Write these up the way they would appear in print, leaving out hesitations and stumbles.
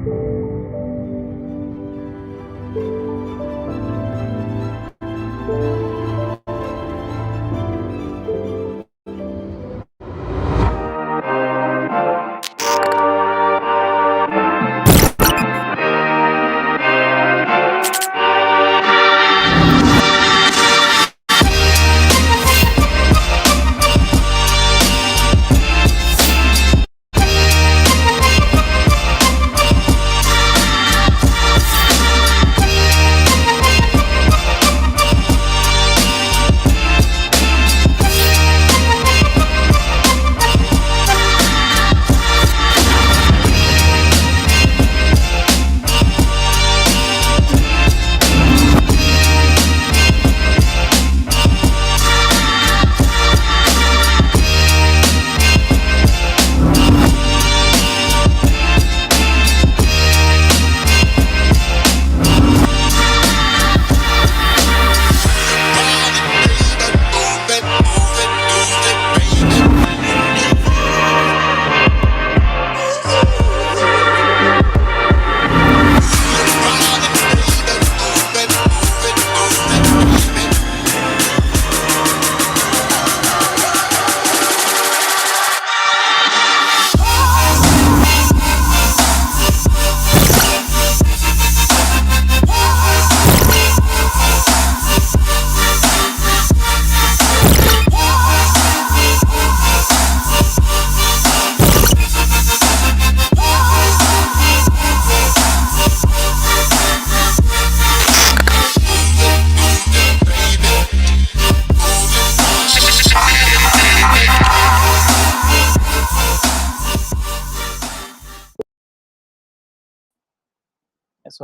So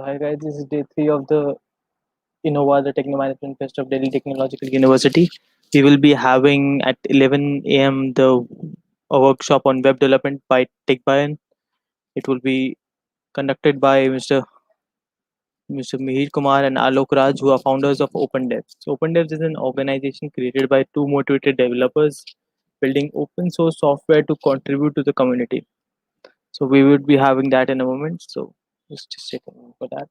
hi guys, this is day 3 of the INNOVA, the Techno Management Fest of Delhi Technological University. We will be having at 11 a.m. a workshop on web development by TechBairn. It will be conducted by Mr. Mihir Kumar and Alok Raj, who are founders of OpenDevs. So OpenDevs is an organization created by two motivated developers building open source software to contribute to the community. So we would be having that in a moment. So just take a moment for that.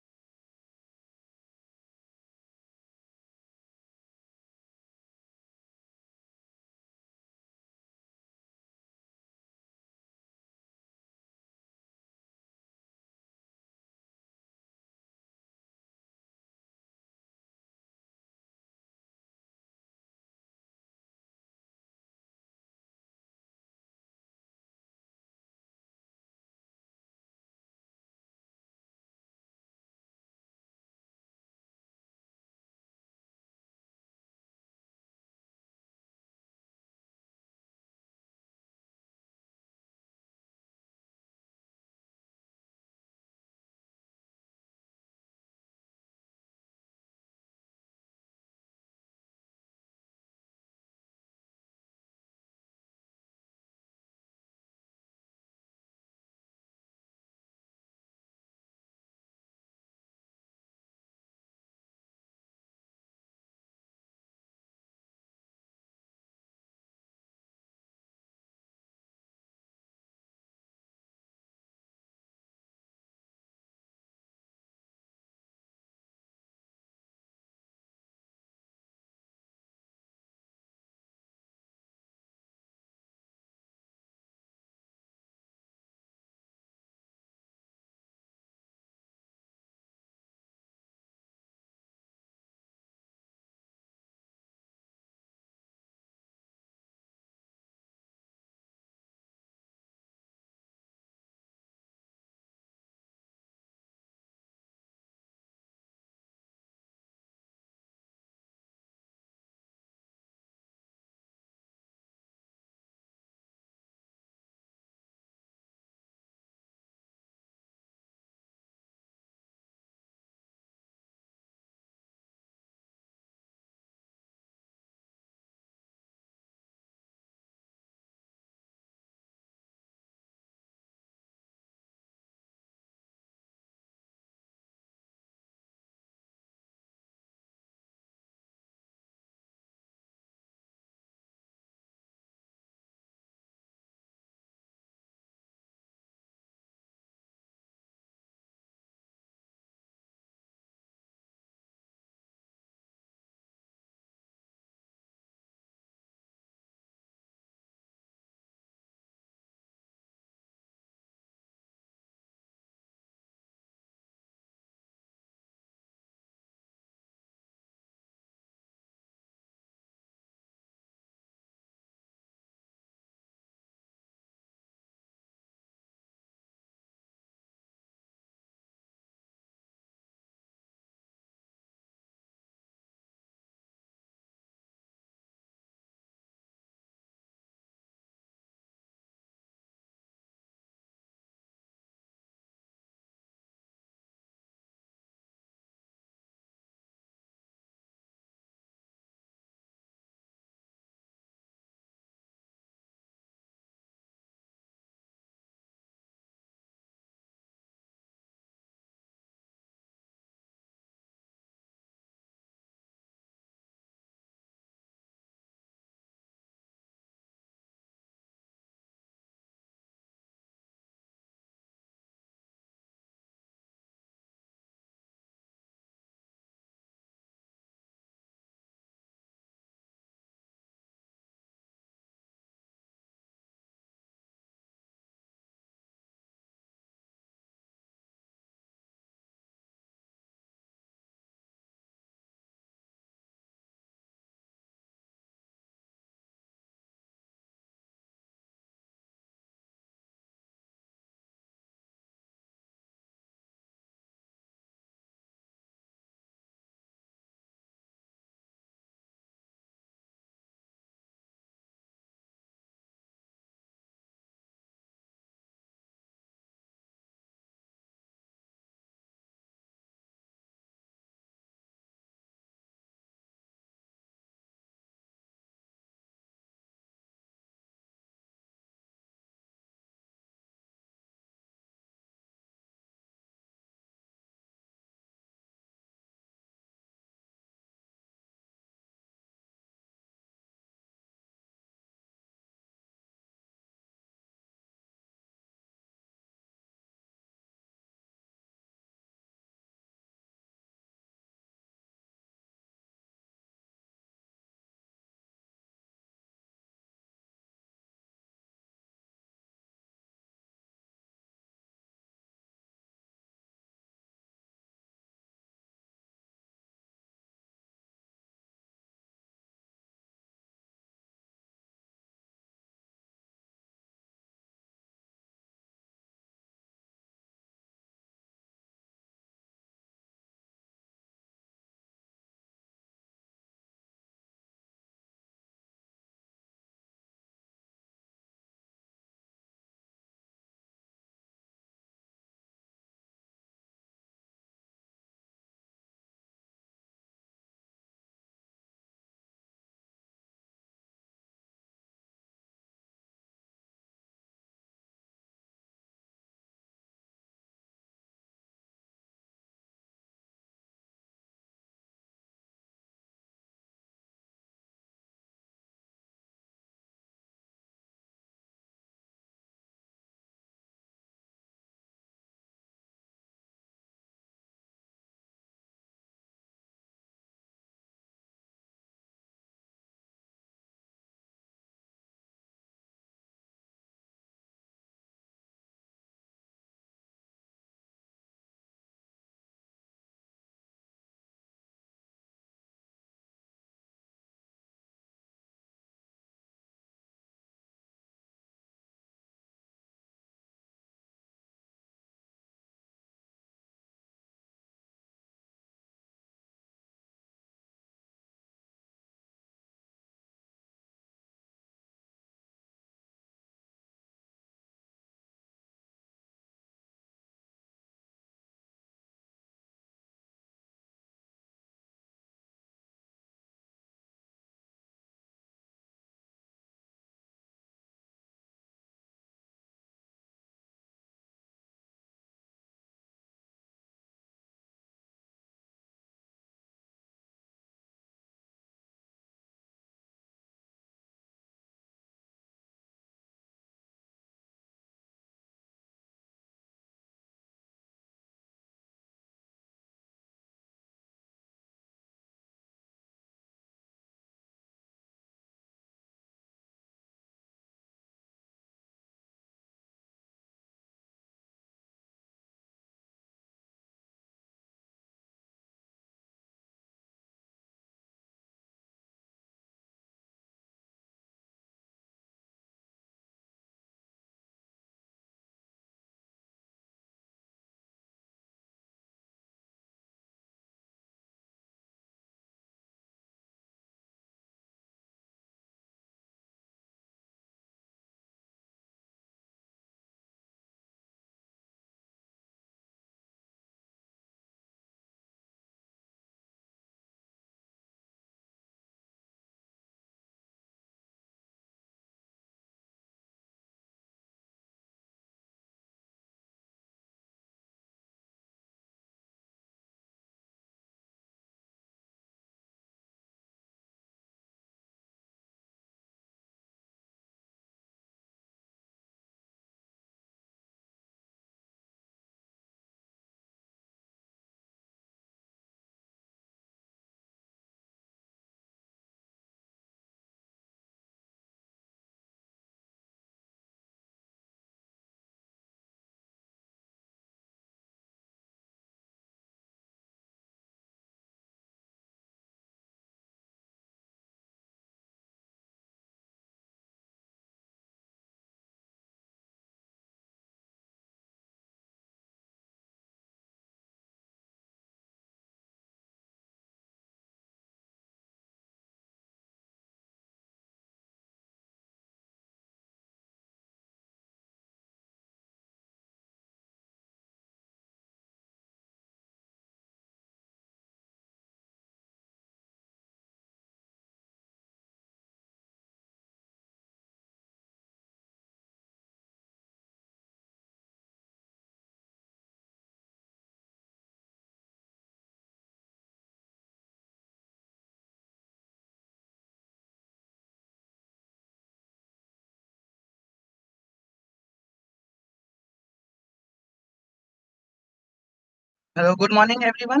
Hello, good morning, everyone.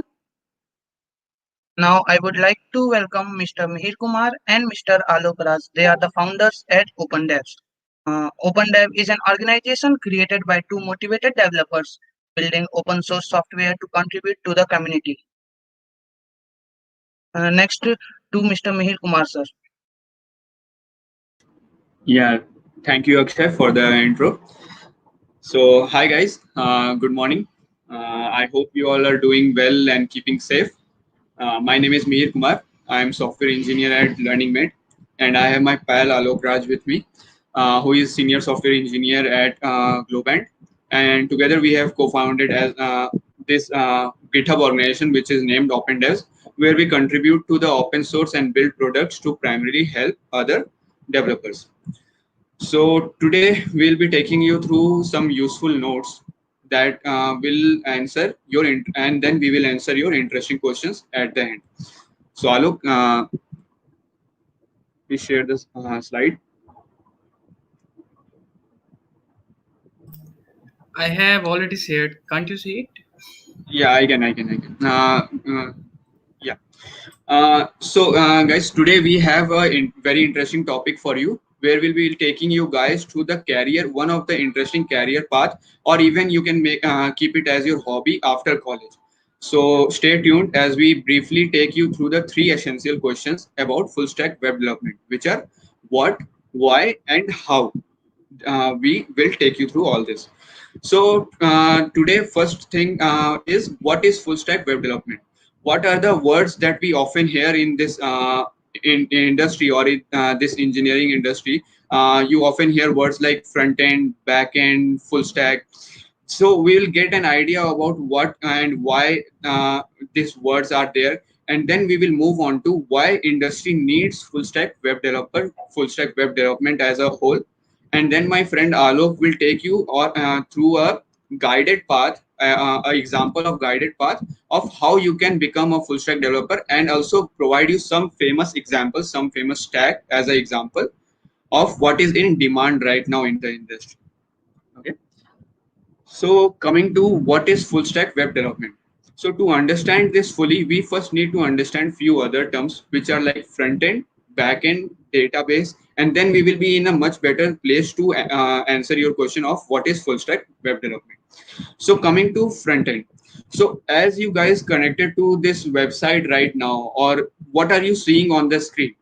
Now, I would like to welcome Mr. Mihir Kumar and Mr. Alok Raj. They are the founders at OpenDev. OpenDev is an organization created by two motivated developers building open source software to contribute to the community. Next to Mr. Mihir Kumar, sir. Yeah, thank you, Akshay, for the intro. So, hi guys, good morning. I hope you all are doing well and keeping safe. My name is Mihir Kumar. I am software engineer at LearningMate, and I have my pal Alok Raj with me, who is senior software engineer at Globant. And together we have co-founded as this GitHub organization, which is named OpenDevs, where we contribute to the open source and build products to primarily help other developers. So today we'll be taking you through some useful notes that will answer and then we will answer your interesting questions at the end. So Alok, please share this slide. I have already shared. Can't you see it? Yeah, I can. Yeah. Guys, today we have a very interesting topic for you, where we'll be taking you guys through the career, one of the interesting career path, or even you can make keep it as your hobby after college. So stay tuned as we briefly take you through the three essential questions about full stack web development, which are what, why, and how. We will take you through all this. So today, first thing is what is full stack web development? What are the words that we often hear in this in industry or in this engineering industry? You often hear words like front end, back end, full stack. So we'll get an idea about what and why these words are there, and then we will move on to why industry needs full stack web development as a whole, and then my friend Alok will take you through a guided path, an example of guided path of how you can become a full stack developer, and also provide you some famous examples, some famous stack as an example of what is in demand right now in the industry. Okay. So coming to what is full stack web development. So to understand this fully, we first need to understand few other terms which are like front end, back end, database, and then we will be in a much better place to answer your question of what is full stack web development. So coming to front end. So as you guys connected to this website right now, or what are you seeing on the screen?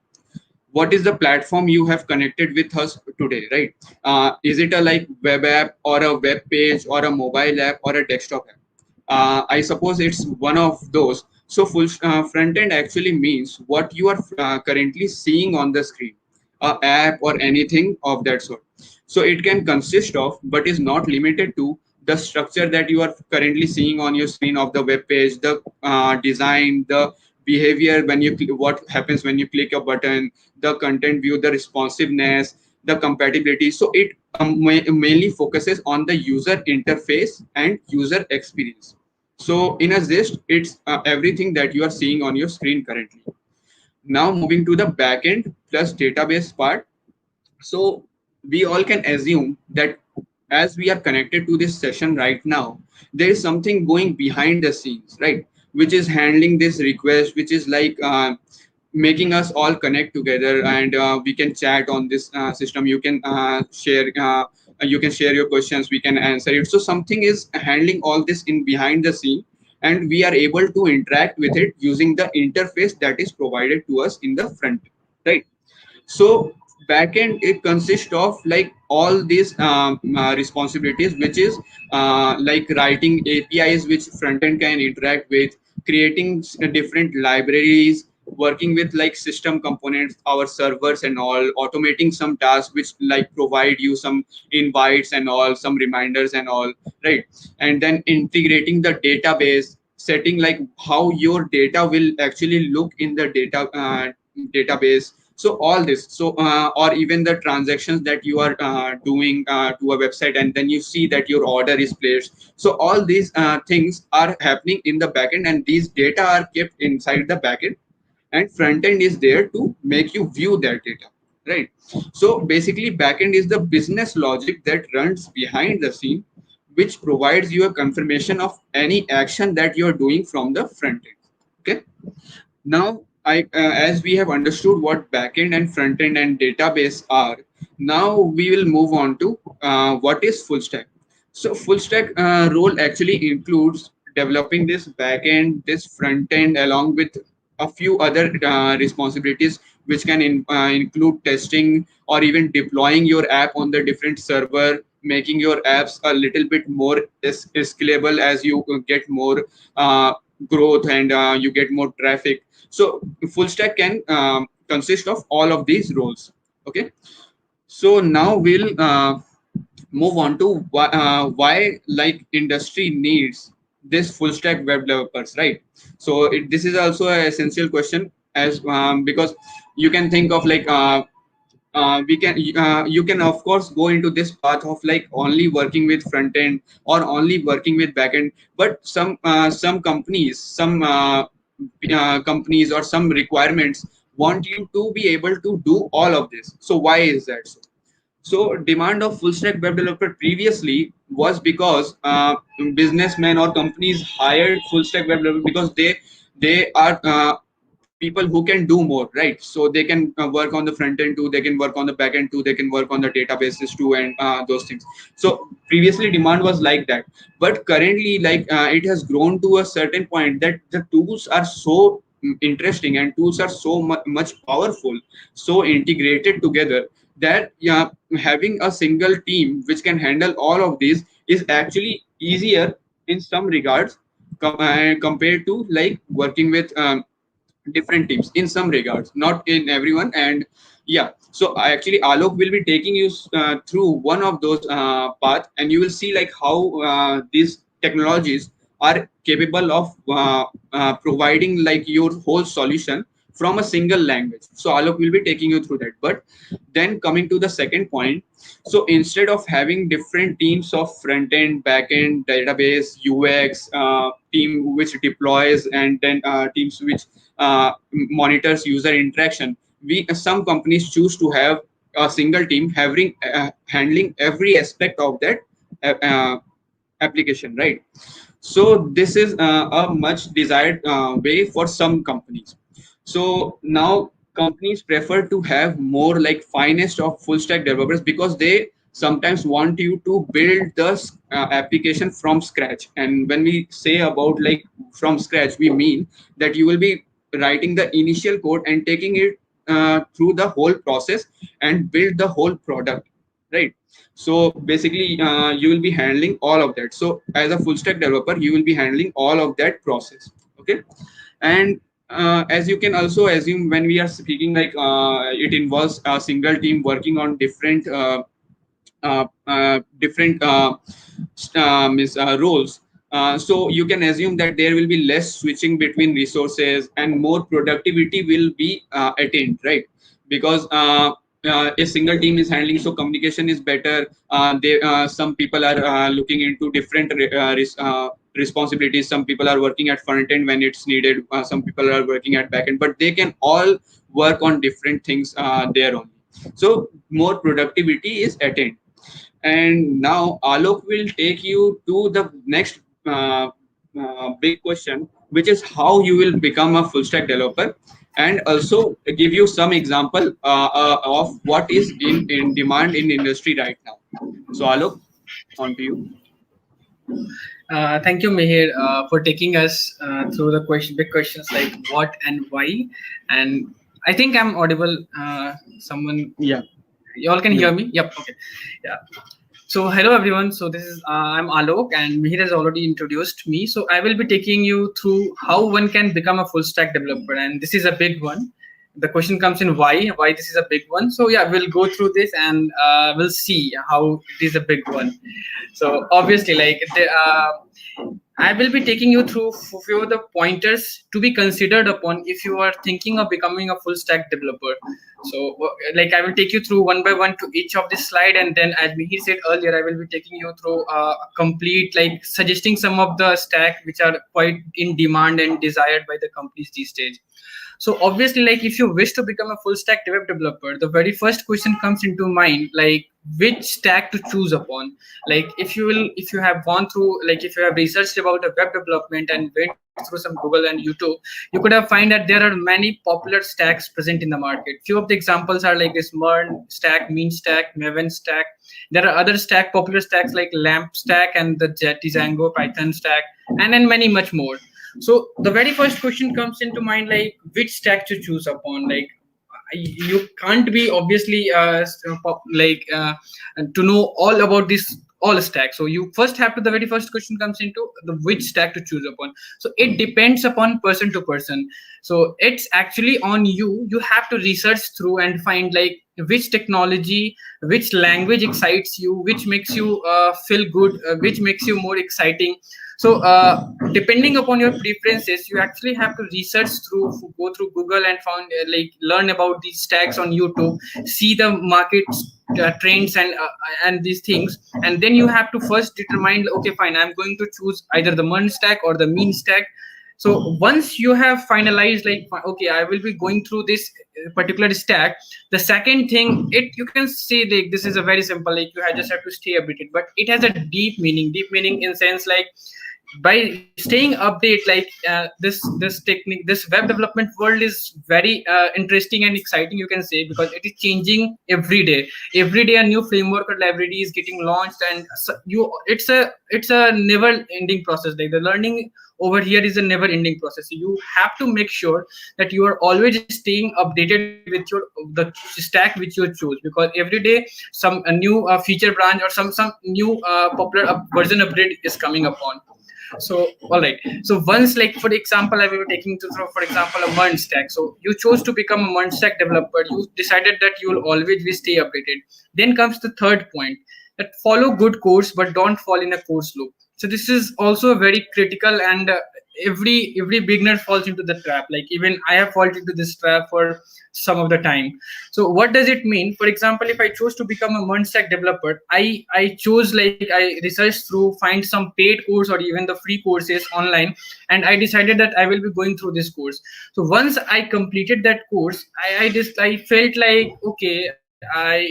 What is the platform you have connected with us today, right? Is it a like web app or a web page or a mobile app or a desktop app? I suppose it's one of those. So full front end actually means what you are currently seeing on the screen, a app or anything of that sort. So it can consist of, but is not limited to, the structure that you are currently seeing on your screen of the web page, the design, the behavior when you what happens when you click a button, the content view, the responsiveness, the compatibility. So it mainly focuses on the user interface and user experience. So in a gist, it's everything that you are seeing on your screen currently. Now moving to the backend plus database part. So we all can assume that as we are connected to this session right now, there is something going behind the scenes, right? Which is handling this request, which is like making us all connect together, and we can chat on this system. You can share your questions, we can answer it. So something is handling all this in behind the scene, and we are able to interact with it using the interface that is provided to us in the front, right? So backend, it consists of like all these responsibilities, which is like writing APIs which front end can interact with, creating different libraries, working with like system components, our servers and all, automating some tasks which like provide you some invites and all, some reminders and all, right? And then integrating the database, setting like how your data will actually look in the database. So all this, or even the transactions that you are doing to a website, and then you see that your order is placed. So all these things are happening in the backend, and these data are kept inside the backend, and front end is there to make you view that data, right? So basically backend is the business logic that runs behind the scene, which provides you a confirmation of any action that you are doing from the front end. Okay. Now, as we have understood what backend and front end and database are, now we will move on to what is full stack. So, full stack role actually includes developing this backend, this front end, along with a few other responsibilities, which can include testing or even deploying your app on the different server, making your apps a little bit more scalable as you get more growth and you get more traffic. So full stack can consist of all of these roles. Okay. So now we'll move on to why like industry needs this full stack web developers, right? So this is also an essential question, as because you can think of like we can you can of course go into this path of like only working with front end or only working with back end, but some companies, companies or some requirements want you to be able to do all of this. So why is that so? So demand of full stack web developer previously was because businessmen or companies hired full stack web developer because they are people who can do more, right? So they can work on the front end too, they can work on the back end too, they can work on the databases too, and those things. So previously demand was like that, but currently like it has grown to a certain point that the tools are so interesting and tools are so much powerful, so integrated together, that yeah, having a single team which can handle all of these is actually easier in some regards compared to like working with different teams in some regards, not in everyone. And yeah, so I actually Alok will be taking you through one of those paths, and you will see like how these technologies are capable of providing like your whole solution from a single language. So Alok will be taking you through that. But then coming to the second point, so instead of having different teams of front end, back end, database, UX, team which deploys, and then teams which monitors user interaction, we some companies choose to have a single team having handling every aspect of that application, right? So this is a much desired way for some companies. So now companies prefer to have more like finest of full stack developers because they sometimes want you to build the application from scratch. And when we say about like from scratch, we mean that you will be writing the initial code and taking it through the whole process and build the whole product, right? So basically you will be handling all of that. So as a full stack developer, you will be handling all of that process. Okay. And as you can also assume, when we are speaking like it involves a single team working on different roles. So you can assume that there will be less switching between resources and more productivity will be attained, right? Because a single team is handling, so communication is better. Some people are looking into different responsibilities. Some people are working at front end when it's needed. Some people are working at back end, but they can all work on different things there only. So more productivity is attained. And now Alok will take you to the next big question, which is how you will become a full stack developer, and also give you some example of what is in demand in industry right now. So Alok, on to you. Thank you, Mihir, for taking us through the big questions like what and why. And I think I'm audible. Someone, Yeah. you all can hear me? Yep. Okay. Yeah. So hello everyone. So this is I'm Alok, and Mihir has already introduced me. So I will be taking you through how one can become a full stack developer, and this is a big one. The question comes in why this is a big one. So yeah, we'll go through this and we'll see how it is a big one. So obviously, like I will be taking you through a few of the pointers to be considered upon if you are thinking of becoming a full stack developer. So like I will take you through one by one to each of this slide, and then as Mihir said earlier, I will be taking you through a complete, like suggesting some of the stack which are quite in demand and desired by the companies these days. So obviously, like if you wish to become a full stack web developer, the very first question comes into mind, like which stack to choose upon. Like if you have gone through, like if you have researched about the web development and went through some Google and YouTube, you could have find that there are many popular stacks present in the market. Few of the examples are like this MERN stack, Mean stack, Maven stack. There are other popular stacks like LAMP stack and the Django Python stack, and then many much more. So the very first question comes into mind, like which stack to choose upon. Like you can't be obviously to know all about this all stack. So you first have to, the very first question comes into the which stack to choose upon. So it depends upon person to person. So it's actually on you. You have to research through and find like which technology, which language excites you, which makes you feel good, which makes you more exciting. So depending upon your preferences, you actually have to research through, go through Google and found learn about these stacks on YouTube, see the market trends and these things, and then you have to first determine, okay, fine, I'm going to choose either the MERN stack or the Mean stack. So once you have finalized, like, okay, I will be going through this particular stack, the second thing, you can say like this is a very simple, like just have to stay updated, but it has a deep meaning in sense like by staying update, like this technique, this web development world is very interesting and exciting, you can say, because it is changing every day. Every day a new framework or library is getting launched, and it's a never ending process. Like the learning over here is a never ending process. You have to make sure that you are always staying updated with the stack which you choose, because every day some a new feature branch or some new popular version upgrade is coming upon. So all right, so once, like for example, I will be taking to throw for example a MERN stack. So you chose to become a MERN stack developer, you decided that you will always be stay updated. Then comes the third point, that follow good course but don't fall in a course loop. So this is also very critical, and every beginner falls into the trap. Like even I have fallen into this trap for some of the time. So what does it mean? For example, if I chose to become a MERN stack developer, I chose, like I researched through, find some paid course or even the free courses online, and I decided that I will be going through this course. So once I completed that course, I felt like, okay, I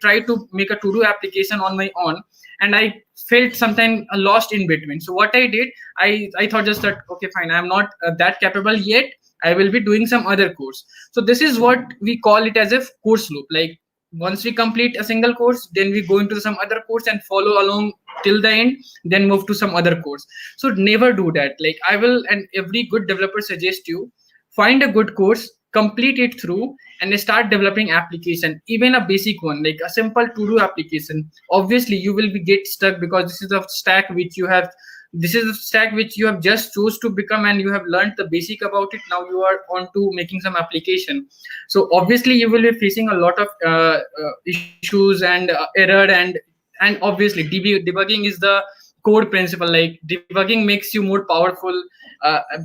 tried to make a to-do application on my own, and I felt sometimes lost in between. So what I did, I thought just that, okay, fine, I'm not that capable yet, I will be doing some other course. So this is what we call it as a course loop. Like once we complete a single course, then we go into some other course and follow along till the end, then move to some other course. So never do that. Like I will, and every good developer suggest you, find a good course, complete it through, and start developing application, even a basic one like a simple to-do application. Obviously you will be get stuck, because this is a stack which you have, this is a stack which you have just chose to become, and you have learned the basic about it. Now you are on to making some application. So obviously you will be facing a lot of issues and error, and obviously debugging is the core principle. Like debugging makes you more powerful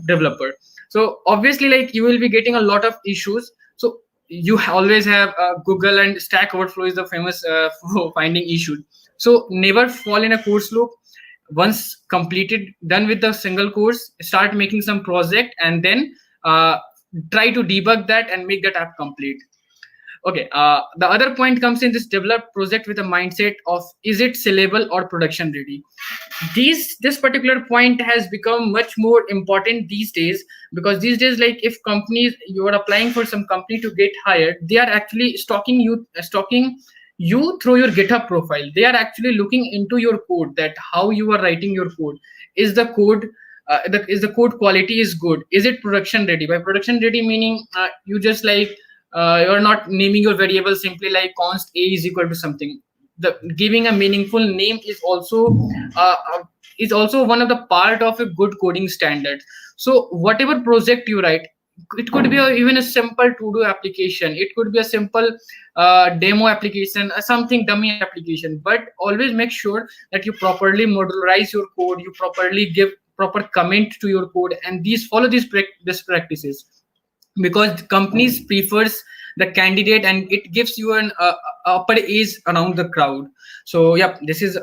developer. So obviously, like you will be getting a lot of issues. So you always have Google and Stack Overflow is the famous for finding issues. So never fall in a course loop. Once completed, done with the single course, start making some project, and then try to debug that and make that app complete. Okay, the other point comes in this develop project with a mindset of, is it sellable or production ready? This particular point has become much more important these days, because these days, like if companies, you are applying for some company to get hired, they are actually stalking you through your GitHub profile. They are actually looking into your code, that how you are writing your code. Is the code is the code quality is good? Is it production ready? By production ready meaning you just like you're not naming your variable simply like const a is equal to something. The giving a meaningful name is also one of the part of a good coding standard. So whatever project you write, it could be even a simple to-do application, it could be a simple demo application, something dummy application, but always make sure that you properly modularize your code, you properly give proper comment to your code, and follow these best practices, because companies prefers the candidate, and it gives you an upper edge around the crowd. So yeah, this is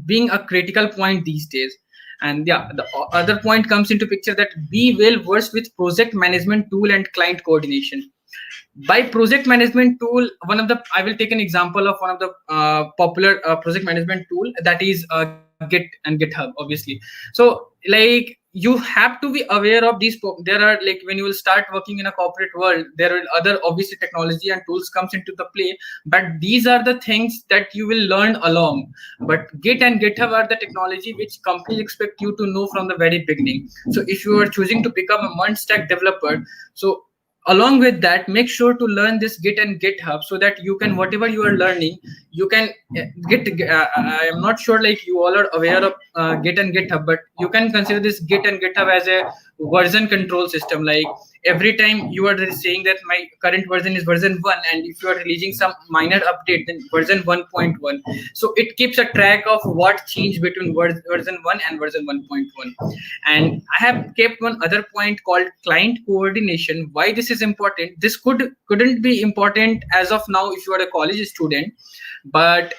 being a critical point these days. And yeah, the other point comes into picture, that be well versed with project management tool and client coordination. By project management tool, I will take an example of one of the popular project management tool, that is Git and GitHub, obviously. So like you have to be aware of these. There are, like, when you will start working in a corporate world, there will other obviously technology and tools comes into the play, but these are the things that you will learn along. But Git and GitHub are the technology which companies expect you to know from the very beginning. So if you are choosing to become a multi stack developer, so along with that, make sure to learn this Git and GitHub, so that you can, whatever you are learning, you can I am not sure like you all are aware of Git and GitHub, but you can consider this Git and GitHub as a version control system. Like every time you are saying that my current version is version 1, and if you are releasing some minor update, then version 1.1, so it keeps a track of what changed between version 1 and version 1.1. And I have kept one other point called client coordination. Why this is important? This couldn't be important as of now if you are a college student, but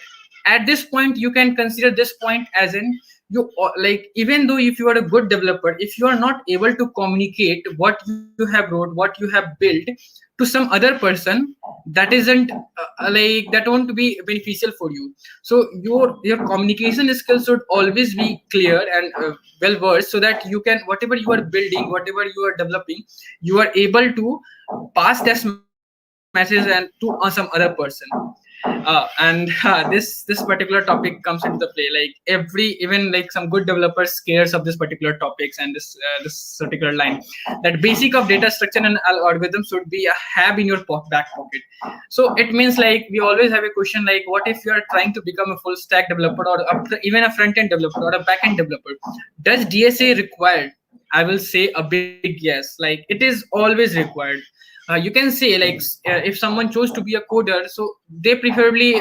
at this point you can consider this point as in, you like, even though if you are a good developer, if you are not able to communicate what you have wrote, what you have built to some other person, that isn't like, that won't be beneficial for you. So your communication skills should always be clear and well versed, so that you can, whatever you are building, whatever you are developing, you are able to pass this message and to some other person. This particular topic comes into the play. Like even like some good developers scares of this particular topics, and this particular line, that basic of data structure and algorithm should be a have in your back pocket. So it means like we always have a question like, what if you are trying to become a full stack developer, or even a front end developer or a back end developer? Does DSA required? I will say a big yes. Like it is always required. You can say like, if someone chose to be a coder, so they preferably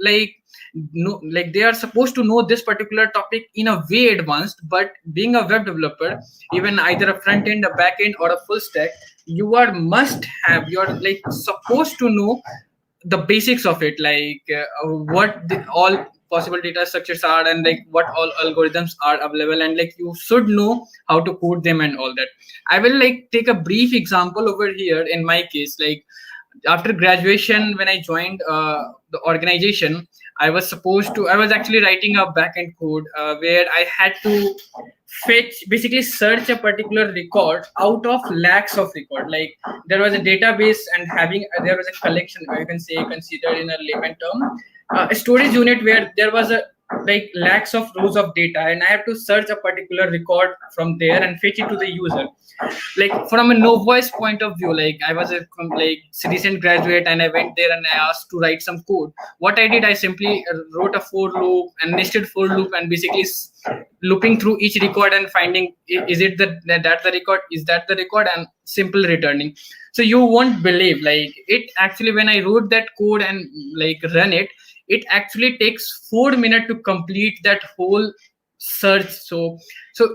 like they are supposed to know this particular topic in a way advanced. But being a web developer, even either a front end, a back end, or a full stack, you are like supposed to know the basics of it, like what all possible data structures are, and like what all algorithms are available, and like you should know how to code them and all that. I will like take a brief example over here. In my case, like after graduation, when I joined the organization, I was actually writing a backend code where I had to basically search a particular record out of lakhs of record. Like there was a database, and there was a collection, you can say, considered in a layman term, a storage unit where there was a like lakhs of rows of data, and I have to search a particular record from there and fetch it to the user. Like from a novice point of view, like I was a recent graduate, and I went there and I asked to write some code. What I did, I simply wrote a for loop and nested for loop, and basically looping through each record and finding, is it that the record, is that the record, and simple returning. So you won't believe, like it actually, when I wrote that code and like run it, it actually takes 4 minutes to complete that whole search. So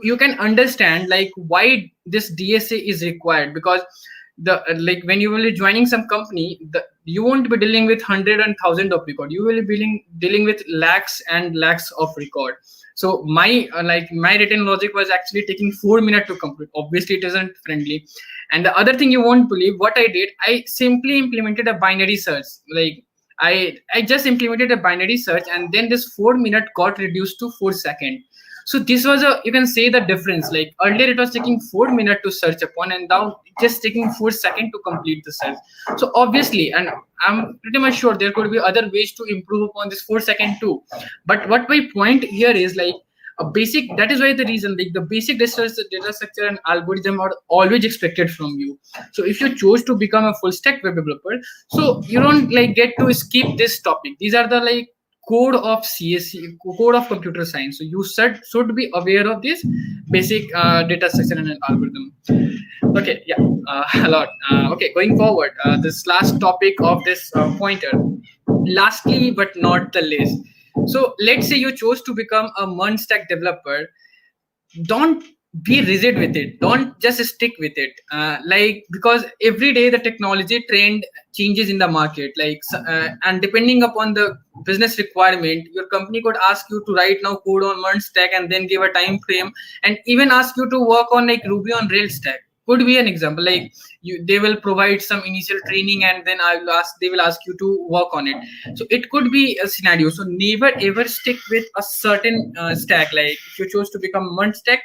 you can understand like why this DSA is required, because the like when you will be joining some company, you won't be dealing with 100 and 1000 of record. You will be dealing with lakhs and lakhs of record. So my written logic was actually taking 4 minutes to complete. Obviously it isn't friendly. And the other thing you won't believe, what I did, I simply implemented a binary search. Like I just implemented a binary search, and then this 4 minute got reduced to 4 seconds. So this was you can say the difference. Like earlier it was taking 4 minutes to search upon, and now just taking 4 seconds to complete the search. So obviously, and I'm pretty much sure there could be other ways to improve upon this 4 seconds too. But what my point here is like that is why the reason, like the basic data structure and algorithm are always expected from you. So if you chose to become a full stack web developer, so you don't like get to skip this topic. These are the like code of CSC, code of computer science. So you should be aware of this basic data structure and algorithm. Okay, yeah, a lot. Okay, going forward, this last topic of this pointer. Lastly, but not the least. So let's say you chose to become a multi-stack developer. Don't be rigid with it. Don't just stick with it. Because every day the technology trend changes in the market. And depending upon the business requirement, your company could ask you to write now code on multi-stack and then give a time frame, and even ask you to work on like Ruby on Rails stack. could be an example, like they will provide some initial training and then they will ask you to work on it. So it could be a scenario. So never ever stick with a certain stack. Like if you chose to become one stack,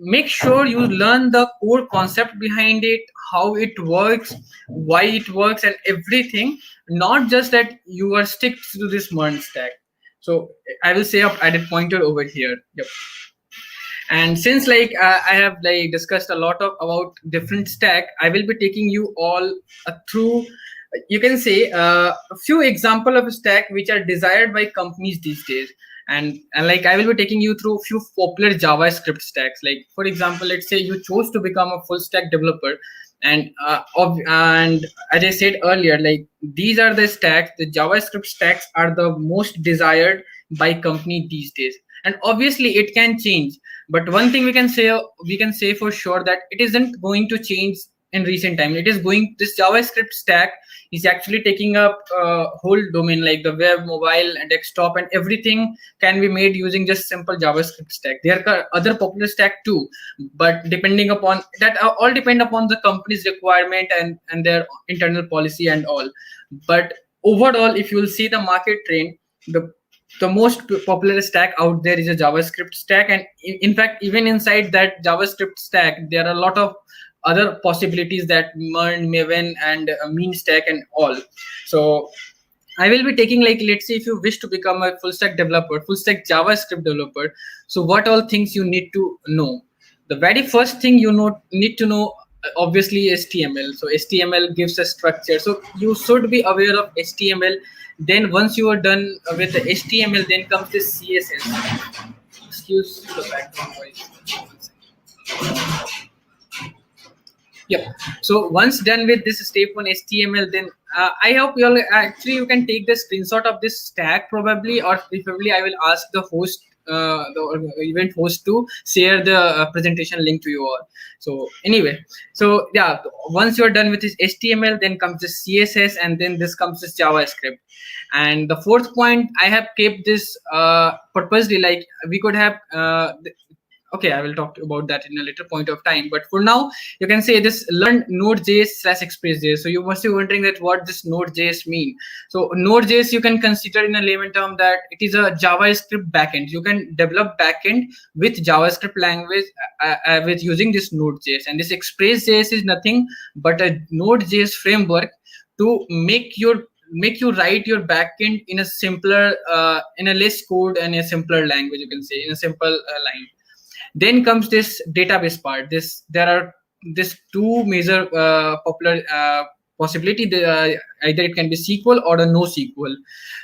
make sure you learn the core concept behind it, how it works, why it works, and everything. Not just that you are stick to this one stack. So I will say up added pointer over here. Yep. And since like I have like discussed a lot about different stack, I will be taking you all through, you can say, a few example of stack which are desired by companies these days. And like I will be taking you through a few popular JavaScript stacks. Like for example, let's say you chose to become a full stack developer, and as I said earlier, like these are the stacks, the JavaScript stacks are the most desired by company these days. And obviously it can change, but one thing we can say for sure that it isn't going to change in recent time. This JavaScript stack is actually taking up a whole domain, like the web, mobile, and desktop, and everything can be made using just simple JavaScript stack. There are other popular stack too, but depending upon that, all depend upon the company's requirement and their internal policy and all. But overall, if you will see the market trend, the most popular stack out there is a JavaScript stack, and in fact, even inside that JavaScript stack, there are a lot of other possibilities, that MERN, Maven, and mean stack and all. So I will be taking, like, let's say if you wish to become a full stack developer, full stack JavaScript developer, so what all things you need to know? The very first thing need to know, obviously, HTML. So HTML gives a structure, so you should be aware of HTML. Then once you are done with the HTML, then comes the CSS. Excuse the background noise. Yep. So once done with this step on HTML, then I hope you can take the screenshot of this stack probably, or preferably I will ask the host, the event host, to share the presentation link to you all. So anyway, so yeah, once you're done with this HTML, then comes the CSS, and then this comes this JavaScript. And the fourth point, I have kept this purposely, like we could have okay, I will talk about that in a later point of time, but for now you can say this: learn Node.js/Express.js. So you must be wondering that what this Node.js mean. So Node.js, you can consider in a layman term that it is a JavaScript backend. You can develop backend with JavaScript language with using this Node.js, and this Express.js is nothing but a Node.js framework to make you write your backend in a simpler, in a less code and a simpler language, you can say, in a simple line. Then comes this database part. There are this two major popular possibility. Either it can be SQL or a NoSQL.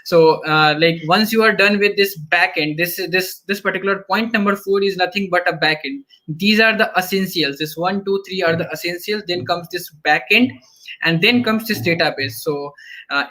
So like once you are done with this backend, this particular point number 4 is nothing but a backend. These are the essentials. This 1, 2, 3 are the essentials. Then comes this backend, and then comes this database. So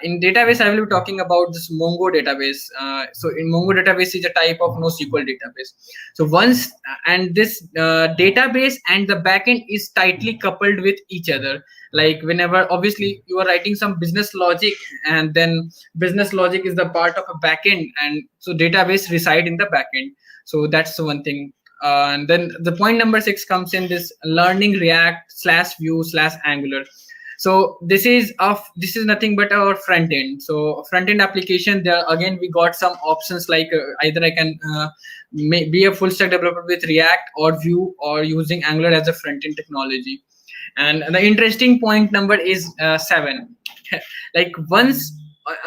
in database, I will be talking about this Mongo database. So in Mongo database is a type of NoSQL database. So once and this database and the backend is tightly coupled with each other. Like whenever, obviously, you are writing some business logic, and then business logic is the part of a backend, and so database reside in the backend. So that's the one thing. And then the point number 6 comes in this: learning React/Vue/Angular. So this is nothing but our front end. So front end application, there again we got some options, like either I can be a full stack developer with React or Vue, or using Angular as a front end technology. And the interesting point number is 7. Like once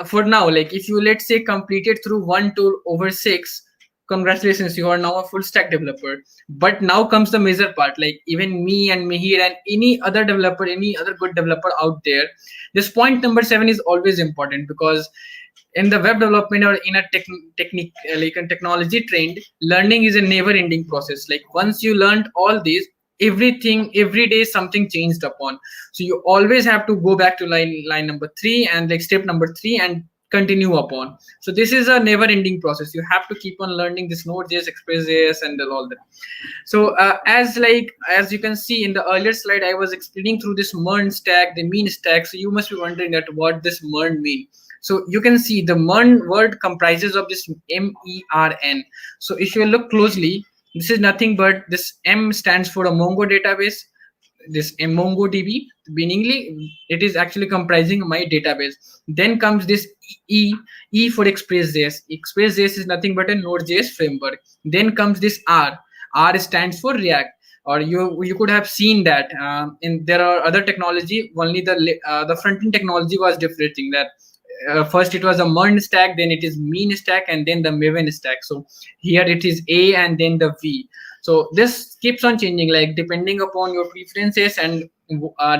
for now, like if you, let's say, completed through 1 tool over 6, congratulations, you are now a full stack developer. But now comes the major part. Like even me and Mihir and any other developer, any other good developer out there, this point number 7 is always important, because in the web development or in a technology trend, learning is a never ending process. Like once you learned all these, everything, every day something changed upon. So you always have to go back to line number 3 and like step number 3 and continue upon. So this is a never ending process. You have to keep on learning this Node.js, Express.js, and all that. So as you can see in the earlier slide, I was explaining through this MERN stack, the mean stack. So you must be wondering that what this MERN mean. So you can see the MERN word comprises of this MERN. So if you look closely, This is nothing but this M stands for a Mongo database. This MongoDB, meaningly it is actually comprising my database. Then comes this E for ExpressJS. ExpressJS is nothing but a Node.js framework. Then comes this R stands for React. Or you could have seen that in there are other technology. Only the front end technology was different. That first it was a MERN stack, then it is mean stack, and then the Maven stack. So here it is A and then the V. So this keeps on changing, like depending upon your preferences and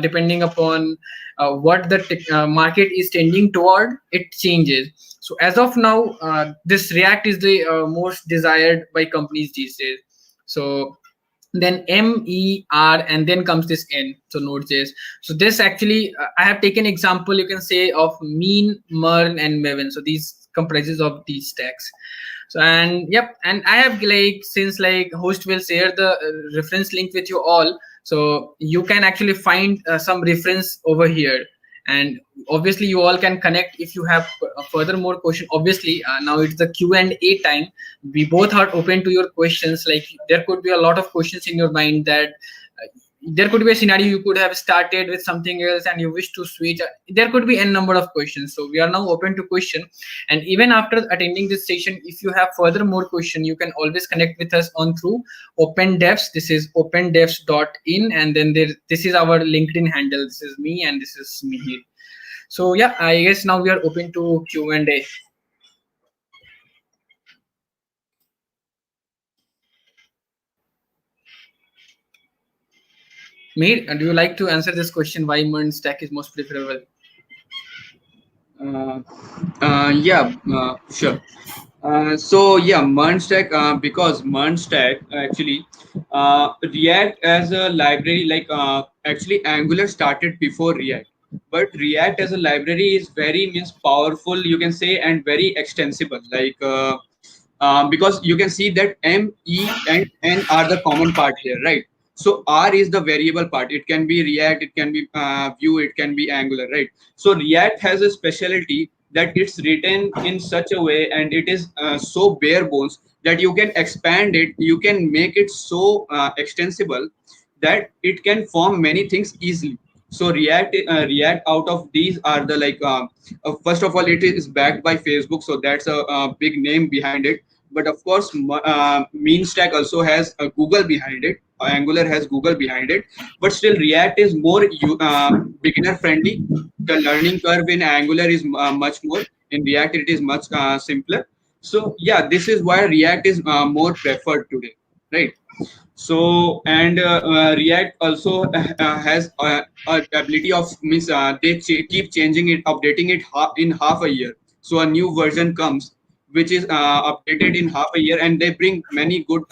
depending upon what the market is tending toward, it changes. So as of now, this React is the most desired by companies these days. So then MER, and then comes this N, so Node.js. So this actually, I have taken example, you can say, of mean, MERN, and Maven. So these comprises of these stacks. So and yep, and I have, like, since like host will share the reference link with you all, so you can actually find some reference over here. And obviously you all can connect if you have further more question. Obviously now it's the Q&A time. We both are open to your questions. Like there could be a lot of questions in your mind that there could be a scenario you could have started with something else and you wish to switch. There could be n number of questions, so we are now open to question. And even after attending this session, if you have further more question, you can always connect with us on through OpenDevs. This is opendevs.in, and then this is our LinkedIn handle. This is me and this is Mihir. So yeah, I guess now we are open to Q&A. Mir, do you like to answer this question, why MERN stack is most preferable? Yeah, sure. So yeah, MERN stack, because MERN stack actually, React as a library, like actually Angular started before React, but React as a library is very means powerful, you can say, and very extensible. Like because you can see that M, E, and N are the common part here, right? So R is the variable part. It can be React, it can be Vue, it can be Angular, right? So React has a specialty that it's written in such a way, and it is so bare bones that you can expand it, you can make it so extensible that it can form many things easily. So React out of these are the like first of all, it is backed by Facebook, so that's a big name behind it. But of course, mean stack also has Google behind it. Angular has Google behind it, but still React is more beginner friendly. The learning curve in Angular is much more. In React, it is much simpler. So yeah, this is why React is more preferred today, right? So and React also has ability of means they keep changing it, updating it in half a year. So a new version comes which is updated in half a year, and they bring many good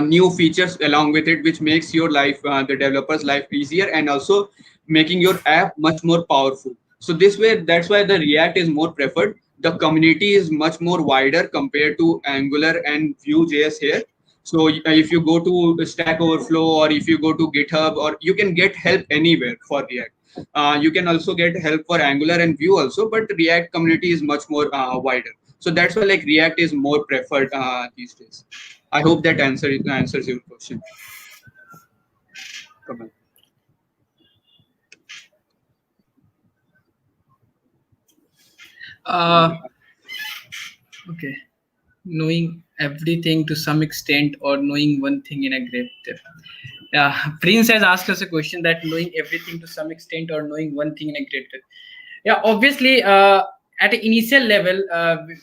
new features along with it, which makes your life, the developer's life, easier, and also making your app much more powerful. So this way, that's why the React is more preferred. The community is much more wider compared to Angular and Vue.js here. So if you go to Stack Overflow, or if you go to GitHub, or you can get help anywhere for React. You can also get help for Angular and Vue also, but React community is much more wider. So that's why like React is more preferred these days. I hope that answers your question. Come on. Okay. Knowing everything to some extent, or knowing one thing in a great depth. Yeah, Prince has asked us a question that knowing everything to some extent or knowing one thing in a great depth. Yeah, obviously, at an initial level,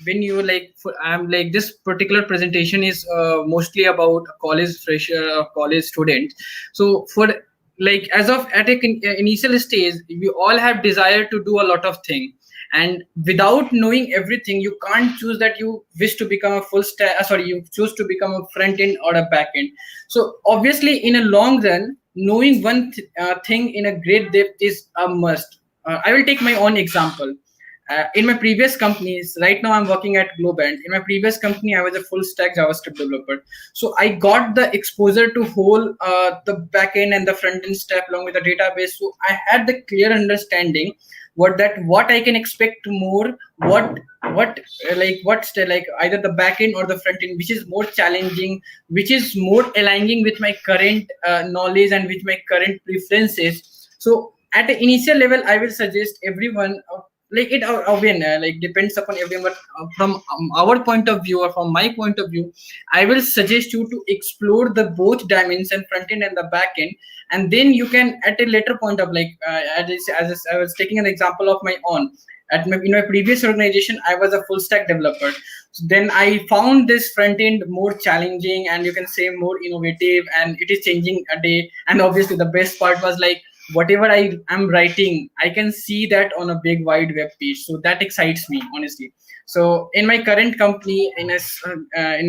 when you like, I'm like, this particular presentation is mostly about a college fresher or college student. So for like, as of at an initial stage, we all have desire to do a lot of things, and without knowing everything, you can't choose that you wish to become a full stack, sorry, you choose to become a front end or a back end. So obviously in a long run, knowing one thing in a great depth is a must. I will take my own example. In my previous companies, right now I'm working at Globant. In my previous company, I was a full stack JavaScript developer. So I got the exposure to whole the backend and the front end stack along with the database. So I had the clear understanding what I can expect more, like either the back end or the front end, which is more challenging, which is more aligning with my current knowledge and with my current preferences. So at the initial level, I will suggest everyone, like it again like depends upon everyone, but from our point of view or from my point of view, I will suggest you to explore the both dimension, front end and the back end, and then you can at a later point of like as I was taking an example of my own. In my previous organization, I was a full stack developer. So then I found this front end more challenging, and you can say more innovative, and it is changing a day. And obviously the best part was like whatever I am writing, I can see that on a big wide web page. So that excites me, honestly. So in my current company, in a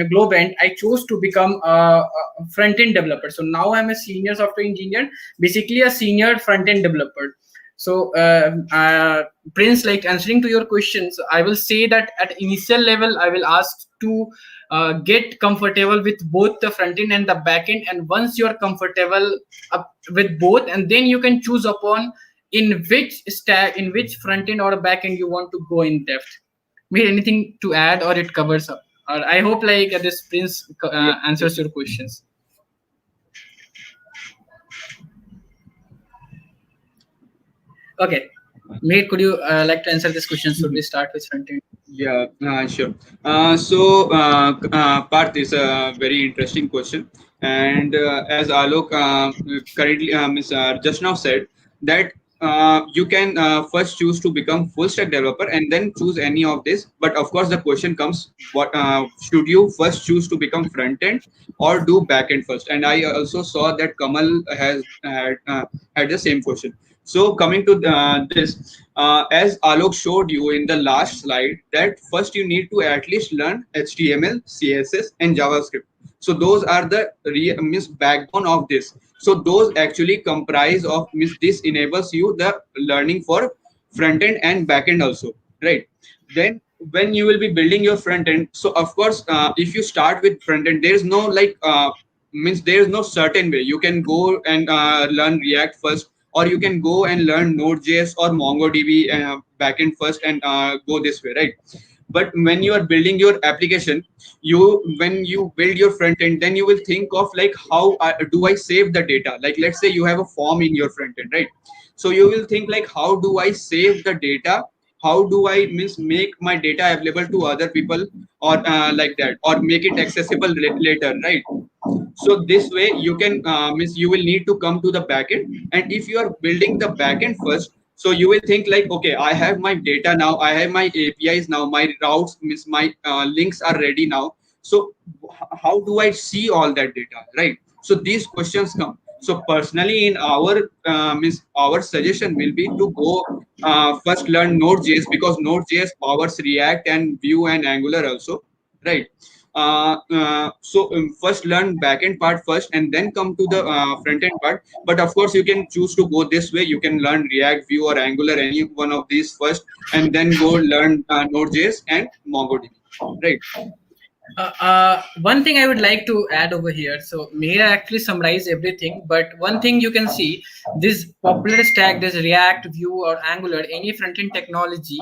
Globant, I chose to become a front end developer. So now I'm a senior software engineer, basically a senior front end developer. So Prince, like answering to your questions, I will say that at initial level, I will ask to get comfortable with both the front end and the back end. And once you are comfortable with both, and then you can choose upon in which stack, in which front end or back end you want to go in depth. Made anything to add, or it covers up? Or I hope like this Prince answers your questions. Okay, Mate, could you like to answer this question? Should we start with front end? Yeah, sure. Parth is a very interesting question, and as Alok currently just now said that you can first choose to become full stack developer and then choose any of this. But of course, the question comes: what should you first choose to become front end or do back end first? And I also saw that Kamal has had the same question. So coming to this, as Alok showed you in the last slide, that first you need to at least learn HTML, CSS, and JavaScript. So those are the backbone of this. So those actually comprise of this enables you the learning for front end and back end also, right? Then when you will be building your front end, so of course, if you start with front end, there is no like there is no certain way you can go and learn React first, or you can go and learn Node.js or MongoDB backend first and go this way, right? But when you are building your application, when you build your front end, then you will think of like how do I save the data? Like let's say you have a form in your front end, right? So you will think like how do I save the data? How do I make my data available to other people, or like that, or make it accessible later, right? So this way you can you will need to come to the backend, and if you are building the backend first, so you will think like, okay, I have my data now, I have my APIs now, my routes my links are ready now. So how do I see all that data, right? So these questions come. So personally, in our our suggestion will be to go first learn Node.js, because Node.js powers React and Vue and Angular also, right? First learn backend part first and then come to the front end part. But of course you can choose to go this way. You can learn React, Vue, or Angular, any one of these first, and then go learn Node.js and MongoDB, right? One thing I would like to add over here. So Mihir actually summarized everything, but one thing you can see, this popular stack, this React, Vue, or Angular, any front-end technology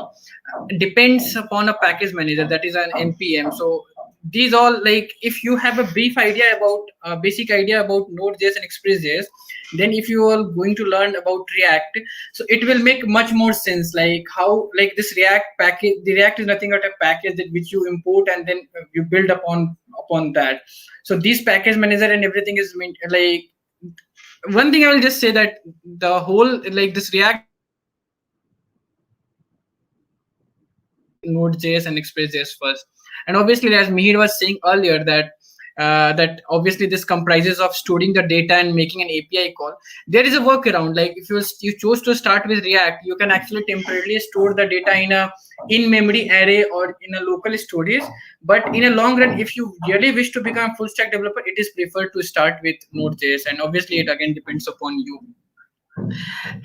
depends upon a package manager, that is an npm. So these all, like if you have a brief idea about basic idea about Node.js and Express.js, then if you are going to learn about React, so it will make much more sense, like how like this React package, the React is nothing but a package that which you import and then you build upon that. So this package manager and everything is like, one thing I will just say that the whole like this React Node.js and Express.js first. And obviously, as Mihir was saying earlier, that that obviously this comprises of storing the data and making an API call. There is a workaround. Like if you chose to start with React, you can actually temporarily store the data in a in-memory array or in a local storage. But in a long run, if you really wish to become a full stack developer, it is preferred to start with Node.js. And obviously, it again depends upon you.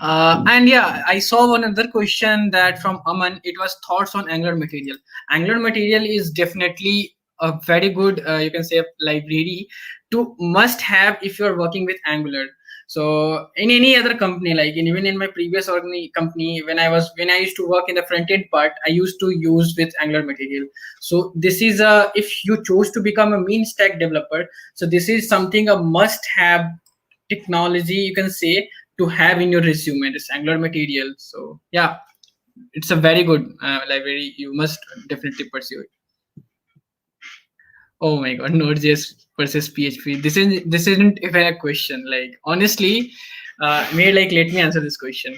And yeah, I saw one other question that from Aman. It was thoughts on Angular material. Angular material is definitely a very good, you can say, library to must have if you're working with Angular. So in any other company, like even in my previous company, when I used to work in the front end part, I used to use with Angular material. So this is a, if you chose to become a mean stack developer, so this is something a must have technology, you can say, to have in your resume, this Angular material. So yeah, it's a very good library. You must definitely pursue it. Oh my god, Node.js versus PHP. This isn't even a question. Like honestly, let me answer this question.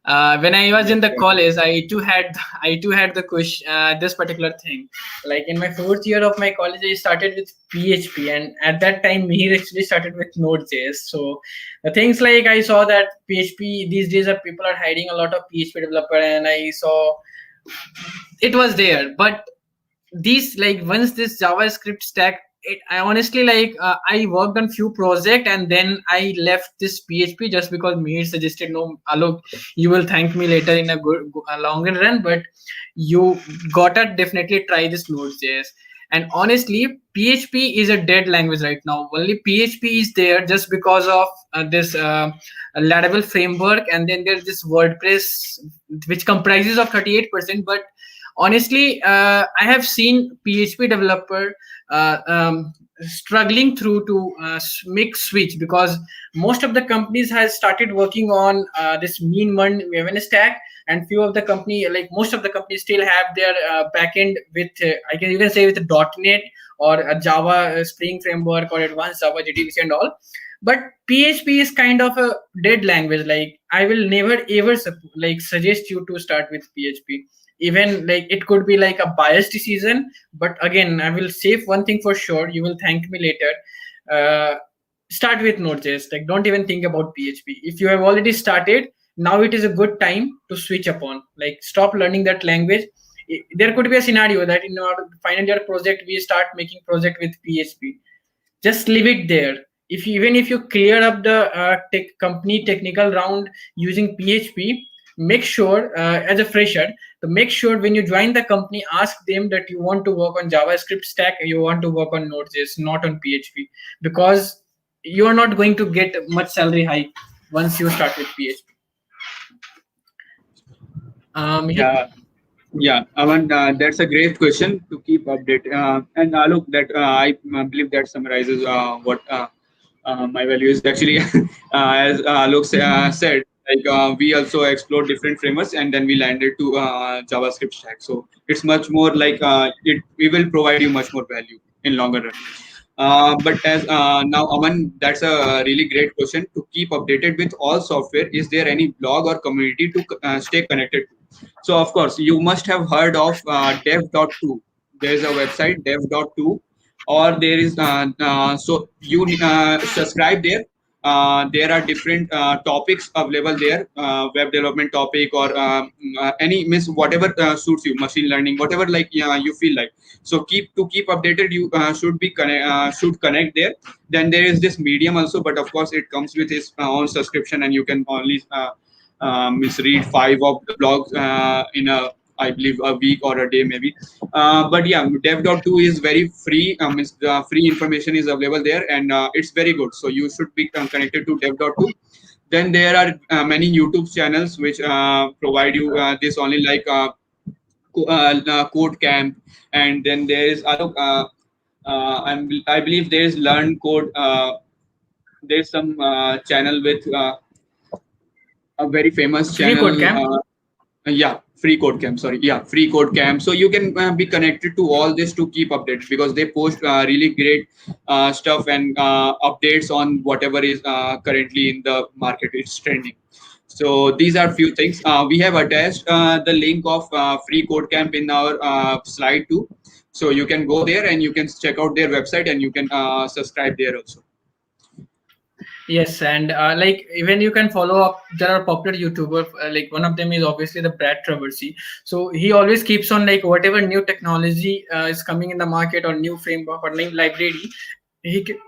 When I was Yes, in the sure. college, I too had the question, this particular thing. Like in my fourth year of my college, I started with PHP, and at that time, he actually started with Node.js. So the things like I saw that PHP these days are people are hiring a lot of PHP developer, and I saw it was there, but these like once this JavaScript stack, I honestly I worked on few project and then I left this PHP just because Mir suggested, no Alok, you will thank me later in a longer run, but you gotta definitely try this Node.js. And honestly, PHP is a dead language right now. Only PHP is there just because of this Laravel framework, and then there's this WordPress which comprises of 38%. But honestly, I have seen PHP developer struggling through to make switch, because most of the companies has started working on this mean one stack, and few of the company, like most of the companies, still have their backend with you can say with a .NET or a Java Spring framework or advanced Java JDBC and all. But PHP is kind of a dead language. Like I will never ever suggest you to start with PHP. Even like it could be like a biased decision, but again, I will say one thing for sure, you will thank me later. Start with Node.js. Like don't even think about PHP. If you have already started, now it is a good time to switch upon. Like stop learning that language. There could be a scenario that in our final year project we start making project with PHP. Just leave it there. Even if you clear up the company technical round using PHP, make sure as a fresher, to make sure when you join the company, ask them that you want to work on JavaScript stack, you want to work on Node.js, not on PHP, because you are not going to get much salary hike once you start with PHP. Yeah, yeah, Aman, that's a great question to keep update. And look, that I believe that summarizes what my value is actually. As Alok said, like we also explored different frameworks and then we landed to JavaScript stack. So it's much more like we will provide you much more value in longer run. But as now, Aman, that's a really great question to keep updated with all software. Is there any blog or community to stay connected to? So, of course, you must have heard of dev.to. There is a website, dev.to, or there is, so you subscribe there. There are different topics available there, web development topic or any miss whatever suits you, machine learning, whatever like you feel like. So keep updated. You should connect there. Then there is this Medium also, but of course it comes with its own subscription, and you can only misread 5 of the blogs in a, I believe, a week or a day maybe. But yeah, dev.to is very free. Free information is available there, and it's very good. So you should be connected to dev.to. Then there are many YouTube channels which provide you this only like Code Camp, and then there is I believe there is Learn Code. There's some channel with a very famous Free code channel. camp. Yeah, Free Code Camp. Sorry, yeah, Free Code Camp. So you can be connected to all this to keep updated, because they post really great stuff and updates on whatever is currently in the market. It's trending. So these are few things. We have attached the link of Free Code Camp in our slide too. So you can go there and you can check out their website, and you can subscribe there also. Yes, and like even you can follow up. There are popular YouTuber, like one of them is obviously the Brad Traversy. So he always keeps on like whatever new technology is coming in the market or new framework or new library. He ca-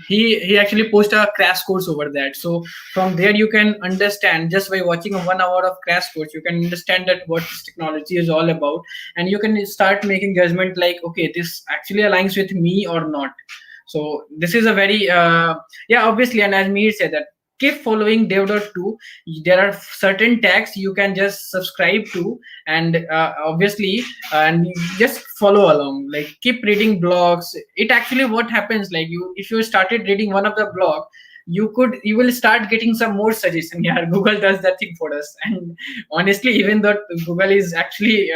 he actually post a crash course over that. So from there you can understand, just by watching a 1 hour of crash course, you can understand that what this technology is all about, and you can start making judgment like, okay, this actually aligns with me or not. So this is a very yeah, obviously, and as Mir said that keep following dev.to. There are certain tags you can just subscribe to, and obviously, and just follow along. Like keep reading blogs. It actually what happens, like you, if you started reading one of the blog, you will start getting some more suggestion. Yeah, Google does that thing for us. And honestly, even though Google is actually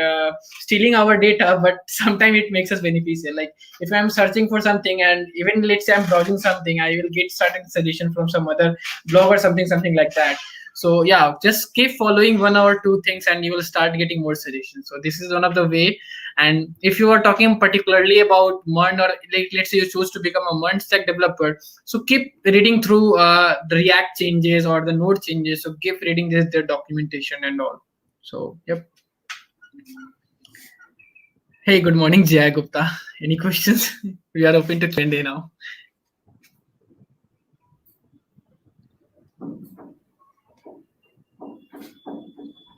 stealing our data, but sometimes it makes us beneficial. Like if I'm searching for something, and even let's say I'm browsing something, I will get certain suggestion from some other blog or something like that. So yeah, just keep following one or two things and you will start getting more suggestions. So this is one of the way. And if you are talking particularly about MERN, or like, let's say you choose to become a MERN stack developer, so keep reading through the React changes or the Node changes. So keep reading their documentation and all. So yep. Hey, good morning, Jaya Gupta. Any questions? We are open to Q&A now.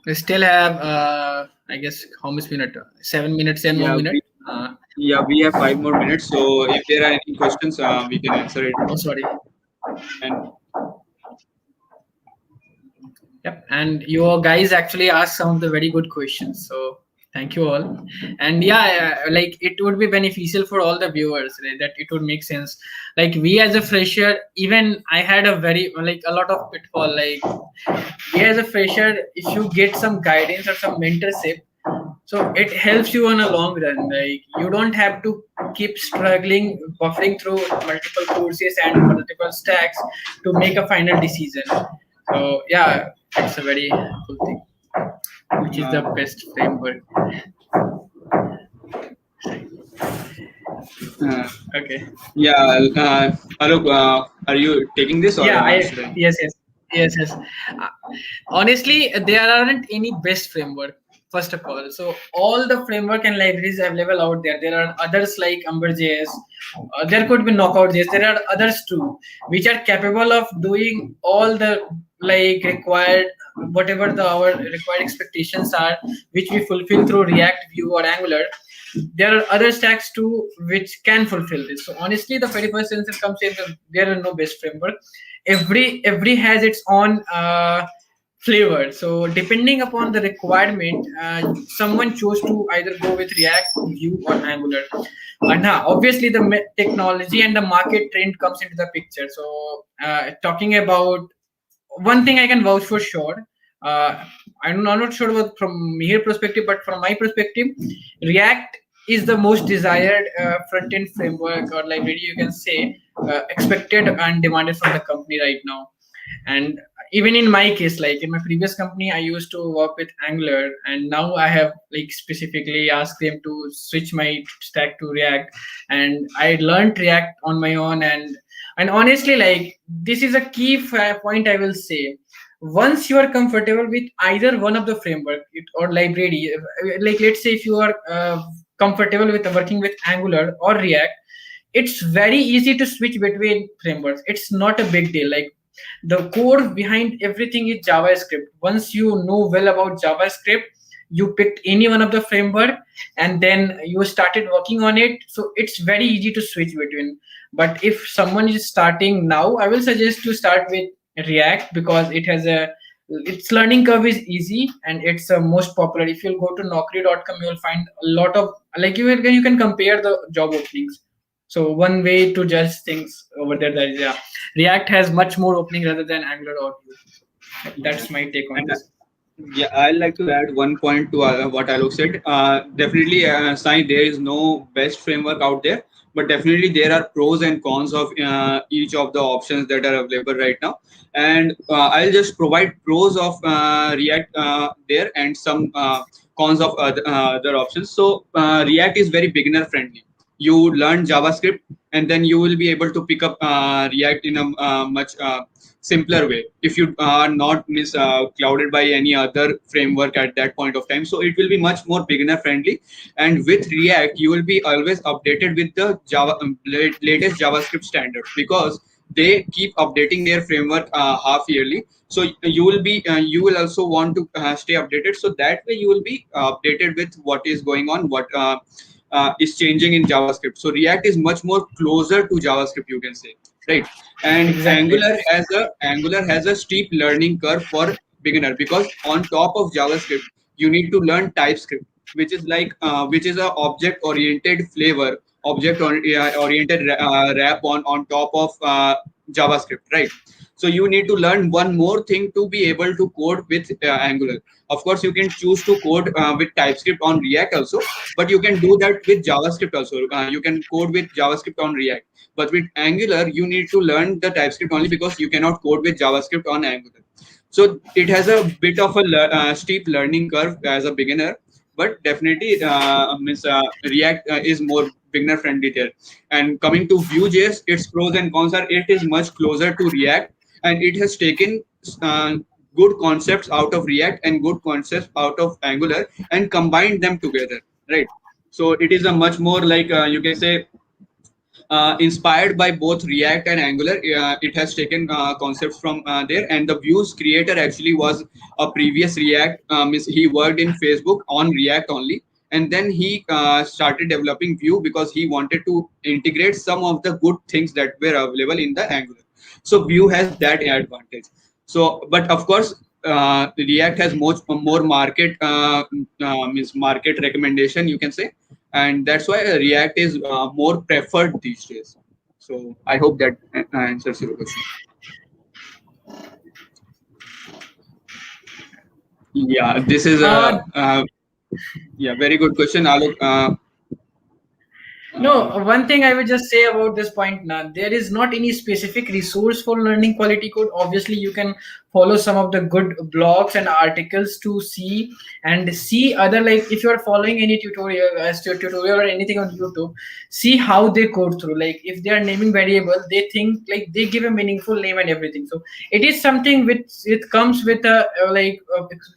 We still have, I guess, how much minute? 7 minutes, 10 more minutes. Yeah, we have 5 more minutes. So if there are any questions, we can answer it. Oh, sorry. And yep, and you guys actually asked some of the very good questions. So thank you all. And yeah, like it would be beneficial for all the viewers, right, that it would make sense. Like we as a fresher, even I had a very, like a lot of pitfall. Like we as a fresher, if you get some guidance or some mentorship, so it helps you on a long run. Like you don't have to keep struggling, buffering through multiple courses and multiple stacks to make a final decision. So yeah, it's a very cool thing. Which is the best framework? Okay. yeah, Alok, are you taking this? Or Yeah, should I? yes. Honestly, there aren't any best framework. First of all, so all the framework and libraries available out there. There are others like Umber.js. There could be Knockout.js. There are others too, which are capable of doing all the like required, whatever the our required expectations are, which we fulfill through React, Vue, or Angular. There are other stacks too which can fulfill this. So honestly, the very first answer comes in there are no best framework. Every has its own flavor. So depending upon the requirement, someone chose to either go with React, Vue, or Angular. And obviously the technology and the market trend comes into the picture. So talking about one thing I can vouch for sure. I'm not sure about from here perspective, but from my perspective, React is the most desired front-end framework or library, you can say, expected and demanded from the company right now. And even in my case, like in my previous company, I used to work with Angular, and now I have like specifically asked them to switch my stack to React, and I learned React on my own. And honestly, like this is a key point I will say. Once you are comfortable with either one of the framework or library, like let's say if you are comfortable with working with Angular or React, it's very easy to switch between frameworks. It's not a big deal. Like the core behind everything is JavaScript. Once you know well about JavaScript, you picked any one of the framework and then you started working on it. So it's very easy to switch between. But if someone is starting now, I will suggest to start with React because it has its learning curve is easy and it's most popular. If you'll go to Naukri.com, you will find a lot of like you can compare the job openings. So one way to judge things over there, that is, yeah, React has much more opening rather than Angular or Vue. That's my take on this. Yeah, I'd like to add one point to what Alok said. Definitely, Sai, there is no best framework out there, but definitely there are pros and cons of each of the options that are available right now. And I'll just provide pros of React there and some cons of other options. So React is very beginner friendly. You learn JavaScript and then you will be able to pick up React in a much simpler way if you are not clouded by any other framework at that point of time. So it will be much more beginner friendly, and with React you will be always updated with the latest JavaScript standards because they keep updating their framework half yearly. So you will also want to stay updated, so that way you will be updated with what is going on, what is changing in JavaScript. So React is much more closer to JavaScript, you can say. right? And Exactly. Angular has a steep learning curve for beginner, because on top of JavaScript you need to learn TypeScript, which is which is a object oriented flavor, oriented wrap on top of JavaScript, right? So you need to learn one more thing to be able to code with Angular. Of course, you can choose to code with TypeScript on React also, but you can do that with JavaScript also. You can code with JavaScript on React, but with Angular, you need to learn the TypeScript only, because you cannot code with JavaScript on Angular. So it has a bit of a steep learning curve as a beginner, but definitely React is more beginner friendly there. And coming to Vue.js, its pros and cons are it is much closer to React, and it has taken good concepts out of React and good concepts out of Angular and combined them together, right? So it is a much more you can say inspired by both React and Angular. It has taken concepts from there, and the Vue's creator actually was a previous React. He worked in Facebook on React only, and then he started developing Vue because he wanted to integrate some of the good things that were available in the Angular. So Vue has that advantage. So, but of course, React has much more market means market recommendation, you can say, and that's why React is more preferred these days. So I hope that answers your question. Yeah, this is a yeah, very good question, Alok. No, one thing I would just say about this point now, there is not any specific resource for learning quality code. Obviously, you can follow some of the good blogs and articles to see and see other, like if you are following any tutorial as to tutorial or anything on YouTube, see how they code through. Like if they are naming variable, they think like they give a meaningful name and everything. So it is something which it comes with a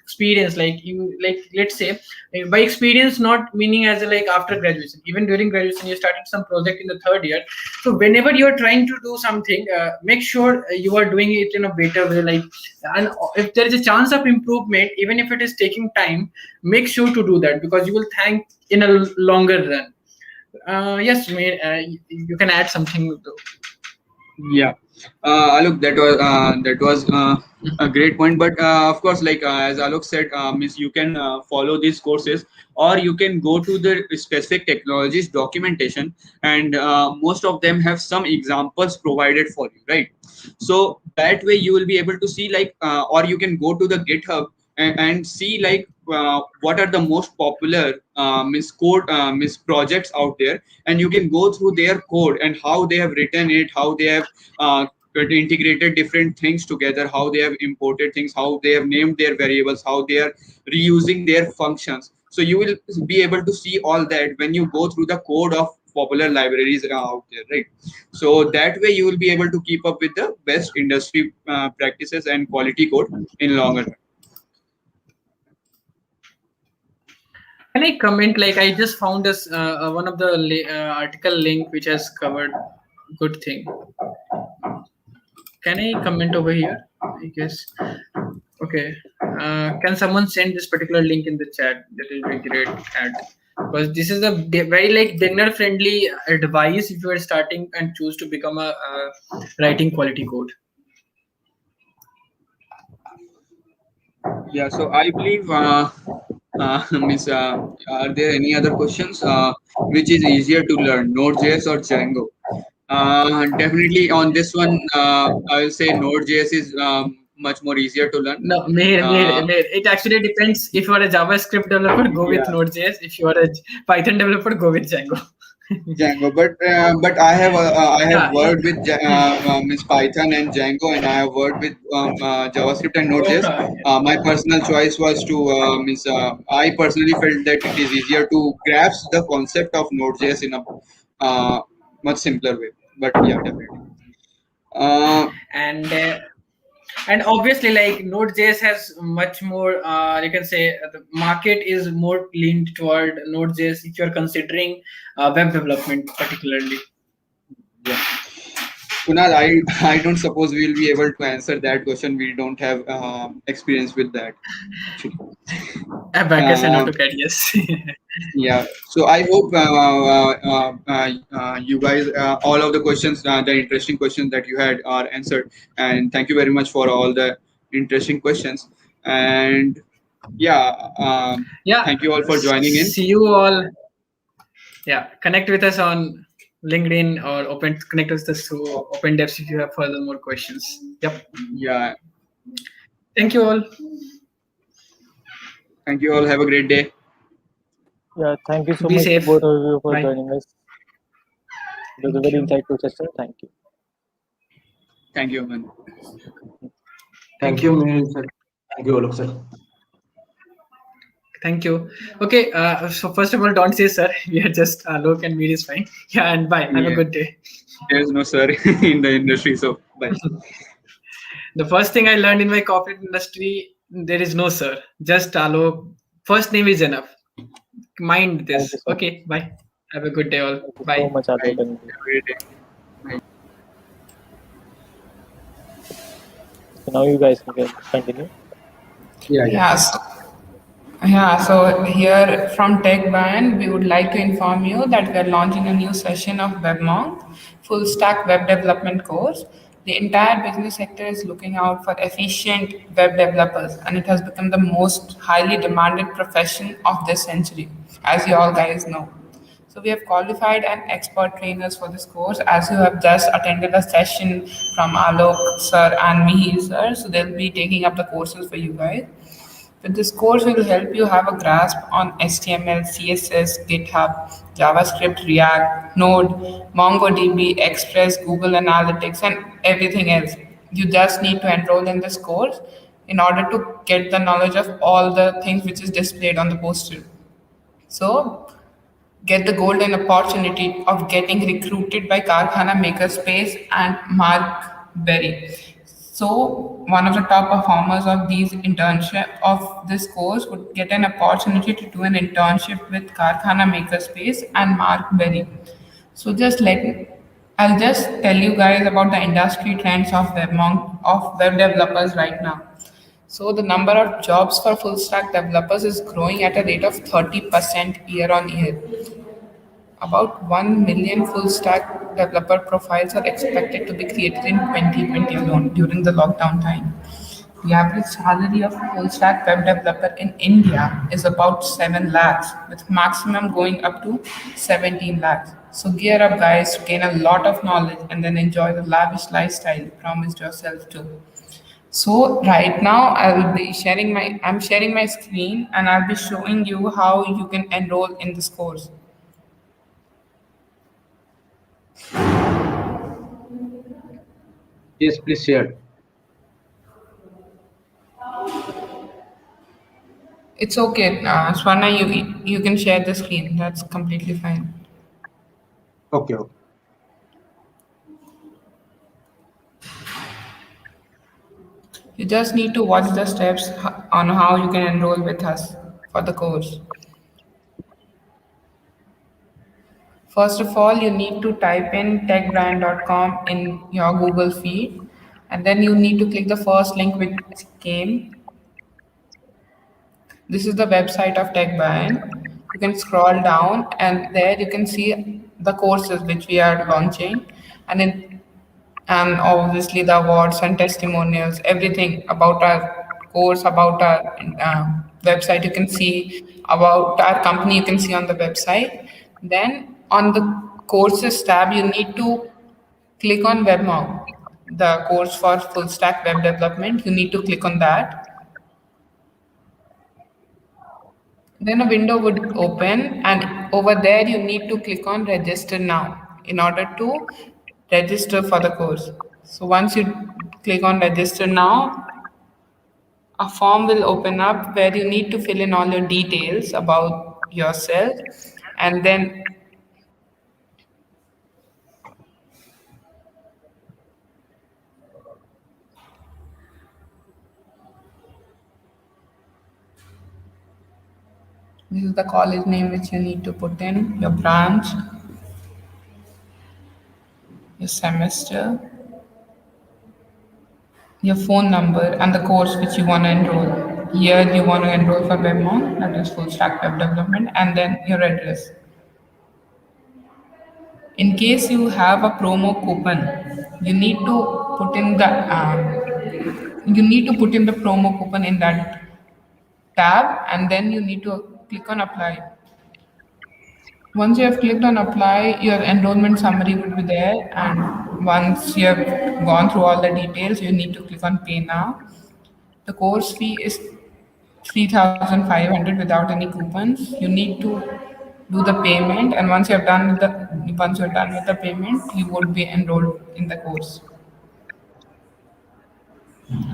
experience. Like you let's say by experience, not meaning as a, like after graduation, even during graduation you started some project in the third year. So whenever you're trying to do something, make sure you are doing it in a better way, like, and if there is a chance of improvement, even if it is taking time, make sure to do that, because you will thank in a longer run. Yes, you can add something to. Yeah, Alok, that was a great point. But of course, as Alok said, means you can follow these courses, or you can go to the specific technologies documentation, and most of them have some examples provided for you, right? So that way you will be able to see or you can go to the GitHub and see what are the most popular projects out there, and you can go through their code and how they have written it, how they have integrated different things together, how they have imported things, how they have named their variables, how they are reusing their functions. So you will be able to see all that when you go through the code of popular libraries out there, right? So that way you will be able to keep up with the best industry practices and quality code in longer run. Can I comment? Like I just found this one of the article link which has covered good thing. Can I comment over here? I guess. Okay. Can someone send this particular link in the chat? That will be great. Because this is a very beginner friendly advice if you are starting and choose to become a writing quality code. Yeah, so I believe are there any other questions? Which is easier to learn, Node.js or Django? Definitely on this one, I will say Node.js is much more easier to learn. No, it actually depends. If you are a JavaScript developer, go with Node.js. If you are a Python developer, go with Django. Django, but I have worked with Python and Django, and I have worked with JavaScript and Node.js. My personal choice was to I personally felt that it is easier to grasp the concept of Node.js in a much simpler way. But yeah, definitely. And obviously, like Node.js has much more. You can say the market is more leaned toward Node.js if you're considering web development, particularly. Yeah. Kunal, I don't suppose we will be able to answer that question. We don't have experience with that actually. Abacus and Um, AutoCAD, yes. yeah. So I hope you guys, all of the questions, the interesting questions that you had are answered. And thank you very much for all the interesting questions. And yeah, Yeah, thank you all for joining in. see you all. Yeah, connect with us on LinkedIn or connect with us through Open Devs if you have further more questions. Yep. Yeah. Thank you all. Thank you all. Have a great day. Yeah, thank you so Be much, safe. both of you, for Bye. joining us. It was a Thank very you. insightful session. Thank you. Thank you, man. Thank Thank you, you. Mihir sir. Thank you, Alok sir. Thank you. Okay. So first of all, don't say sir. We are just look and meet is fine. Yeah. And bye. Have a Yeah. good day. There's no sir in the industry, so bye. The first thing I learned in my corporate industry, there is no sir. Just Alok. First name is enough. Mind Thank you this. so much. Okay. Bye. Have a good day all. Thank you so Bye. much, Bye. Alok. And Have a great day. Bye. so now you guys can continue. Yeah, yeah. So here from TechBairn, we would like to inform you that we are launching a new session of WebMonk, full stack web development course. The entire business sector is looking out for efficient web developers, and it has become the most highly demanded profession of this century, as you all guys know. So we have qualified and expert trainers for this course, as you have just attended a session from Alok sir and Mihir sir. So they'll be taking up the courses for you guys. But this course will help you have a grasp on HTML, CSS, GitHub, JavaScript, React, Node, MongoDB, Express, Google Analytics, and everything else. You just need to enroll in this course in order to get the knowledge of all the things which is displayed on the poster. So get the golden opportunity of getting recruited by Karkhana Makerspace and Mark Berry. So one of the top performers of these internship of this course would get an opportunity to do an internship with Karkhana Makerspace and Mark Berry. So I'll just tell you guys about the industry trends of web developers right now. So the number of jobs for full stack developers is growing at a rate of 30% year on year. About 1 million full stack developer profiles are expected to be created in 2020 alone during the lockdown time. The average salary of a full stack web developer in India is about 7 lakhs, with maximum going up to 17 lakhs. So gear up, guys, to gain a lot of knowledge and then enjoy the lavish lifestyle you promised yourself to. So right now I'm sharing my screen and I'll be showing you how you can enroll in this course. Yes, please share. It's okay, Swarna, you can share the screen. That's completely fine. Okay, okay. You just need to watch the steps on how you can enroll with us for the course. First of all, you need to type in techbrand.com in your Google feed, and then you need to click the first link which came. This is the website of TechBairn. You can scroll down, and there you can see the courses which we are launching, and obviously the awards and testimonials, everything about our course, about our website. You can see about our company. You can see on the website. Then on the courses tab, you need to click on WebMonk, the course for full stack web development. You need to click on that. Then a window would open, and over there you need to click on register now in order to register for the course. So once you click on register now, a form will open up where you need to fill in all your details about yourself, and then this is the college name which you need to put in, your branch, your semester, your phone number, and the course which you want to enroll. Here you want to enroll for WebMonk, that is full stack web development, and then your address. In case you have a promo coupon, you need to put in the promo coupon in that tab, and then you need to click on apply. Once you have clicked on apply, your enrollment summary would be there, and once you have gone through all the details, you need to click on pay now. The course fee is 3,500 without any coupons. You need to do the payment, and once you're done with the payment, you would be enrolled in the course.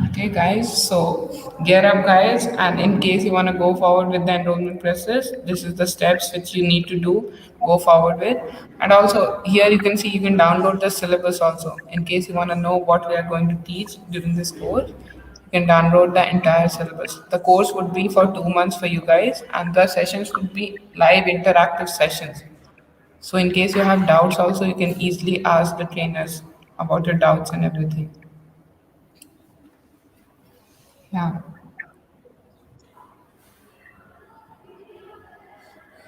Okay, guys, so gear up, guys, and in case you want to go forward with the enrollment process, this is the steps which you need to do, go forward with. And also, here you can see you can download the syllabus also. In case you want to know what we are going to teach during this course, you can download the entire syllabus. The course would be for 2 months for you guys, and the sessions would be live interactive sessions. So, in case you have doubts, also, you can easily ask the trainers about your doubts and everything. Yeah.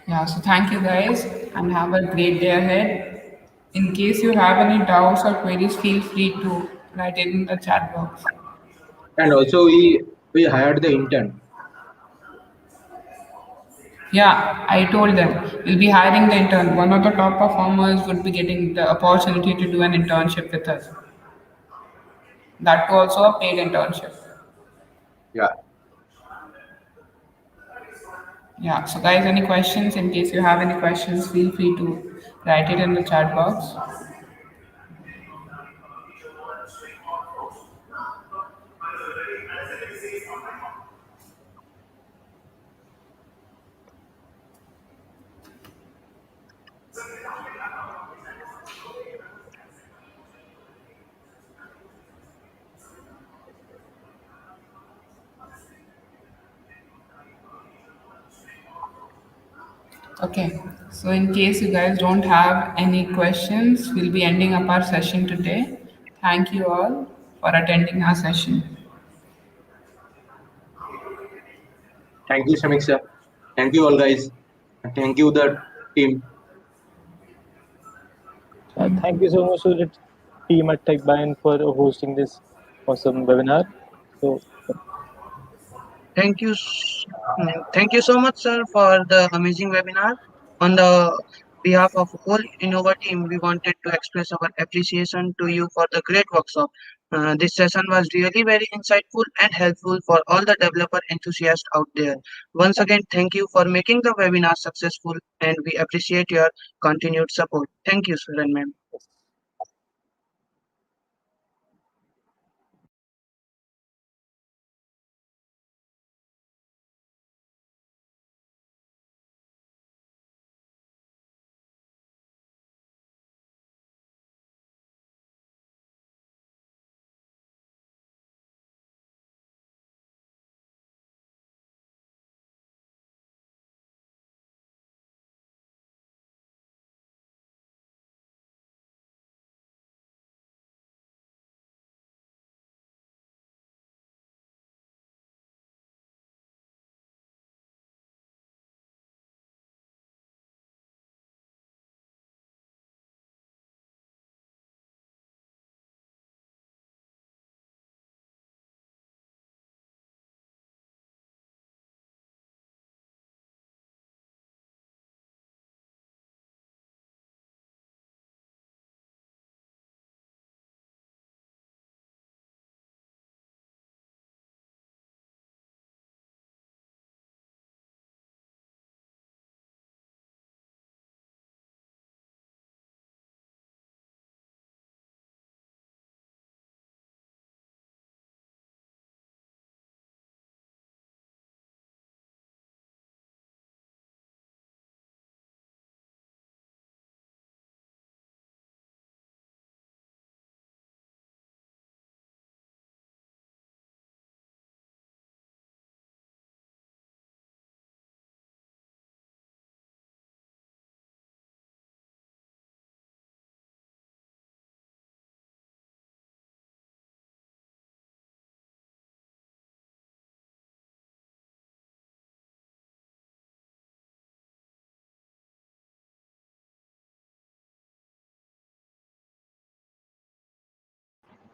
Yeah, so thank you guys and have a great day ahead. In case you have any doubts or queries, feel free to write it in the chat box. And also we hired the intern. Yeah, I told them we'll be hiring the intern. One of the top performers would be getting the opportunity to do an internship with us. That too also a paid internship. Yeah. Yeah, so guys, any questions? In case you have any questions, feel free to write it in the chat box. Okay, so in case you guys don't have any questions, we'll be ending up our session today. Thank you all for attending our session. Thank you, Samiksha. Thank you all guys. And thank you the team. Thank you so much to the team at TechBairn for hosting this awesome webinar. So Thank you. Thank you so much, sir, for the amazing webinar. On the behalf of whole Innova team, we wanted to express our appreciation to you for the great workshop. This session was really very insightful and helpful for all the developer enthusiasts out there. Once again, thank you for making the webinar successful, and we appreciate your continued support. Thank you, sir and ma'am.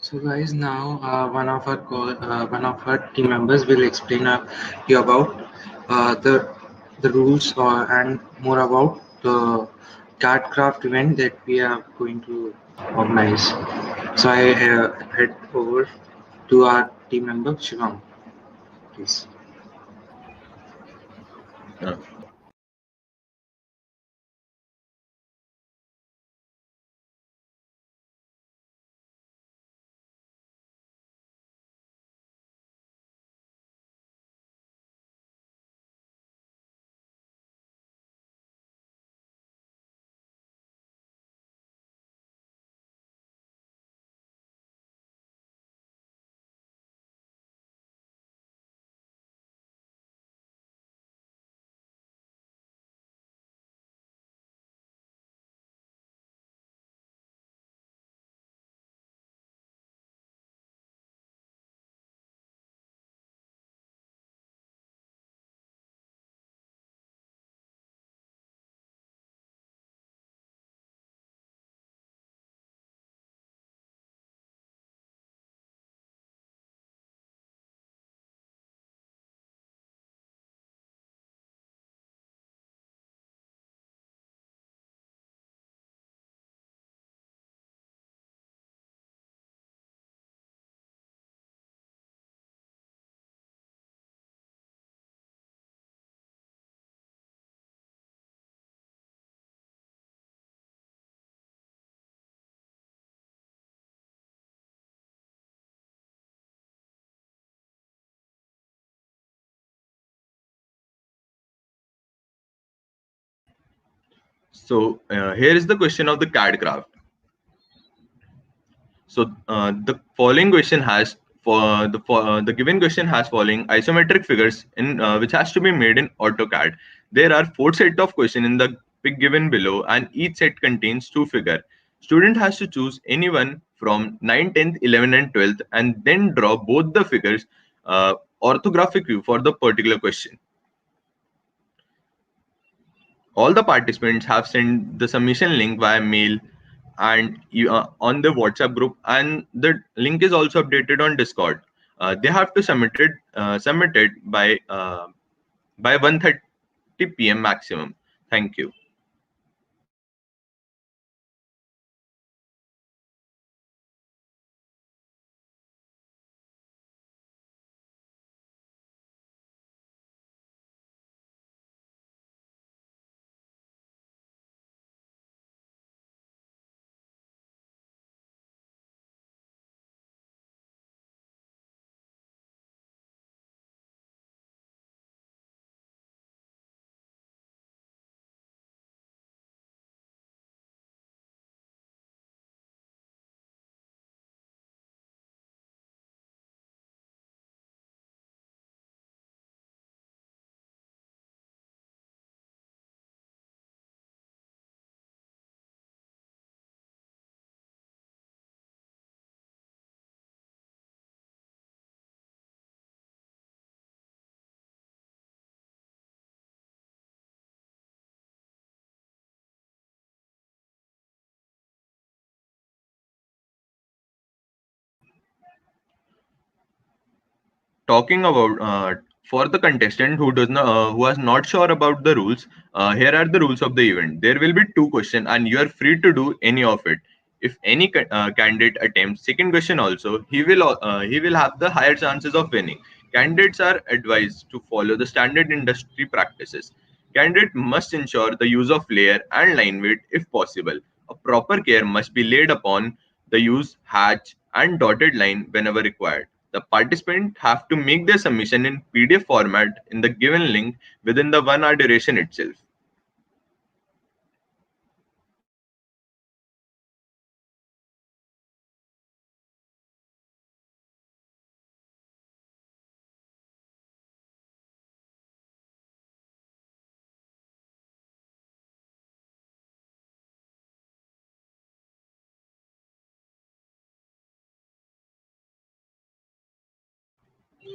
So guys, now one of our team members will explain you about the rules and more about the card craft event that we are going to organize. So I head over to our team member Shivam, please. Uh, Here is the question of the CAD craft. So the following question has the given question has following isometric figures in which has to be made in AutoCAD. There are four set of question in the pic given below, and each set contains two figure. Student has to choose any one from 9, 10th, 11th, and 12th, and then draw both the figures orthographic view for the particular question. All the participants have sent the submission link via mail and on the WhatsApp group, and the link is also updated on Discord. They have to submit it by 1:30 p.m. maximum. Thank you. Talking about for the contestant who does not who is not sure about the rules, here are the rules of the event. There will be two questions and you are free to do any of it. If any candidate attempts second question also, he will have the higher chances of winning. Candidates are advised to follow the standard industry practices. Candidate must ensure the use of layer and line weight if possible. A proper care must be laid upon the use hatch and dotted line whenever required. The participants have to make their submission in PDF format in the given link within the 1 hour duration itself.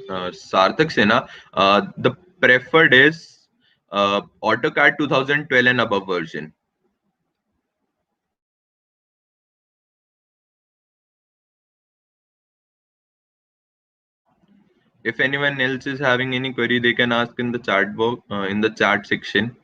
Sarthak Sena, the preferred is AutoCAD 2012 and above version. If anyone else is having any query, they can ask in the chat box, in the chat section.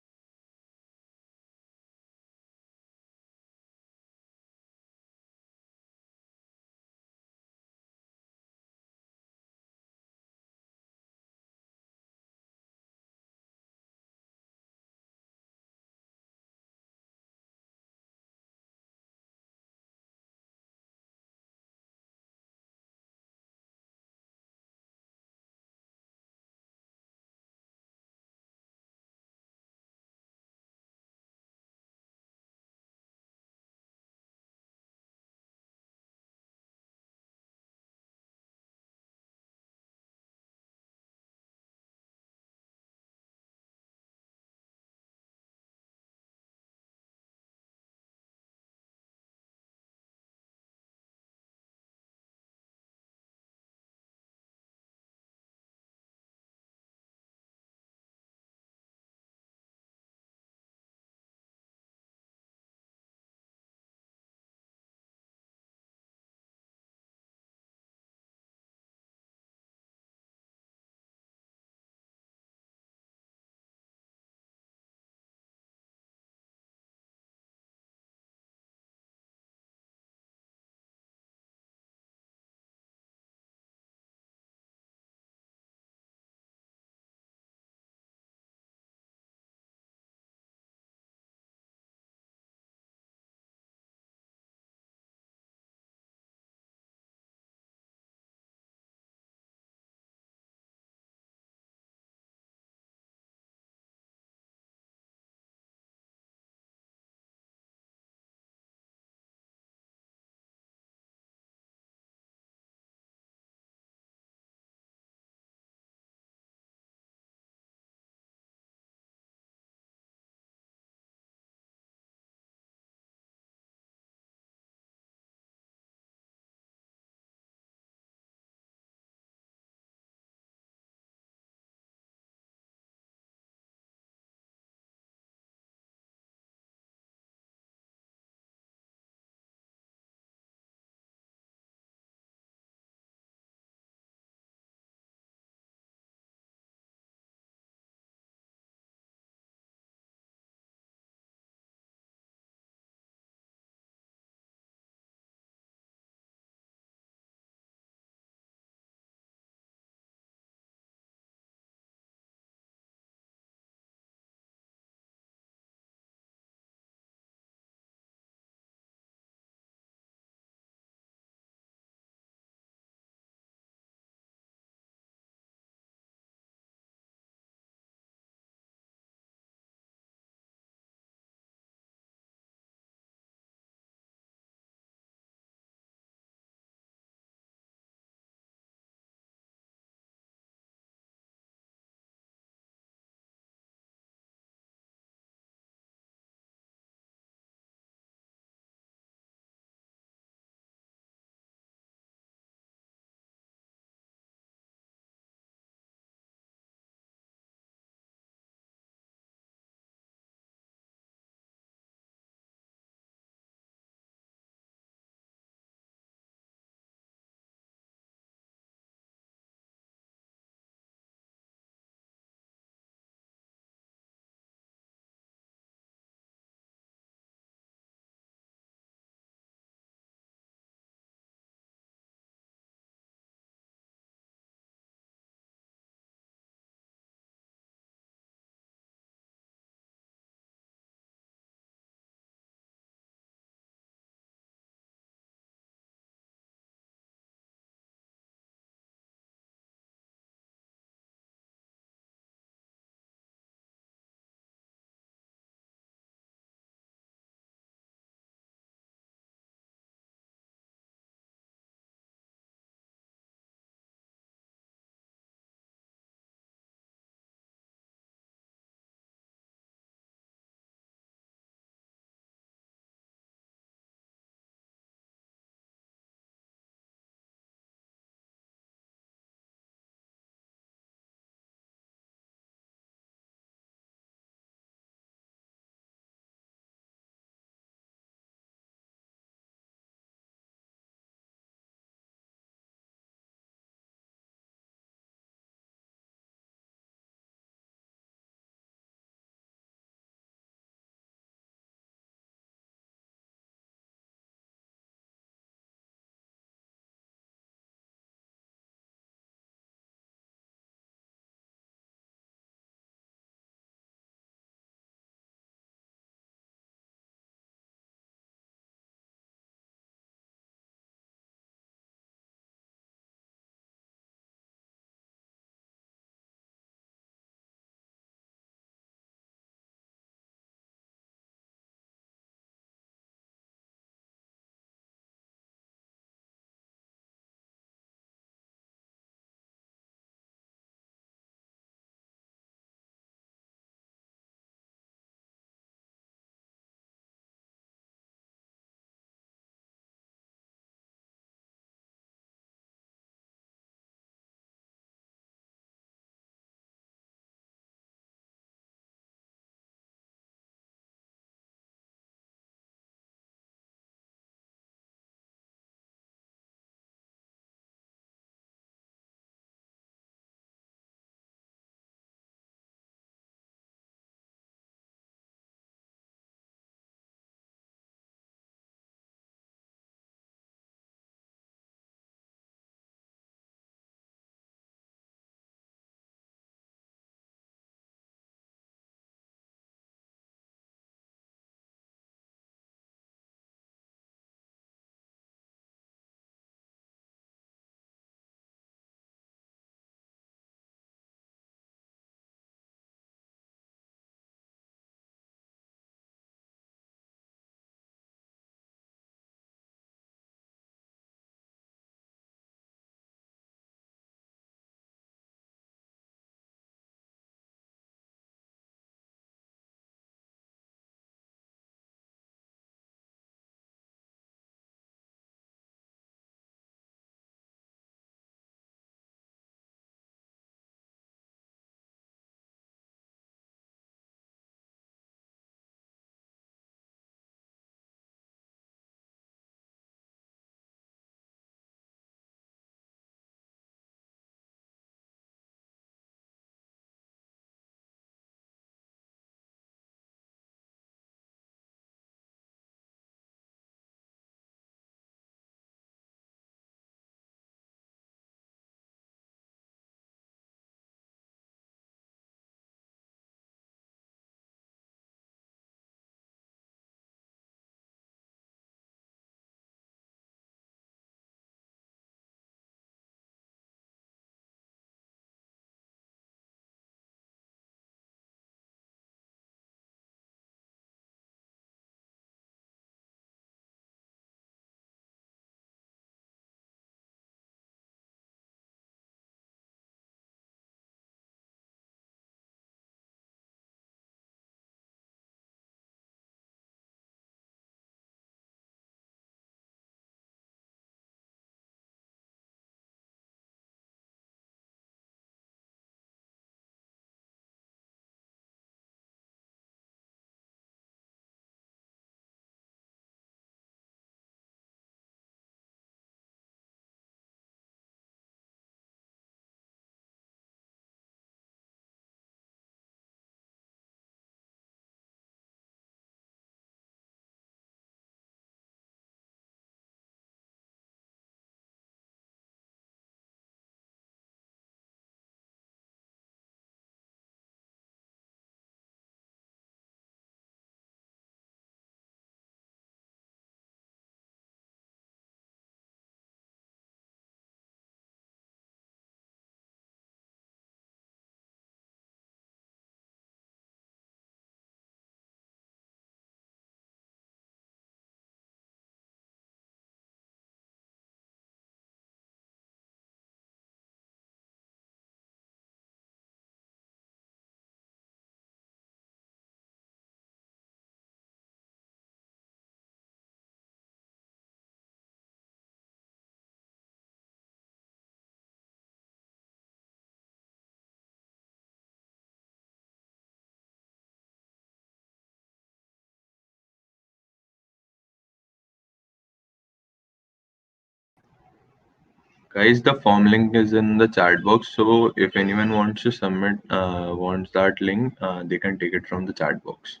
Guys, the form link is in the chat box. So if anyone wants to submit, wants that link, they can take it from the chat box.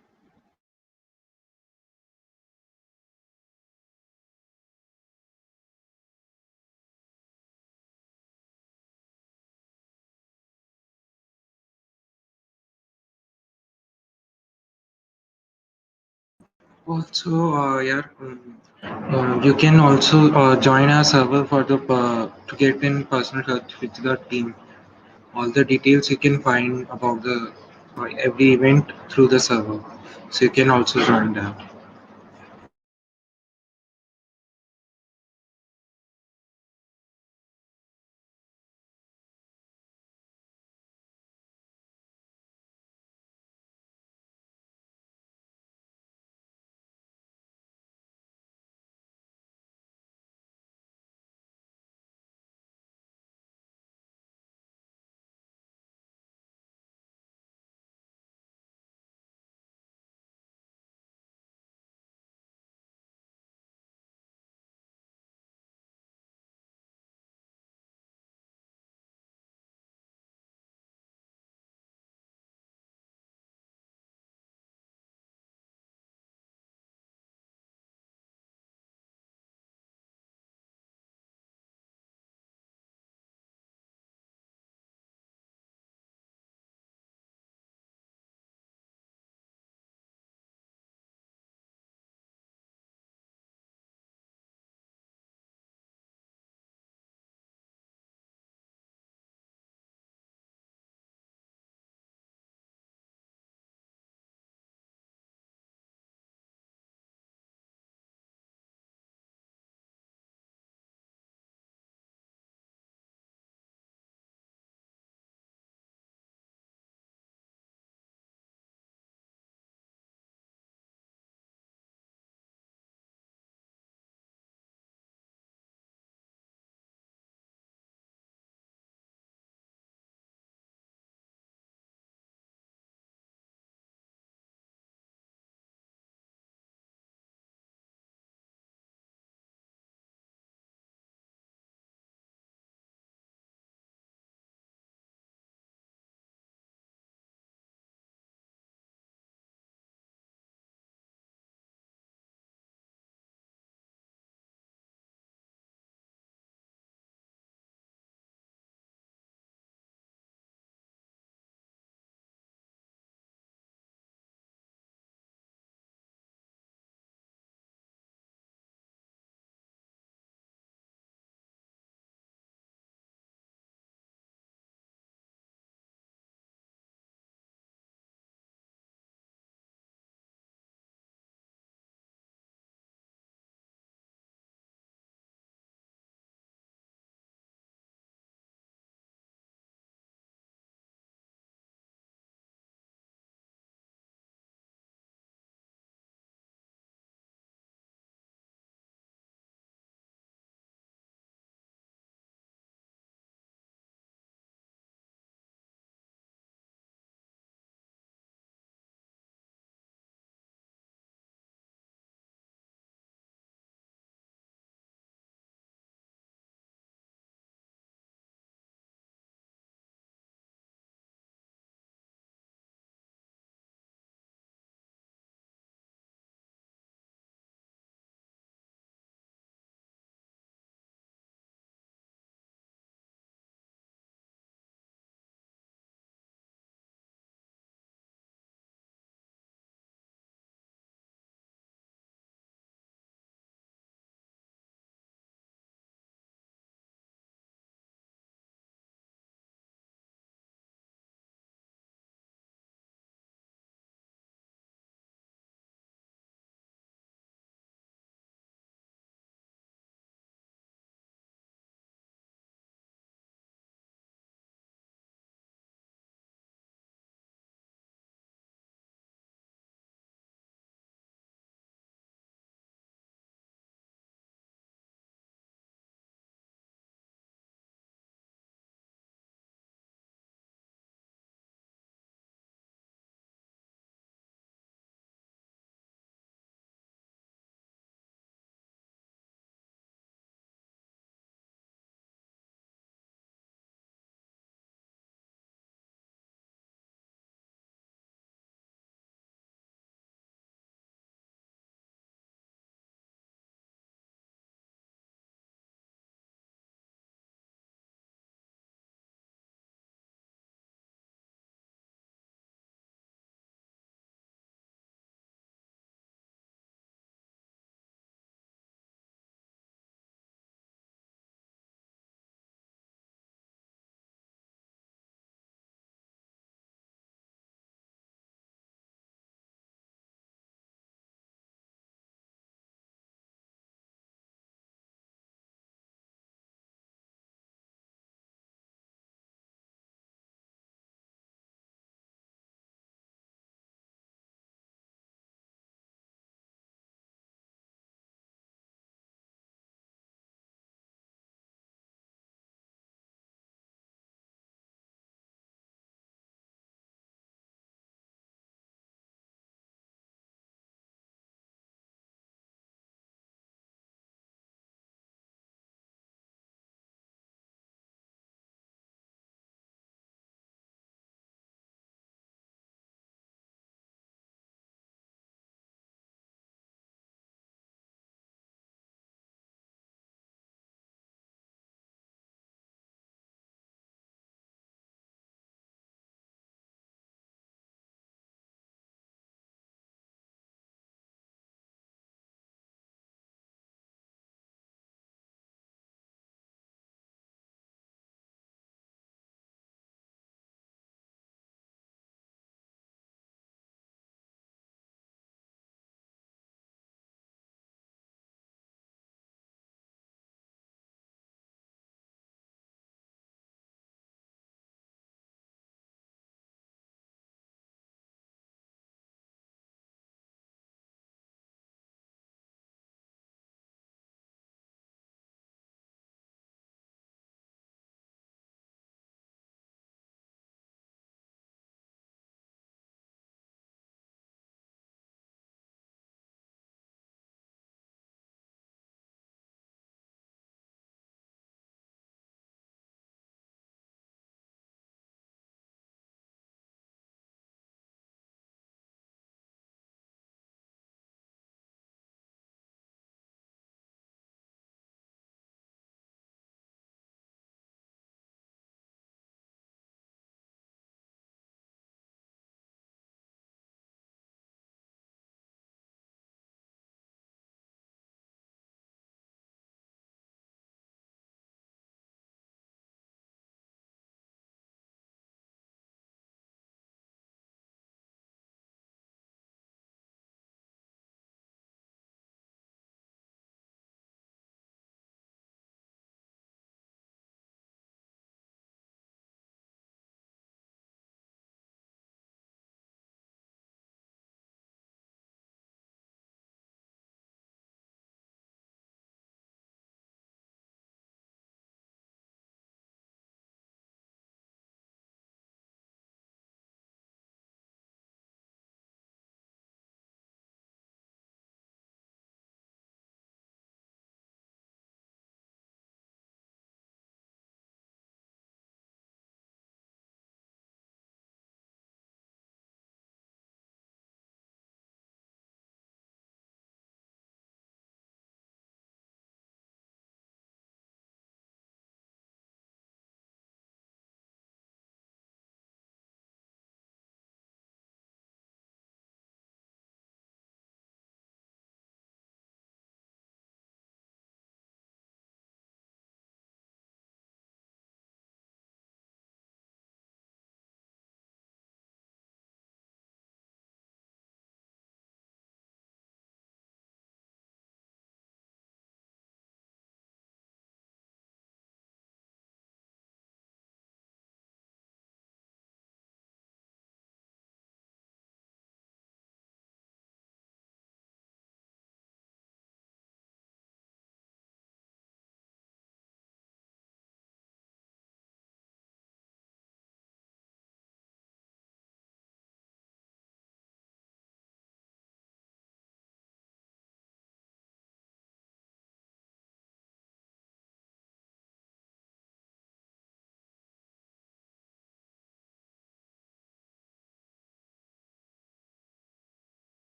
Also, you can also join our server for the to get in personal touch with the team. All the details you can find about the every event through the server, so you can also join that.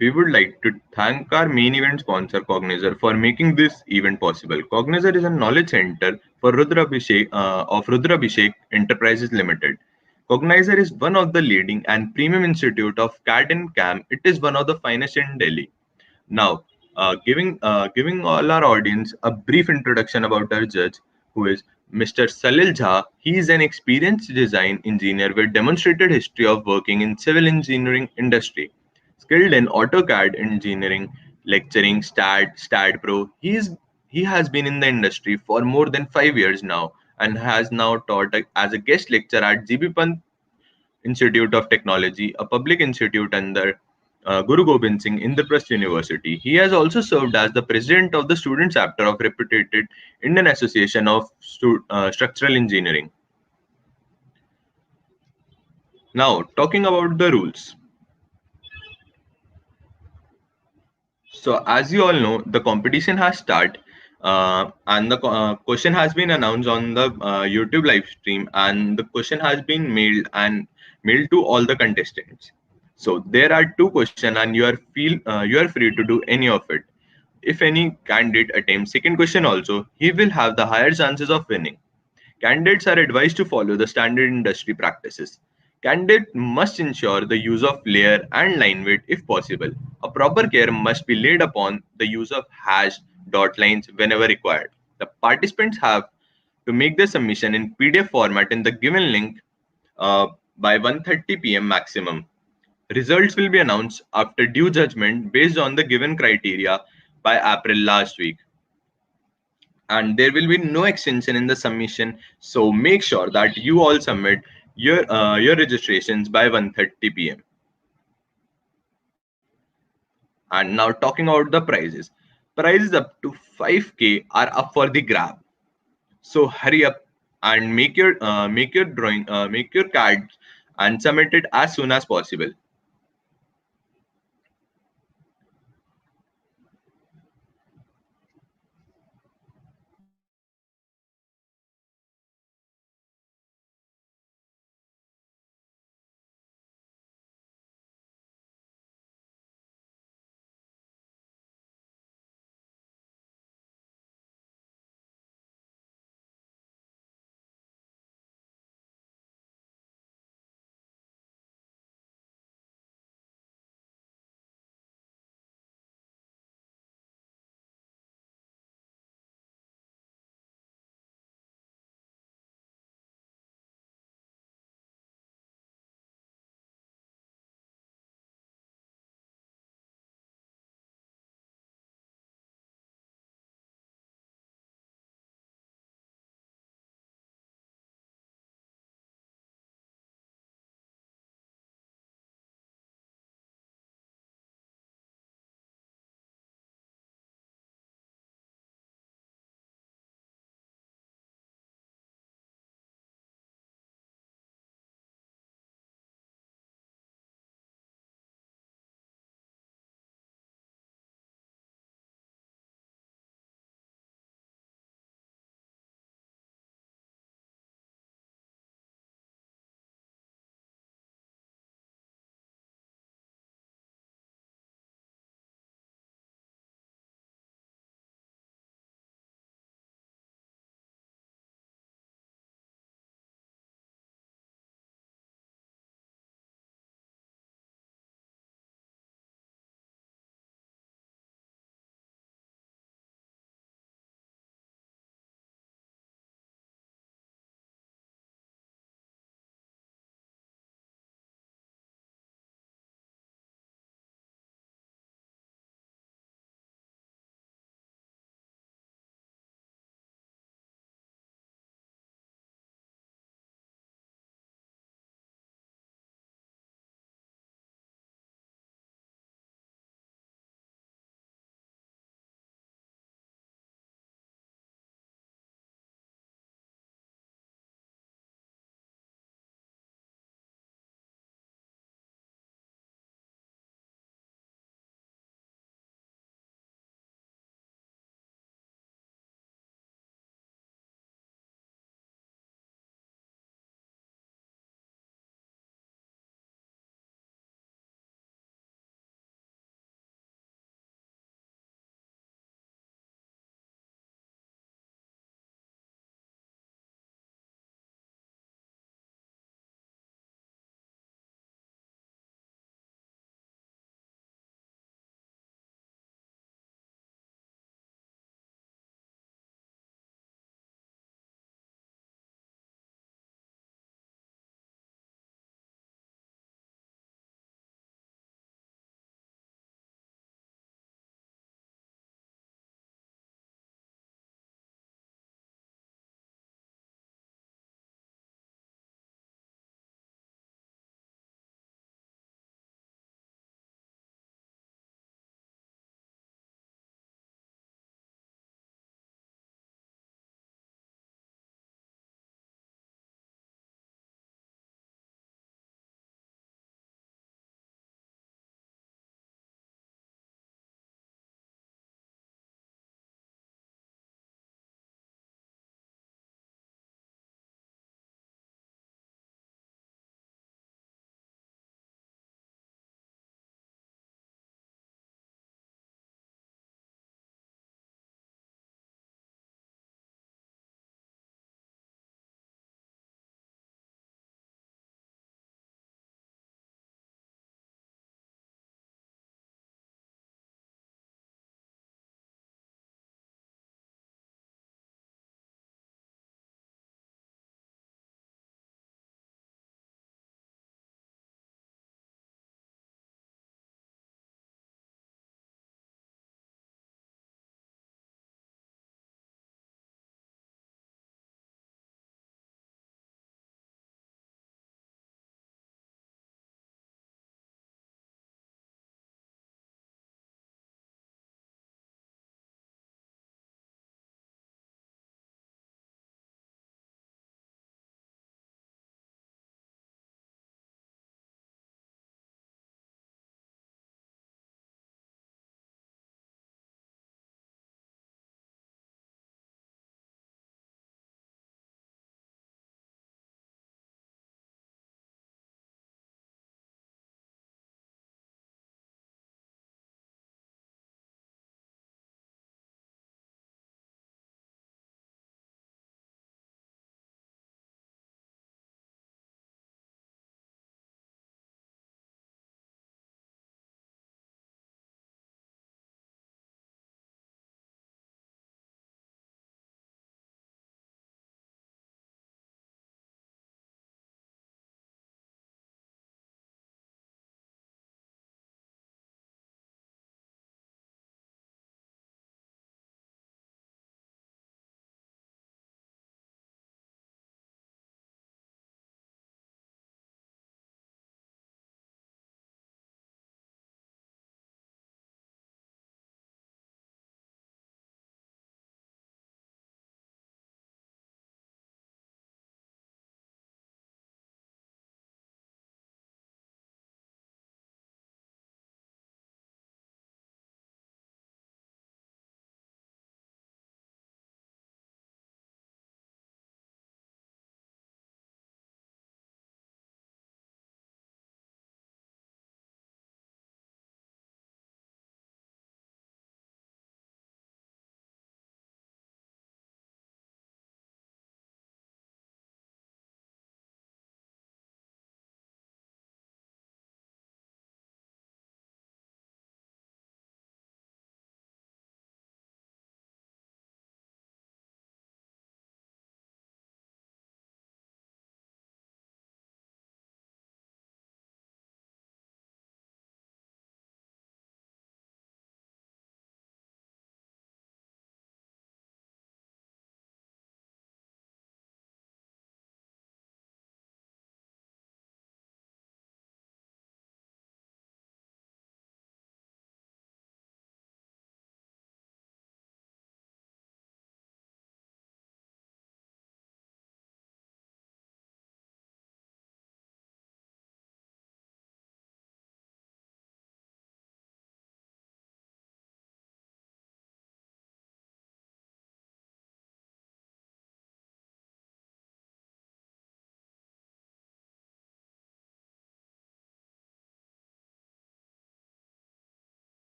We would like to thank our main event sponsor Cognizer for making this event possible. Cognizer is a knowledge center for Rudra Abhishek Enterprises Limited. Cognizer is one of the leading and premium institute of CAD and CAM. It is one of the finest in Delhi. Now, giving all our audience a brief introduction about our judge, who is Mr. Salil Jha. He is an experienced design engineer with demonstrated history of working in civil engineering industry, skilled in AutoCAD engineering, lecturing STAD Pro. He has been in the industry for more than 5 years now and has now taught as a guest lecturer at GB Pant Institute of Technology, a public institute under Guru Gobind Singh Indraprasth University. He has also served as the president of the student chapter of reputed Indian Association of Structural Engineering. Now, talking about the rules. So, as you all know, the competition has started, and the question has been announced on the YouTube live stream, and the question has been mailed to all the contestants. So there are two questions, and you are free to do any of it. If any candidate attempts second question also, he will have the higher chances of winning. Candidates are advised to follow the standard industry practices. Candidate must ensure the use of layer and line weight if possible. A proper care must be laid upon the use of hash dot lines whenever required. The participants have to make their submission in PDF format in the given link by 1:30 p.m. maximum. Results will be announced after due judgment based on the given criteria by April last week, and there will be no extension in the submission, so make sure that you all submit your registrations by 1:30 p.m. And now talking about the prizes up to 5k are up for the grab, so hurry up and make your cards and submit it as soon as possible.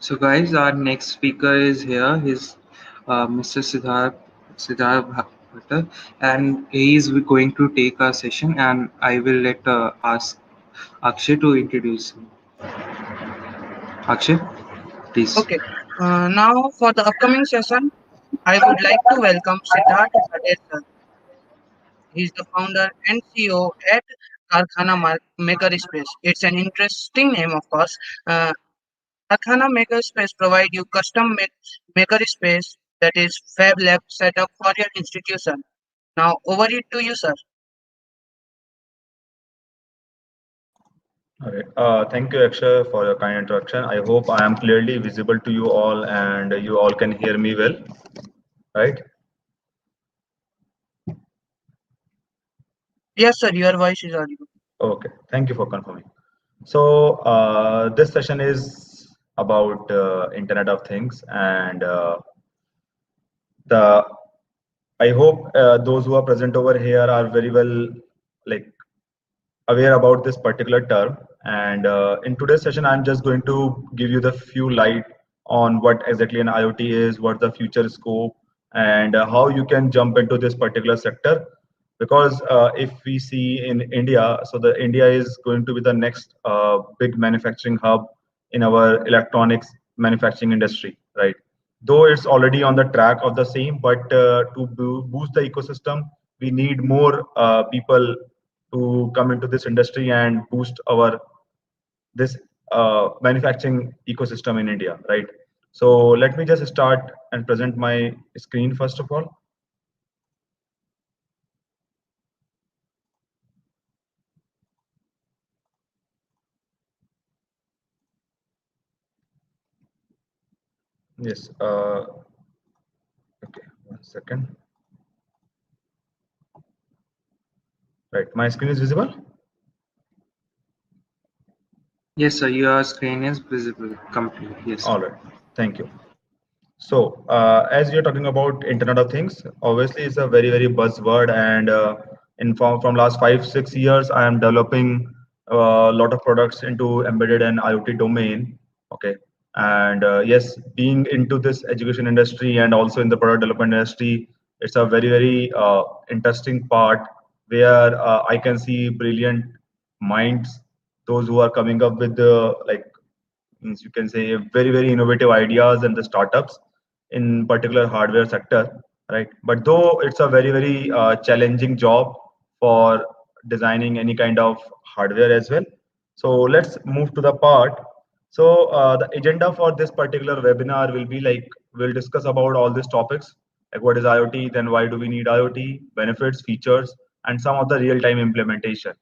So, guys, our next speaker is here. He's Mr. Siddharth Bhatta, and he is going to take our session. And I will let ask Akshay to introduce him. Akshay, please. Okay. Now for the upcoming session, I would like to welcome Siddharth Patel sir. He's the founder and CEO at Makerspace. It's an interesting name, of course. Uh, Karkhana Makerspace provide you custom makerspace that is Fab Lab setup for your institution. Now over it to you, sir. All right. Thank you, Akshay, for your kind introduction. I hope I am clearly visible to you all and you all can hear me well, right? Yes, sir. Your voice is audible. Okay. Thank you for confirming. So this session is about Internet of Things, and the I hope those who are present over here are very well like aware about this particular term. And in today's session, I'm just going to give you the few light on what exactly an IoT is, what the future scope, and how you can jump into this particular sector. Because if we see in India, so the India is going to be the next big manufacturing hub in our electronics manufacturing industry, right? Though it's already on the track of the same, but to boost the ecosystem, we need more people to come into this industry and boost our this manufacturing ecosystem in India, right? So let me just start and present my screen first of all. Yes. Okay. 1 second. Right. My screen is visible. Yes, sir. Your screen is visible completely. Yes. All right. Thank you. So, as you're talking about Internet of Things, obviously it's a very buzzword, and from last 5 6 years, I am developing a lot of products into embedded and IoT domain. Okay, and yes, being into this education industry and also in the product development industry, it's a very interesting part where I can see brilliant minds, those who are coming up with the like means you can say very innovative ideas and the startups in particular hardware sector, right? But though it's a very challenging job for designing any kind of hardware as well. So let's move to the part. So the agenda for this particular webinar will be like we'll discuss about all these topics, like what is IoT, then why do we need IoT, benefits, features, and some of the real-time implementation.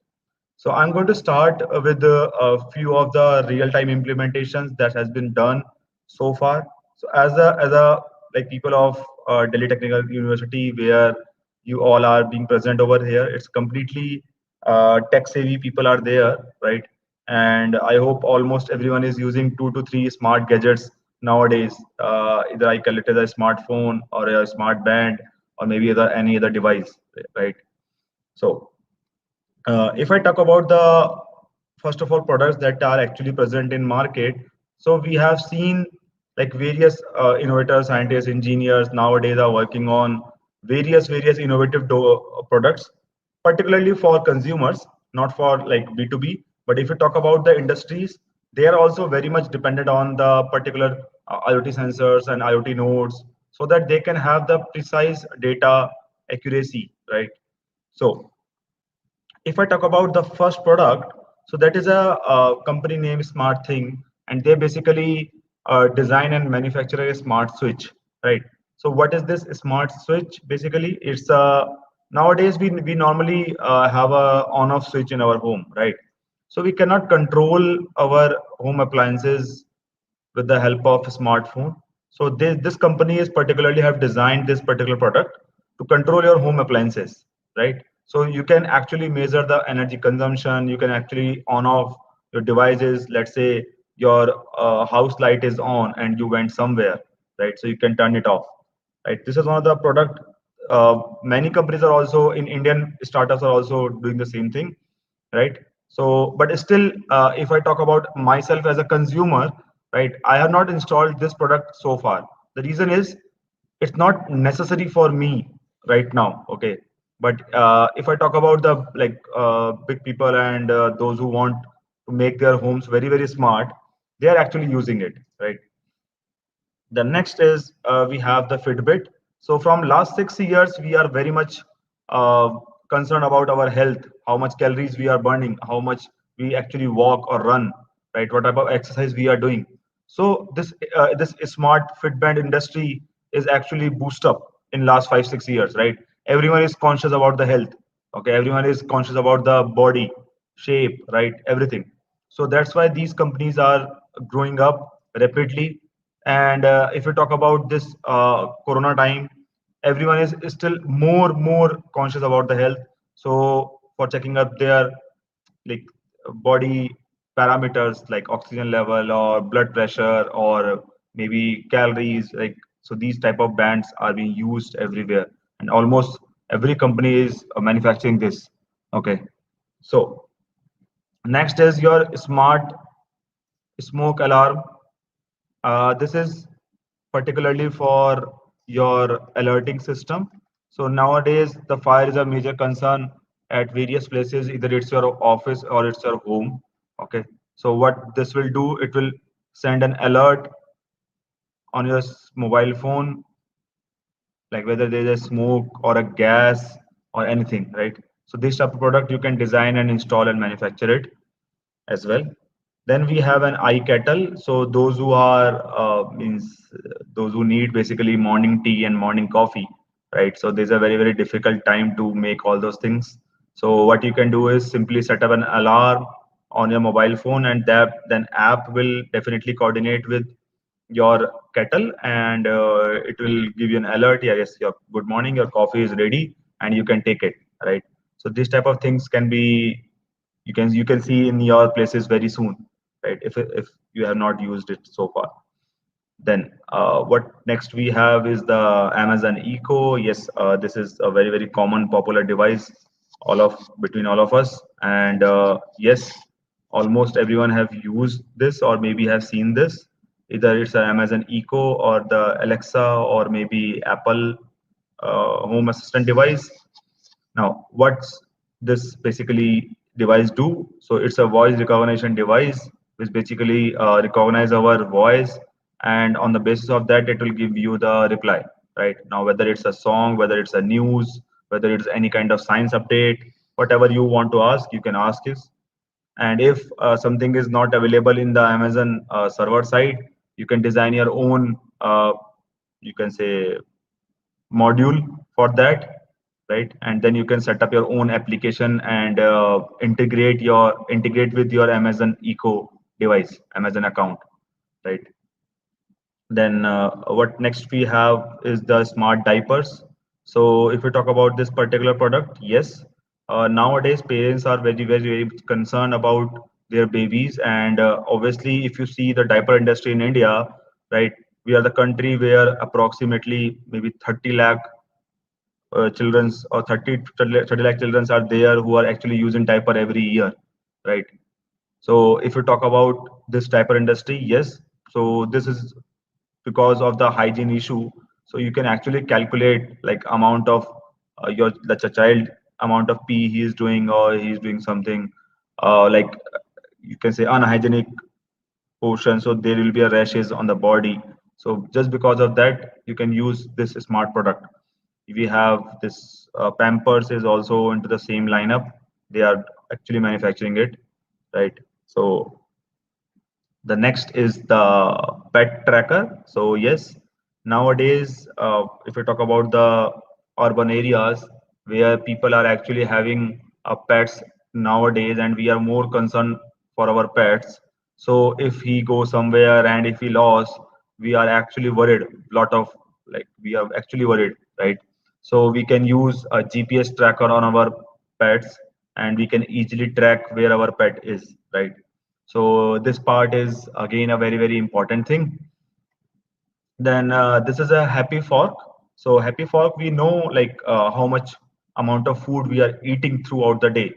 So I'm going to start with a few of the real-time implementations that has been done so far. So as a like people of Delhi Technical University, where you all are being present over here, it's completely tech-savvy people are there, right? And I hope almost everyone is using 2 to 3 smart gadgets nowadays. Either I call it as a smartphone or a smart band or maybe any other device, right? So if I talk about the first of all products that are actually present in market, so we have seen like various innovators, scientists, engineers nowadays are working on various innovative products, particularly for consumers, not for like B2B. But if you talk about the industries, they are also very much dependent on the particular IoT sensors and IoT nodes, so that they can have the precise data accuracy, right? So if I talk about the first product, so that is a company named Smart Thing, and they basically design and manufacture a smart switch, right? So what is this smart switch? Basically, it's nowadays we normally have a on-off switch in our home, right? So we cannot control our home appliances with the help of a smartphone. So this company is particularly have designed this particular product to control your home appliances, right? So you can actually measure the energy consumption. You can actually on off your devices. Let's say your house light is on and you went somewhere, right? So you can turn it off, right? This is one of the product. Many companies are also in Indian startups are also doing the same thing, right? So but still if I talk about myself as a consumer, right? I have not installed this product so far. The reason is it's not necessary for me right now. Okay, but if I talk about the big people and those who want to make their homes very smart, they are actually using it, right? The next is we have the Fitbit. So from last 6 years, we are very much uh, concerned about our health, how much calories we are burning, how much we actually walk or run, right? What type of exercise we are doing. So this smart Fitband industry is actually boost up in last 5 6 years, right? Everyone is conscious about the health. Okay, everyone is conscious about the body shape, right? Everything. So that's why these companies are growing up rapidly. And if we talk about this Corona time, everyone is still more conscious about the health. So for checking up their like body parameters like oxygen level or blood pressure or maybe calories, like so these type of bands are being used everywhere, and almost every company is manufacturing this. Okay, so next is your smart smoke alarm. This is particularly for your alerting system. So nowadays, the fire is a major concern at various places. Either it's your office or it's your home. Okay. So what this will do, it will send an alert on your mobile phone, like whether there's a smoke or a gas or anything, right? So this type of product you can design and install and manufacture it as well. Then we have an eye kettle. So those who are those who need basically morning tea and morning coffee, right? So there's a very difficult time to make all those things. So what you can do is simply set up an alarm on your mobile phone, and that then app will definitely coordinate with your kettle, and it will give you an alert. Yeah, yes, your good morning, your coffee is ready, and you can take it, right? So these type of things can be you can see in your places very soon, right? If you have not used it so far. Then what next we have is the Amazon Echo. Yes, this is a very common popular device between all of us, and yes, almost everyone have used this or maybe have seen this. Either it's an Amazon Echo or the Alexa or maybe Apple home assistant device. Now, what's this basically device do? So it's a voice recognition device which basically recognize our voice, and on the basis of that, it will give you the reply. Right now, whether it's a song, whether it's a news, whether it's any kind of science update, whatever you want to ask, you can ask this. And if something is not available in the Amazon server side, you can design your own. You can say module for that, right? And then you can set up your own application and integrate with your Amazon Echo device, Amazon account, right? Then what next we have is the smart diapers. So if we talk about this particular product, yes, nowadays parents are very concerned about their babies, and obviously if you see the diaper industry in India, right, we are the country where approximately maybe 30 lakh children's or 30 lakh children are there who are actually using diaper every year, right? So if you talk about this diaper industry, yes, so this is because of the hygiene issue. So you can actually calculate like amount of child amount of pee he is doing, or he's doing something like you can say unhygienic portion, so there will be a rashes on the body. So just because of that, you can use this smart product. We have this Pampers is also into the same lineup. They are actually manufacturing it, right? So the next is the pet tracker. So yes, nowadays, if we talk about the urban areas where people are actually having pets nowadays, and we are more concerned for our pets. So if he goes somewhere and if he lost, we are actually worried. Lot of like we are actually worried, right? So we can use a GPS tracker on our pets, and we can easily track where our pet is, right? So this part is again a very important thing. Then this is a happy fork. So happy fork, we know like how much amount of food we are eating throughout the day.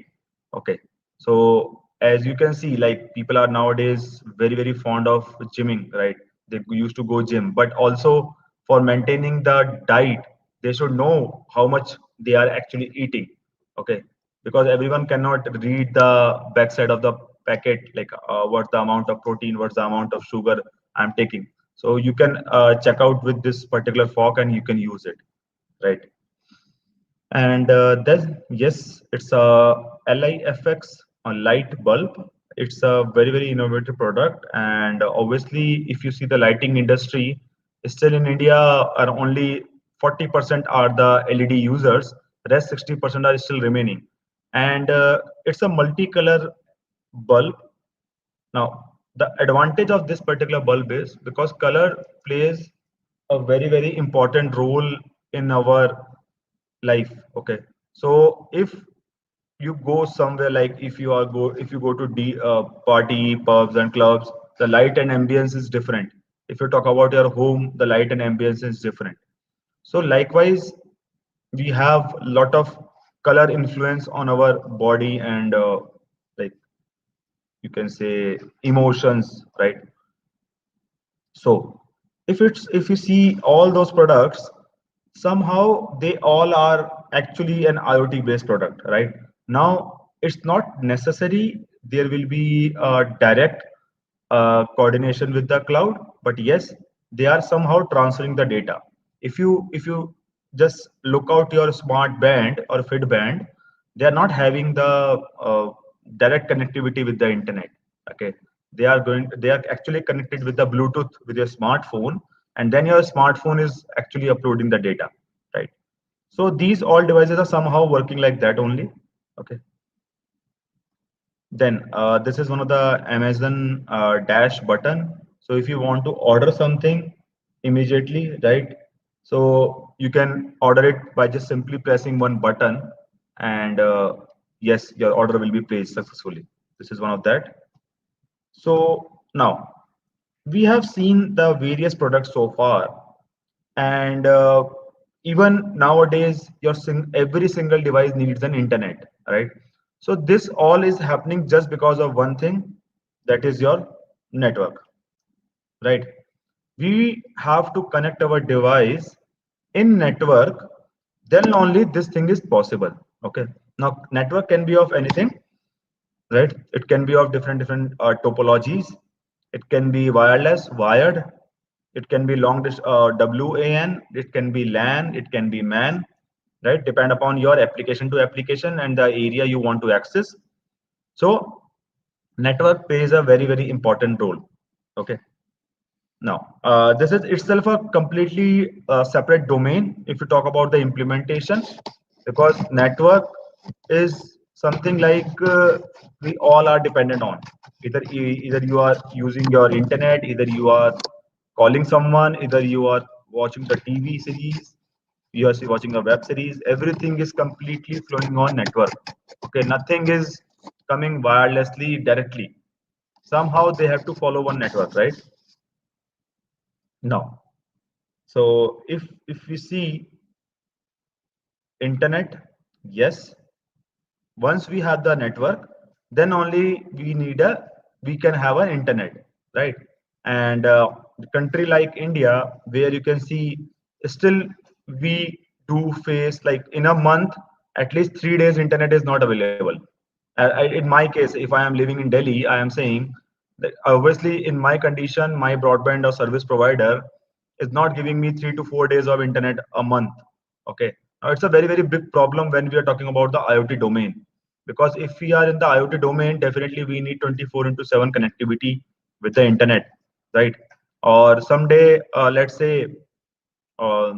Okay, so as you can see, like people are nowadays very fond of gymming, right? They used to go gym, but also for maintaining the diet, they should know how much they are actually eating. Okay, because everyone cannot read the backside of the packet, like what's the amount of protein, what's the amount of sugar I'm taking. So you can check out with this particular fork and you can use it, right? And then yes, it's a LIFX, a light bulb. It's a very innovative product, and obviously if you see the lighting industry, still in India are only 40% are the LED users, rest 60% are still remaining. And it's a multicolor bulb. Now the advantage of this particular bulb is because color plays a very important role in our life. Okay, so if you go somewhere, like if you go to party pubs and clubs, the light and ambience is different. If you talk about your home, the light and ambience is different. So likewise, we have a lot of color influence on our body and like you can say emotions, right? So if you see all those products, somehow they all are actually an IoT based product, right? Now it's not necessary there will be a direct coordination with the cloud, but yes, they are somehow transferring the data. If you just look out your smart band or fit band, they are not having the direct connectivity with the internet. Okay, they are actually connected with the Bluetooth with your smartphone, and then your smartphone is actually uploading the data, right? So these all devices are somehow working like that only. Okay, then this is one of the Amazon dash button. So if you want to order something immediately, right? So you can order it by just simply pressing one button, and yes, your order will be placed successfully. This is one of that. So now we have seen the various products so far, and even nowadays, every single device needs an internet, right? So this all is happening just because of one thing, that is your network, right? We have to connect our device in network, then only this thing is possible. Okay, now network can be of anything, right? It can be of different topologies. It can be wireless, wired. It can be WAN. It can be LAN. It can be MAN, right? Depend upon your application to application and the area you want to access. So network plays a very important role. Okay. Now, this is itself a completely separate domain if you talk about the implementation, because network is something like we all are dependent on. Either you are using your internet, either you are calling someone, either you are watching the TV series, you are watching a web series. Everything is completely flowing on network. Okay, nothing is coming wirelessly directly. Somehow they have to follow one network, right? No. So if we see internet, yes, once we have the network, then only we can have an internet, right? And the country like India, where you can see still we do face like in a month at least 3 days internet is not available. In my case, if I am living in Delhi, I am saying that obviously in my condition, my broadband or service provider is not giving me 3 to 4 days of internet a month. Okay, now it's a very big problem when we are talking about the IoT domain, because if we are in the IoT domain, definitely we need 24 into 7 connectivity with the internet, right? Or someday, let's say uh,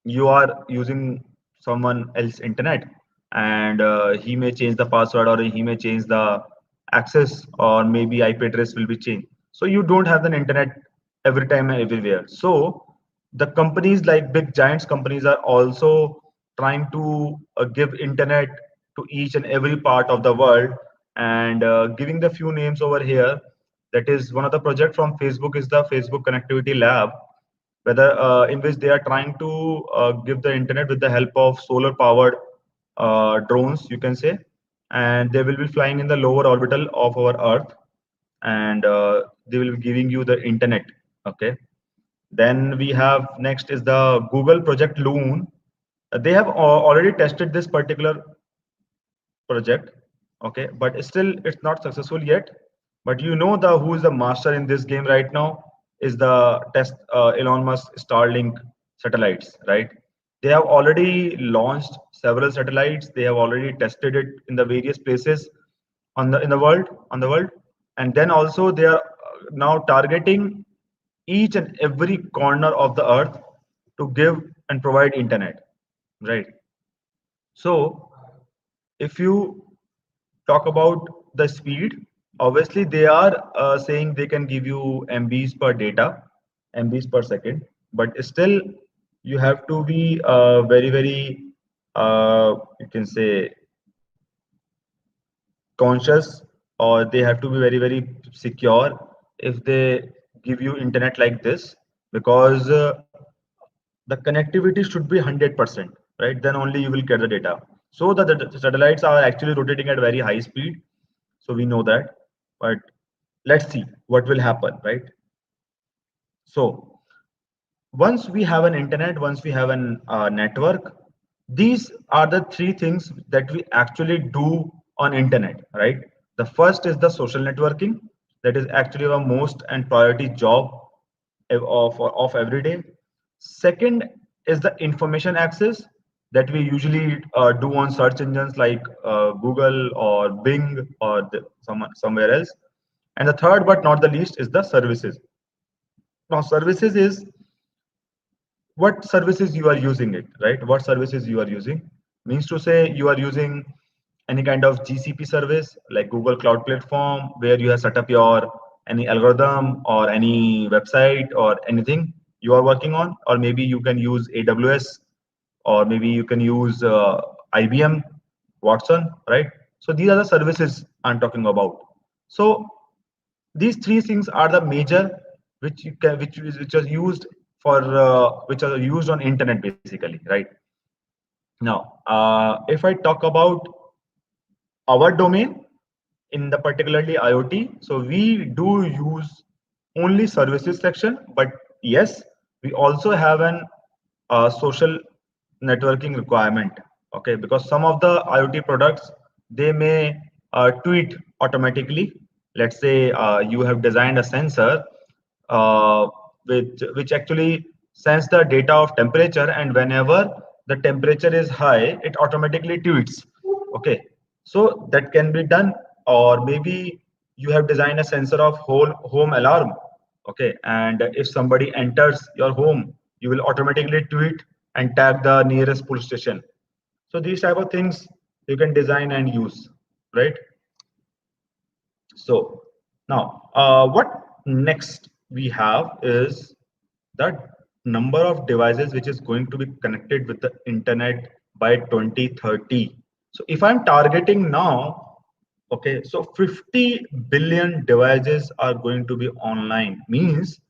you are using someone else internet, and he may change the password or he may change the access, or maybe IP address will be changed, so you don't have the internet every time and everywhere. So the companies like big giants companies are also trying to give internet to each and every part of the world, and giving the few names over here. That is one of the project from Facebook is the Facebook connectivity lab, whether in which they are trying to give the internet with the help of solar powered drones, you can say. and they will be flying in the lower orbital of our Earth, and they will be giving you the internet. Okay. Then we have next is the Google Project Loon. They have already tested this particular project, okay, but still it's not successful yet. But you know the who is the master in this game right now is the test Elon Musk Starlink satellites, right? They have already launched several satellites. They have already tested it in the various places on the world, and then also they are now targeting each and every corner of the earth to give and provide internet, right? So if you talk about the speed, obviously they are saying they can give you MBs per data, MBs per second, but still you have to be very, very, you can say, conscious, or they have to be very, very secure if they give you internet like this, because the connectivity should be 100%, right? Then only you will get the data. So the satellites are actually rotating at very high speed, so we know that. But let's see what will happen, right? So once we have an internet, once we have an network, these are the three things that we actually do on internet, right? The first is the social networking. That is actually our most and priority job of every day. Second is the information access that we usually do on search engines like Google or Bing or somewhere else. And the third, but not the least, is the services. Now, services is what services you are using it, right? What services you are using means to say you are using any kind of GCP service like Google Cloud Platform, where you have set up your any algorithm or any website or anything you are working on, or maybe you can use AWS, or maybe you can use IBM Watson, right? So these are the services I'm talking about. So these three things are the major which you can which are used for which are used on internet basically, right? Now if I talk about our domain in the particularly IoT, so we do use only services section, but yes, we also have an social networking requirement. Okay, because some of the IoT products, they may tweet automatically. Let's say you have designed a sensor uh, which actually sends the data of temperature, and whenever the temperature is high, it automatically tweets. Okay, so that can be done. Or maybe you have designed a sensor of whole home alarm. Okay, and if somebody enters your home, you will automatically tweet and tag the nearest police station. So these type of things you can design and use, right? So now what next we have is the number of devices which is going to be connected with the internet by 2030. So if I'm targeting now, okay, so 50 billion devices are going to be online. Means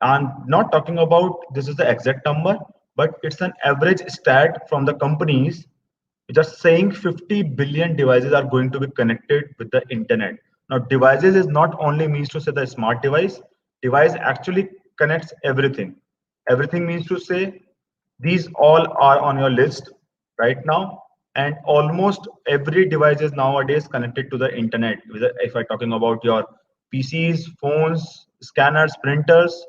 I'm not talking about this is the exact number, but it's an average stat from the companies just saying 50 billion devices are going to be connected with the internet. Now, devices is not only means to say the smart device. Device actually connects everything. Everything means to say these all are on your list right now, and almost every device is nowadays connected to the internet. If I'm talking about your PCs, phones, scanners, printers,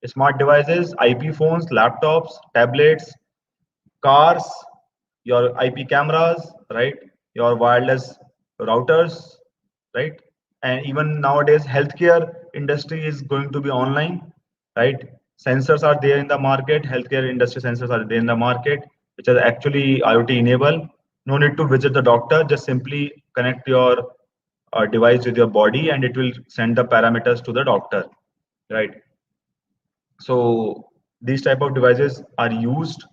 smart devices, IP phones, laptops, tablets, cars, your IP cameras, right? Your wireless routers, right? And even nowadays, healthcare industry is going to be online, right? Sensors are there in the market. Healthcare industry sensors are there in the market, which are actually IoT enabled. No need to visit the doctor. Just simply connect your device with your body, and it will send the parameters to the doctor, right? So these type of devices are used,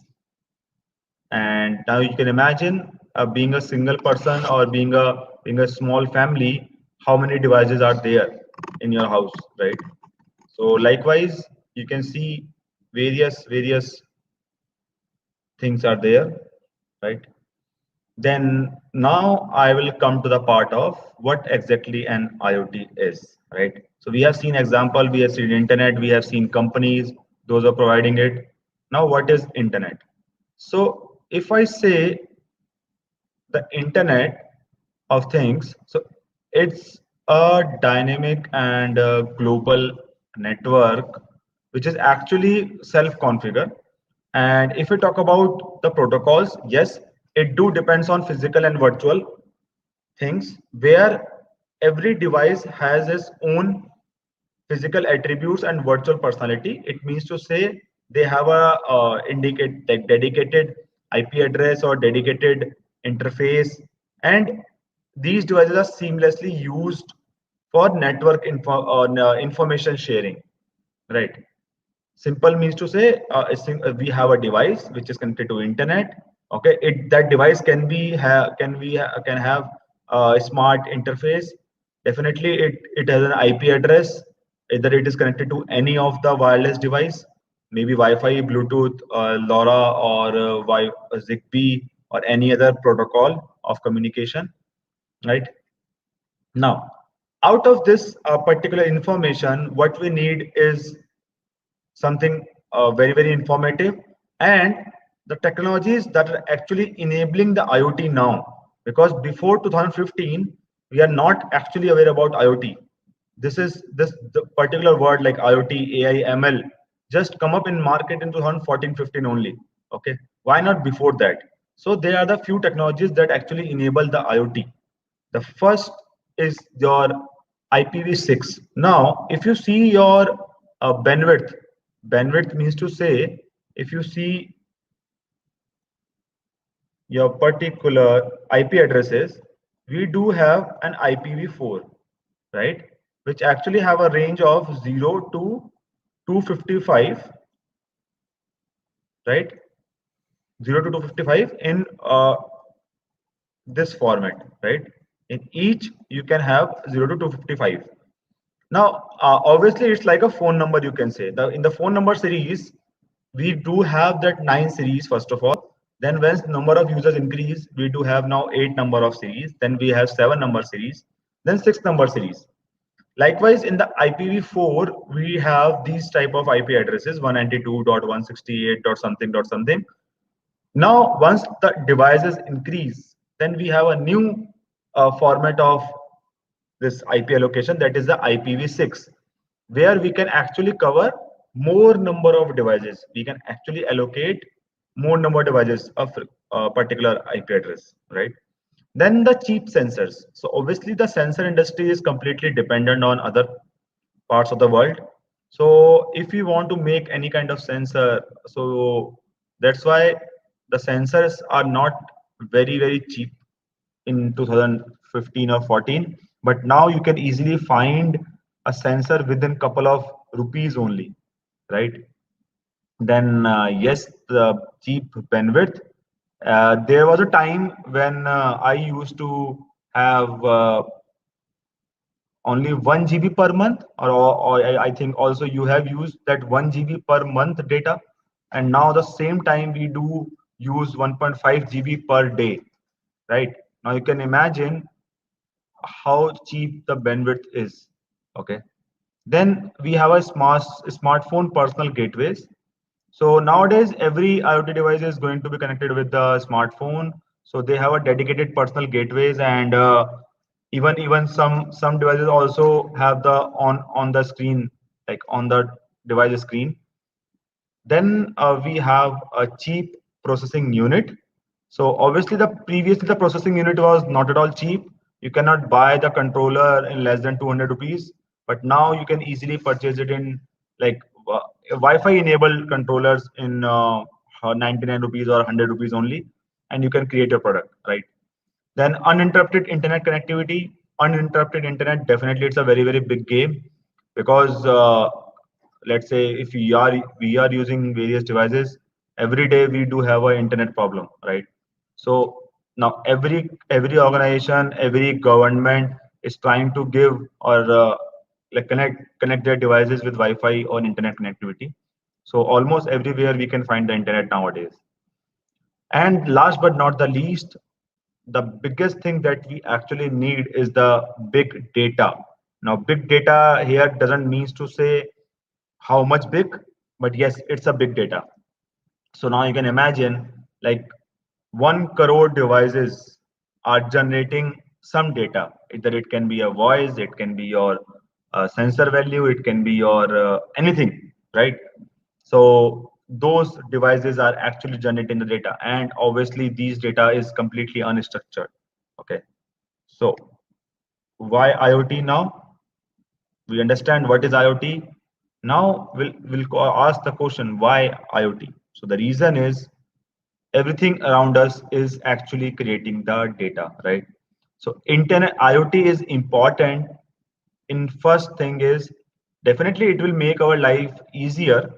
and now you can imagine being a single person or being a small family, how many devices are there in your house, right? So likewise you can see various things are there, right? Then now I will come to the part of what exactly an IoT is, right? So we have seen example, we have seen internet, we have seen companies, those are providing it. Now what is internet? So if I say the internet of things, so it's a dynamic and a global network which is actually self-configure. And if we talk about the protocols, yes, it do depends on physical and virtual things where every device has its own physical attributes and virtual personality. It means to say they have a indicate like dedicated IP address or dedicated interface, and these devices are seamlessly used for network information sharing, right? Simple means to say we have a device which is connected to internet. Okay, that device can have a smart interface. Definitely, it has an IP address. Either it is connected to any of the wireless device, maybe Wi-Fi, Bluetooth, LoRa, or Zigbee, or any other protocol of communication. Right now, out of this particular information, what we need is something very informative, and the technologies that are actually enabling the IoT now, because before 2015 we are not actually aware about IoT. This the particular word like IoT, AI, ML just come up in market in 2014-15 only. Okay, why not before that? So there are the few technologies that actually enable the IoT. The first is your IPv6. Now, if you see your bandwidth means to say, if you see your particular IP addresses, we do have an IPv4, right? Which actually have a range of 0 to 255, right? 0 to 255 in this format, right? In each, you can have 0 to 255. Now, obviously, it's like a phone number, you can say. In the phone number series, we do have that 9 series, first of all. Then when number of users increase, we do have now 8 number of series. Then we have 7 number series. Then 6 number series. Likewise, in the IPv4, we have these type of IP addresses, 192.168. Something dot something. Now, once the devices increase, then we have a new format of this IP allocation, that is the IPv6, where we can actually cover more number of devices. We can actually allocate more number of devices of a particular IP address, right? Then the cheap sensors. So obviously the sensor industry is completely dependent on other parts of the world. So if you want to make any kind of sensor, so that's why the sensors are not very cheap in 2015 or 14, but now you can easily find a sensor within couple of rupees only, right? Then yes, the cheap bandwidth. There was a time when I used to have only 1 GB per month, or I think also you have used that 1 GB per month data, and now the same time we do use 1.5 GB per day, right? Now you can imagine how cheap the bandwidth is. Okay, then we have a smartphone personal gateways. So nowadays every IoT device is going to be connected with the smartphone, so they have a dedicated personal gateways, and even some devices also have the on the screen, like on the device screen. Then we have a cheap processing unit. So obviously previously the processing unit was not at all cheap. You cannot buy the controller in less than 200 rupees, but now you can easily purchase it in like Wi-Fi enabled controllers in 99 rupees or 100 rupees only, and you can create your product, right? Then uninterrupted internet connectivity. Uninterrupted internet, definitely it's a very big game, because let's say if we are using various devices every day, we do have an internet problem, right? So now every organization, every government is trying to give or like connect their devices with Wi-Fi or internet connectivity. So almost everywhere we can find the internet nowadays. And last but not the least, the biggest thing that we actually need is the big data. Now, big data here doesn't mean to say how much big, but yes, it's a big data. So now you can imagine like 1 crore devices are generating some data. Either it can be a voice, it can be your sensor value, it can be your anything, right? So those devices are actually generating the data, and obviously these data is completely unstructured. Okay, so why IoT now? We understand what is IoT. Now we'll ask the question why IoT. So the reason is everything around us is actually creating the data, right? So internet IoT is important. In first thing is definitely it will make our life easier,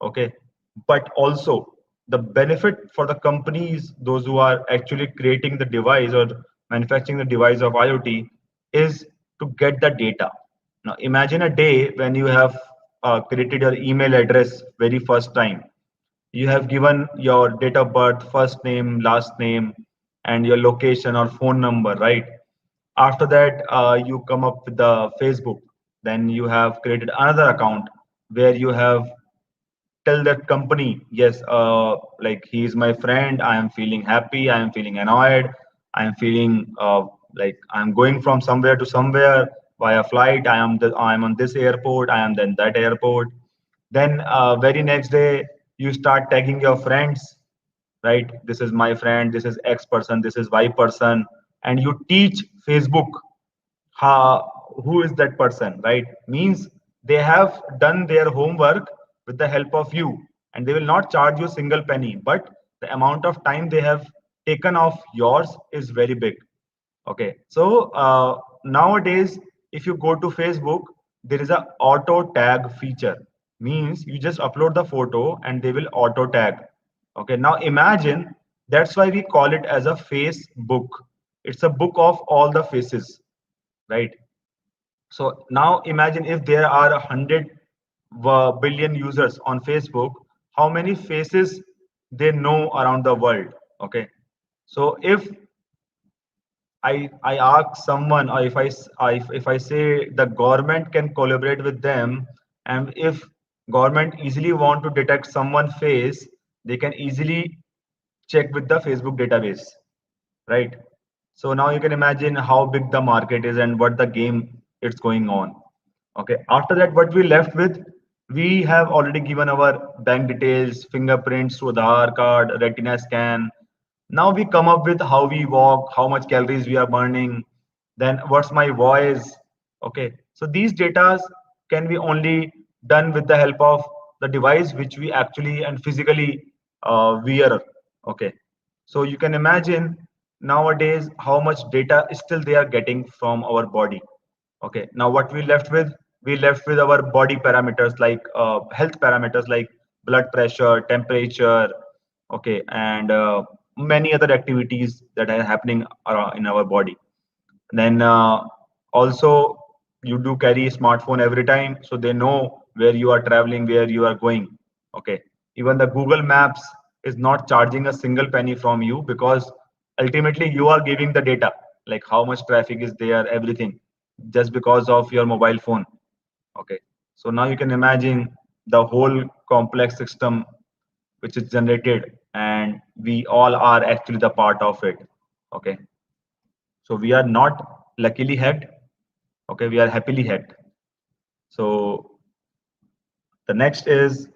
okay, but also the benefit for the companies, those who are actually creating the device or manufacturing the device of IoT, is to get the data. Now imagine a day when you have created your email address very first time. You have given your date of birth, first name, last name, and your location or phone number, right? After that, you come up with the Facebook. Then you have created another account where you have tell that company, yes, like he is my friend. I am feeling happy. I am feeling annoyed. I am feeling like I am going from somewhere to somewhere via flight. I am on this airport. I am then that airport. Then very next day you start tagging your friends, right? This is my friend. This is X person. This is Y person, and you teach Facebook how, who is that person, right? Means they have done their homework with the help of you, and they will not charge you a single penny, but the amount of time they have taken off yours is very big. Okay, so nowadays if you go to Facebook, there is a auto tag feature. Means you just upload the photo and they will auto tag. Okay, now imagine, that's why we call it as a face book. It's a book of all the faces, right? So now imagine if there are 100 billion users on Facebook, how many faces they know around the world. Okay, so if I ask someone, or if I say the government can collaborate with them, and if government easily want to detect someone face, they can easily check with the Facebook database, right? So now you can imagine how big the market is and what the game it's going on. Okay, after that, what we left with, we have already given our bank details, fingerprints to Aadhaar card, retina scan. Now we come up with how we walk, how much calories we are burning, then what's my voice. Okay, so these data can be only done with the help of the device which we actually and physically wear. Okay, so you can imagine nowadays how much data still they are getting from our body. Okay, now what we left with, we left with our body parameters like health parameters like blood pressure, temperature, okay, and many other activities that are happening in our body. Then also you do carry a smartphone every time, so they know where you are traveling, where you are going. Okay, even the Google Maps is not charging a single penny from you, because ultimately you are giving the data, like how much traffic is there, everything, just because of your mobile phone. Okay, so now you can imagine the whole complex system which is generated, and we all are actually the part of it. Okay, so we are not luckily hacked. Okay, we are happily hacked. So the next is,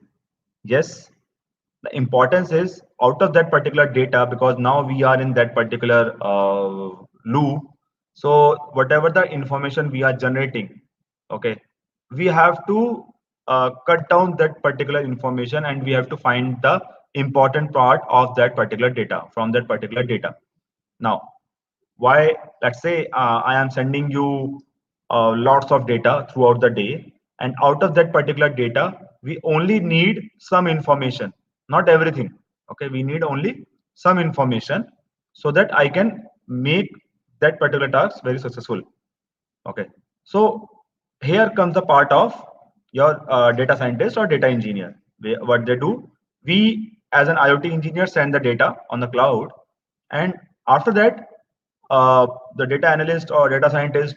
yes, the importance is out of that particular data, because now we are in that particular loop. So whatever the information we are generating, okay, we have to cut down that particular information, and we have to find the important part of that particular data from that particular data. Now, why, let's say I am sending you lots of data throughout the day, and out of that particular data we only need some information, not everything. Okay, we need only some information so that I can make that particular task very successful. Okay, so here comes the part of your data scientist or data engineer. What they do, we as an IoT engineer send the data on the cloud, and after that the data analyst or data scientist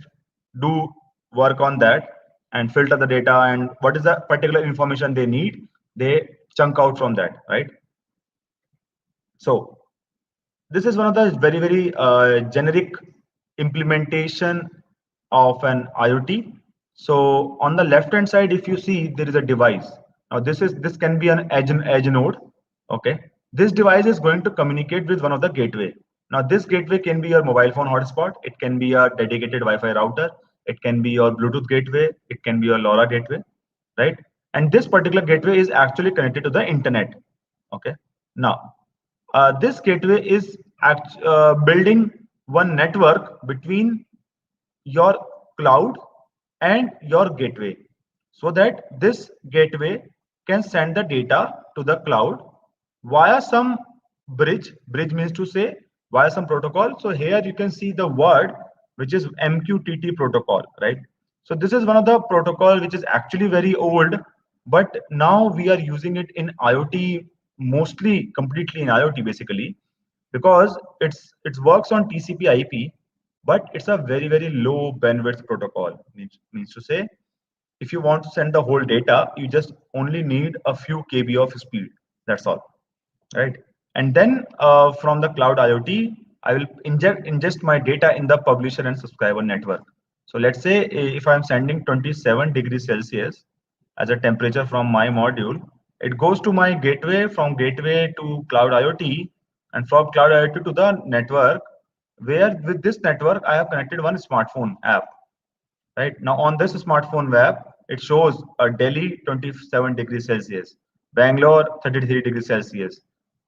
do work on that and filter the data, and what is the particular information they need, they chunk out from that, right? So this is one of the very generic implementation of an IoT. So on the left hand side, if you see, there is a device. Now this can be an edge node. Okay, this device is going to communicate with one of the gateway. Now this gateway can be your mobile phone hotspot, it can be a dedicated Wi-Fi router, it can be your Bluetooth gateway, it can be your LoRa gateway, right? And this particular gateway is actually connected to the internet. Okay, now this gateway is building one network between your cloud and your gateway, so that this gateway can send the data to the cloud via some bridge means to say via some protocol. So here you can see the word which is MQTT protocol, right? So this is one of the protocol which is actually very old, but now we are using it in IoT, mostly completely in IoT basically, because it works on TCP IP, but it's a very low bandwidth protocol. Means to say, if you want to send the whole data, you just only need a few KB of speed. That's all, right? And then from the cloud IoT, I will ingest my data in the publisher and subscriber network. So let's say if I'm sending 27 degrees Celsius as a temperature from my module, it goes to my gateway, from gateway to cloud IoT, and from cloud IoT to the network, where with this network I have connected one smartphone app. Right now on this smartphone web, it shows a Delhi 27 degrees Celsius, Bangalore 33 degrees Celsius,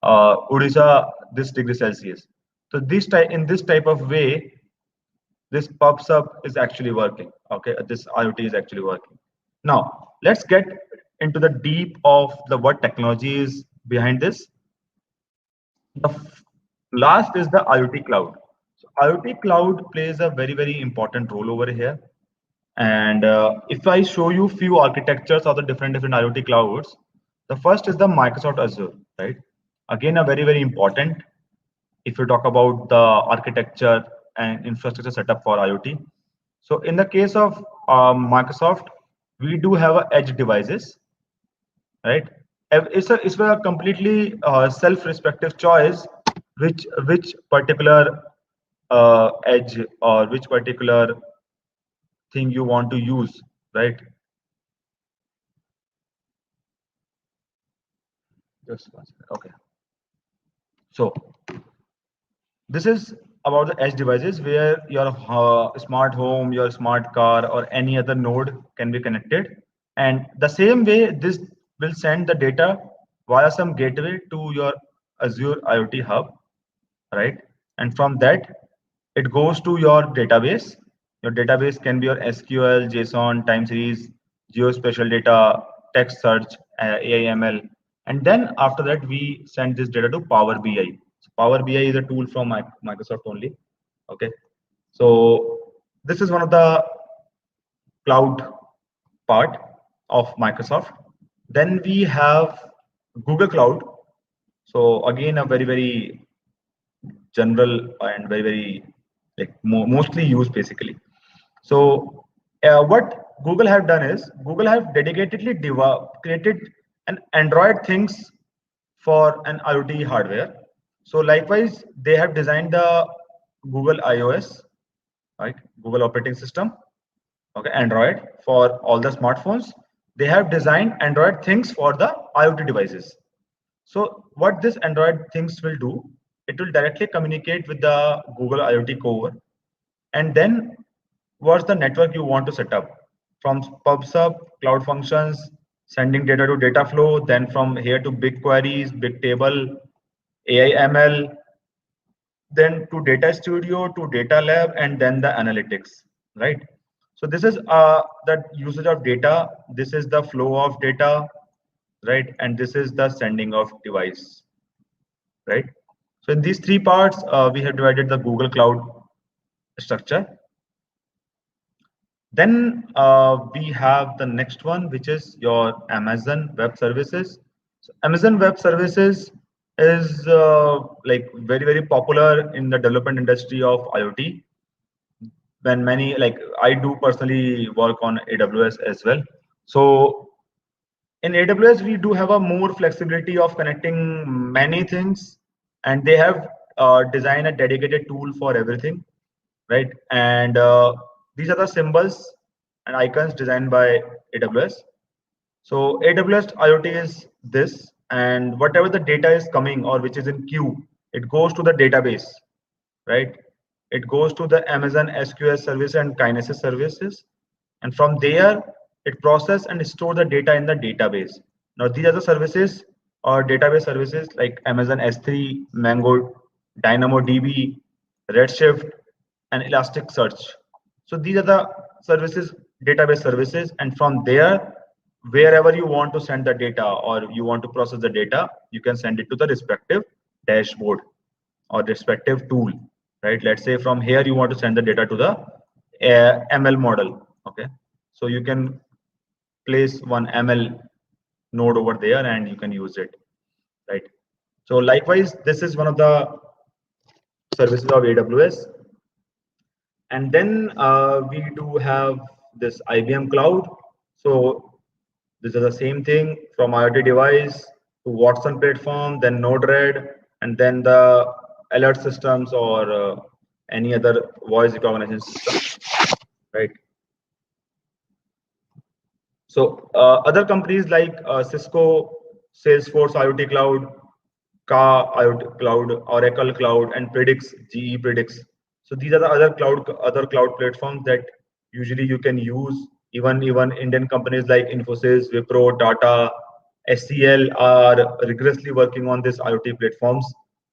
Odisha this degree Celsius. So this type of way, this pops up is actually working. Okay, this IoT is actually working. Now let's get into the deep of the what technology is behind this. The last is the IoT cloud. So IoT cloud plays a very important role over here. And if I show you few architectures of the different IoT clouds, the first is the Microsoft Azure, right? Again, a very important if you talk about the architecture and infrastructure setup for IoT. So in the case of Microsoft, we do have edge devices, right? It's a completely self-respective choice, which particular edge or which particular thing you want to use, right? Just one second. Okay. So this is about the edge devices where your smart home, your smart car, or any other node can be connected. And the same way, this will send the data via some gateway to your Azure IoT hub, right? And from that, it goes to your database. Your database can be your SQL, JSON, time series, geospatial data, text search, AI/ML, and then after that we send this data to Power BI. So Power BI is a tool from Microsoft only. Okay, so this is one of the cloud part of Microsoft. Then we have Google Cloud. So again, a very general and very like mostly used basically. So what Google have done is Google have dedicatedly created an Android things for an IoT hardware. So likewise, they have designed the Google iOS, right? Google operating system, okay, Android for all the smartphones. They have designed Android things for the IoT devices. So what this Android things will do, it will directly communicate with the Google IoT core, and then what's the network you want to set up, from PubSub, Cloud Functions, sending data to data flow, then from here to big queries, big table, AI/ML, then to Data Studio, to Data Lab, and then the analytics, right? So this is the usage of data, this is the flow of data, right? And this is the sending of device, right? So in these three parts, we have divided the Google Cloud structure. Then we have the next one, which is your Amazon Web Services. So Amazon Web Services is like very popular in the development industry of IoT. When many, like I do personally work on AWS as well. So in AWS, we do have a more flexibility of connecting many things, and they have designed a dedicated tool for everything, right? And these are the symbols and icons designed by AWS. So AWS IoT is this, and whatever the data is coming or which is in queue, it goes to the database, right? It goes to the Amazon SQL service and Kinesis services, and from there it process and store the data in the database. Now these are the services or database services like Amazon S3, Mango, DynamoDB, Redshift, and Elasticsearch. So these are the services, database services, and from there, wherever you want to send the data or you want to process the data, you can send it to the respective dashboard or respective tool, right? Let's say from here you want to send the data to the ML model, okay? So you can place one ML node over there and you can use it, right? So likewise, this is one of the services of AWS. And then we do have this IBM Cloud. So this is the same thing from IoT device to Watson platform, then Node-RED, and then the alert systems or any other voice recognition system, right? So other companies like Cisco, Salesforce IoT Cloud, Ka IoT Cloud, Oracle Cloud, and Predix, GE Predix. So these are the other cloud platforms that usually you can use. Even Indian companies like Infosys, Wipro, Tata, SCL are rigorously working on these IoT platforms,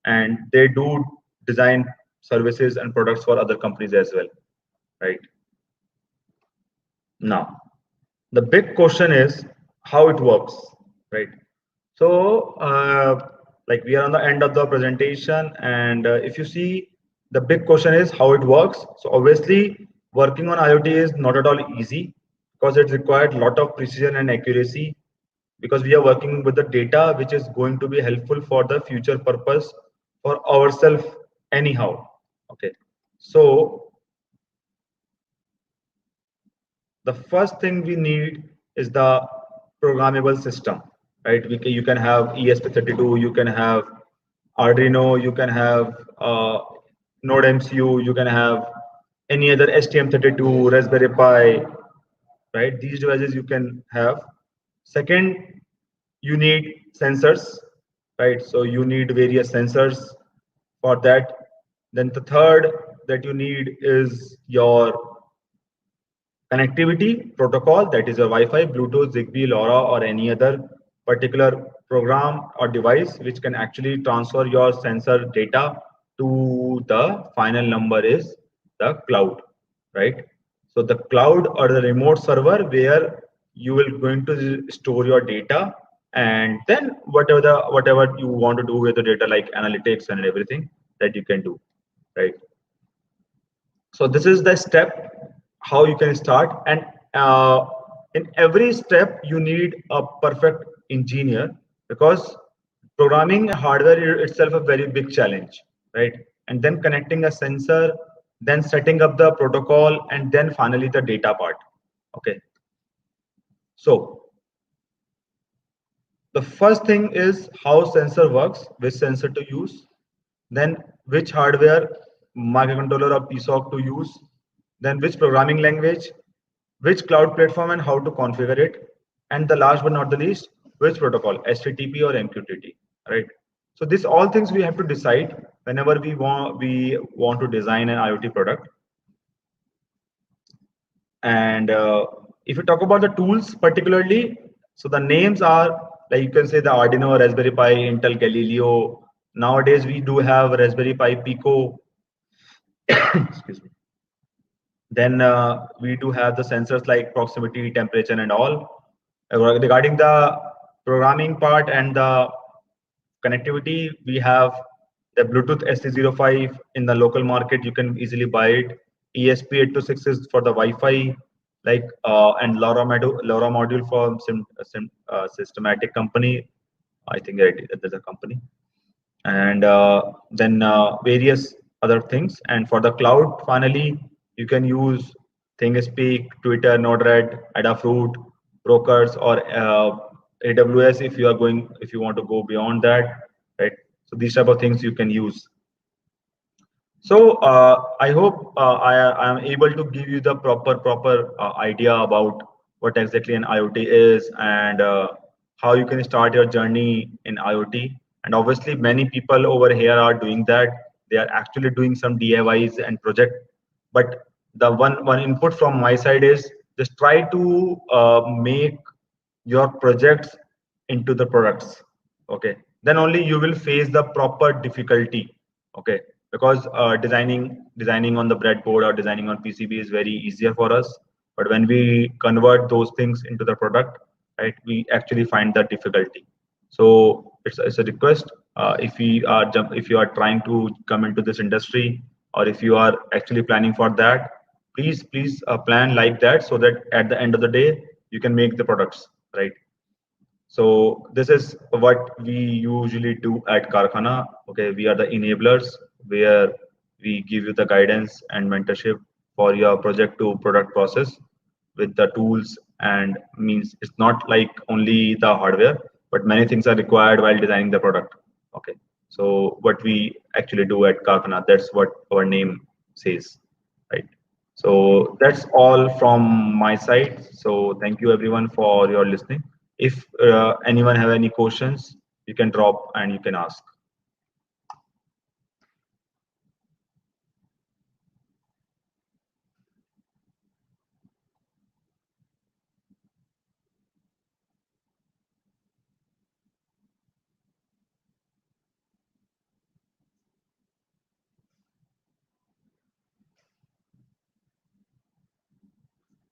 and they do design services and products for other companies as well, right? Now, the big question is how it works, right? So, like we are on the end of the presentation, and if you see, the big question is how it works. So obviously, working on IoT is not at all easy because it required a lot of precision and accuracy because we are working with the data which is going to be helpful for the future purpose for ourselves anyhow. Okay, so the first thing we need is the programmable system, right? You can have ESP32, you can have Arduino, you can have Node MCU, you can have any other STM32, Raspberry Pi, right? These devices you can have. Second, you need sensors, right? So you need various sensors for that. Then the third that you need is your connectivity protocol, that is a Wi-Fi, Bluetooth, Zigbee, LoRa, or any other particular program or device which can actually transfer your sensor data to the final number is the cloud, right? So the cloud or the remote server where you will going to store your data, and then whatever you want to do with the data like analytics and everything that you can do, right? So this is the step how you can start, and in every step you need a perfect engineer because programming hardware itself a very big challenge, right? And then connecting a sensor, then setting up the protocol, and then finally the data part. Okay, so the first thing is how sensor works, which sensor to use, then which hardware, microcontroller or PSOC to use, then which programming language, which cloud platform and how to configure it, and the last but not the least, which protocol, HTTP or MQTT, right? So these all things we have to decide whenever we want to design an IoT product. And if you talk about the tools particularly, so the names are like you can say the Arduino, Raspberry Pi, Intel Galileo. Nowadays we do have Raspberry Pi Pico. Excuse me. Then we do have the sensors like proximity, temperature, and all. Regarding the programming part and the connectivity, we have the Bluetooth SC05 in the local market. You can easily buy it. ESP826 is for the Wi-Fi, like and LoRa module for systematic company. I think there's a company. and then various other things. And for the cloud, finally, you can use ThingSpeak, Twitter, Node-RED, Adafruit, Brokers, or AWS if you want to go beyond that, right? So these type of things you can use. So I hope I am able to give you the proper idea about what exactly an IoT is, and how you can start your journey in IoT. And obviously, many people over here are doing that. They are actually doing some DIYs and project. But the one input from my side is just try to make your projects into the products. Okay, then only you will face the proper difficulty. Okay, because designing on the breadboard or designing on PCB is very easier for us, but when we convert those things into the product, right, we actually find that difficulty. So it's a request, if you are trying to come into this industry, or if you are actually planning for that, please plan like that, so that at the end of the day you can make the products, right? So this is what we usually do at Karkhana. Okay, we are the enablers, where we give you the guidance and mentorship for your project to product process with the tools. And means it's not like only the hardware, but many things are required while designing the product. Okay, so what we actually do at Karkhana, that's what our name says, right? So that's all from my side. So thank you everyone for your listening. If anyone have any questions, you can drop and you can ask.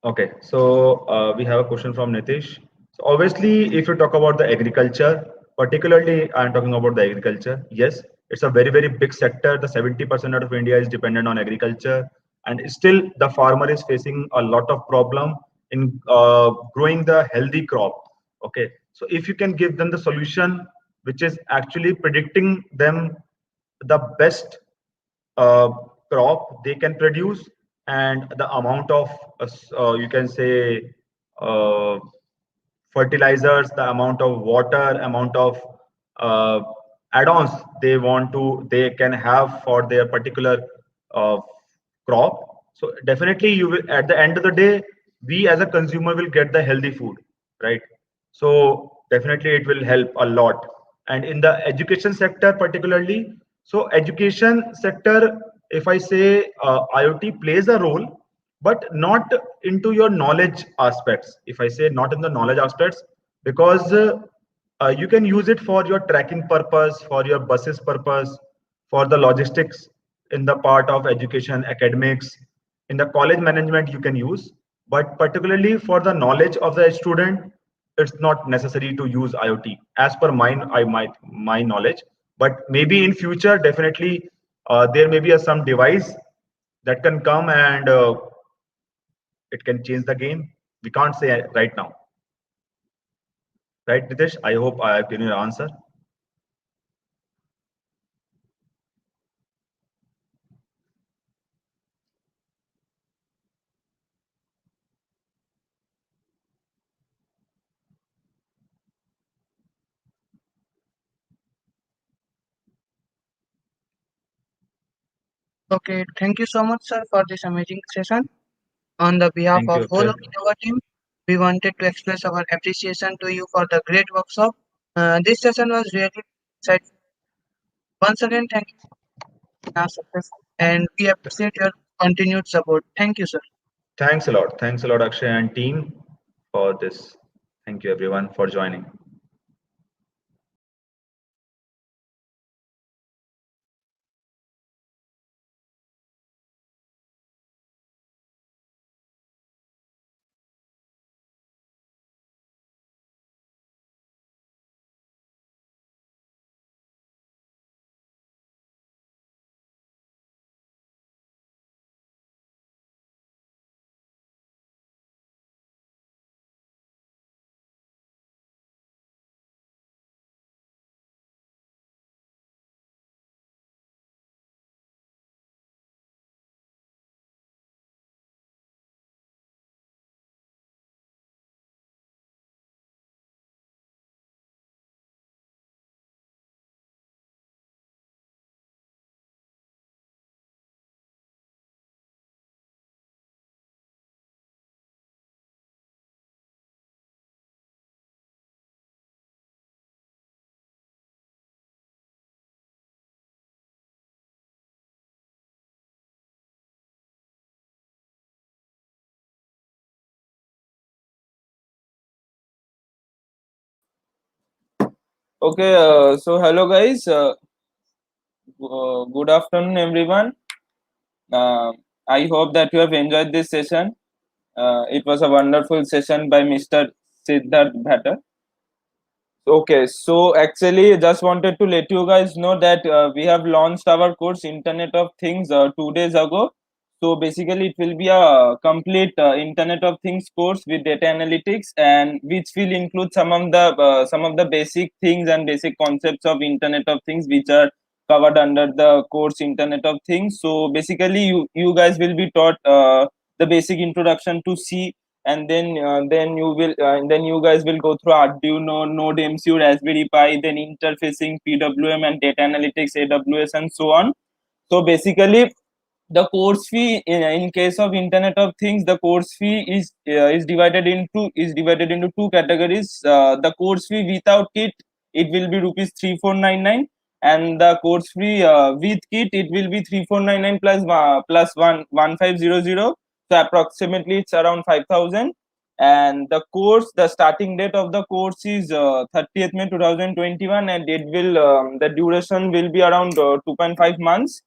Okay, so we have a question from Nitish. So obviously, if you talk about the agriculture, particularly I'm talking about the agriculture, yes, it's a very big sector. The 70% of India is dependent on agriculture, and still the farmer is facing a lot of problem in growing the healthy crop. Okay, so if you can give them the solution, which is actually predicting them the best uh, crop they can produce, and the amount of you can say uh, fertilizers, the amount of water, amount of uh, add-ons they can have for their particular uh, crop. So definitely you will, at the end of the day, we as a consumer will get the healthy food, right? So definitely it will help a lot. And in the education sector particularly, so education sector, if I say IoT plays a role, but not into your knowledge aspects. If I say not in the knowledge aspects, because you can use it for your tracking purpose, for your buses purpose, for the logistics in the part of education, academics, in the college management you can use. But particularly for the knowledge of the student, it's not necessary to use IoT as per my knowledge. But maybe in future, definitely there may be some device that can come, and it can change the game. We can't say right now, right, Nitesh? I hope I have given you an answer. Okay, thank you so much, sir, for this amazing session. On the behalf Thank of you, whole Akshay. of Innova team, we wanted to express our appreciation to you for the great workshop. This session was really exciting. Once again, thank you for our success, and we appreciate your continued support. Thank you, sir. Thanks a lot. Thanks a lot, Akshay and team, for this. Thank you, everyone, for joining. Okay, so hello guys. Good afternoon, everyone. Uh, I hope that you have enjoyed this session. It was a wonderful session by Mr. Siddharth Bhatter. Okay, so actually, just wanted to let you guys know that we have launched our course Internet of Things 2 days ago. So basically, it will be a complete Internet of Things course with data analytics, and which will include some of the basic things and basic concepts of Internet of Things, which are covered under the course Internet of Things. So basically, you guys will be taught the basic introduction to C, and then you guys will go through Arduino, Node MCU, Raspberry Pi, then interfacing, PWM, and data analytics, AWS, and so on. So basically, the course fee in case of Internet of Things, the course fee is divided into two categories. The course fee without kit, it will be rupees 3499, and the course fee with kit, it will be 3499 plus 1500. So approximately it's around 5000. And the starting date of the course is 30th May 2021, and the duration will be around 2.5 months.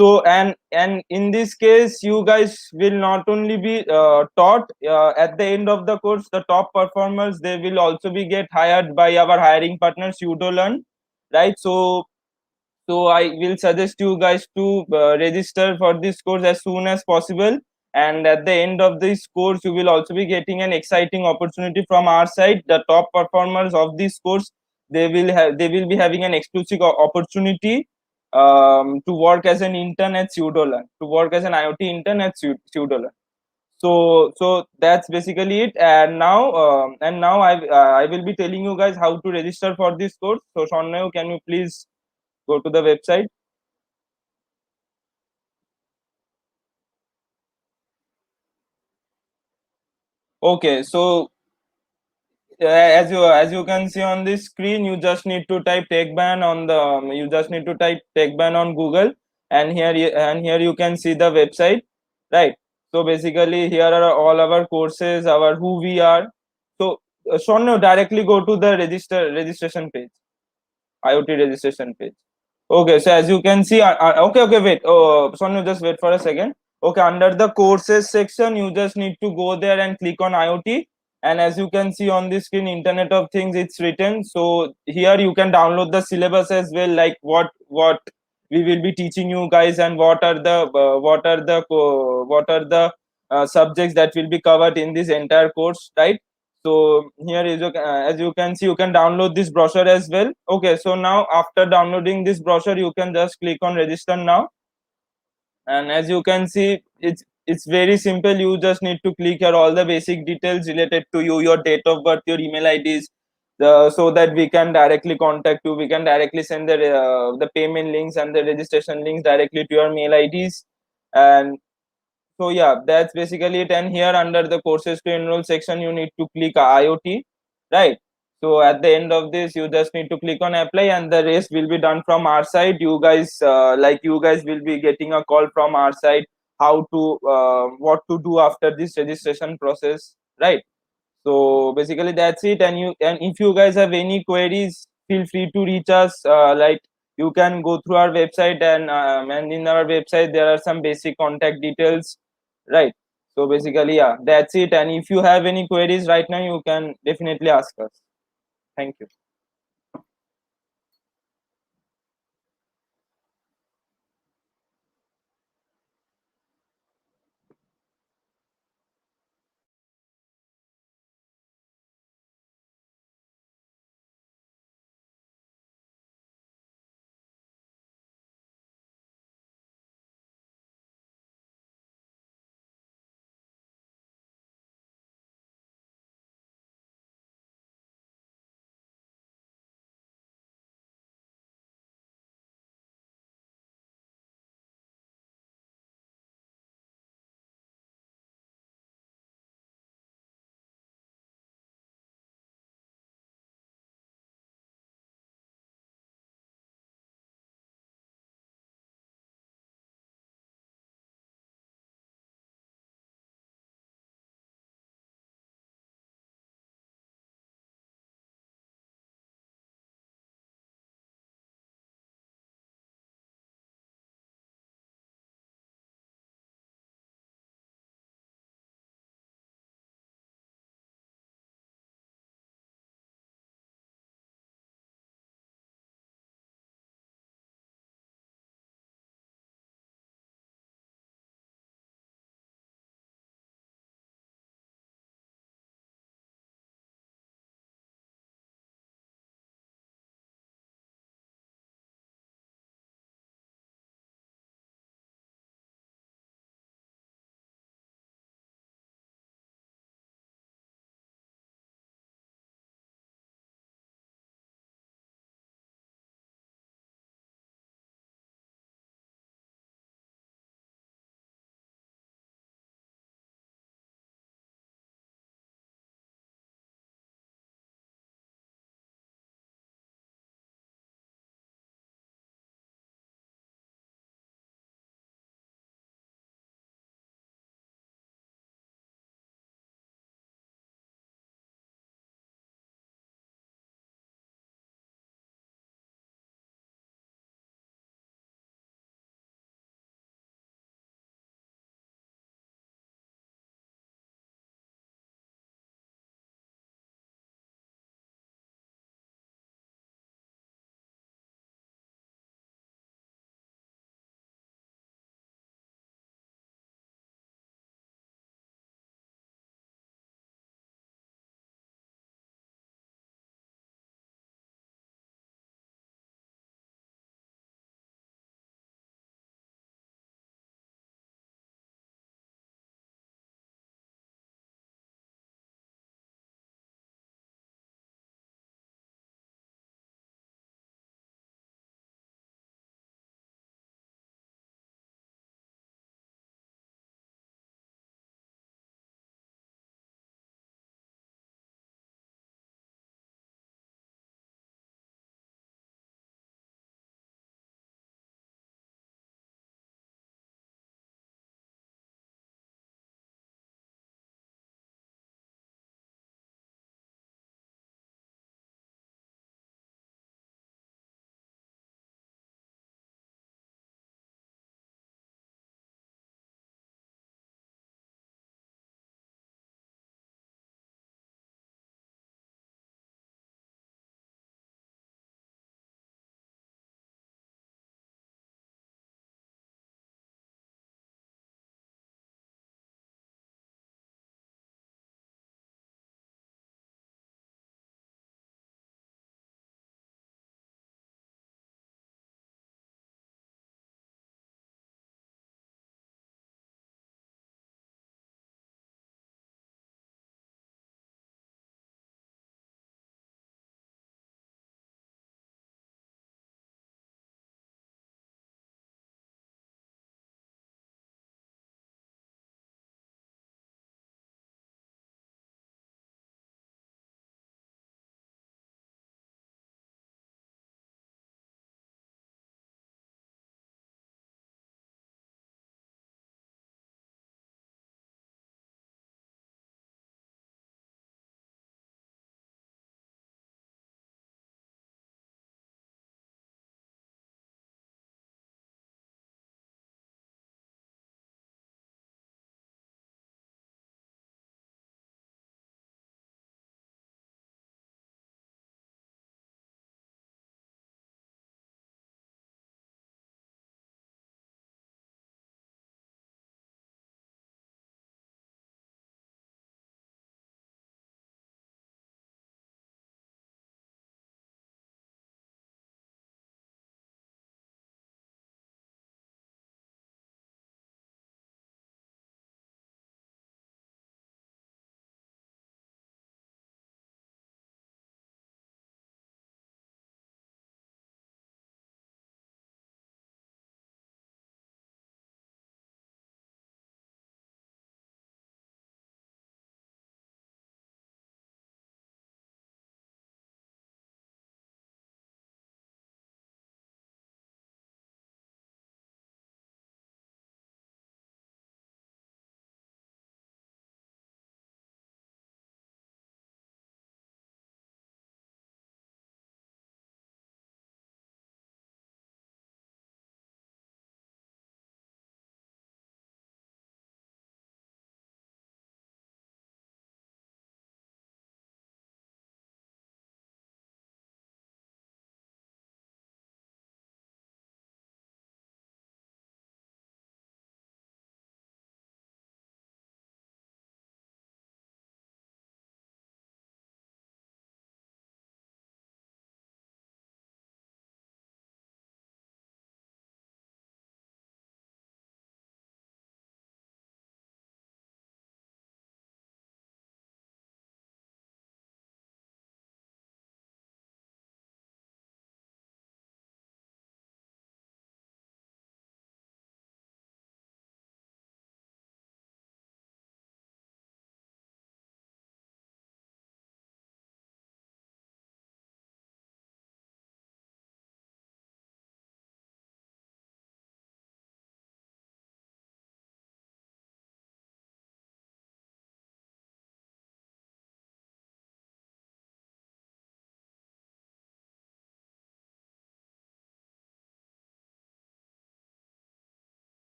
So and in this case, you guys will not only be taught at the end of the course, the top performers, they will also be get hired by our hiring partners Udolearn, right? So I will suggest you guys to register for this course as soon as possible. And at the end of this course, you will also be getting an exciting opportunity from our side. The top performers of this course, they will be having an exclusive opportunity to work as an intern at Pseudolearn, to work as an IoT intern at Pseudolearn. So that's basically it. And now I will be telling you guys how to register for this course. So Shonnayu, can you please go to the website? Okay, so as you can see on this screen, you just need to type TechBairn on the you just need to type TechBairn on Google, and here you can see the website, right? So basically, here are all our courses, our who we are. So Sean, no, directly go to the registration page, IoT registration page. Okay, so as you can see, okay, wait. Oh, Sonu, just wait for a second. Okay, under the courses section, you just need to go there and click on IoT. And as you can see on the screen, Internet of Things, it's written. So here you can download the syllabus as well, like what we will be teaching you guys, and what are the subjects that will be covered in this entire course, right? So here is as you can see, you can download this brochure as well. Okay, so now after downloading this brochure, you can just click on register now. And as you can see, it's very simple. You just need to click here all the basic details related to you, your date of birth, your email IDs, so that we can directly contact you. We can directly send the payment links and the registration links directly to your mail IDs. And so yeah, that's basically it. And here under the courses to enroll section, you need to click IoT, right? So at the end of this, you just need to click on apply, and the rest will be done from our side. You guys will be getting a call from our side how to what to do after this registration process, right? So basically that's it. And if you guys have any queries, feel free to reach us. Like you can go through our website, and in our website there are some basic contact details, right? So basically, yeah, that's it. And if you have any queries right now, you can definitely ask us. Thank you.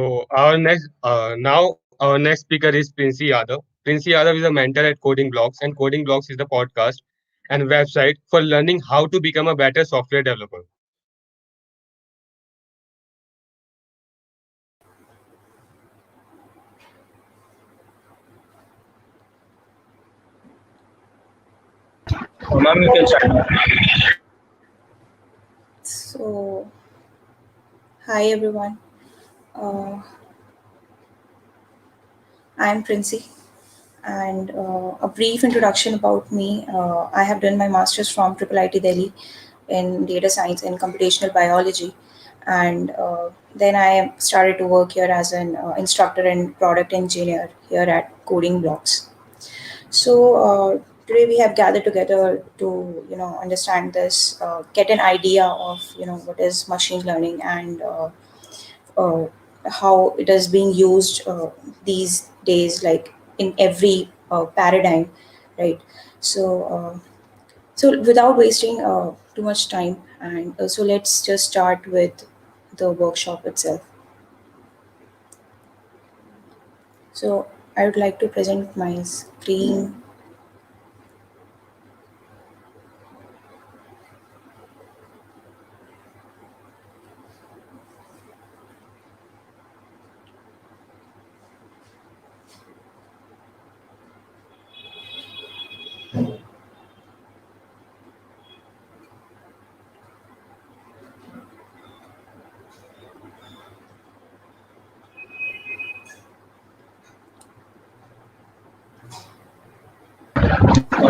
Now our next speaker is Princey Yadav. Princey Yadav is a mentor at Coding Blocks, and Coding Blocks is the podcast and website for learning how to become a better software developer. Ma'am, you can start now. So, hi everyone. Uh, I'm Princey, and a brief introduction about me. I have done my master's from IIIT Delhi in data science and computational biology, and then I started to work here as an instructor and product engineer here at Coding Blocks. So today we have gathered together to understand this, get an idea of what is machine learning and uh, how it is being used these days, like in every paradigm, right? So so without wasting too much time, and so let's just start with the workshop itself. So I would like to present my screen.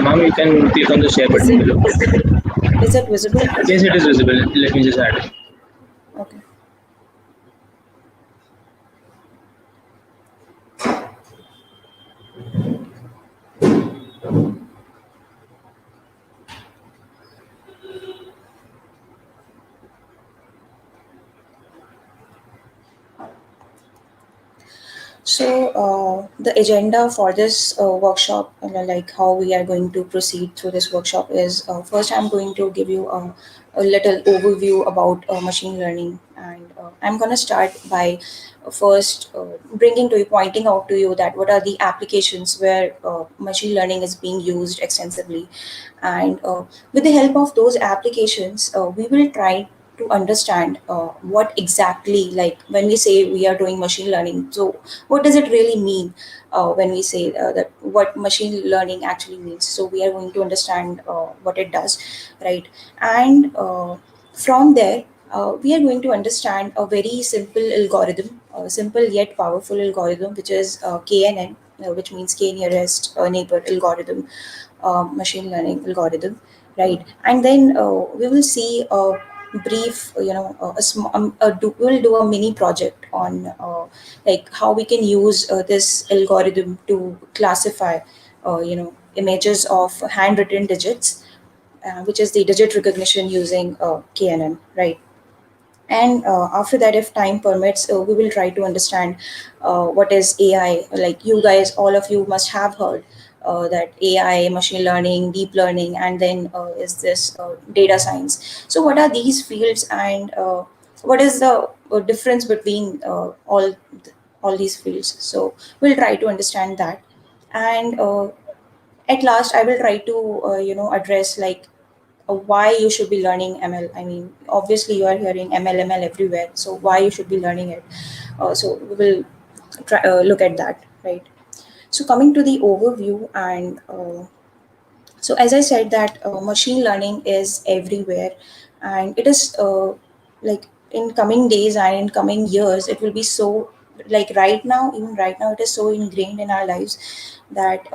Ma'am, you can click on the share Is button it below. is it visible? Yes, it is visible. Let me just add it. Okay. So, the agenda for this workshop, like how we are going to proceed through this workshop, is first I'm going to give you a little overview about machine learning, and I'm going to start by first bringing to you, pointing out to you that what are the applications where machine learning is being used extensively, and with the help of those applications, we will try to understand what exactly, like when we say we are doing machine learning, so what does it really mean when we say that what machine learning actually means. So we are going to understand what it does, right? And from there we are going to understand a very simple algorithm, simple yet powerful algorithm, which is KNN, which means K nearest neighbor algorithm, machine learning algorithm, right? And then we will see a brief, we'll do a mini project on like how we can use this algorithm to classify, images of handwritten digits, which is the digit recognition using KNN, right? And after that, if time permits, we will try to understand what is AI. Like you guys, all of you must have heard that AI, machine learning, deep learning, and then is this data science. So what are these fields, and what is the difference between all these fields? So we'll try to understand that. And at last, I will try to address like why you should be learning ML. I mean, obviously you are hearing ML everywhere. So why you should be learning it? So we will try, look at that, right? So coming to the overview, and so as I said that machine learning is everywhere, and it is like in coming days and in coming years, it will be so, like right now, even right now, it is so ingrained in our lives that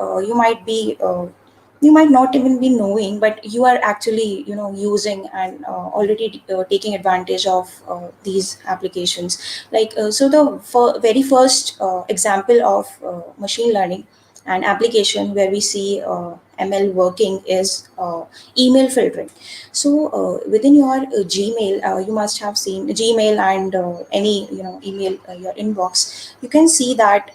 you might not even be knowing, but you are actually using and already taking advantage of these applications. Like so the very first example of machine learning, an application where we see ML working is email filtering. So within your Gmail, you must have seen Gmail and any email, your inbox. You can see that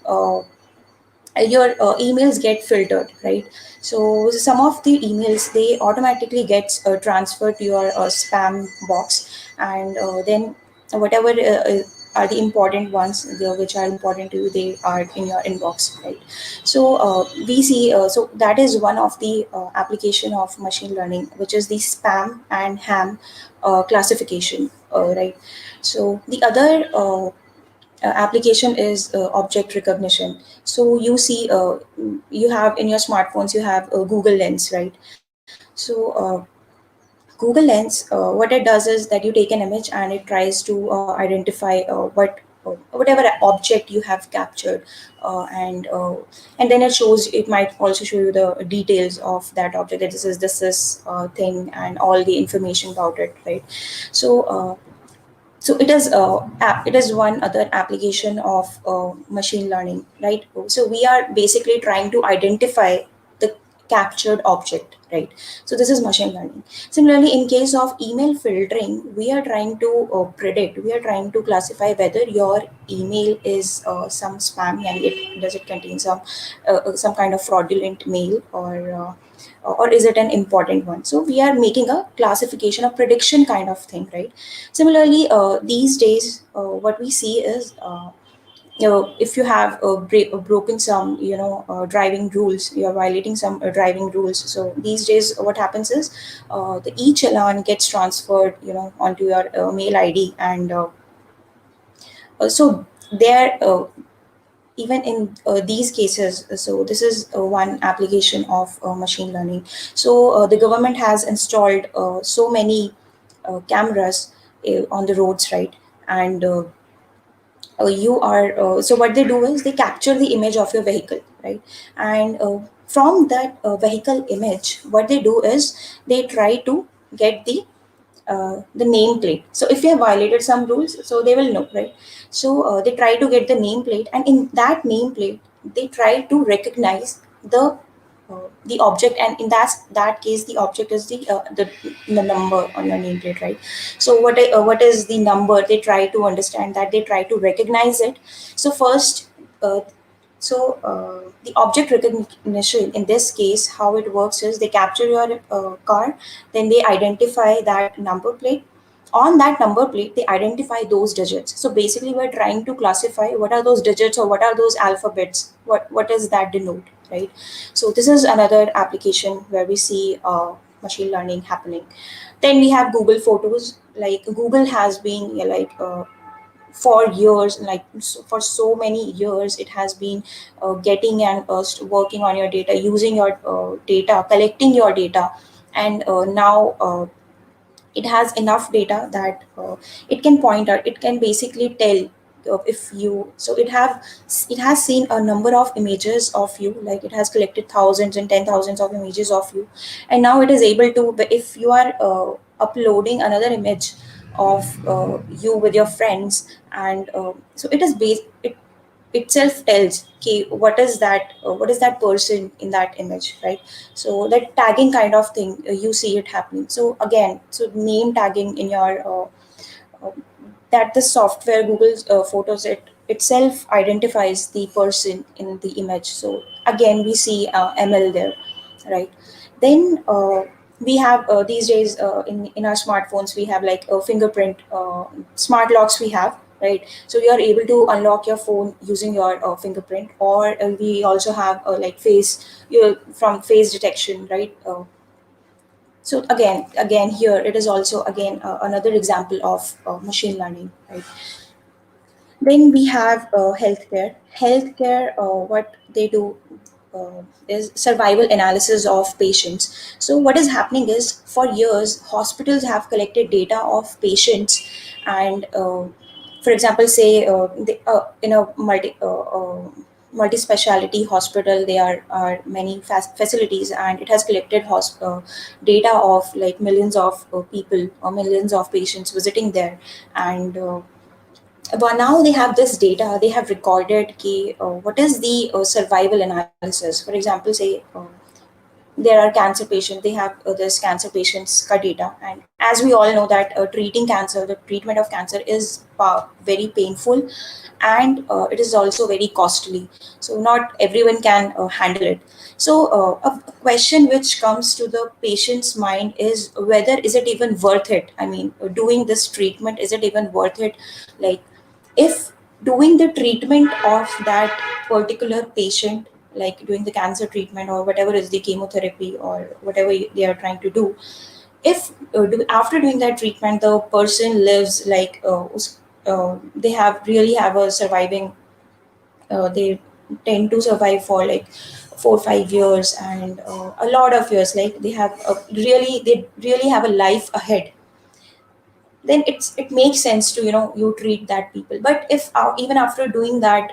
your emails get filtered, right? So some of the emails, they automatically get transferred to your spam box, and then whatever are the important ones, which are important to you, they are in your inbox, right? So we see, so that is one of the application of machine learning, which is the spam and ham classification, right? So the other application is object recognition. So you see, you have in your smartphones, you have Google Lens, right? So Google Lens, what it does is that you take an image and it tries to identify whatever object you have captured, and then it might also show you the details of that object. That this is thing and all the information about it, right? So it is one other application of machine learning, right? So we are basically trying to identify the captured object, right? So this is machine learning. Similarly, in case of email filtering, we are trying to we are trying to classify whether your email is some spam, and does it contain some kind of fraudulent mail, or is it an important one? So we are making a classification, a prediction kind of thing, right? Similarly, these days, what we see is, if you have broken some, driving rules, you are violating some driving rules. So these days, what happens is, the e-challan gets transferred, onto your mail ID, and so there. Even in these cases, so this is one application of machine learning. So the government has installed so many cameras on the roads, right? And you are so what they do is they capture the image of your vehicle, right? And from that vehicle image, what they do is they try to get the nameplate. So if you have violated some rules, so they will know, right? So they try to get the nameplate, and in that nameplate, they try to recognize the object, and in that case, the object is the number on your nameplate, right? So what is the number? They try to understand that. They try to recognize it. So first. The object recognition in this case, how it works is they capture your car, then they identify that number plate. On that number plate, they identify those digits. So basically, we're trying to classify what are those digits or what are those alphabets. What does that denote, right? So this is another application where we see machine learning happening. Then we have Google Photos. Like Google has been, for years, for so many years, it has been getting and working on your data, using your data, collecting your data, and now it has enough data that it can point out, it can basically tell, if you so it has seen a number of images of you, like it has collected thousands and 10,000s of images of you, and now it is able to, if you are uploading another image of you with your friends, and so it is based it itself tells, okay, what is that person in that image, right? So that tagging kind of thing, you see it happening. So again, so name tagging in your uh, that the software Google's Photos, it itself identifies the person in the image. So again, we see ML there, right? Then we have these days, in our smartphones, we have like a fingerprint smart locks we have, right? So you are able to unlock your phone using your fingerprint, or we also have like from face detection, right? So again here it is also again another example of machine learning, right? Then we have healthcare. Healthcare, what they do is survival analysis of patients. So what is happening is, for years, hospitals have collected data of patients, and for example, say in a multi-speciality hospital, there are many facilities, and it has collected data of like millions of people or millions of patients visiting there, and but now they have this data, they have recorded what is the survival analysis. For example, say there are cancer patients, they have this cancer patients ka data, and as we all know that treating cancer, the treatment of cancer is very painful, and it is also very costly, so not everyone can handle it. So a question which comes to the patient's mind is, whether is it even worth it? I mean, doing this treatment, is it even worth it? Like, if doing the treatment of that particular patient, like doing the cancer treatment or whatever is the chemotherapy or whatever they are trying to do, if after doing that treatment the person lives like they have really have a surviving, they tend to survive for like 4 or 5 years and a lot of years, like they really have a life ahead, then it makes sense to you treat that people. But if even after doing that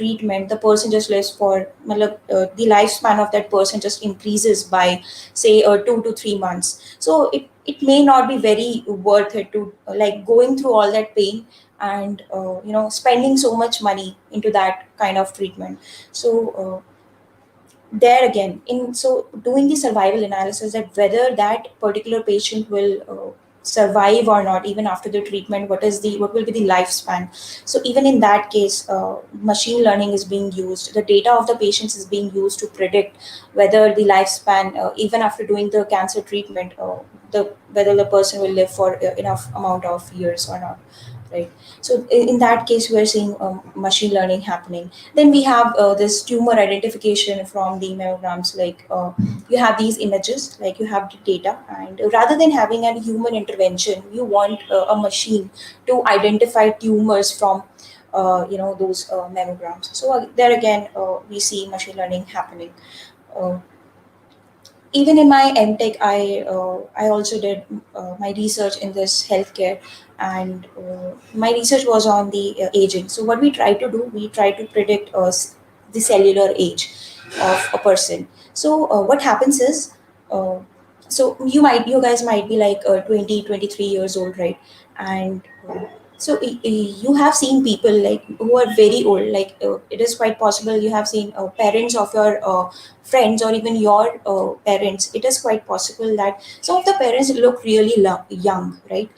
treatment the person just lives for the lifespan of that person just increases by say 2 to 3 months, so it may not be very worth it to like going through all that pain and spending so much money into that kind of treatment. So there again, in so doing the survival analysis that whether that particular patient will survive or not even after the treatment, what will be the lifespan. So even in that case machine learning is being used, the data of the patients is being used to predict whether the lifespan even after doing the cancer treatment, the whether the person will live for enough amount of years or not, right? So in that case we are seeing machine learning happening. Then we have this tumor identification from the mammograms, like you have these images, like you have the data, and rather than having a human intervention you want a machine to identify tumors from those mammograms. So there again we see machine learning happening. uh, Even in my MTech, I also did my research in this healthcare, and my research was on the aging. So what we try to do, we try to predict the cellular age of a person. So what happens is, uh, so you guys might be like 20, 23 years old, right? And so you have seen people like who are very old, like it is quite possible you have seen parents of your friends or even your parents. It is quite possible that some of the parents look really young, right?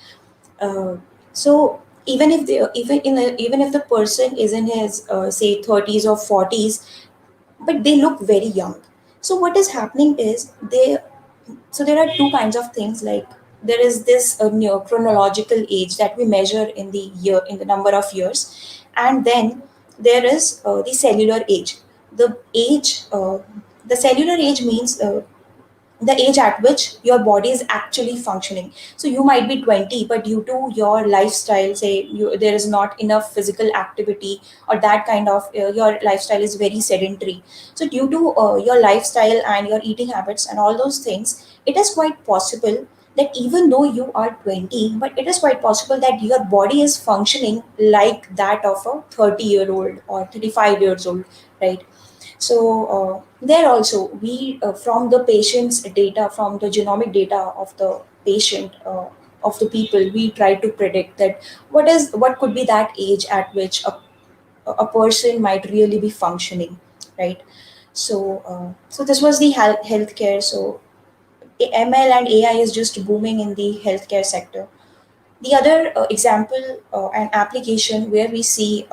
uh, so even if the person is in his say 30s or 40s, but they look very young. So what is happening is so there are two kinds of things, like there is this chronological age that we measure in the year, in the number of years, and then there is the cellular age. The age the cellular age means the age at which your body is actually functioning. So you might be 20, but due to your lifestyle, say there is not enough physical activity, or that kind of your lifestyle is very sedentary. So due to your lifestyle and your eating habits and all those things, it is quite possible that even though you are 20, but it is quite possible that your body is functioning like that of a 30-year-old or 35 years old, right? So there also we from the patient's data, from the genomic data of the patient, of the people, we try to predict that what could be that age at which a person might really be functioning, right? So so this was the healthcare. So ML and AI is just booming in the healthcare sector. The other example and application where we see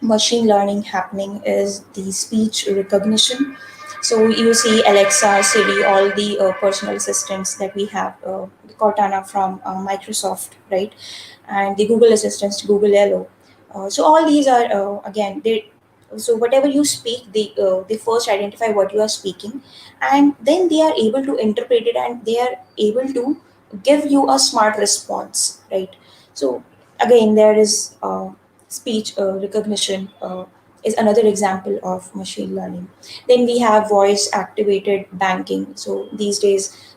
machine learning happening is the speech recognition. So you see Alexa, Siri, all the personal assistants that we have, the Cortana from Microsoft, right? And the Google assistants, Google Hello. So all these are again they. So whatever you speak, they first identify what you are speaking, and then they are able to interpret it, and they are able to give you a smart response, right? So again, there is speech recognition is another example of machine learning. Then we have voice activated banking. So these days,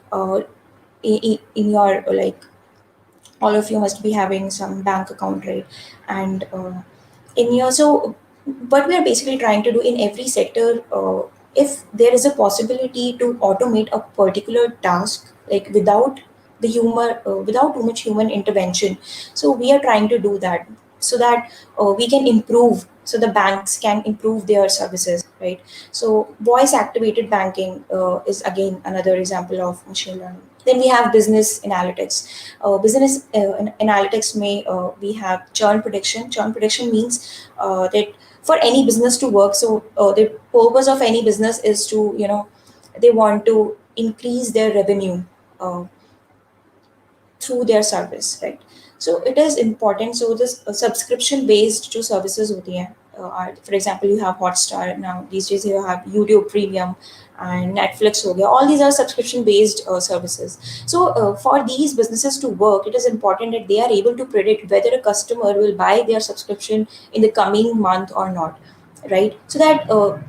in your like all of you must be having some bank account, right? And in your so what we are basically trying to do in every sector, if there is a possibility to automate a particular task like without the humor without too much human intervention, so we are trying to do that, so that we can improve, so the banks can improve their services, right? So voice activated banking is again another example of machine learning. Then we have business analytics. Business analytics may we have churn prediction. Churn prediction means that for any business to work, so the purpose of any business is to they want to increase their revenue uh, through their service, right? So it is important. So this subscription based जो services होती हैं, are, for example, you have Hotstar now these days, you have YouTube Premium and Netflix हो गया. All these are subscription based services. So for these businesses to work, it is important that they are able to predict whether a customer will buy their subscription in the coming month or not, right? So that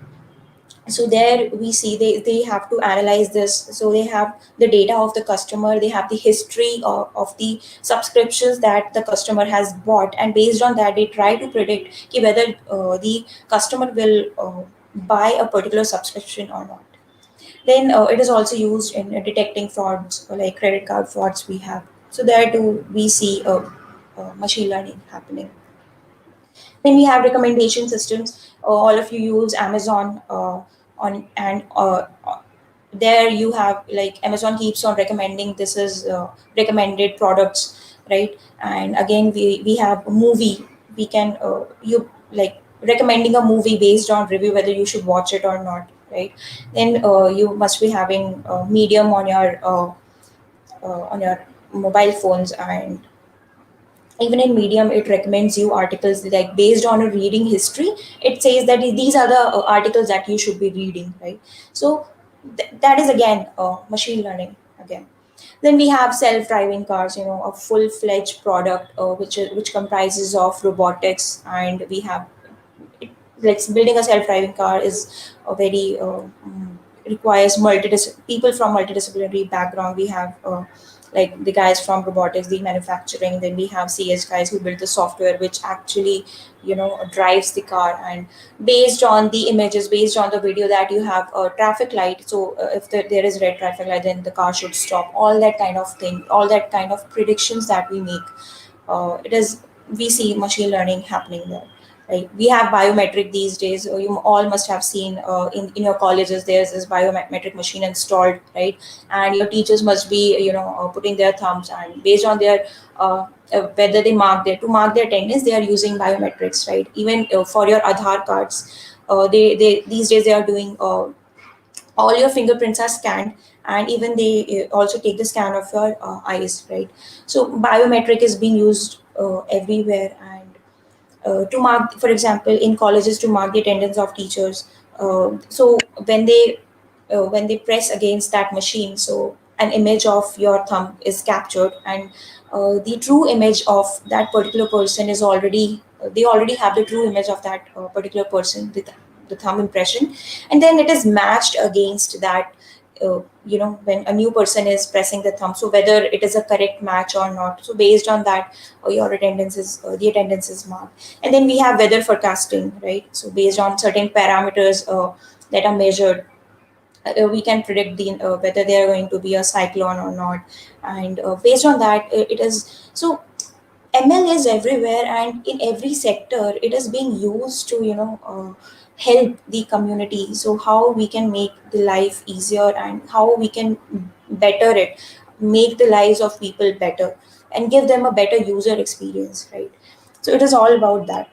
so there we see they have to analyze this. So they have the data of the customer, they have the history of the subscriptions that the customer has bought, and based on that they try to predict ki whether the customer will buy a particular subscription or not. Then it is also used in detecting frauds, like credit card frauds we have. So there too we see machine learning happening. Then we have recommendation systems. All of you use Amazon on and there you have like Amazon keeps on recommending this is recommended products, right? And again we have a movie. We can you like recommending a movie based on review whether you should watch it or not, right? Then you must be having Medium on your mobile phones, and even in Medium it recommends you articles like based on a reading history. It says that these are the articles that you should be reading, right? So that is again machine learning again. Then we have self-driving cars, a full-fledged product which comprises of robotics, and we have like building a self-driving car is a very requires people from multidisciplinary background. We have like the guys from robotics, the manufacturing. Then we have CS guys who build the software which actually drives the car, and based on the images, based on the video that you have a traffic light. So if there is red traffic light, then the car should stop. All that kind of thing, all that kind of predictions that we make. It is we see machine learning happening there. Right. We have biometric these days. You all must have seen in your colleges there's this biometric machine installed, right? And your teachers must be putting their thumbs, and based on their whether they mark their attendance, they are using biometrics, right? Even for your Aadhaar cards, they these days they are doing all your fingerprints are scanned, and even they also take the scan of your eyes, right? So biometric is being used everywhere, and to mark, for example, in colleges to mark the attendance of teachers. So when they press against that machine, so an image of your thumb is captured, and the true image of that particular person is already they already have the true image of that particular person, the thumb impression, and then it is matched against that when a new person is pressing the thumb, so whether it is a correct match or not. So based on that your attendance is the attendance is marked. And then we have weather forecasting, right? So based on certain parameters that are measured, we can predict whether they are going to be a cyclone or not. And based on that it is so ML is everywhere, and in every sector it is being used to help the community. So how we can make the life easier, and how we can better it, make the lives of people better, and give them a better user experience, right? So it is all about that.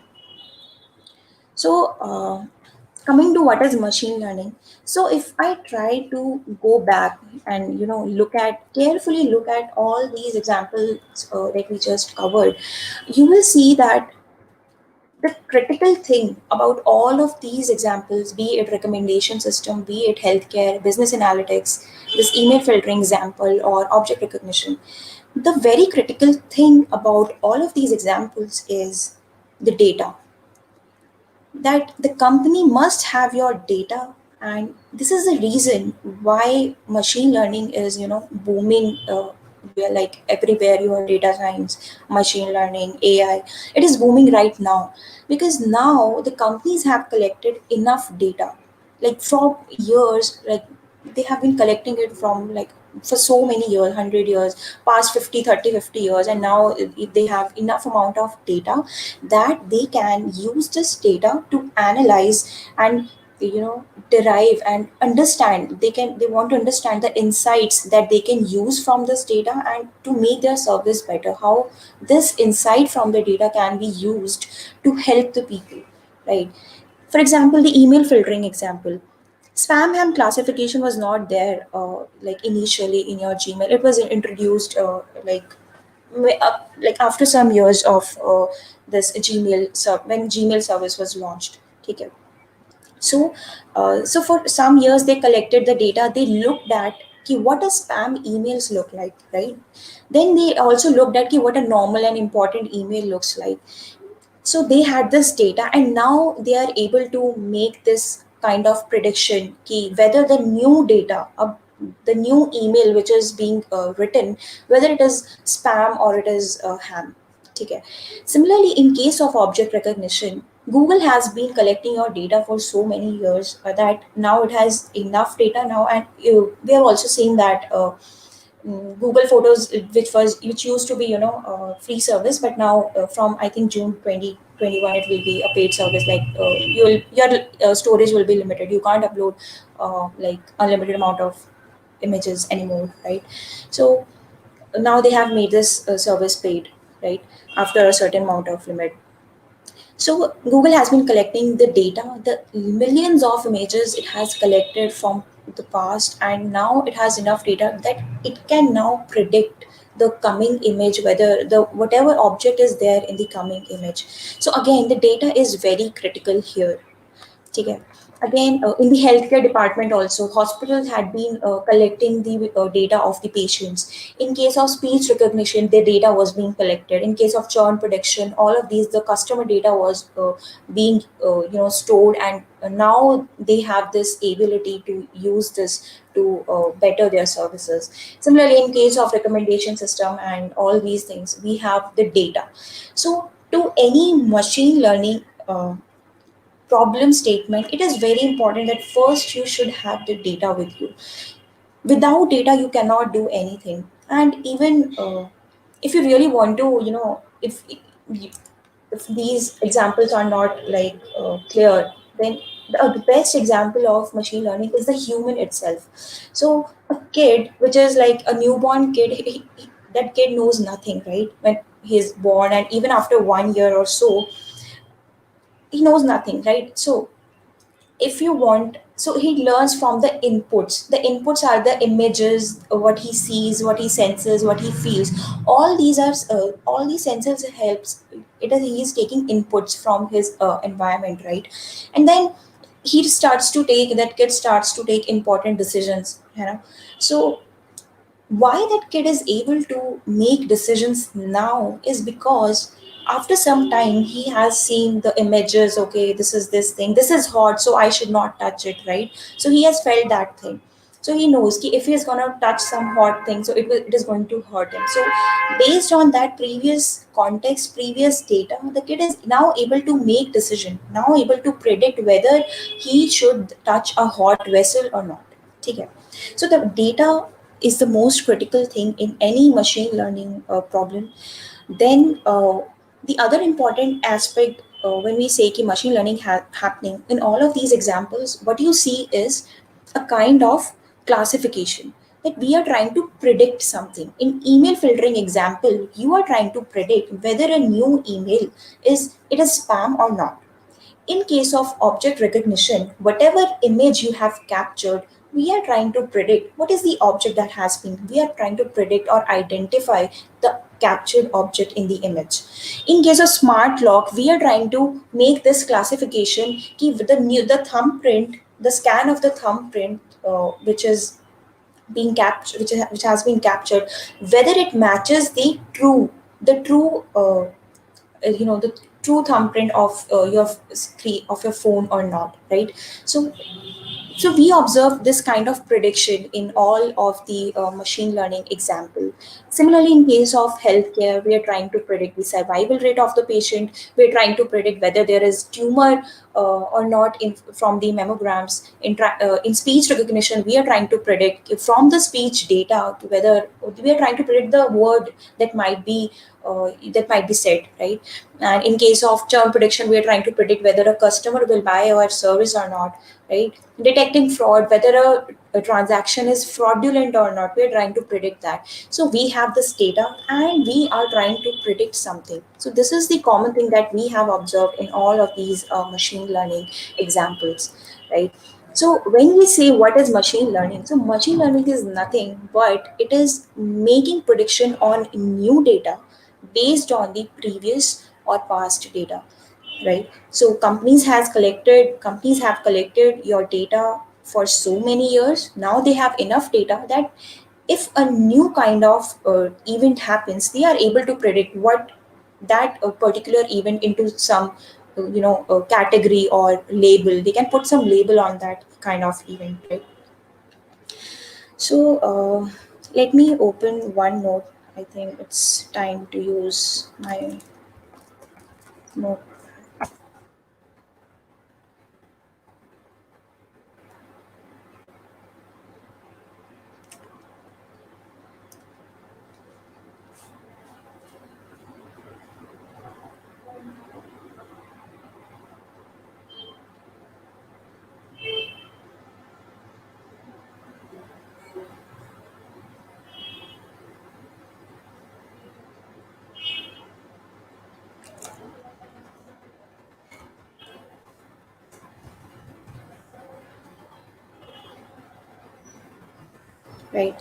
So coming to what is machine learning. So if I try to go back and carefully look at all these examples that we just covered, you will see that the critical thing about all of these examples, be it recommendation system, be it healthcare, business analytics, this email filtering example, or object recognition, the very critical thing about all of these examples is the data. That the company must have your data, and this is the reason why machine learning is booming where, like everywhere you have data science, machine learning, AI. It is booming right now because now the companies have collected enough data, like from years, like they have been collecting it from like for so many years, 100 years, past 50, 30, 50 years, and now if they have enough amount of data that they can use this data to analyze and derive and understand. They want to understand the insights that they can use from this data and to make their service better, how this insight from the data can be used to help the people, right? For example, the email filtering example, spam ham classification was not there like initially in your Gmail. It was introduced like like after some years of this when Gmail service was launched. Okay. So, so for some years they collected the data. They looked at what does spam emails look like, right? Then they also looked at what a normal and important email looks like. So they had this data, and now they are able to make this kind of prediction key whether the new data, the new email which is being written, whether it is spam or it is ham. Okay. Similarly, in case of object recognition, Google has been collecting your data for so many years that now it has enough data now, and we are also seeing that Google Photos, which used to be free service, but now from I think June 2021 it will be a paid service. Like your storage will be limited. You can't upload like unlimited amount of images anymore, right? So now they have made this service paid, right, after a certain amount of limit. So Google has been collecting the data, the millions of images it has collected from the past, and now it has enough data that it can now predict the coming image, whether the whatever object is there in the coming image. So again, the data is very critical here. Okay. Again, in the healthcare department also, hospitals had been collecting the data of the patients. In case of speech recognition, the data was being collected. In case of churn prediction, all of these, the customer data was being stored, and now they have this ability to use this to better their services. Similarly, in case of recommendation system and all these things, we have the data. So to any machine learning problem statement, it is very important that first you should have the data with you. Without data, you cannot do anything. And even if you really want to, if these examples are not like clear, then the best example of machine learning is the human itself. So a kid, which is like a newborn kid, that kid knows nothing, right? When he's born, and even after 1 year or so, he knows nothing, right? So if you want, so he learns from the inputs are the images, what he sees, what he senses, what he feels. All these senses helps. It is he is taking inputs from his environment, right? And then that kid starts to take important decisions, so why that kid is able to make decisions now is because after some time he has seen the images. Okay, this is this thing, this is hot, so I should not touch it, right? So he has felt that thing. So he knows ki if he is going to touch some hot thing, so it is going to hurt him. So based on that previous context, previous data, the kid is now able to make decision, now able to predict whether he should touch a hot vessel or not. Okay. So the data is the most critical thing in any machine learning problem. Then the other important aspect when we say ki machine learning happening in all of these examples, what you see is a kind of classification, that we are trying to predict something. In email filtering example, you are trying to predict whether a new email is spam or not. In case of object recognition, whatever image you have captured, we are trying to predict what is the object that has been. We are trying to predict or identify the captured object in the image. In case of smart lock, we are trying to make this classification. The thumbprint, the scan of the thumbprint, which is being captured, which has been captured, whether it matches the true the true thumbprint of your screen of your phone or not, right? So we observe this kind of prediction in all of the machine learning example. Similarly, in case of healthcare, we are trying to predict the survival rate of the patient. We are trying to predict whether there is tumor or not from the mammograms. In speech recognition, we are trying to predict from the speech data whether we are trying to predict the word that might be said, right? And in case of churn prediction, we are trying to predict whether a customer will buy our service or not, right? Detecting fraud, whether a transaction is fraudulent or not, we are trying to predict that. So we have this data and we are trying to predict something. So this is the common thing that we have observed in all of these machine learning examples, right? So when we say what is machine learning, so machine learning is nothing but it is making prediction on new data based on the previous or past data, right? So companies have collected your data for so many years. Now they have enough data that if a new kind of event happens, they are able to predict what that particular event into some category or label. They can put some label on that kind of event, right? So let me open OneNote. I think it's time to use my note. Right.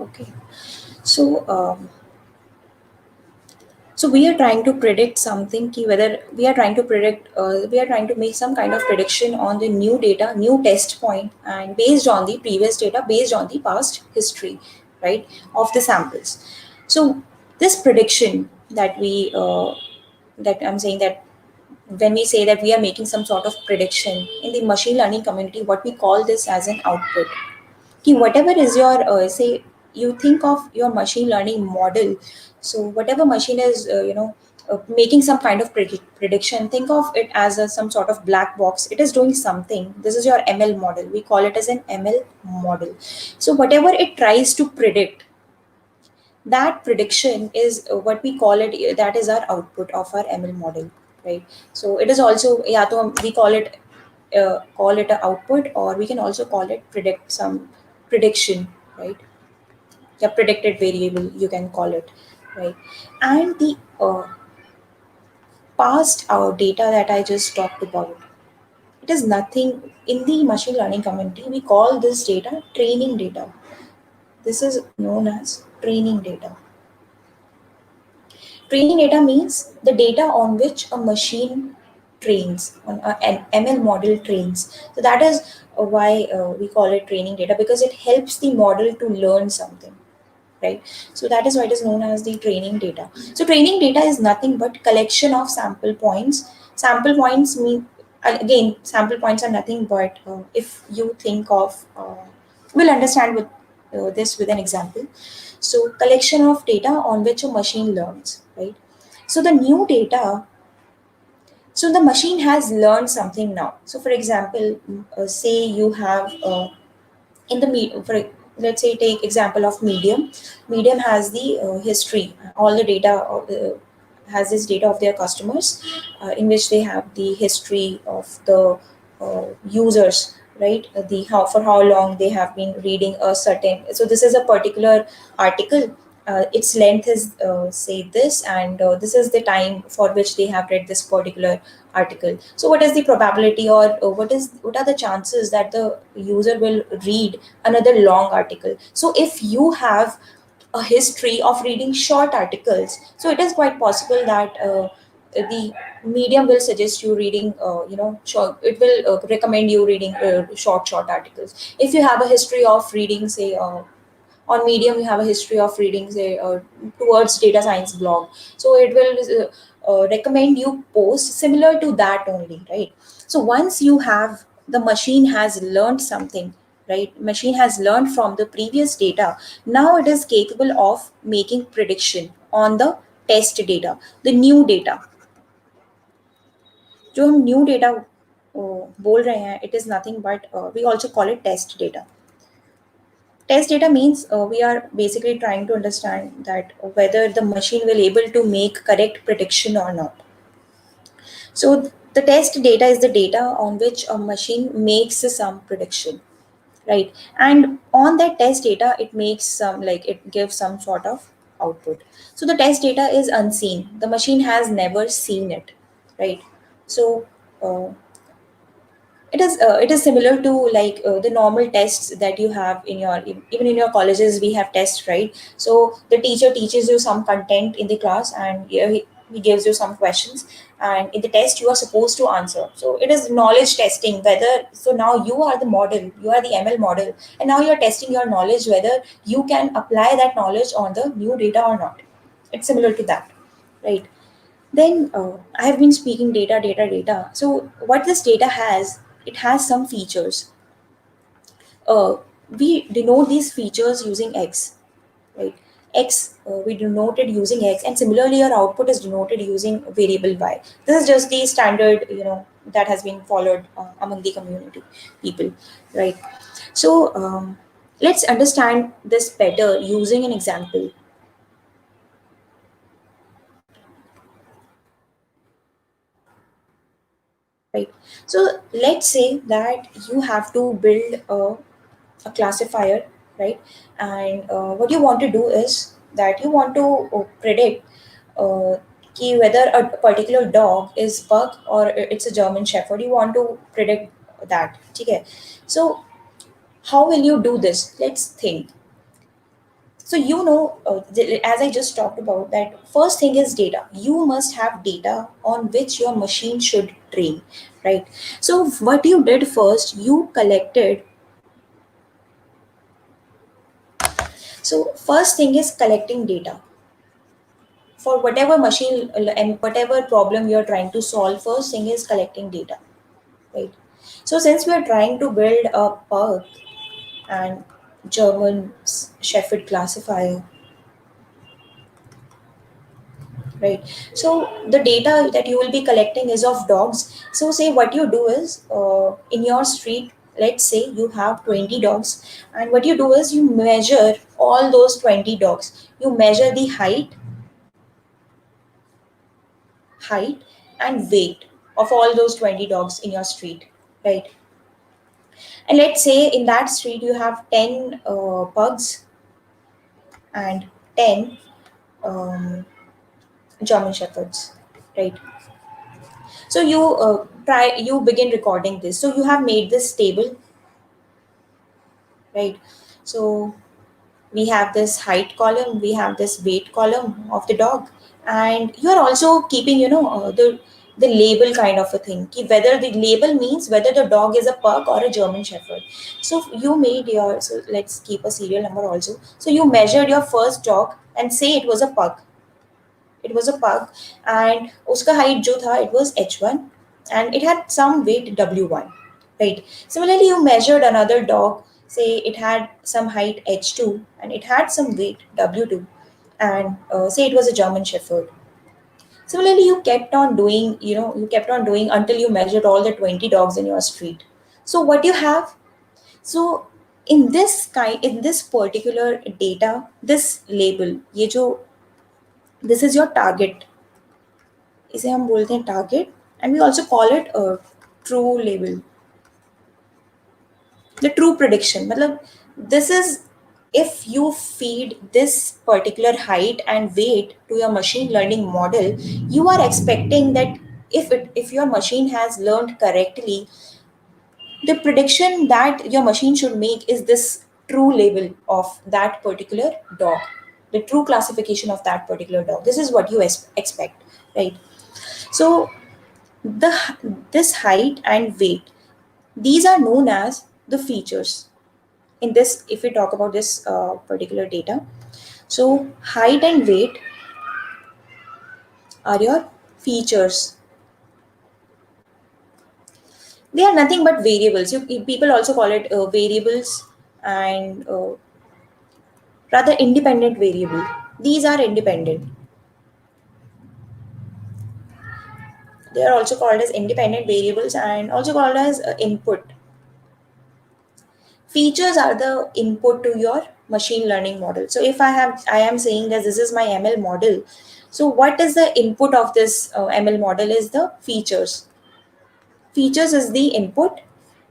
Okay. So so we are trying to predict something ki whether we are trying to predict we are trying to make some kind of prediction on the new data, new test point, and based on the previous data, based on the past history, right, of the samples. So this prediction that we that I'm saying that when we say that we are making some sort of prediction in the machine learning community, what we call this as an output. Ki whatever is your say, you think of your machine learning model. So whatever machine is making some kind of prediction, think of it as some sort of black box. It is doing something. This is your ML model. We call it as an ML model. So whatever it tries to predict, that prediction is what we call it, that is our output of our ML model, right? So it is also, yeah, so we call it an output, or we can also call it predict some prediction, right? Yeah, predicted variable, you can call it, right? And the past data that I just talked about, it is nothing. In the machine learning community, we call this data training data. This is known as training data. Training data means the data on which a machine trains, on an ML model trains. So that is why we call it training data, because it helps the model to learn something, right? So that is why it is known as the training data. So training data is nothing but collection of sample points. Sample points mean, again, sample points are nothing but if you think of, we'll understand with this with an example. So collection of data on which a machine learns, right? So the new data, so the machine has learned something now. So for example, say you have in the for let's say take example of Medium has the history, all the data has this data of their customers, in which they have the history of the users, right? The how, for how long they have been reading a certain, so this is a particular article, its length is say this, and this is the time for which they have read this particular article. So what is the probability, or what are the chances that the user will read another long article? So if you have a history of reading short articles, so it is quite possible that the Medium will suggest you reading short, it will recommend you reading short articles. If you have a history of reading, say, on Medium you have a history of reading, say, towards data science blog, so it will recommend you post similar to that only, right? So once you have the machine has learned something, right? Machine has learned from the previous data. Now it is capable of making prediction on the test data, the new data. जो हम new data बोल रहे हैं, it is nothing but we also call it test data. Test data means we are basically trying to understand that whether the machine will able to make correct prediction or not. So the test data is the data on which a machine makes some prediction, right? And on that test data, it makes some, like, it gives some sort of output. So the test data is unseen. The machine has never seen it, right? So uh, it is similar to like the normal tests that you have in your, even in your colleges we have tests, right? So the teacher teaches you some content in the class, and he gives you some questions, and in the test you are supposed to answer. So it is knowledge testing, whether, so now you are the model, you are the ML model, and now you're testing your knowledge whether you can apply that knowledge on the new data or not. It's similar to that, right? Then I have been speaking data, data, data. So what this data has, it has some features. We denote these features using X, right? X, we denote it using X, and similarly, our output is denoted using variable Y. This is just the standard, that has been followed among the community people, right? So let's understand this better using an example. Right. So let's say that you have to build a classifier, right? And what you want to do is that you want to predict ki whether a particular dog is pug or it's a German Shepherd. You want to predict that. Okay. So how will you do this? Let's think. So as I just talked about, that first thing is data. You must have data on which your machine should train, right? So what you did first, you collected. So first thing is collecting data for whatever machine and whatever problem you're trying to solve. First thing is collecting data, right? So since we are trying to build a pug and German Shepherd classifier, right? So the data that you will be collecting is of dogs. So say what you do is, in your street, let's say you have 20 dogs, and what you do is you measure all those 20 dogs. You measure the height and weight of all those 20 dogs in your street, right? And let's say in that street you have 10 pugs and 10 German shepherds, right? So you begin recording this. So you have made this table, right? So we have this height column, we have this weight column of the dog, and you are also keeping, the label kind of a thing. Whether the label means whether the dog is a pug or a German Shepherd. So you made your, so let's keep a serial number also. So you measured your first dog and say it was a pug. It was a pug, and uska height jo tha, it was H1, and it had some weight W1, right? Similarly, you measured another dog, say it had some height H2 and it had some weight W2, and say it was a German Shepherd. Similarly, you kept on doing until you measured all the 20 dogs in your street. So what you have, so in this particular data, this label, this is your target. इसे हम बोलते हैं target, and we also call it a true label. The true prediction, मतलब this is, if you feed this particular height and weight to your machine learning model, you are expecting that if your machine has learned correctly, the prediction that your machine should make is this true label of that particular dog, the true classification of that particular dog. This is what you expect, right? So the this height and weight, these are known as the features in this, if we talk about this particular data. So height and weight are your features. They are nothing but variables. People also call it variables and rather independent variable. These are independent. They are also called as independent variables and also called as input. Features are the input to your machine learning model. So if I am saying that this is my ML model, so what is the input of this ML model is the features. Features is the input,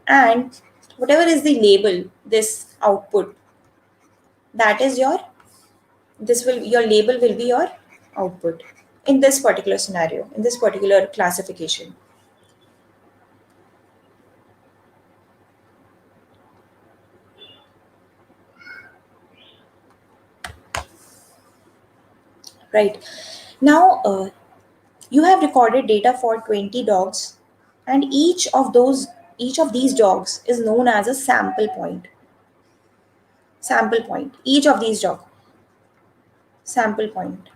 and whatever is the label, this output, that is your label will be your output in this particular scenario, in this particular classification. Right. Now, you have recorded data for 20 dogs, and each of these dogs is known as a sample point. Sample point. Each of these dog, sample point.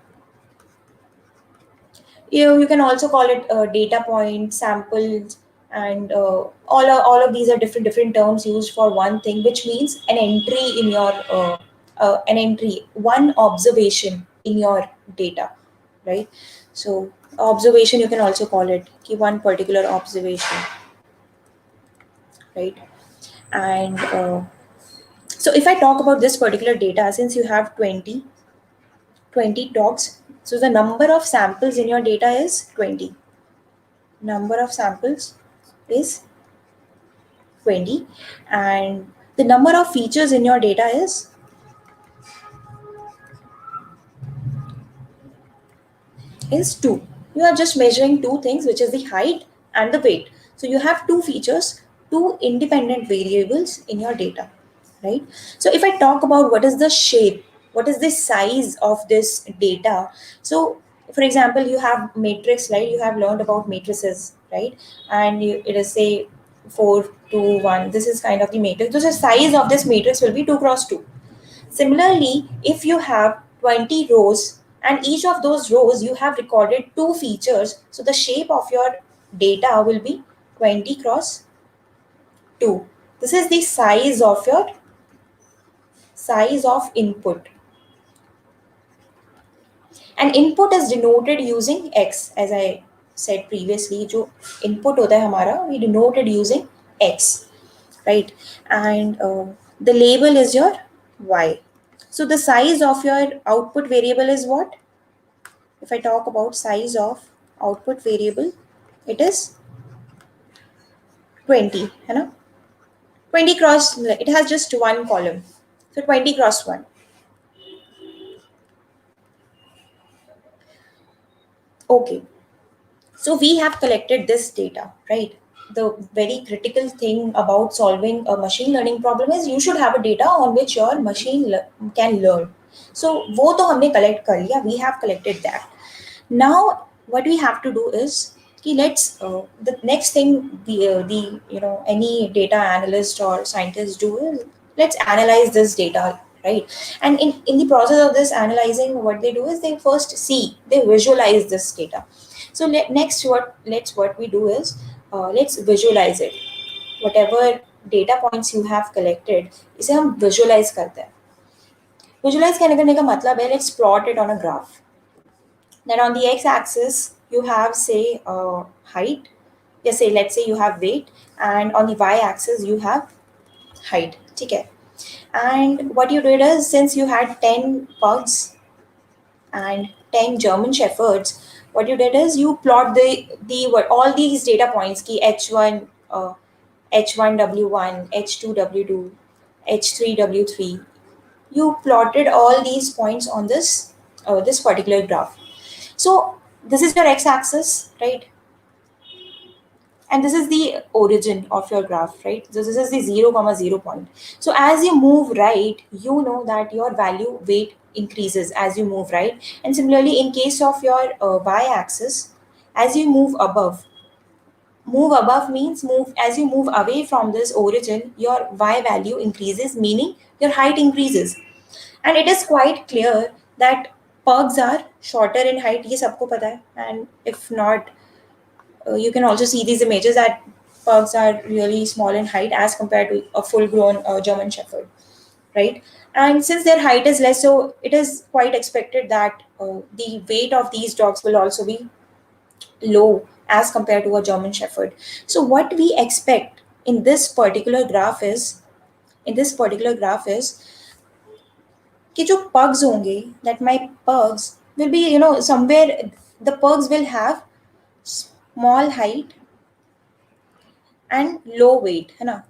You can also call it data point, samples, and all of these are different terms used for one thing, which means an entry in your one observation in your data, right? So observation you can also call it one particular observation, right? And so if I talk about this particular data, since you have 20 dogs, so the number of samples in your data is 20. Number of samples is 20, and the number of features in your data is 2. You are just measuring two things, which is the height and the weight. So you have two features, two independent variables in your data, right? So if I talk about what is the shape, what is the size of this data, so for example, you have matrix, right? You have learned about matrices, right? And it is say 4 2 1. This is kind of the matrix. So the size of this matrix will be 2 cross 2. Similarly, if you have 20 rows and each of those rows you have recorded two features, so the shape of your data will be 20 cross 2. This is the size of your size of input. And input is denoted using X, as I said previously. जो input होता है हमारा, we denoted using X, right? And the label is your Y. So the size of your output variable is what? If I talk about size of output variable, it is 20, है ना? 20 cross, it has just one column. So 20 cross 1. Okay. So we have collected this data, right? The very critical thing about solving a machine learning problem is you should have a data on which your machine can learn. So वो तो हमने collect कर लिया, we have collected that. Now what we have to do is let's the next thing the any data analyst or scientist do is let's analyze this data, right? And in the process of this analyzing, what they do is they first they visualize this data. So next what we do is let's visualize it. Whatever data points you have collected, इसे हम visualize करते हैं. Visualize करने का मतलब है let's plot it on a graph. Then on the x-axis you have say height. Yes, let's say you have weight, and on the y-axis you have height. Okay. And what you did is, since you had 10 pugs and 10 German shepherds, what you did is you plot the all these data points ki h1 h1w1 h2w2 h3w3. You plotted all these points on this particular graph. So this is your x-axis, right? And this is the origin of your graph, right? So this is the 0, 0 point. So as you move right, you know that your value weight increases as you move right. And similarly, in case of your y-axis, as you move above means as you move away from this origin, your y value increases, meaning your height increases. And it is quite clear that pugs are shorter in height, ye sabko pata hai. And if not, you can also see these images that pugs are really small in height as compared to a full-grown German Shepherd, right? And since their height is less, so it is quite expected that the weight of these dogs will also be low as compared to a German Shepherd. So what we expect in this particular graph is, कि जो pugs होंगे, that my pugs will be, somewhere the pugs will have small height and low weight, है ना?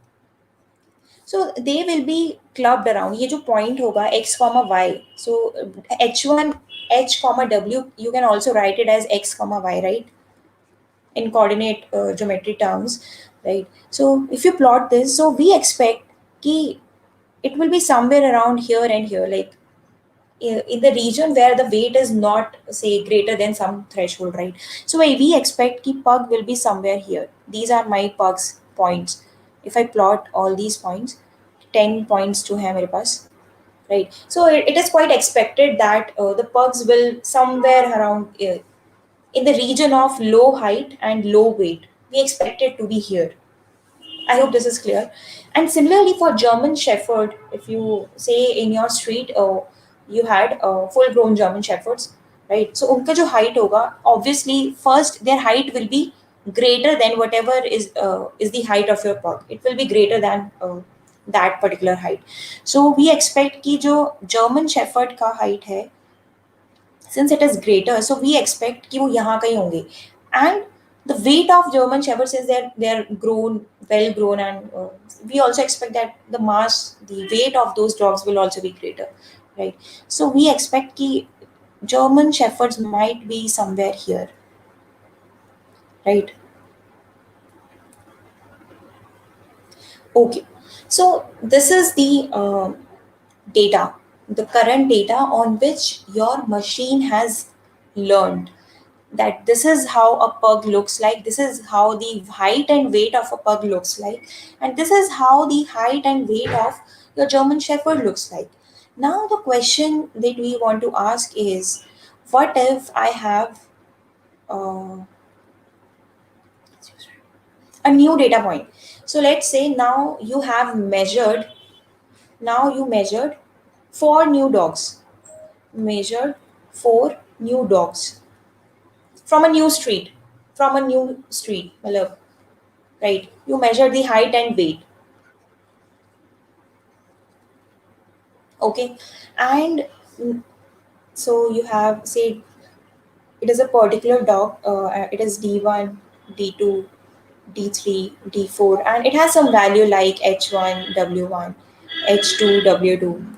So they will be clubbed around. ये जो point होगा x comma y. So h1 h comma w, you can also write it as x comma y, right? In coordinate geometry terms, right? So if you plot this, so we expect कि it will be somewhere around here and here, like in the region where the weight is not, say, greater than some threshold, right? So we expect कि pug will be somewhere here. These are my pug's points. If I plot all these points, 10 points to है मेरे पास, right? So it is quite expected that the pugs will somewhere around in the region of low height and low weight. We expect it to be here. I hope this is clear. And similarly for German Shepherd, if you say in your street, you had full-grown German Shepherds, right? So उनका जो height होगा, obviously first their height will be greater than whatever is the height of your pug. It will be greater than that particular height. So we expect कि जो German Shepherd का height है, since it is greater, so we expect कि वो यहाँ कहीं होंगे. And the weight of German Shepherds, since they're grown, well grown, and we also expect that the mass, the weight of those dogs will also be greater, right? So we expect कि German Shepherds might be somewhere here, right? Okay, so this is the data, the current data on which your machine has learned that this is how a pug looks like, this is how the height and weight of a pug looks like, and this is how the height and weight of your German Shepherd looks like. Now the question that we want to ask is, what if I have a new data point? So let's say now you measured 4 new dogs, measured 4 new dogs from a new street, मतलब, right? You measure the height and weight, okay? And so you have, say, it is a particular dog, it is D1, D2, D3, D4, and it has some value like H1, W1, H2, W2,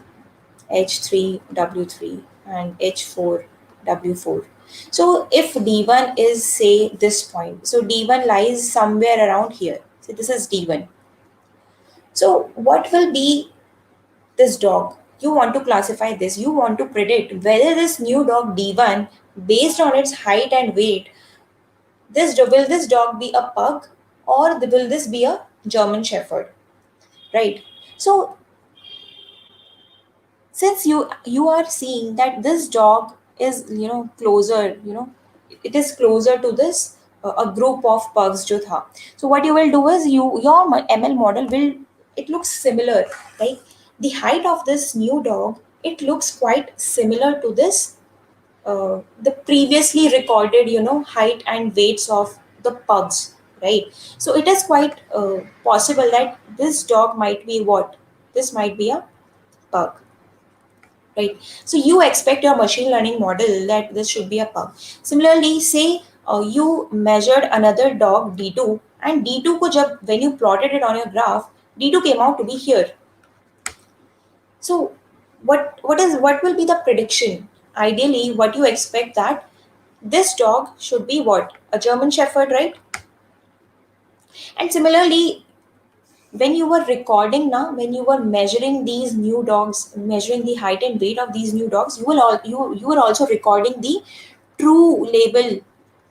H3, W3, and H4, W4. So if D1 is, say, this point, so D1 lies somewhere around here. So this is D1. So what will be this dog? You want to classify this. You want to predict whether this new dog D1, based on its height and weight, will this dog be a pug or will this be a German Shepherd, right? So since you are seeing that this dog is closer, it is closer to this a group of pugs jo tha. So what you will do is your ML model will, it looks similar, right? The height of this new dog, it looks quite similar to this the previously recorded height and weights of the pugs, right? So it is quite possible that this dog might be what, this might be a pug, right? So you expect your machine learning model that this should be a pug. Similarly, say you measured another dog D2, and D2 ko when you plotted it on your graph, D2 came out to be here. So what will be the prediction? Ideally, what you expect that this dog should be what? A German Shepherd, right? And similarly, when you were recording now, when you were measuring these new dogs, measuring the height and weight of these new dogs, you were also recording the true label.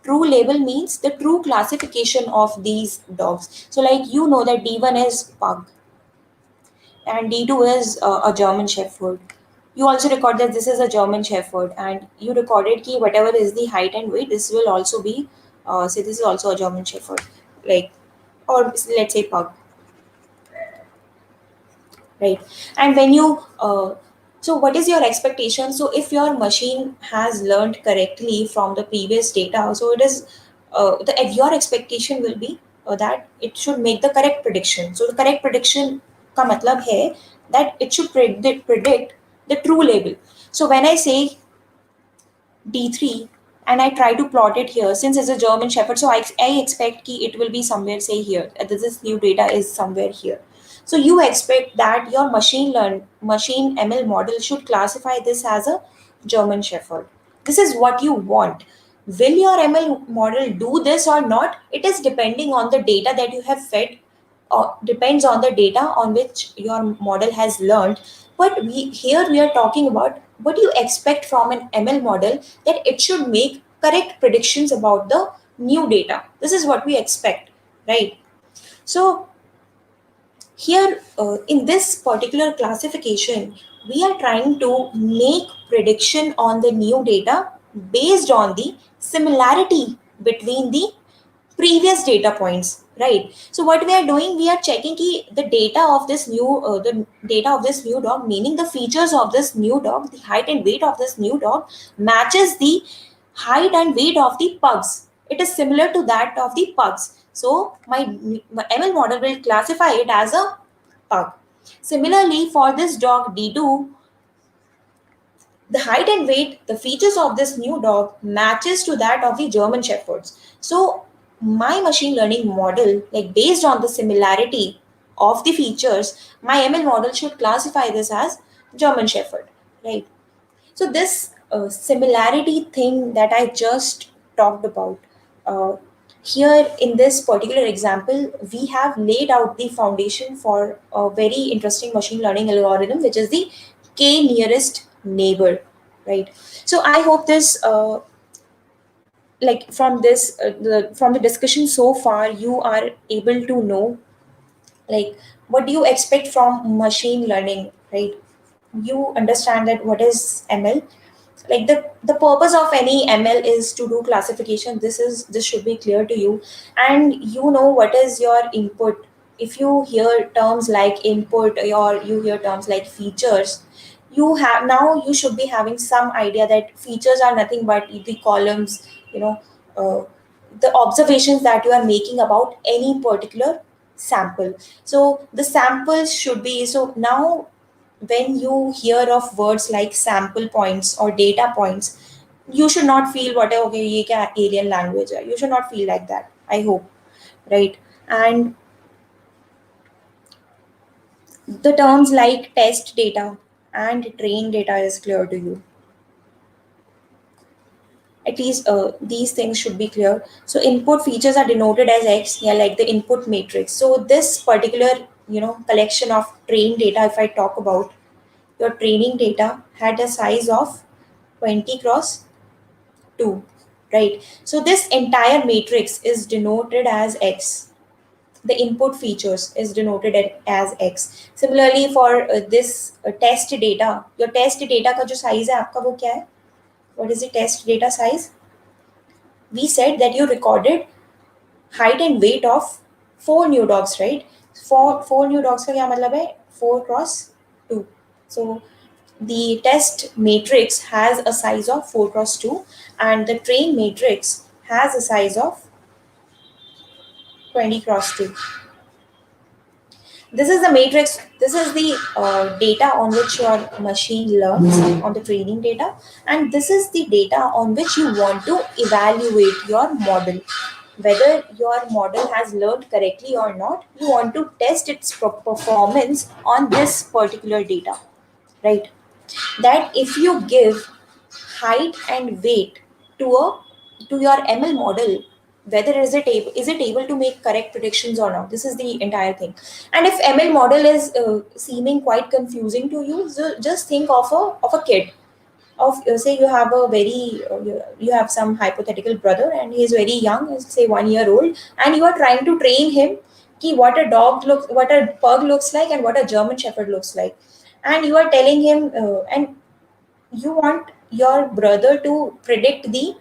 True label means the true classification of these dogs. So like that D1 is pug and D2 is a German Shepherd. You also record that this is a German Shepherd, and you recorded ki whatever is the height and weight, this will also be say this is also a German Shepherd, like or let's say pug, right? And when you so what is your expectation? So if your machine has learned correctly from the previous data, so it is your expectation will be that it should make the correct prediction. So the correct prediction का मतलब है that it should predict the true label. So when I say D3 and I try to plot it here, since it's a German Shepherd, so I expect ki it will be somewhere, say here. This new data is somewhere here. So you expect that your machine ML model should classify this as a German Shepherd. This is what you want. Will your ML model do this or not? It is depending on the data that you have fed, depends on the data on which your model has learned. But we are talking about what do you expect from an ML model, that it should make correct predictions about the new data. This is what we expect, right? So here in this particular classification, we are trying to make prediction on the new data based on the similarity between the previous data points, right? So what we are doing, we are checking the data of this new dog, meaning the features of this new dog, the height and weight of this new dog matches the height and weight of the pugs. It is similar to that of the pugs. So my ML model will classify it as a pug. Similarly, for this dog D2, the height and weight, the features of this new dog matches to that of the German Shepherds. So my machine learning model, like based on the similarity of the features, my ML model should classify this as German Shepherd, right? So this similarity thing that I just talked about, uh, here in this particular example, we have laid out the foundation for a very interesting machine learning algorithm, which is the k nearest neighbor, right? So I hope this like from this from the discussion so far, you are able to know like what do you expect from machine learning, right? You understand that what is ML, like the purpose of any ML is to do classification. This should be clear to you, and you know what is your input. If you hear terms like input or you hear terms like features, you should be having some idea that features are nothing but the columns, you know, uh, the observations that you are making about any particular sample. So the samples should be, so now when you hear of words like sample points or data points, you should not feel whatever, okay, ye kya alien language hai. You should not feel like that, I hope, right? And the terms like test data and train data is clear to you. At least these things should be clear. So input features are denoted as X, yeah, like the input matrix. So this particular, collection of train data, if I talk about, your training data had a size of 20 cross 2, right? So this entire matrix is denoted as X. The input features is denoted as X. Similarly, for this test data, your test data का जो size है आपका वो क्या है? What is the test data size? We said that you recorded height and weight of 4 new dogs, right? Four new dogs का क्या मतलब है? 4 cross 2. So the test matrix has a size of 4 cross 2 and the train matrix has a size of 20 cross 2. This is the matrix, this is the data on which your machine learns on the training data, and this is the data on which you want to evaluate your model. Whether your model has learned correctly or not, you want to test its performance on this particular data, right? That if you give height and weight to your ML model, whether is it able to make correct predictions or not. This is the entire thing. And if ML model is seeming quite confusing to you, so just think of a kid. Of say you have a very you have some hypothetical brother and he is very young, say 1 year old, and you are trying to train him what a pug looks like and what a German Shepherd looks like, and you are telling him and you want your brother to predict the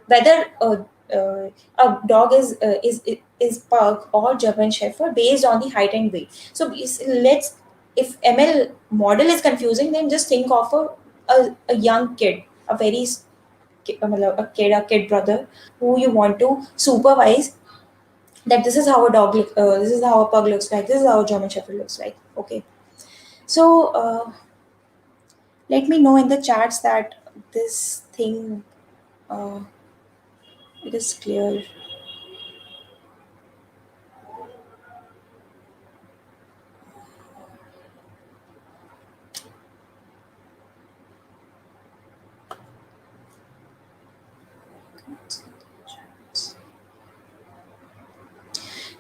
whether a dog is pug or German Shepherd based on the height and weight. So let's, if ML model is confusing, then just think of a young kid, a very a kid brother who you want to supervise, that this is how a this is how a pug looks like, this is how a German Shepherd looks like. Okay, so let me know in the chats that this thing uh, it is clear.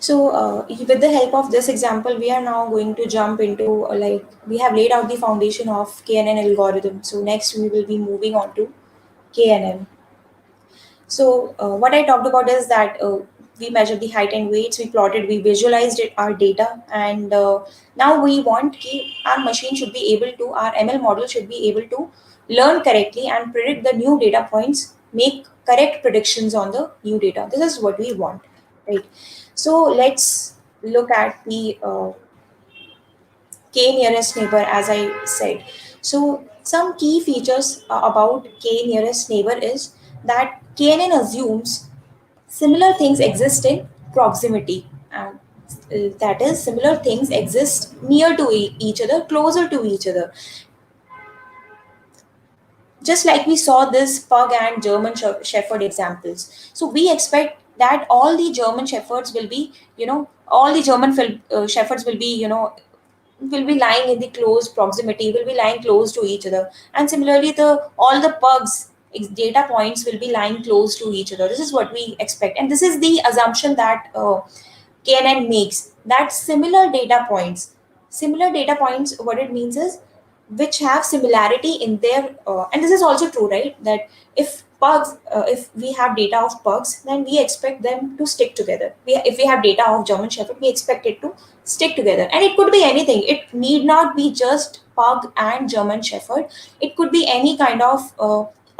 So, with the help of this example, we are now going to jump into like we have laid out the foundation of KNN algorithm. So, next we will be moving on to KNN. So, what I talked about is that we measured the height and weights, we plotted, we visualized our data, and now we want our machine should be able to, our ML model should be able to learn correctly and predict the new data points, make correct predictions on the new data. This is what we want, right? So, let's look at the K nearest neighbor, as I said. So, some key features about K nearest neighbor is that KNN assumes similar things exist in proximity, and that is, similar things exist near to each other, closer to each other. Just like we saw this pug and German Shepherd examples. So we expect that all the German Shepherds will be, all the Shepherds will be, will be lying in the close proximity, will be lying close to each other, and similarly the all the pugs data points will be lying close to each other. This is what we expect, and this is the assumption that KNN makes, that similar data points, what it means is which have similarity in their and this is also true, right, that if we have data of pugs, then we expect them to stick together. If we have data of German Shepherd, we expect it to stick together, and it could be anything. It need not be just pug and German Shepherd. It could be any kind of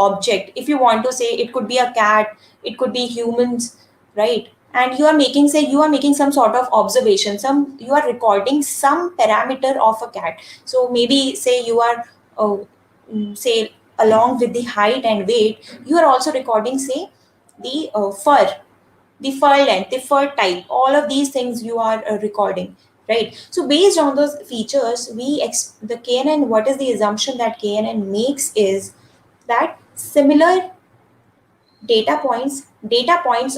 object. If you want to say, it could be a cat, it could be humans, right? And you are making some sort of observation, you are recording some parameter of a cat. So maybe say you are say, along with the height and weight, you are also recording, say, the fur length, the fur type, all of these things you are recording, right? So based on those features, the KNN, what is the assumption that KNN makes is that similar data points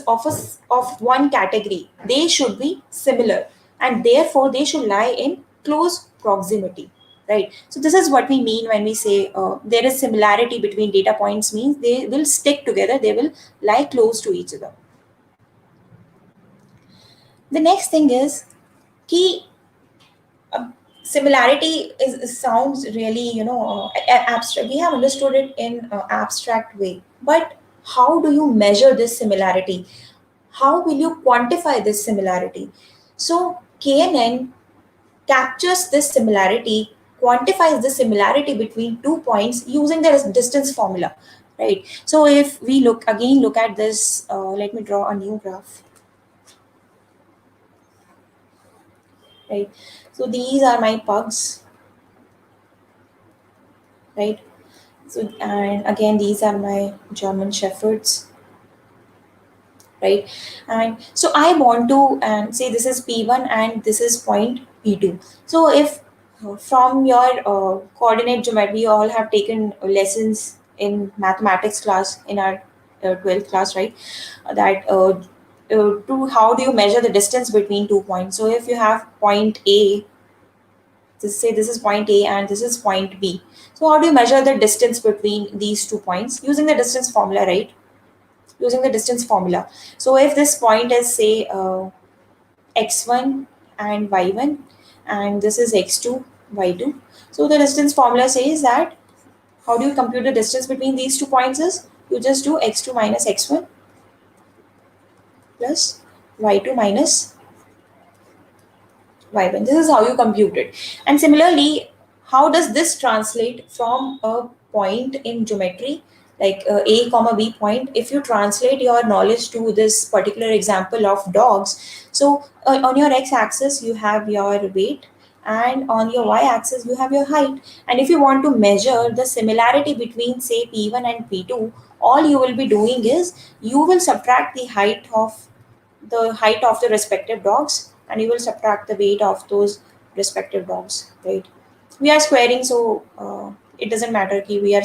of one category, they should be similar, and therefore they should lie in close proximity, right? So this is what we mean when we say there is similarity between data points, means they will stick together, they will lie close to each other. The next thing is key. Similarity sounds really, abstract. We have understood it in abstract way, but how do you measure this similarity? How will you quantify this similarity? So KNN captures this similarity, quantifies the similarity between 2 points using the distance formula, right? So if we look at this, let me draw a new graph, right? So these are my pugs, right? So, and again, these are my German Shepherds, right? And so I want to, and say this is P1 and this is point P2. So if from your coordinate geometry, we all have taken lessons in mathematics class in our 12th class, right? That to how do you measure the distance between 2 points? So if you have point A, say this is point A and this is point B. So how do you measure the distance between these 2 points? Using the distance formula, right? Using the distance formula. So if this point is, say, x1 and y1, and this is x2, y2. So the distance formula says that how do you compute the distance between these 2 points is you just do x2 minus x1 plus y2 minus y1. This is how you compute it. And similarly, how does this translate from a point in geometry, like A comma B point, if you translate your knowledge to this particular example of dogs, so on your x-axis you have your weight, and on your y-axis you have your height. And if you want to measure the similarity between say P1 and P2, all you will be doing is you will subtract the height of the respective dogs, and you will subtract the weight of those respective dogs, right? We are squaring, so it doesn't matter कि we are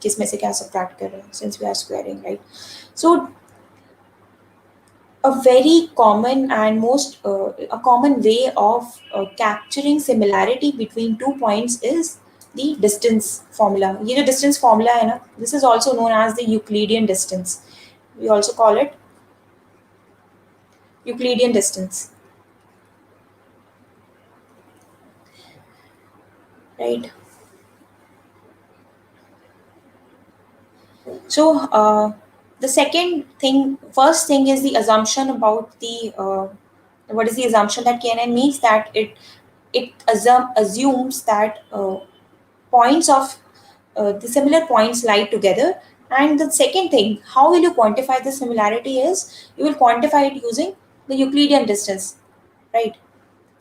किस में से क्या subtract कर रहे हैं, since we are squaring, right? So a very common and most a common way of capturing similarity between 2 points is the distance formula. ये जो distance formula है ना, this is also known as the Euclidean distance. We also call it Euclidean distance, right? So the first thing is the assumption about the what is the assumption that KNN makes, that it assumes that points of the similar points lie together. And the second thing, how will you quantify the similarity, is you will quantify it using the Euclidean distance, right?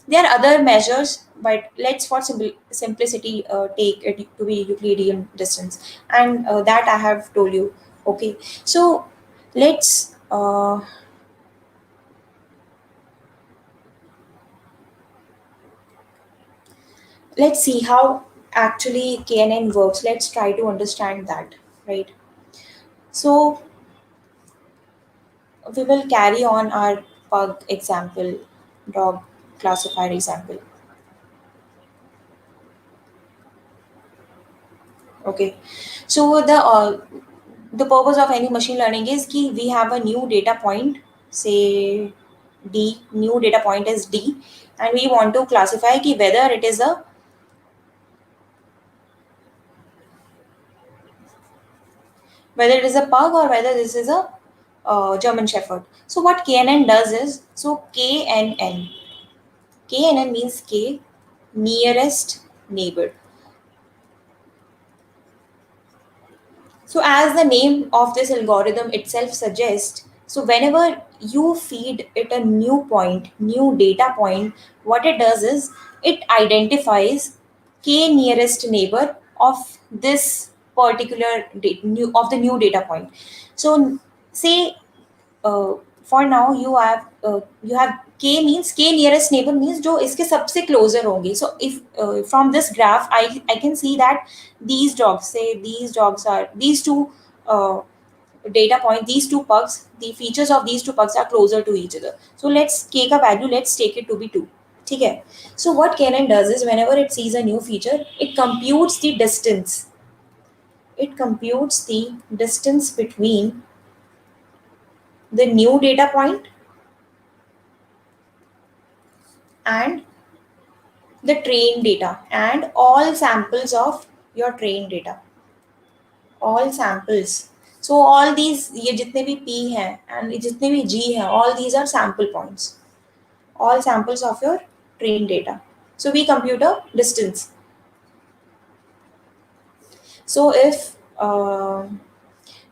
There are other measures, but let's for simplicity take it to be Euclidean distance, and that I have told you. Okay, so let's let's see how actually KNN works. Let's try to understand that, right? So we will carry on our pug example, dog classifier example. Okay, so the purpose of any machine learning is कि we have a new data point, say D, new data point is D, and we want to classify कि whether it is a pug or whether this is a German Shepherd. So what KNN does is, so KNN means K, nearest neighbor. So as the name of this algorithm itself suggests, so whenever you feed it a new point, new data point, what it does is it identifies k nearest neighbor of this particular new data point. So say for now you have k means k nearest neighbor means जो इसके सबसे closer होंगे. So if from this graph I can see that these dogs are these two data point, these two pugs, the features of these two pugs are closer to each other. So let's k का value, let's take it to be 2. ठीक है? So what KNN does is whenever it sees a new feature, it computes the distance. It computes the distance between the new data point and the trained data and all samples of your trained data. All samples. So all these, ये जितने भी P हैं and जितने भी G हैं, all these are sample points. All samples of your trained data. So we compute a distance. So if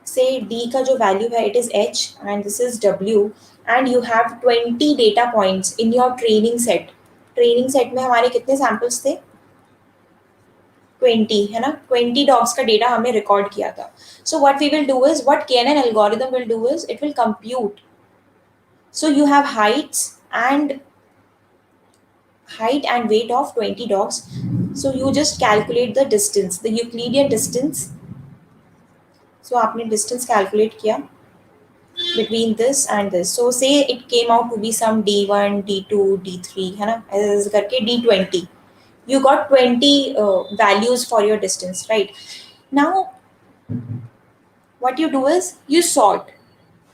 say D का जो value है, it is H and this is W, and you have 20 data points in your training set. Training set में हमारे कितने samples थे? 20, है ना? 20 dogs का डेटा हमने रिकॉर्ड किया था. So what we will do is, what KNN algorithm will do is it will compute. So you have height and weight of 20 dogs. So you just calculate the distance, the Euclidean distance. So आपने distance calculate किया between this and this. So say it came out to be some D1, D2, D3, है ना? ऐसे करके D20. You got 20 values for your distance, right? Now, what you do is you sort.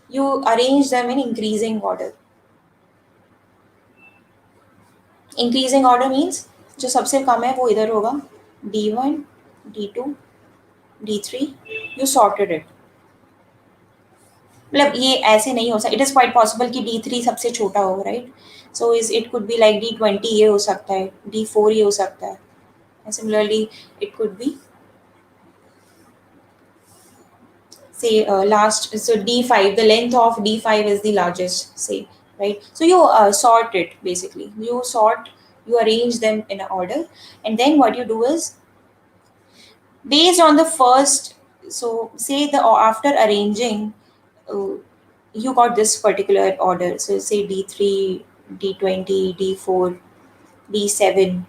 You arrange them in increasing order. Increasing order means जो सबसे कम है वो इधर होगा, D1, D2, D3. You sorted it. मतलब ये ऐसे नहीं हो सकता. इट इज क्वाइट पॉसिबल कि D3 सबसे छोटा हो, right? So it could be like D20 ये हो सकता है, D4 ये हो सकता है. Similarly it could be say last, so D5, the length of D5 is the largest, say, right? So you sort it, basically. You arrange them in an order, and then what you do is, based on the first, so say the, or after arranging, uh, you got this particular order. So say D3, D20, D4, D7,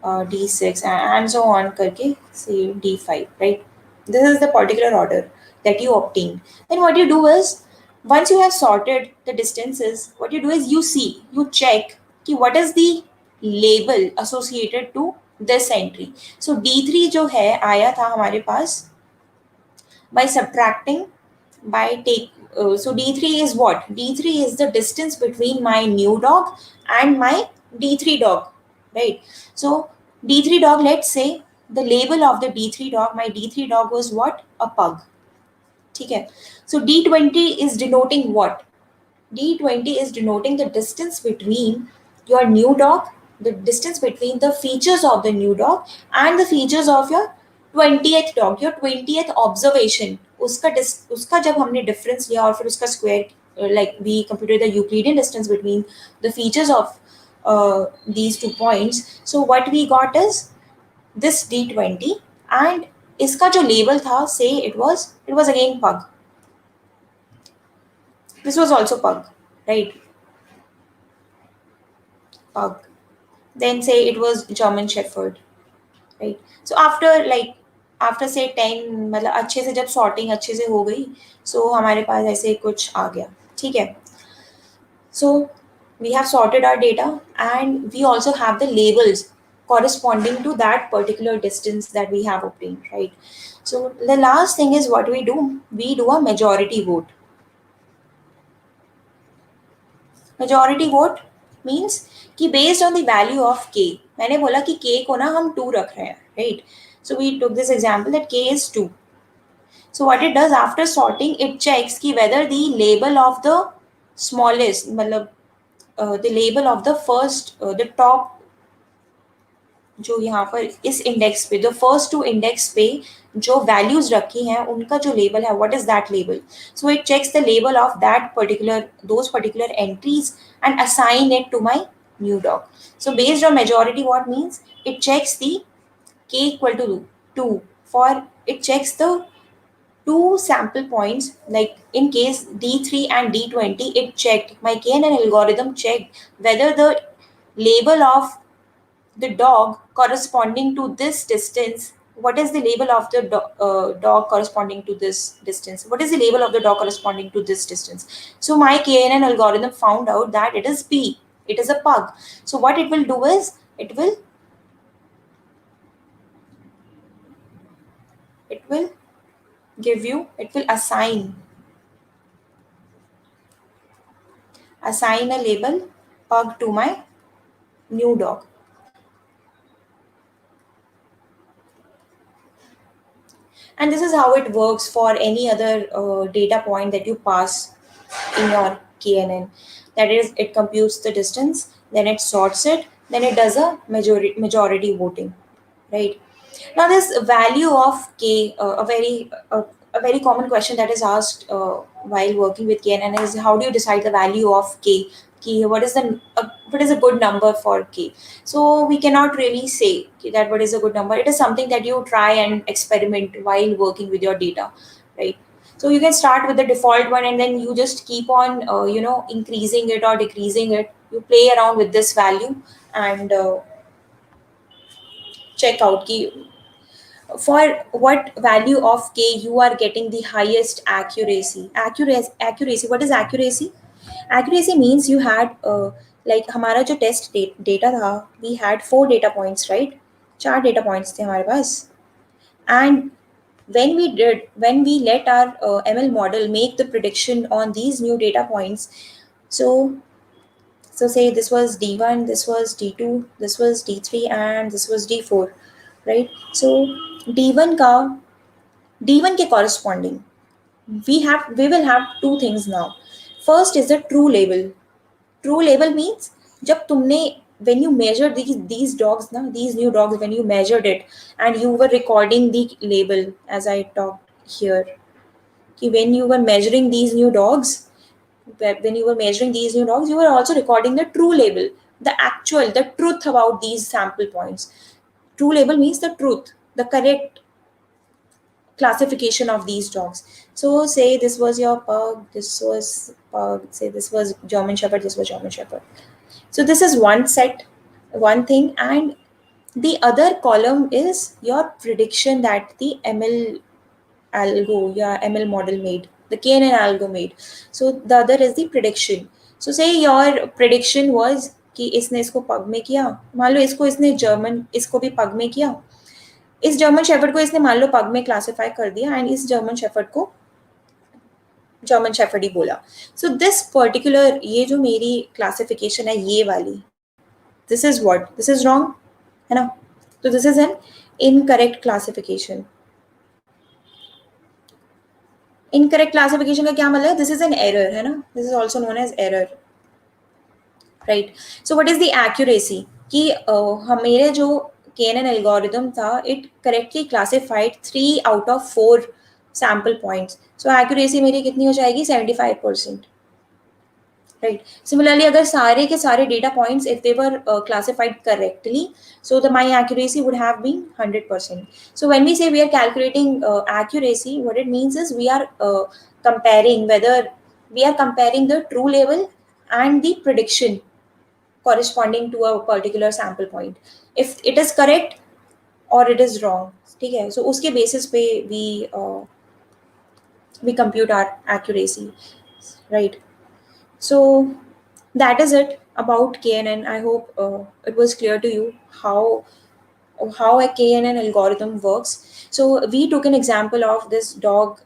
D6, and so on करके say D5, right? This is the particular order that you obtain. Then what you do is, once you have sorted the distances, what you do is you check कि what is the label associated to this entry. So D3 जो है आया था हमारे पास by subtracting, by take, so D3 is what? D3 is the distance between my new dog and my D3 dog, right? So D3 dog, let's say the label of the D3 dog, my D3 dog was what? A pug. Okay. So D20 is denoting what? D20 is denoting the distance between your new dog, the distance between the features of the new dog and the features of your 20th dog, your 20th observation. उसका जब हमने difference लिया और फिर उसका square, like we computed the Euclidean distance between the features of these 2 points. So what we got is this D20, and इसका जो label था, say it was again pug. This was also pug, right? Pug. Then say it was German Shepherd, right? So after say 10, मतलब अच्छे से जब sorting अच्छे से हो गई, so हमारे पास ऐसे कुछ आ गया, ठीक है? So we have sorted our data, and we also have the labels corresponding to that particular distance that we have obtained, right? So the last thing is what we do. We do a majority vote. Majority vote means कि based on the value of k, मैंने बोला कि k को ना हम 2 रख रहे हैं, right? So we took this example that k is 2. So what it does after sorting, it checks कि whether the label of the smallest, मतलब the label of the first, the top, जो यहाँ पर इस इंडेक्स पे, the first 2 index पे जो values रखी हैं उनका जो लेबल है, what is that label? So it checks the label of that particular, those particular entries and assign it to my new dog. So based on majority, what means it checks the k equal to 2 for, it checks the 2 sample points, like in case D3 and D20, it checked, my KNN algorithm checked whether the label of the dog corresponding to this distance, what is the label of the dog corresponding to this distance, what is the label of the dog corresponding to this distance. So my KNN algorithm found out that it is P, it is a pug. So what it will do is, it will give you, it will assign a label pug to my new dog. And this is how it works for any other data point that you pass in your KNN. That is, it computes the distance, then it sorts it, then it does a majority voting, right? Now, this value of k, a very common question that is asked while working with KNN is, how do you decide the value of k? What is a good number for k? So we cannot really say that what is a good number. It is something that you try and experiment while working with your data, right? So you can start with the default one, and then you just keep on increasing it or decreasing it. You play around with this value and check out for what value of k you are getting the highest accuracy. Accuracy, what is accuracy? Accuracy means you had like हमारा जो test data था, we had 4 data points, right? 4 data points थे हमारे पास, and when we let our ML model make the prediction on these new data points, so say this was D1, this was D2, this was D3, and this was D4, right? So D1 के corresponding, we will have 2 things now. First is the true label. True label means जब तुमने, when you measured these dogs ना, these new dogs, when you measured it and you were recording the label as I talked here. when you were measuring these new dogs, you were also recording the true label, the truth about these sample points. True label means the truth, the correct classification of these dogs. So say this was your pug, this was pug, say this was German Shepherd, this was German Shepherd. So this is one thing, and the other column is your prediction that the ML model made, the KNN algo made. So the other is the prediction. So say your prediction was कि इसने इसको पग में किया, मान लो इसको भी पग में किया, इस जर्मन शेफर्ड को इसने मान लो पग में क्लासिफाई कर दिया एंड इस जर्मन शेफर्ड को जर्मन शेफर्ड ही बोला. सो दिस पर्टिकुलर, ये जो मेरी क्लासिफिकेशन है ये वाली, this is what, this is wrong है ना. तो this is an incorrect classification. Incorrect classification का क्या मतलब है? दिस इज एन एरर है ना. This is also known as error, right. So what is the accuracy कि मेरे जो KNN algorithm था, it correctly classified 3 out of 4 sample points. So accuracy मेरी कितनी हो जाएगी? 75%. Right. Similarly, अगर सारे के सारे data points, if they were classified correctly, so my accuracy would have been 100%. So when we say we are calculating accuracy, what it means is we are comparing the true label and the prediction corresponding to a particular sample point. If it is correct or it is wrong, ठीक है. So उसके basis पे we compute our accuracy, right? So that is it about KNN. I hope it was clear to you how a KNN algorithm works. So we took an example of this dog,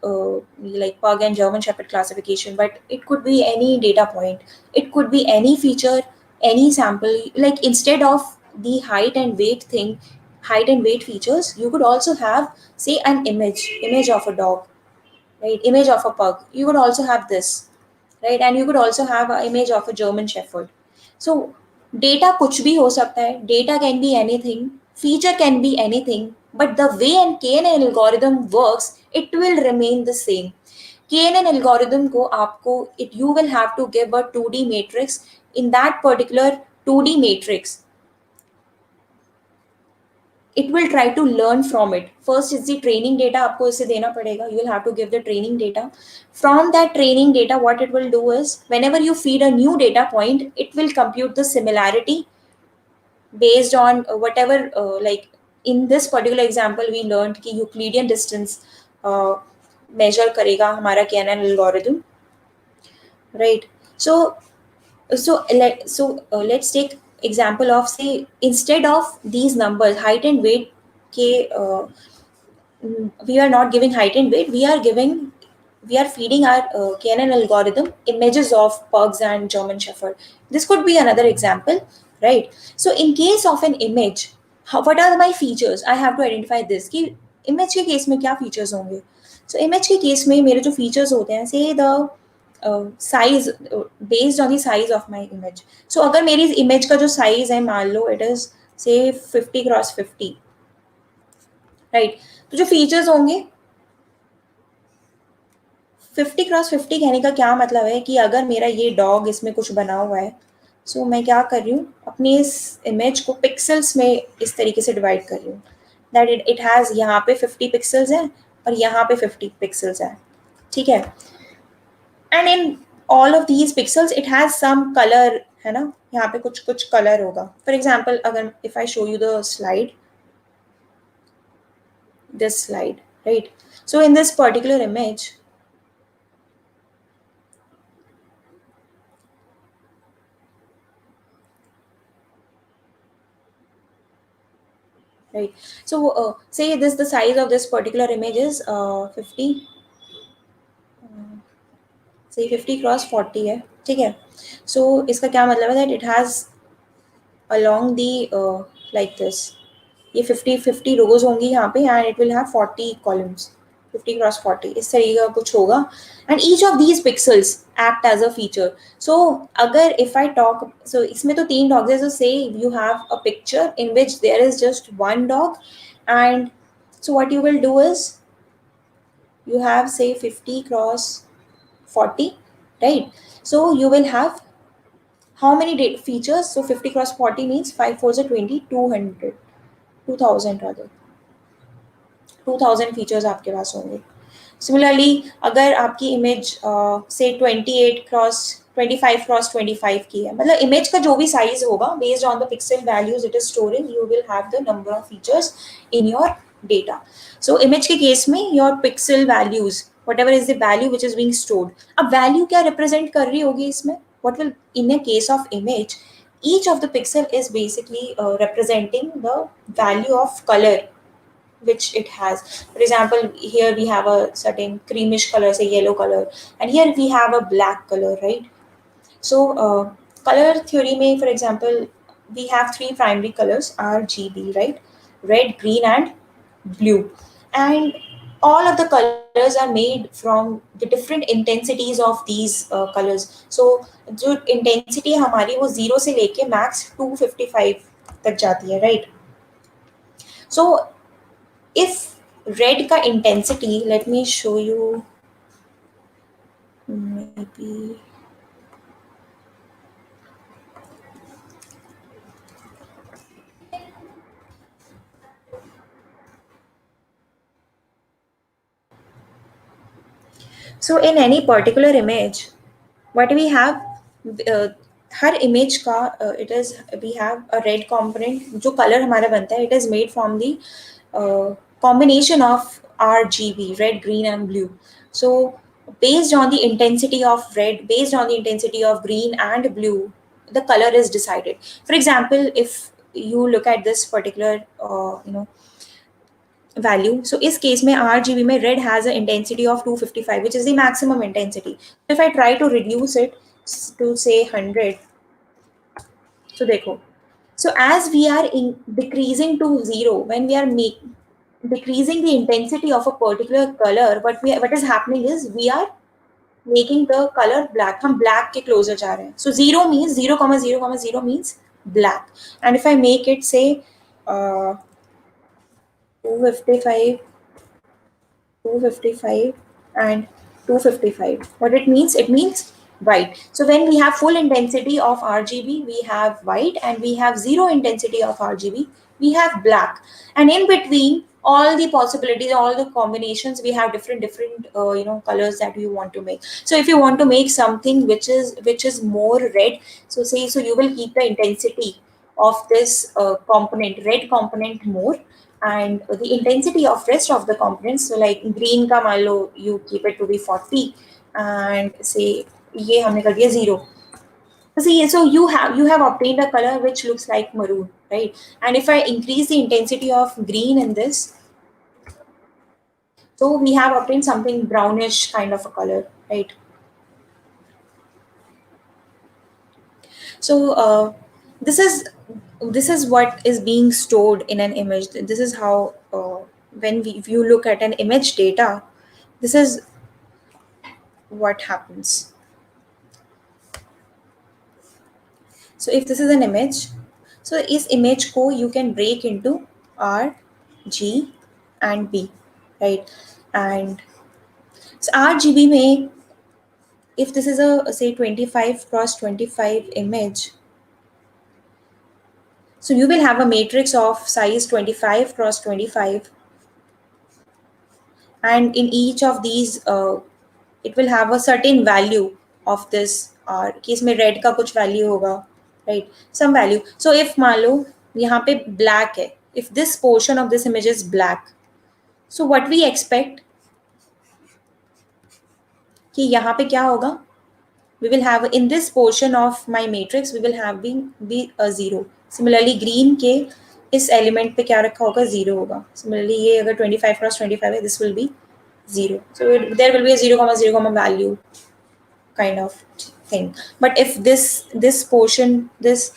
like pug and German Shepherd classification, but it could be any data point. It could be any feature, any sample. Like instead of the height and weight features, you could also have, say, an image of a dog, right? Image of a pug. You could also have this, right? And you could also have an image of a German Shepherd. So data कुछ भी हो सकता है. Data can be anything. Feature can be anything. But the way an KNN algorithm works, it will remain the same. KNN algorithm को आपको you will have to give a 2D matrix. In that particular 2D matrix, it will try to learn from it. First is the training data, आपको इसे देना पड़ेगा. You will have to give the training data. From that training data, what it will do is, whenever you feed a new data point, it will compute the similarity based on whatever, like in this particular example, we learned कि Euclidean distance measure करेगा हमारा KNN algorithm, right? So let's take example of, say, instead of these numbers, height and weight, we are not giving height and weight, we are feeding our KNN algorithm images of pugs and German Shepherd. This could be another example, right? So in case of an image, what are my features? I have to identify this कि image के case में क्या features होंगे. So image के case में मेरे जो features होते हैं, say the size, based on the size of my image. So अगर मेरी image का जो size है, मान लो it is say 50x50, right? तो जो features होंगे 50x50 कहने का क्या मतलब है कि अगर मेरा ये डॉग इसमें कुछ बना हुआ है, सो मैं क्या कर रही हूँ, अपनी इस इमेज को पिक्सल्स में इस तरीके से डिवाइड कर रही हूँ दैट इट हैज़ यहाँ पे 50 पिक्सल्स हैं और यहाँ पे 50 पिक्सल्स हैं, ठीक है. And in all of these pixels it has some colour, है ना, यहाँ पे कुछ कलर होगा. फॉर एग्जाम्पल, अगर if I show you the slide, this slide, right. So in this particular image, right? So say the size of this particular image is 50, say 50x40 है, ठीक है. So इसका क्या मतलब है, that it has along the like this, ये 50 rows होंगी यहाँ पे and it will have 40 columns, 50x40 इस तरीके का कुछ होगा. And each of these pixels act as a feature. So अगर if I talk, so इसमें तो 3 dogs है, so say you have a picture in which there is just one dog, and so what you will do is you have say 50 cross 40, right? So you will have how many features? So 50 cross 40 means 5 4 is 20, 200, 2000 rather, 2000 features आपके पास होंगे. Similarly अगर आपकी image से 28 cross 25 cross 25 की है, मतलब image का जो भी साइज होगा based on the pixel values it is storing, you will have the number of features in your data. So image के केस में your pixel values whatever is the value which is being stored. अब value क्या represent कर रही होगी इसमें? what will in a case of image, each of the pixel is basically representing the value of color which it has. For example, here we have a certain creamish color, say yellow color, and here we have a black color, right? So color theory may, for example, we have three primary colors RGB, right? Red, green and blue. And all of the colors are made from the different intensities of these colors. So जो intensity है हमारी वो 0 से लेके max 255 तक जाती है, right? So if red का intensity, let me show you maybe. So in any particular image, what we have, her image का it is we have a red component. जो color हमारा बनता है it is made from the combination of RGB, red, green and blue. So based on the intensity of red, based on the intensity of green and blue, the color is decided. For example, if you look at this particular value, so इस case में RGB में red has an intensity of 255 which is the maximum intensity. If I try to reduce it to say 100, so देखो, so as we are decreasing to 0, when we are decreasing the intensity of a particular color, what is happening is we are making the color black. हम black के closer जा रहे हैं. So 0 means 0,0,0 means black. And if I make it say 255 and 255, what it means? It means white. So when we have full intensity of RGB, we have white, and we have zero intensity of RGB, we have black. And in between all the possibilities, all the combinations, we have different colors that you want to make. So if you want to make something which is more red, so you will keep the intensity of this component, red component, more, and the intensity of rest of the components, so like green ka मान लो you keep it to be 40, and say ये हमने कर दिया 0. So you have obtained a color which looks like maroon, right? And if I increase the intensity of green in this, so we have obtained something brownish kind of a color, right? So this is what is being stored in an image. This is how if you look at an image data, this is what happens. So if this is an image, so is image ko you can break into R, G and B, right? And so RGB mein, if this is a say 25 cross 25 image, so you will have a matrix of size 25 cross 25, and in each of these it will have a certain value of this R. Case में red का कुछ value होगा, right? Some value. So if मान लो यहाँ पे black है, if this portion of this image is black, so what we expect कि यहाँ पे क्या होगा? We will have in this portion of my matrix, we will have be a 0. Similarly green के इस element पे क्या रखा होगा? 0 होगा. Similarly ये अगर 25 cross 25 है, this will be 0. So there will be a 0,0 value kind of thing. But if this portion, this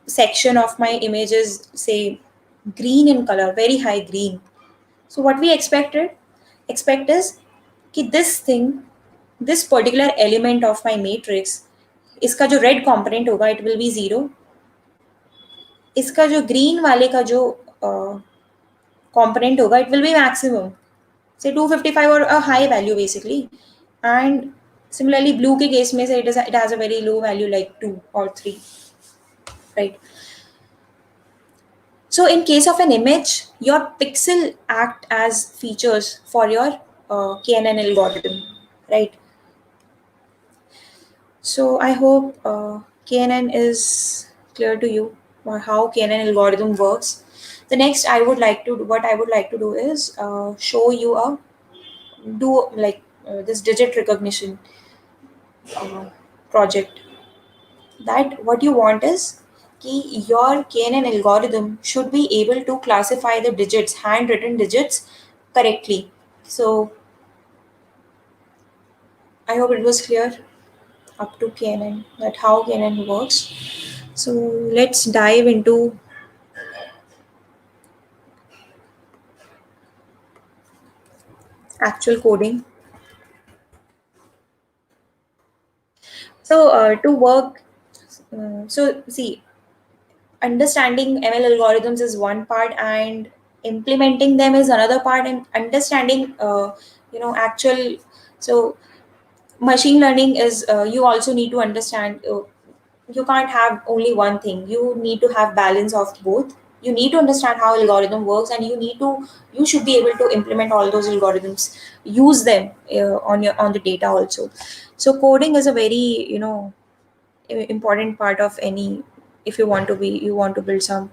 section of my image is say green in color, very high green, so what we expect is कि this particular element of my matrix, इसका जो red component होगा it will be 0, इसका जो green वाले का जो component होगा it will be maximum. say 255 or a high value basically. And similarly blue ke case mein say it has a very low value like 2 or 3, right? So in case of an image, your pixel act as features for your KNN algorithm, right? So I hope KNN is clear to you or how KNN algorithm works. The next what I would like to do is show you this digit recognition uh, project. That what you want is your KNN algorithm should be able to classify the digits, handwritten digits, correctly. So I hope it was clear up to KNN that how KNN works. So let's dive into actual coding. So to work, so see, understanding ML algorithms is one part, and implementing them is another part, and understanding, actual. So machine learning is you also need to understand. You can't have only one thing. You need to have balance of both. You need to understand how algorithm works, and you should be able to implement all those algorithms, use them on the data also. So coding is a very important part of any, if you want to build some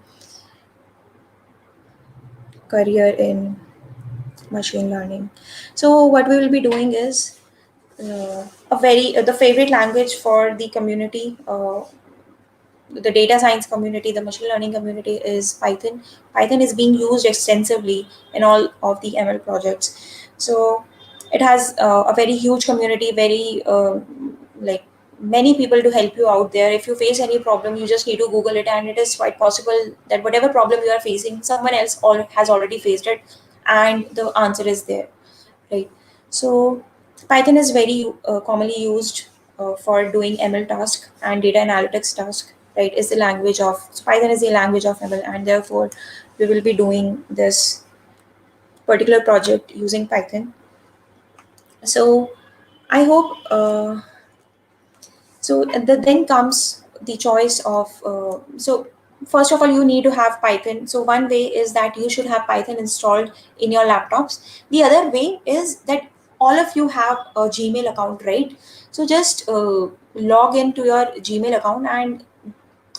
career in machine learning. So what we will be doing is the favorite language for the community, the data science community, the machine learning community is Python. Python is being used extensively in all of the ML projects. So it has a very huge community, very like many people to help you out there. If you face any problem, you just need to Google it, and it is quite possible that whatever problem you are facing, someone else has already faced it, and the answer is there, right? So Python is very commonly used for doing ML task and data analytics task, right? Is the language of so Python is the language of ML, and therefore we will be doing this particular project using Python. So I hope then comes the choice of first of all you need to have Python. So one way is that you should have Python installed in your laptops. The other way is that all of you have a Gmail account, right? So just log into your Gmail account, and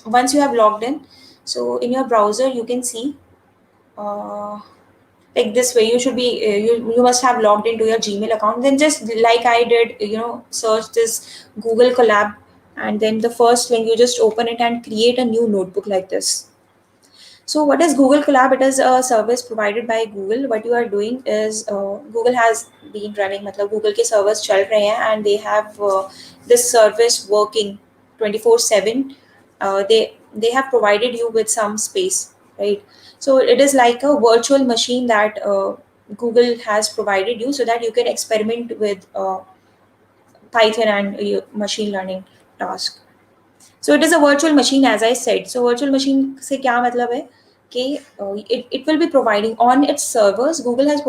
once you have logged in, so in your browser you can see like this way. You should be you must have logged into your Gmail account. Then just like I did, search this Google Colab, and then the first link you just open it and create a new notebook like this. So what is Google Colab? It is a service provided by Google. What you are doing is Google has been running, मतलब Google के servers चल रहे हैं, and they have this service working 24/7. They have provided you with some space, right? So it is like a virtual machine that Google has provided you, so that you can experiment with Python and machine learning task. So it is a virtual machine, as I said. So virtual machine से क्या मतलब है कि it will be providing on its servers. Google has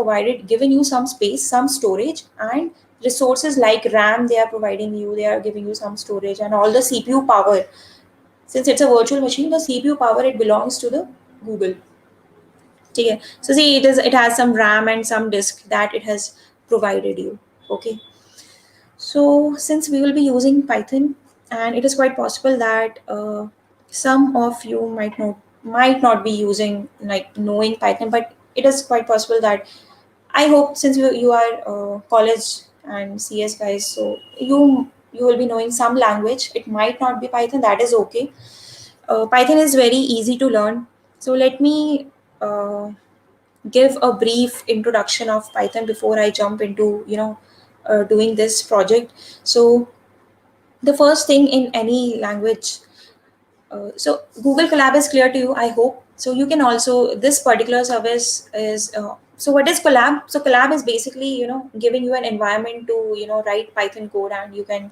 given you some space, some storage, and resources like RAM. They are providing you. They are giving you some storage and all the CPU power. Since it's a virtual machine, the CPU power, it belongs to the Google. Okay. So see, it has some RAM and some disk that it has provided you. Okay. So since we will be using Python, and it is quite possible that some of you might not be using, like, knowing Python, but it is quite possible that, I hope, since you are college and CS guys, so you will be knowing some language. It might not be Python. That is okay. Python is very easy to learn. So let me give a brief introduction of Python before I jump into doing this project. So the first thing in any language, so Google Colab is clear to you, I hope. So you can also, this particular service is so what is Colab? So Colab is basically giving you an environment to write Python code, and you can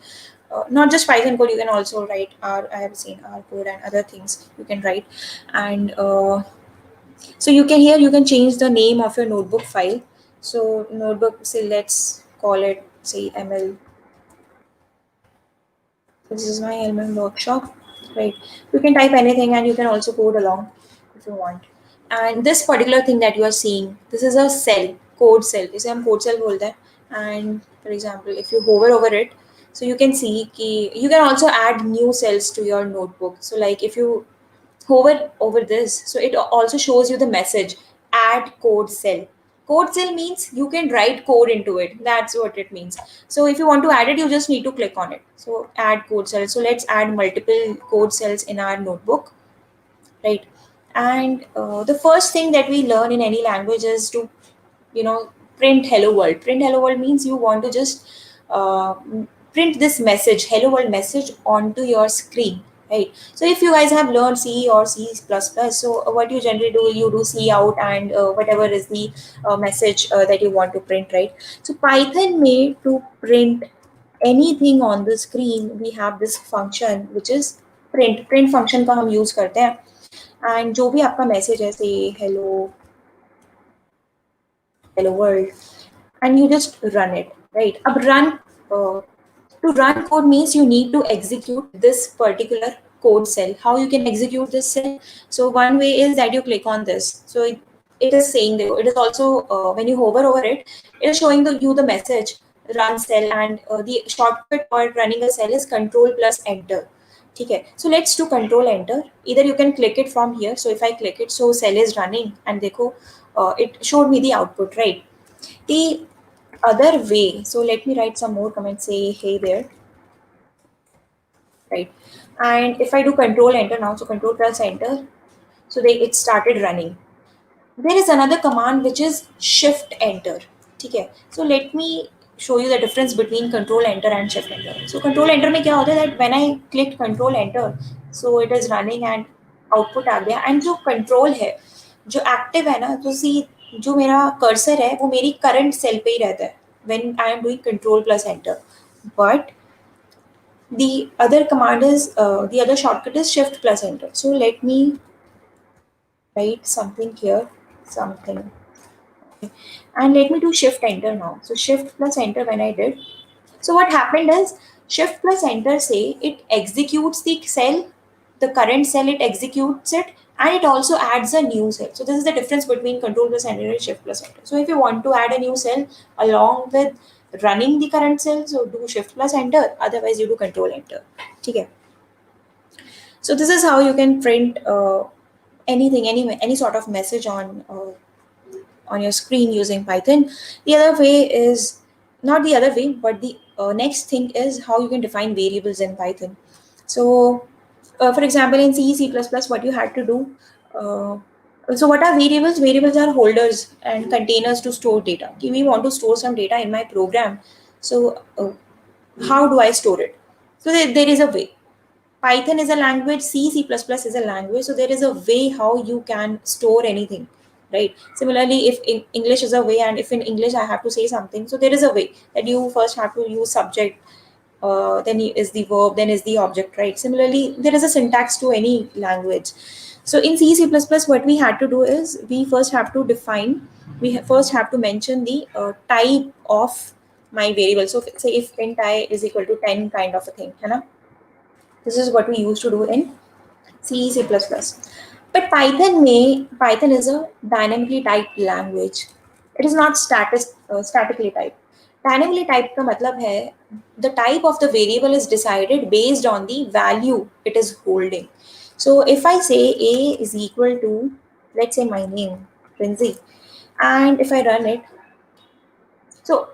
not just Python code, you can also write R. I have seen R code and other things you can write. And so you can change the name of your notebook file. So notebook, say let's call it say ML. This is my ML workshop, right? You can type anything and you can also code along if you want. And this particular thing that you are seeing, this is a cell, code cell. इसे हम code cell बोलते हैं. And for example, if you hover over it, so you can see कि you can also add new cells to your notebook. So like if you hover over this, so it also shows you the message add code cell. Code cell means you can write code into it. That's what it means. So if you want to add it, you just need to click on it. So add code cell. So let's add multiple code cells in our notebook, right? And the first thing that we learn in any language is to, print hello world. Print hello world means you want to just uh, print this message, hello world message, onto your screen, right? So if you guys have learned C or C++, so what you generally do, you do C out and whatever is the message that you want to print, right? So Python made to print anything on the screen, we have this function which is print function का हम use करते हैं. And जो भी आपका message है, say hello world, and you just run it, right? To run code means you need to execute this particular code cell. How you can execute this cell? So one way is that you click on this. So it is saying that it is also when you hover over it, it is showing you the message run cell, and the shortcut for running a cell is control plus enter. Okay, so let's do control enter. Either you can click it from here. So if I click it, so cell is running, and देखो, it showed me the output, right? The other way, so let me write some more comments, say hey there, right? And if I do control enter now, so control plus enter, so it started running. There is another command which is shift enter. Okay, so let me show you the difference between control enter and shift enter. So control enter में क्या होता है that when I clicked control enter, so it is running and output आ गया, and जो control है, जो active है ना, तो see जो मेरा cursor है वो मेरी current cell पे ही रहता है when I am doing control plus enter. But the other command is the other shortcut is shift plus enter. So let me write something here, something. And let me do shift enter now. So shift plus enter when I did. So what happened is shift plus enter say it executes the cell, the current cell, it executes it, and it also adds a new cell. So this is the difference between control plus enter and shift plus enter. So if you want to add a new cell along with running the current cell, so do shift plus enter, otherwise you do control enter. Okay. So this is how you can print anything, any sort of message on your screen using Python. The other way is not the other way, but the next thing is how you can define variables in Python. So, for example, in C, C++, what you had to do. So, what are variables? Variables are holders and containers to store data. Okay, we want to store some data in my program. So, how do I store it? So, there is a way. Python is a language, C++ is a language. So there is a way how you can store anything, right? Similarly, if in English is a way, and if in English I have to say something, so there is a way that you first have to use subject, then is the verb, then is the object, right? Similarly, there is a syntax to any language. So in C++, what we had to do is we first have to define, first have to mention the type of my variable. So say if int I is equal to 10 kind of a thing, है ना? This is what we used to do in C, C++. But Python is a dynamically typed language. It is not statically typed. Dynamically typed का मतलब है the type of the variable is decided based on the value it is holding. So if I say a is equal to, let's say my name, Prinzi, and if I run it, so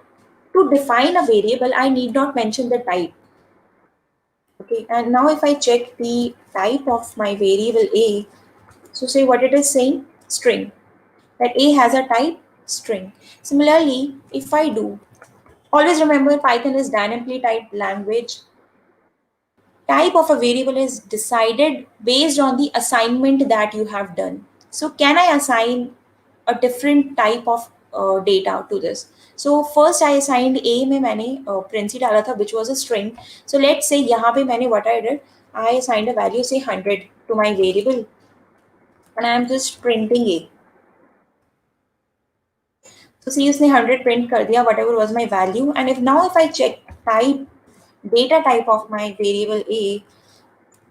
to define a variable, I need not mention the type. Okay, and now if I check the type of my variable a, so say what it is saying, string, that a has a type string. Similarly, if I do, always remember Python is dynamically typed language. Type of a variable is decided based on the assignment that you have done. So can I assign a different type of data to this? So first I assigned a में मैंने Princy डाला था, which was a string. So let's say यहाँ पे मैंने what I did, I assigned a value say 100 to my variable, and I am just printing a. So see उसने 100 print कर दिया, whatever was my value, and if I check type, data type of my variable a,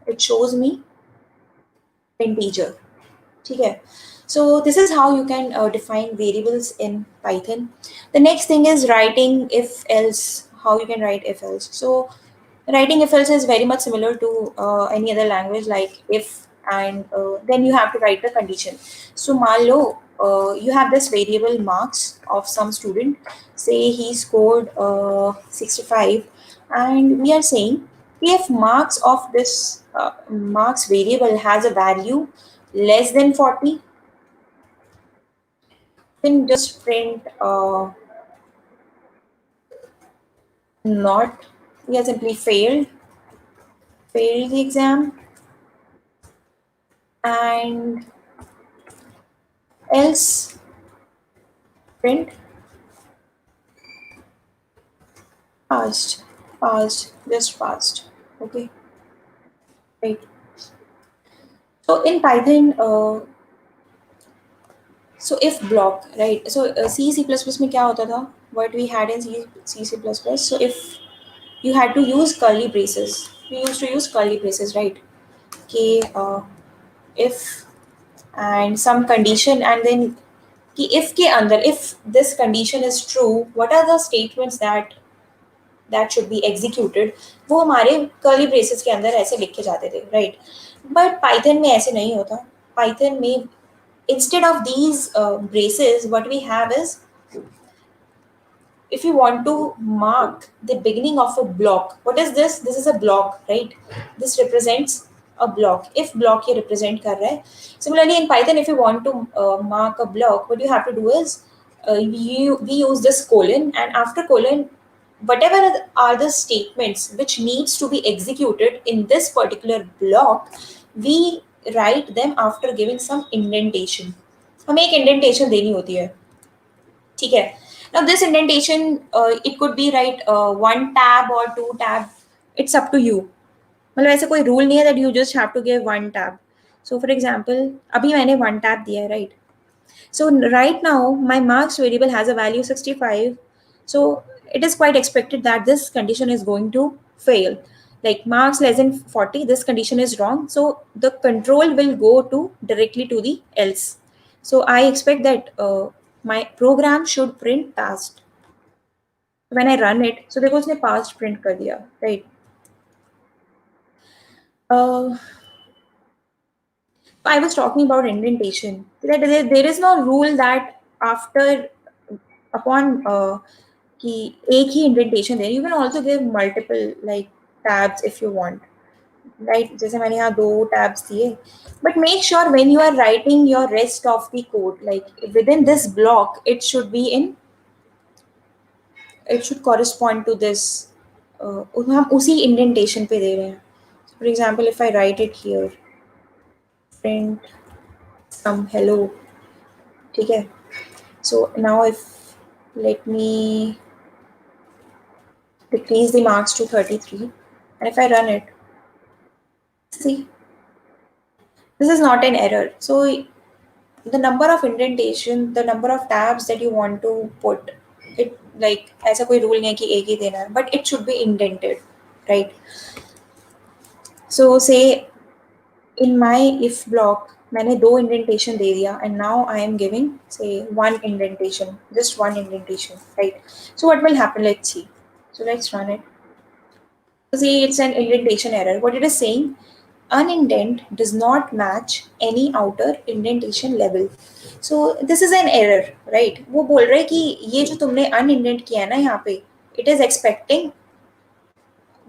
it shows me integer. ठीक है? So this is how you can define variables in Python. The next thing is writing if else. How you can write if else. So writing if else is very much similar to any other language, like if and then you have to write the condition. So मान लो you have this variable marks of some student. Say he scored 65, and we are saying if marks of this marks variable has a value less than 40, then just print not. We are simply failed the exam, and else print passed, just passed. Okay, right. So in Python, so if block, right? So C में क्या होता था? What we had in C++. So if you had to use curly braces, we used to use curly braces, right? Okay, if and some condition, and then कि if के अंदर, if this condition is true, what are the statements that should be executed, वो हमारे curly braces के अंदर ऐसे लिखे जाते थे, right? But Python में ऐसे नहीं होता. Python में instead of these braces, what we have is, if you want to mark the beginning of a block, what is this? This is a block, right? This represents a block. If block ये represent कर रहा है. Similarly in Python, if you want to mark a block, what you have to do is we use this colon, and after colon, whatever are the statements which needs to be executed in this particular block, we write them after giving some indentation. हमें एक indentation देनी होती है, ठीक है? Now this indentation, it could be right 1 tab or 2 tab. It's up to you. मतलब ऐसे कोई rule नहीं है that you just have to give 1 tab. So for example, अभी मैंने 1 tab दिया है, right? So right now my marks variable has a value 65. So it is quite expected that this condition is going to fail. Like marks less than 40, this condition is wrong. So the control will go to directly to the else. So I expect that my program should print passed. When I run it, so देखो उसने passed print कर दिया, right? I was talking about indentation. That there is no rule that after upon कि एक ही indentation there. You can also give multiple like tabs if you want, right? जैसे मैंने यहाँ 2 tabs दिए. But make sure when you are writing your rest of the code, like within this block, it should be in. It should correspond to this. हम उसी indentation पे दे रहे हैं. For example, if I write it here, print some hello. ठीक है? So now if let me decrease the marks to 33, and if I run it, see, this is not an error. So the number of indentation, the number of tabs that you want to put, it like ऐसा कोई rule नहीं है कि एक ही देना है, but it should be indented, right? So say in my if block मैंने 2 indentation दे दिया, and now I am giving say 1 indentation, just 1 indentation, right? So what will happen? Let's see. So let's run it. So see, it's an indentation error. What it is saying, unindent does not match any outer indentation level. So this is an error, right? वो बोल रहे कि ये जो तुमने unindent किया है ना यहाँ पे, it is expecting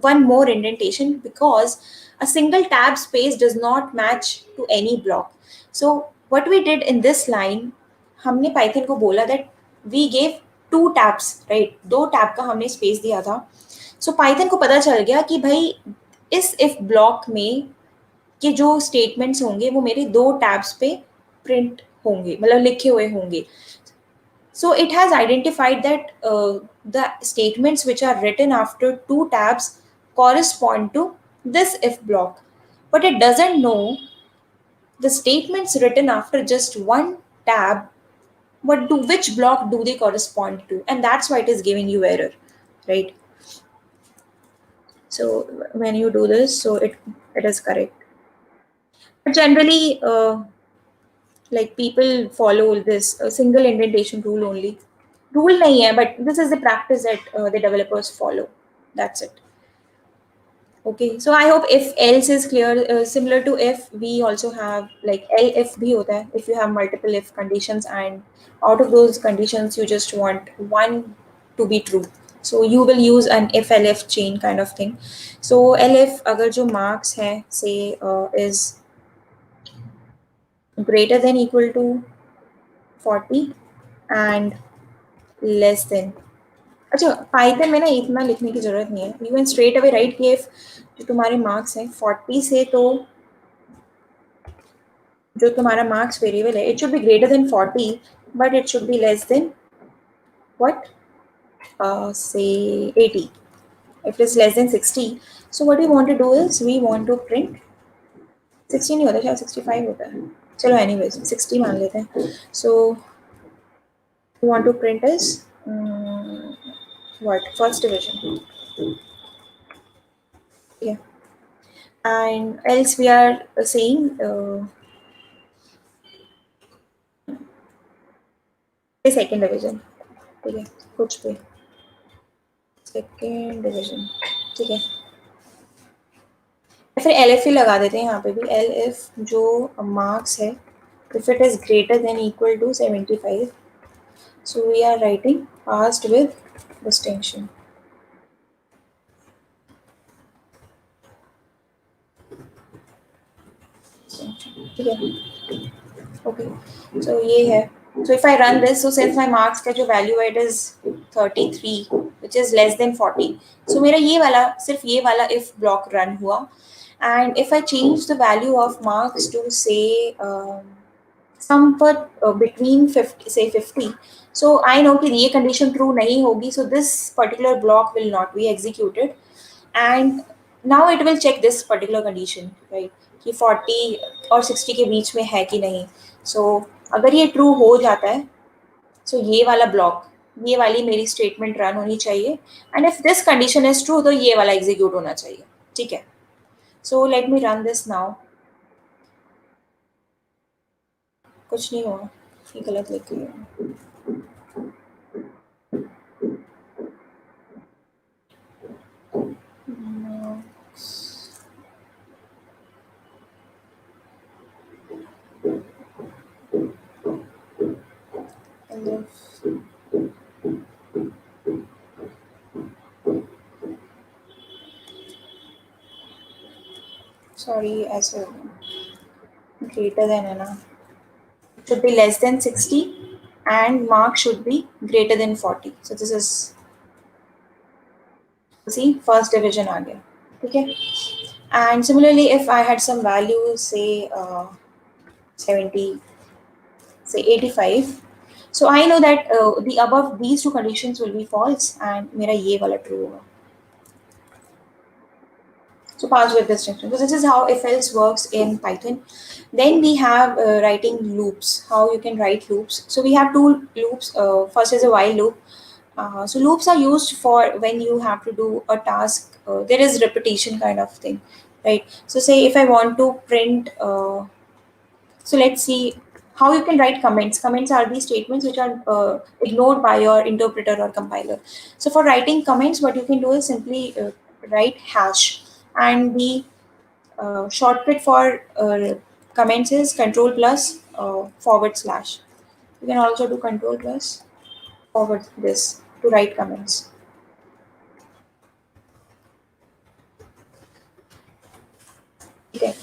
one more indentation because a single tab space does not match to any block. So what we did in this line, हमने Python को बोला that we gave 2 tabs, right? 2 tab का हमने space दिया था. So Python को पता चल गया कि भाई इस if block में कि जो statements होंगे वो मेरे 2 tabs पे print होंगे, मतलब लिखे हुए होंगे. So it has identified that the statements which are written after 2 tabs correspond to this if block, but it doesn't know the statements written after just 1 tab which block do they correspond to, and that's why it is giving you error, right? So when you do this, so it is correct. But generally, like people follow this single indentation rule only. Rule nahi hai, but this is the practice that the developers follow. That's it. Okay, so I hope if else is clear. Similar to if, we also have like if bhi hota hai. If you have multiple if conditions and out of those conditions you just want one to be true, so you will use an if elif chain kind of thing. So elif agar jo marks hai say is greater than equal to 40 and less than, अच्छा Python में ना इतना लिखने की जरूरत नहीं है, you can straight away right कि if जो तुम्हारे मार्क्स हैं 40 से, तो जो तुम्हारा मार्क्स वेरिएबल है it should be greater than 40 but it should be less than what say 80. If it is less than 60, so what we want to do is we want to print 60 नहीं होता, शायद 65 होता है, चलो anyways 60 मान लेते हैं. So we want to print is what, first division. Yeah, and else we are saying second division. ठीक है, कुछ भी सेकेंड डिवीजन, ठीक है. फिर एल एफ ही लगा देते हैं यहाँ पे भी. एल एफ जो मार्क्स है if it is greater than equal to 75, so we are writing passed with distinction. ठीक है, okay, so ये है. So if I run this, so since my marks का जो value है it is 33 which is less than 40, so मेरा ये वाला, सिर्फ ये वाला if block run हुआ. And if I change the value of marks to say some between 50, say 50, so I know कि ये condition true नहीं होगी, so this particular block will not be executed, and now it will check this particular condition, right, कि 40 और 60 के बीच में है कि नहीं. So अगर ये ट्रू हो जाता है, सो ये वाला ब्लॉक, ये वाली मेरी स्टेटमेंट रन होनी चाहिए, and if this condition is true तो ये वाला एग्जीक्यूट होना चाहिए. ठीक है, so let me run this now. कुछ नहीं हुआ, ये गलत लिख लिया. Sorry, as a greater than enough. It should be less than 60 and mark should be greater than 40. So this is, see, first division आ गया. ठीक है. And similarly, if I had some value, say 70, say 85, so I know that the above these two conditions will be false and मेरा ये वाला true होगा. So pass with distinction. So this is how if else works in Python. Then we have writing loops. How you can write loops. So we have two loops. First is a while loop. So loops are used for when you have to do a task. There is repetition kind of thing, right? So say if I want to print. So let's see how you can write comments. Comments are these statements which are ignored by your interpreter or compiler. So for writing comments, what you can do is simply write hash. And the shortcut for comments is control plus /. You can also do control plus forward this to write comments. Okay,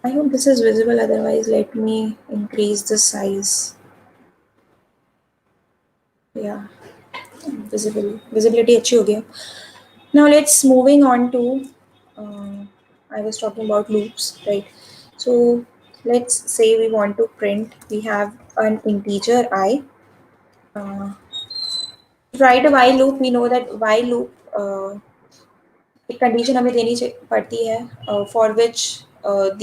I hope this is visible, otherwise let me increase the size. Yeah, visibility अच्छी हो गया. Now let's moving on to I was talking about loops, right? So let's say we want to print, we have an integer I. To write a while loop, we know that while loop एक condition हमें देनी पड़ती है for which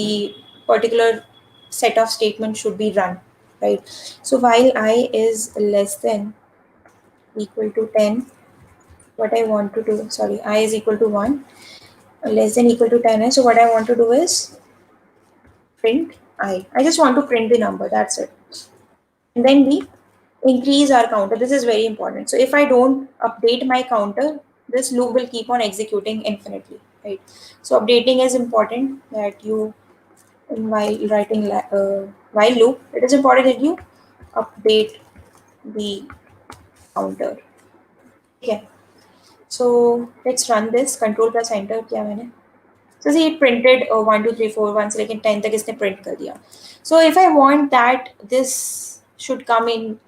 the particular set of statement should be run. right? So while I is less than equal to 10, what I want to do, sorry, I is equal to 1, less than equal to 10 is, so what I want to do is print I just want to print the number, that's it. And then we increase our counter. This is very important. So if I don't update my counter, this loop will keep on executing infinitely, right? So updating is important, that you, while writing while loop, it is important that you update the counter. Okay. So let's run this. Control plus enter किया मैंने. So see, it printed 1, 2, 3, 4, 1 से लेकर 10 तक इसने print कर दिया. So if I want that this should come in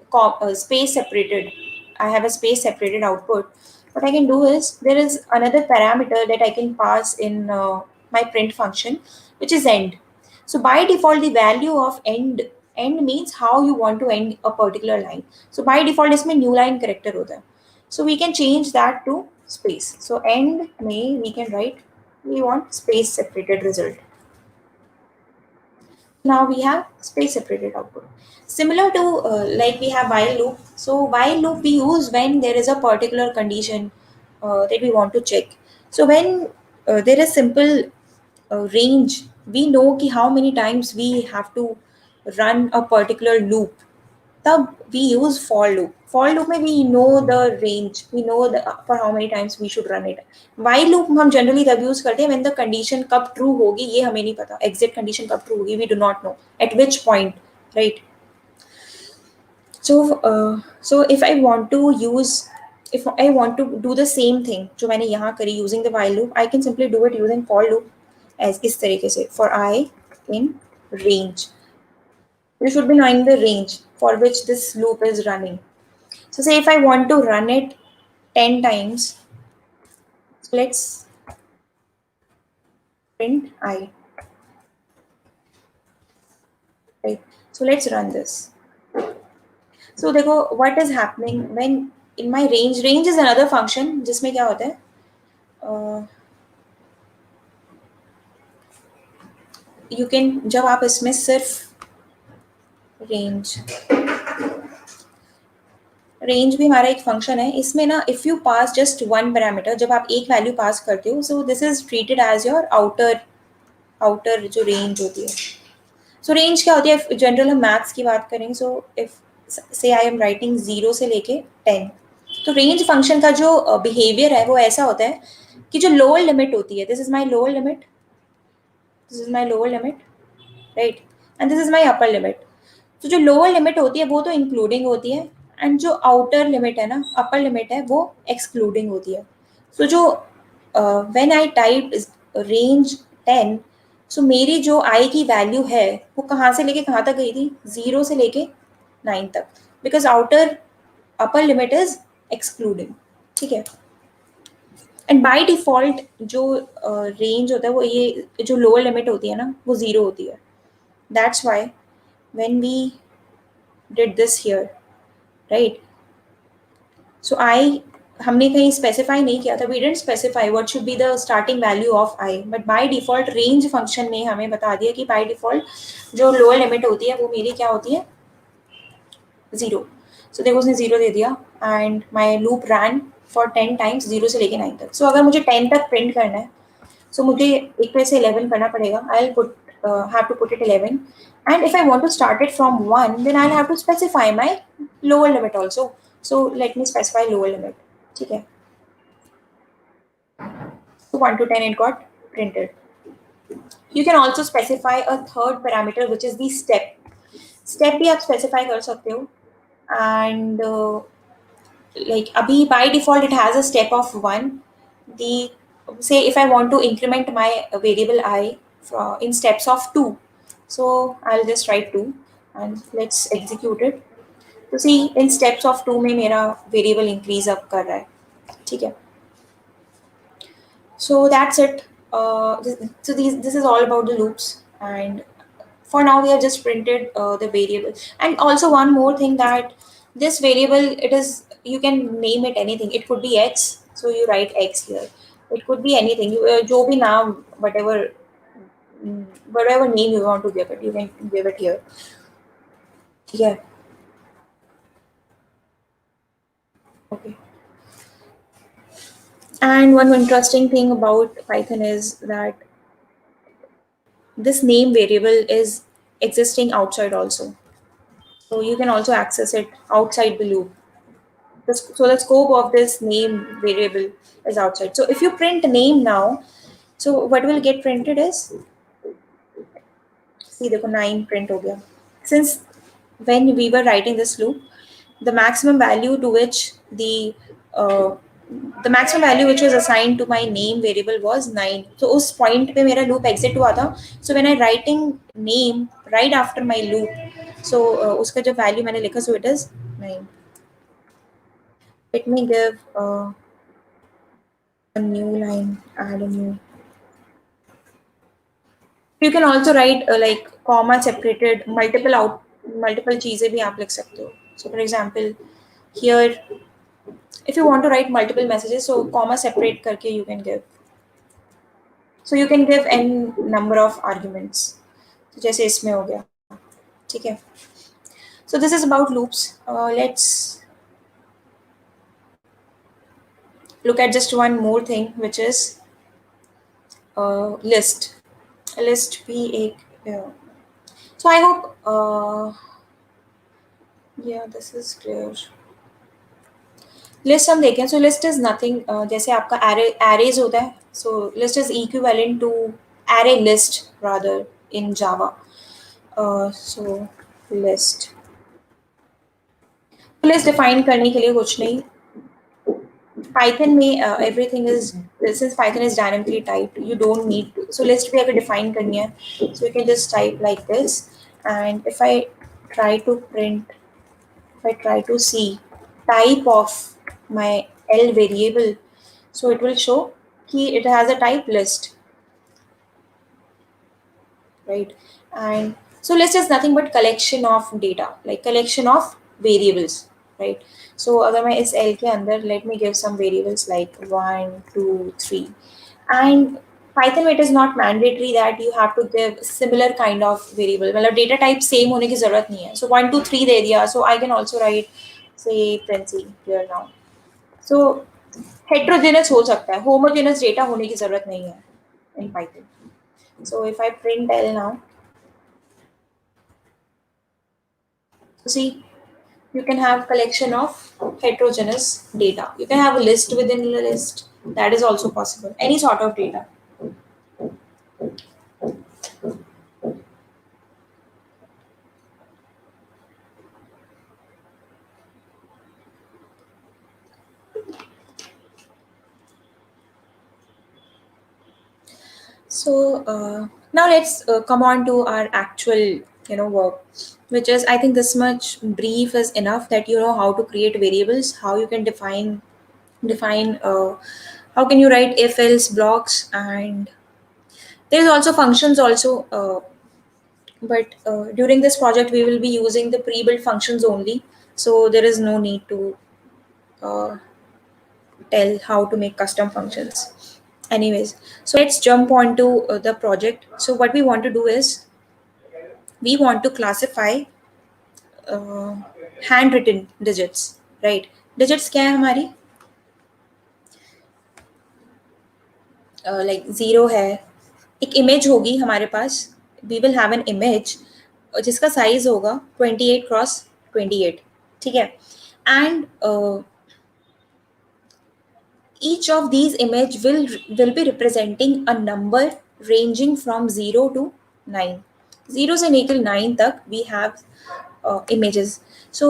space separated, I have a space separated output. What I can do is, there is another parameter that I can pass in my print function, which is end. So by default, the value of end means how you want to end a particular line. So by default, इसमें new line character होता है. So we can change that to space. So end में we can write, we want space separated result. Now we have space separated output. Similar to like we have while loop. So while loop we use when there is a particular condition that we want to check. So when there is simple range, we know ki how many times we have to run a particular loop. तब we use for loop. For loop में we know the range, we know the for how many times we should run it. While loop हम generally तब use करते हैं when the condition कब true होगी ये हमें नहीं पता. Exit condition कब true होगी we do not know. At which point, right? So if I want to use, if I want to do the same thing जो मैंने यहाँ करी using the while loop, I can simply do it using for loop as इस तरीके से, for I in range. You should be knowing the range for which this loop is running. So say if I want to run it 10 times, so let's print I. Right. So let's run this. So देखो what is happening when in my range. Range is another function जिसमें क्या होता है? You can जब आप इसमें सिर्फ range भी हमारा एक फंक्शन है, इसमें ना if you pass just one parameter, जब आप एक वैल्यू पास करते हो, so this is treated as your outer जो रेंज होती है. सो रेंज क्या होती है? जनरल हम मैथ्स की बात करें, सो इफ से आई एम राइटिंग 0 से लेके 10, तो रेंज फंक्शन का जो बिहेवियर है वो ऐसा होता है कि जो लोअर लिमिट होती है, this is my lower limit, right, and this is my upper limit. तो जो लोअर लिमिट होती है वो तो इंक्लूडिंग होती है, एंड जो आउटर लिमिट है ना, अपर लिमिट है, वो एक्सक्लूडिंग होती है. सो जो व्हेन आई टाइप रेंज 10, सो मेरी जो आई की वैल्यू है वो कहाँ से लेके कहाँ तक गई थी? 0 से लेके 9 तक, because outer upper limit is excluding. ठीक है. एंड बाय डिफॉल्ट जो रेंज होता है वो ये जो लोअर लिमिट होती है ना वो 0 होती है. That's why when we did this here, right? So हमने कहीं specify नहीं किया था, we didn't specify what should be the starting value of I, but by default range function ने हमें बता दिया कि by default जो lower limit होती है वो मेरी क्या होती है? 0. So देखो उसने 0 दे दिया and my loop ran for 10 times 0 से लेके 9 तक. So अगर मुझे 10 तक print करना है, so मुझे एक पे से 11 करना पड़ेगा. I'll have to put it 11, and if I want to start it from 1, then I'll have to specify my lower limit also. So let me specify lower limit. ठीक है. So 1 to 10 it got printed. You can also specify a third parameter which is the step. Step भी आप specify कर सकते हो, and like abhi by default it has a step of 1. Say if I want to increment my variable I in steps of 2, so I'll just write 2 and let's execute it. तो see in steps of 2 में मेरा variable increase up कर रहा है. ठीक है. So that's it. This is all about the loops, and for now we have just printed the variable. And also one more thing, that this variable, you can name it anything. It could be x, so you write x here. It could be anything. जो भी नाम, whatever name you want to give it, you can give it here. ठीक है. Okay. And one interesting thing about Python is that this name variable is existing outside also. So you can also access it outside the loop. So the scope of this name variable is outside. So if you print name now, so what will get printed is, see, देखो 9 print हो गया. Since when we were writing this loop, the maximum value to which uh, the maximum value which was assigned to my name variable was 9. So उस point पे मेरा loop exit हुआ था. So when I writing name right after my loop, so उसका जो value मैंने लिखा, so it is 9. Let me give a new line, add a new. You can also write like comma separated multiple चीजें भी आप लिख सकते हो. So for example, here if you want to write multiple messages, so comma separate करके you can give. So you can give n number of arguments. So जैसे इसमें हो गया, ठीक है. So this is about loops. Let's look at just one more thing, which is list. List भी एक. So I hope yeah, this is clear. List हम देखें. So list is nothing. जैसे आपका arrays होता है. So list is equivalent to array list rather in Java. So list define करने के लिए कुछ नहीं. Python में everything is, since Python is dynamically typed, you don't need to. So list भी अगर define करनी है, so you can just type like this. And if I try to see type of my L variable, so it will show it has a type list, right? And so list is nothing but collection of data, like collection of variables, right? So अगर मैं इस L के अंदर, let me give some variables like 1, 2, 3, and Python में it is not mandatory that you have to give similar kind of variable. मतलब data type same होने की जरूरत नहीं है. So 1, 2, 3 दे दिया. So I can also write say Princy here now. So heterogeneous हो सकता है. Homogeneous data होने की जरूरत नहीं है in Python. So if I print L now, so see, you can have collection of heterogeneous data. You can have a list within a list. That is also possible. Any sort of data. So now let's come on to our actual work, which is, I think this much brief is enough that you know how to create variables, how you can define how can you write if else blocks, and there's also functions also, but during this project we will be using the pre-built functions only, so there is no need to tell how to make custom functions. Anyways, so let's jump on to the project. So what we want to do is, we want to classify handwritten digits, right? Digits क्या है हमारी? Like 0 है, एक image होगी हमारे पास. We will have an image जिसका size होगा 28 cross 28, ठीक है? And each of these image will be representing a number ranging from 0 to 9. 0 से लेकर 9 तक we have images. So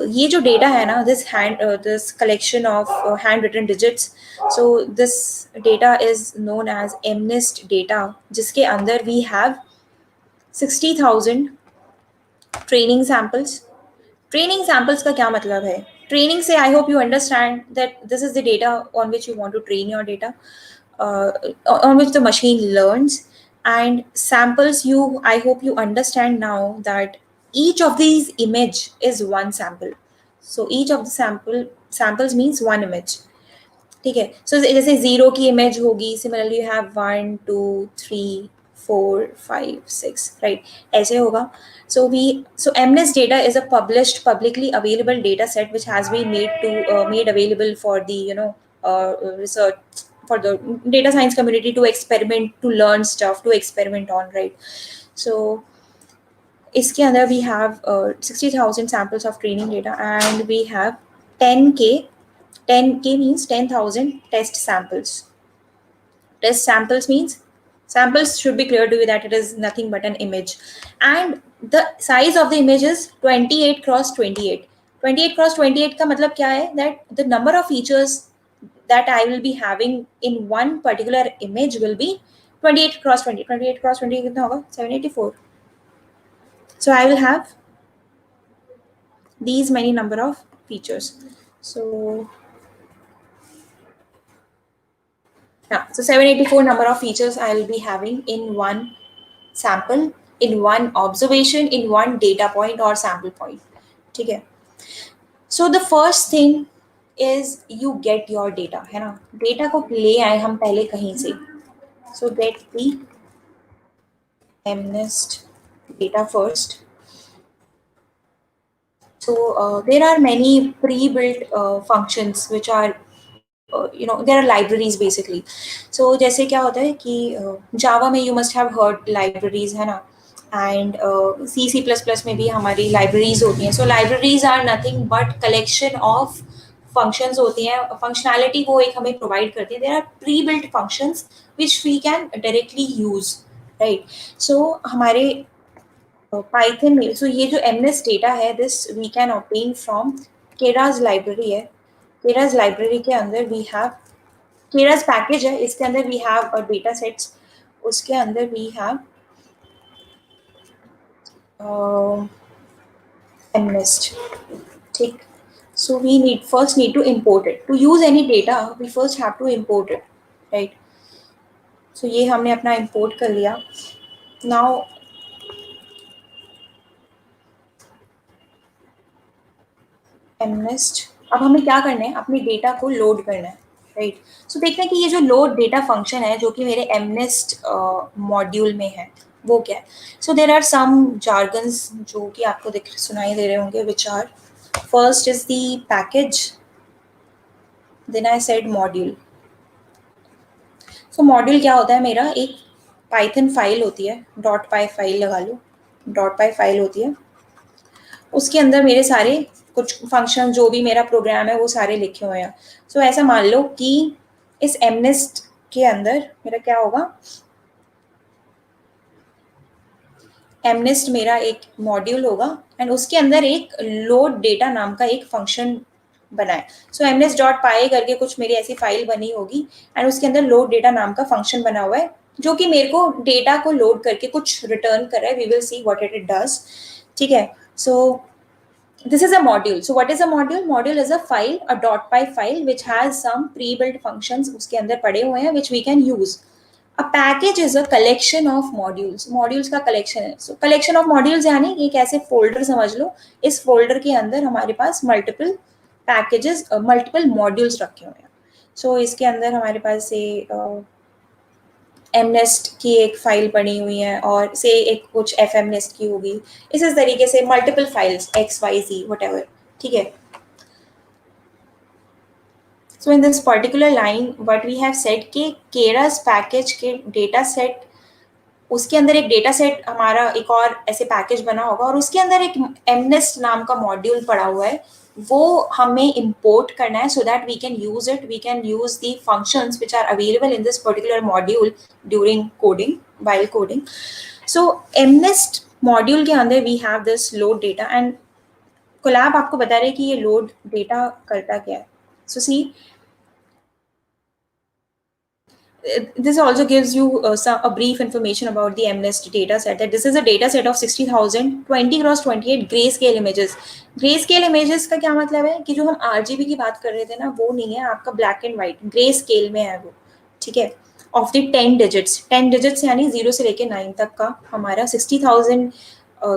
ये जो data है ना, this collection of handwritten digits, so this data is known as MNIST data, जिसके अंदर we have 60,000 training samples. Training samples का क्या मतलब है? Training से I hope you understand that this is the data on which you want to train your data, on which the machine learns. And samples, I hope you understand now that each of these image is one sample. So each of the samples means one image. ठीक है? So जैसे 0 की image होगी, similarly you have 1, 2, 3, 4 5 6 right, ऐसे होगा. So MNIST data is a publicly available data set which has been made available for the research, for the data science community to experiment, to learn stuff, to experiment on, right? So इसके अंदर we have 60,000 samples of training data, and we have 10K means 10,000 test samples. Test samples means samples should be clear to you that it is nothing but an image, and the size of the image is 28 cross 28. 28 cross 28 का मतलब क्या है, that the number of features that I will be having in one particular image will be 28 cross 20. 28 cross 20 कितना होगा, 784. So I will have these many number of features. So 784 number of features I will be having in one sample, in one observation, in one data point or sample point. ठीक है. So the first thing is you get your data, है ना. Data को ले आए हम पहले कहीं से. So get the MNIST data first. So there are many pre-built functions which are there are libraries basically. So जैसे क्या होता है कि Java में you must have heard libraries, है ना, and C++ में भी हमारी libraries होती हैं. So libraries are nothing but collection of functions होती हैं. Functionality वो एक हमें provide करती है. There are pre-built functions which we can directly use, right? So हमारे Python में, so ये जो MNIST data है, this we can obtain from Keras library है. Keras library के अंदर we have Keras package है, इसके अंदर we have data sets, उसके अंदर we have MNIST. ठीक. So we first need to import it. To use any data, we first have to import it, right? So ये हमने अपना import कर लिया. Now MNIST, अब हमें क्या करना है, अपने डेटा को लोड करना है, राइट? सो देखते हैं कि ये जो लोड डेटा फंक्शन है जो कि मेरे MNIST मॉड्यूल में है वो क्या है. So there are some jargons जो कि आपको सुनाई दे रहे होंगे, which are first is the package, then I said module. So module क्या होता है, मेरा एक पाइथन फाइल होती है, .py फाइल लगा लो, .py फाइल होती है, उसके अंदर मेरे सारे कुछ फंक्शन जो भी मेरा प्रोग्राम है वो सारे लिखे हुए हैं. सो ऐसा मान लो कि इस MNIST के अंदर मेरा क्या होगा, MNIST मेरा एक मॉड्यूल होगा एंड उसके अंदर एक लोड डेटा नाम का एक फंक्शन बना है. सो MNIST.py करके कुछ मेरी ऐसी फाइल बनी होगी एंड उसके अंदर लोड डेटा नाम का फंक्शन बना हुआ है जो कि मेरे को डेटा को लोड करके कुछ रिटर्न कर रहा है. We will see what it does. ठीक है. सो this is a module. So what is a module? Module is a file, a .py file which has some pre-built functions उसके अंदर पड़े हुए हैं which we can use. A package is a collection of modules. Modules का collection है. So collection of modules यानी एक ऐसे folder समझ लो, इस folder के अंदर हमारे पास multiple packages, multiple modules रखे हुए हैं. So इसके अंदर हमारे पास से MNIST की एक फाइल बनी हुई है और से एक कुछ FMNIST की होगी. इस तरीके से मल्टीपल फाइल्स XYZ whatever. ठीक है. So in this particular line what we have said कि Keras package के data set, उसके अंदर एक डेटा सेट हमारा एक और ऐसे पैकेज बना होगा और उसके अंदर एक MNIST नाम का मॉड्यूल पड़ा हुआ है, वो हमें import करना है so that we can use it. We can use the functions which are available in this particular module during coding, while coding. So MNIST module के अंदर we have this load data and Collab आपको बता रहे हैं कि ये load data करता क्या है. So see, this also gives you a brief information about the MNIST data set, that this is a data set of 60,000 20 cross 28 grayscale images. Grayscale images का क्या मतलब है कि जो हम RGB की बात कर रहे थे ना, वो नहीं है, आपका black and white grayscale में है वो. ठीक है. Of the 10 digits, 10 digits यानी 0 से लेके 9 तक का हमारा 60,000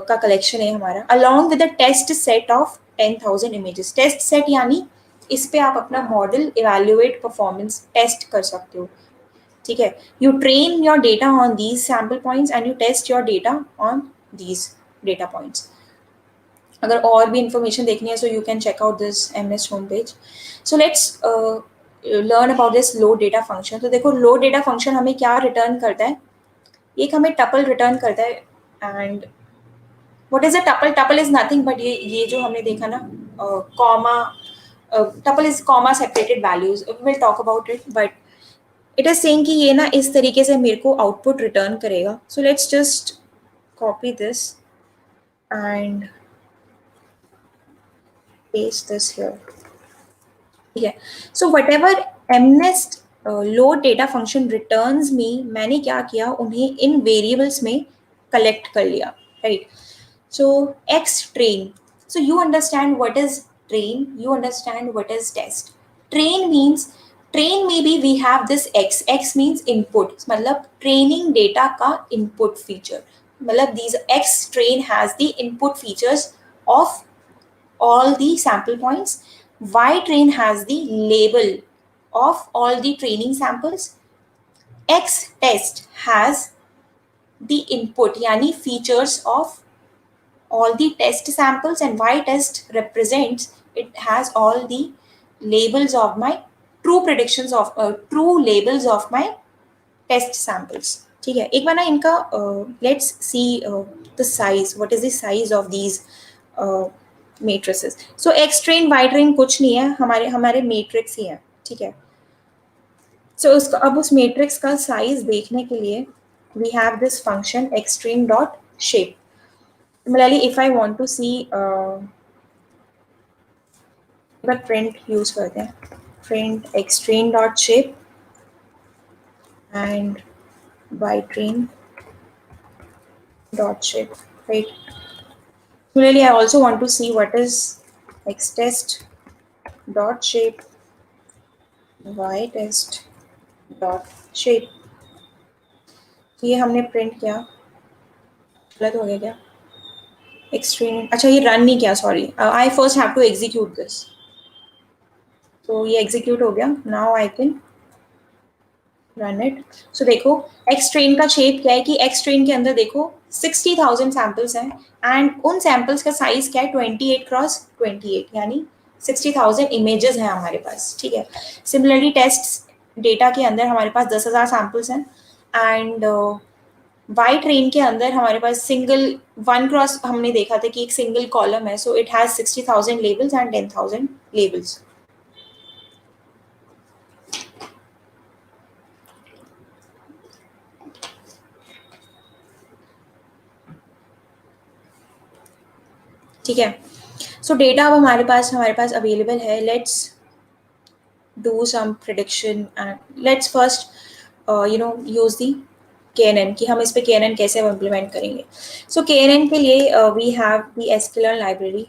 का कलेक्शन है हमारा, along with a test set of 10,000 images. Test set यानी इस पे आप अपना मॉडल evaluate performance टेस्ट कर सकते हो. ठीक है, you train your data on these sample points and you test your data on these data points. अगर और भी information देखनी है so you can check out this MS homepage. So let's learn about this load data function. तो देखो load data function हमें क्या return करता है, एक हमें tuple return करता है. And what is a tuple? Tuple is nothing but ये जो हमने देखा ना comma, tuple is comma separated values. We'll talk about it, but it is saying कि ये ना इस तरीके से मेरे को output return करेगा. So let's just copy this and paste this here. ठीक है, so whatever mnest load data function returns me, मैंने क्या किया, उन्हें इन variables में collect कर लिया, right? So X train. So you understand what is train, you understand what is test. Train means, train maybe we have this X. X means input. मतलब training data का input feature. मतलब these X train has the input features of all the sample points. Y train has the label of all the training samples. X test has the input यानी features of all the test samples, and Y test represents, it has all the labels of my true predictions of true labels of my test samples. ठीक है, एक बार ना इनका let's see the size, what is the size of these matrices. So X train Y train कुछ नहीं है, हमारे matrix ही है, ठीक है. So उसका अब उस matrix का size देखने के लिए we have this function X train dot shape. Similarly, if I want to see the print use करते हैं, print X train dot shape and Y train dot shape, right? Similarly, I also want to see what is X test dot shape, Y test dot shape. ये हमने print किया, गलत हो गया क्या? Extreme, अच्छा ये run नहीं किया, sorry. I first have to execute this. So ये execute हो गया. Now I can run it. So देखो X train का shape क्या है कि X train के अंदर देखो 60,000 samples हैं and उन samples का size क्या है 28 cross 28 यानी 60,000 images हैं हमारे पास, ठीक है. Similarly tests data के अंदर हमारे पास 10,000 samples हैं and Y train के अंदर हमारे पास सिंगल 1 क्रॉस हमने देखा था कि एक सिंगल कॉलम है, so it has 60,000 labels and 10,000 labels. ठीक है, सो डेटा अब हमारे पास अवेलेबल है. Let's do some prediction and let's first use the KNN कि हम इस पे KNN कैसे इम्प्लीमेंट करेंगे. सो KNN के लिए we have the sklearn library.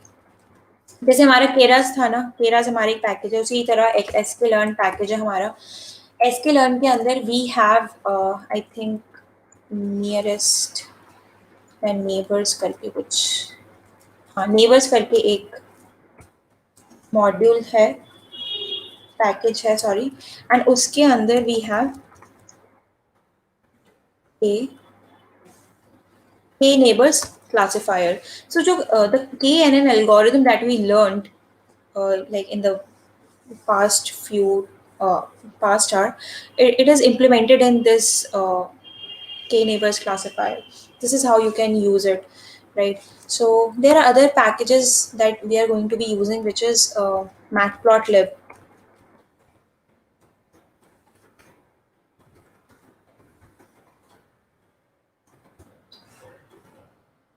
जैसे हमारा केरास था ना, केरास हमारा एक पैकेज है, उसी तरह एक sklearn पैकेज है हमारा. sklearn के अंदर we have I think nearest and neighbours करके कुछ, हाँ नेबर्स करके एक मॉड्यूल है, पैकेज है सॉरी, एंड उसके अंदर we have K neighbors classifier. So the KNN algorithm that we learned like in the past hour, it is implemented in this K neighbors classifier. This is how you can use it, right? So there are other packages that we are going to be using, which is matplotlib.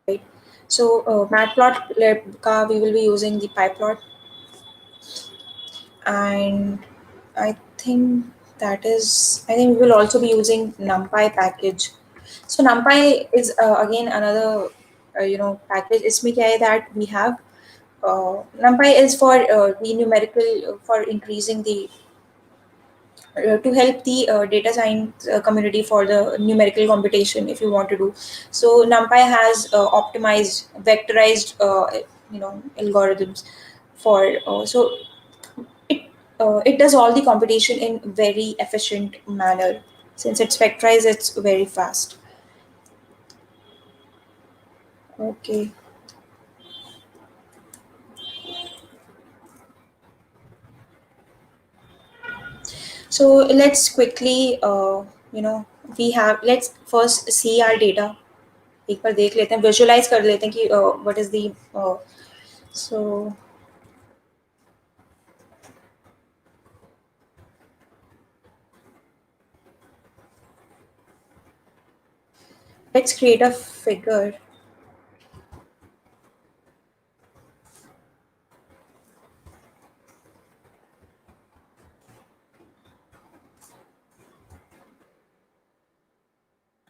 Right. So matplotlib ka we will be using the pyplot, and I think we will also be using numpy package. So numpy is again another package. इसमें क्या है that we have numpy is for the numerical, for increasing the to help the data science community for the numerical computation if you want to do. So numpy has optimized vectorized algorithms for so it does all the computation in very efficient manner. Since it's factorized, it's very fast. Okay. So let's quickly, let's first see our data. एक बार देख लेते हैं, visualize कर लेते हैं कि what is the so let's create a figure.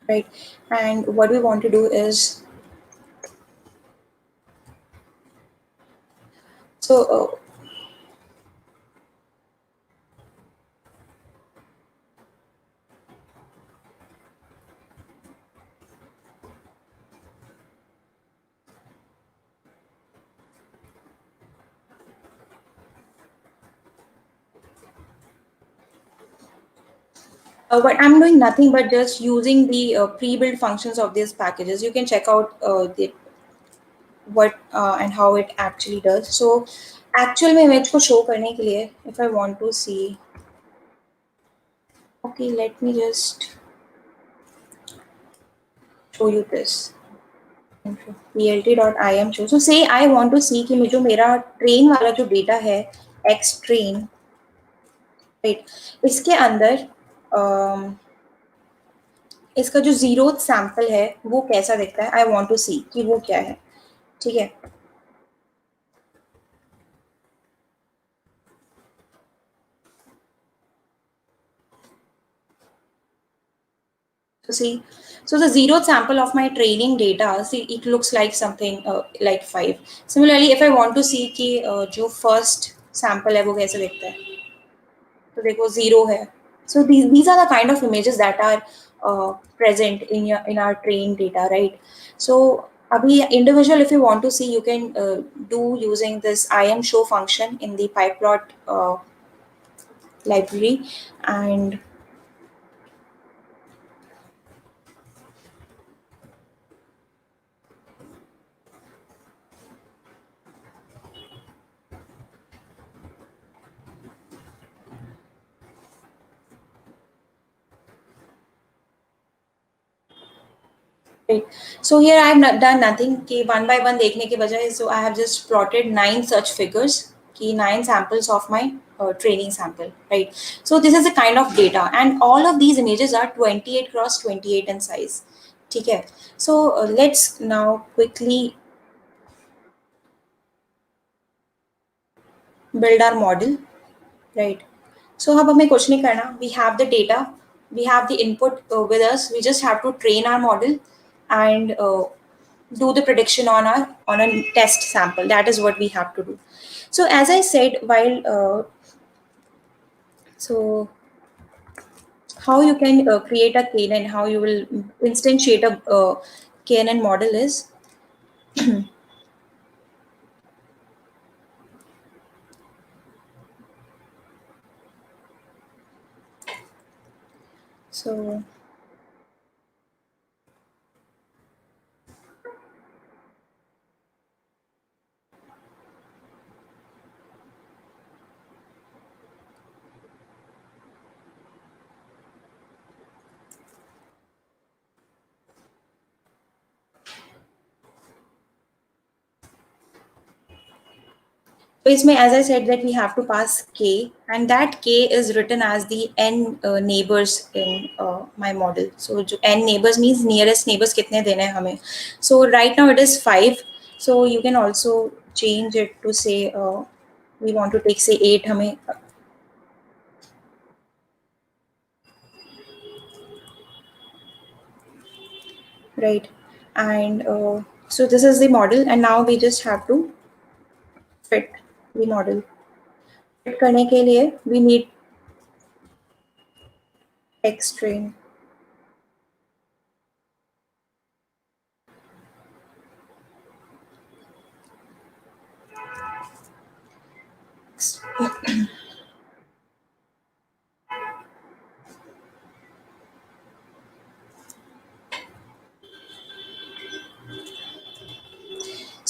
Right, and what we want to do is so but I'm doing nothing but just using the pre-built functions of these packages. You can check out the what and how it actually does. So actual में image को show करने के लिए, if I want to see, okay, let me just show you this. plt.im show. So say I want to see कि जो मेरा train वाला जो data है x train, right, इसके अंदर इसका जो जीरोथ सैंपल है वो कैसा दिखता है, आई वांट टू सी कि वो क्या है. ठीक है, so see, so the zeroth sample of my training data, see, it looks like something like 5. Similarly, if I want to see कि जो first sample है वो कैसे दिखता है, तो देखो 0 है. So these are the kind of images that are present in our trained data, right? So abhi individual, if you want to see, you can do using this im show function in the pyplot library. And right. So here I have not done nothing कि one by one देखने के बजाय, so I have just plotted 9 such figures कि 9 samples of my training sample, right? So this is the kind of data, and all of these images are 28 cross 28 in size. ठीक है, so let's now quickly build our model, right? So अब हमें कुछ नहीं करना, we have the data, we have the input with us, we just have to train our model and do the prediction on a test sample. That is what we have to do. So as I said, while so how you can create a KNN, how you will instantiate a KNN model is so So इसमें, as I said, that we have to pass k, and that k is written as the n neighbors in my model. So जो n neighbors means nearest neighbors कितने देने हैं हमें. So right now it is 5. So you can also change it to say we want to take say 8 हमें. Right, and so this is the model, and now we just have to fit the model. Fit करने के लिए we need text string.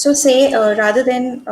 So say rather than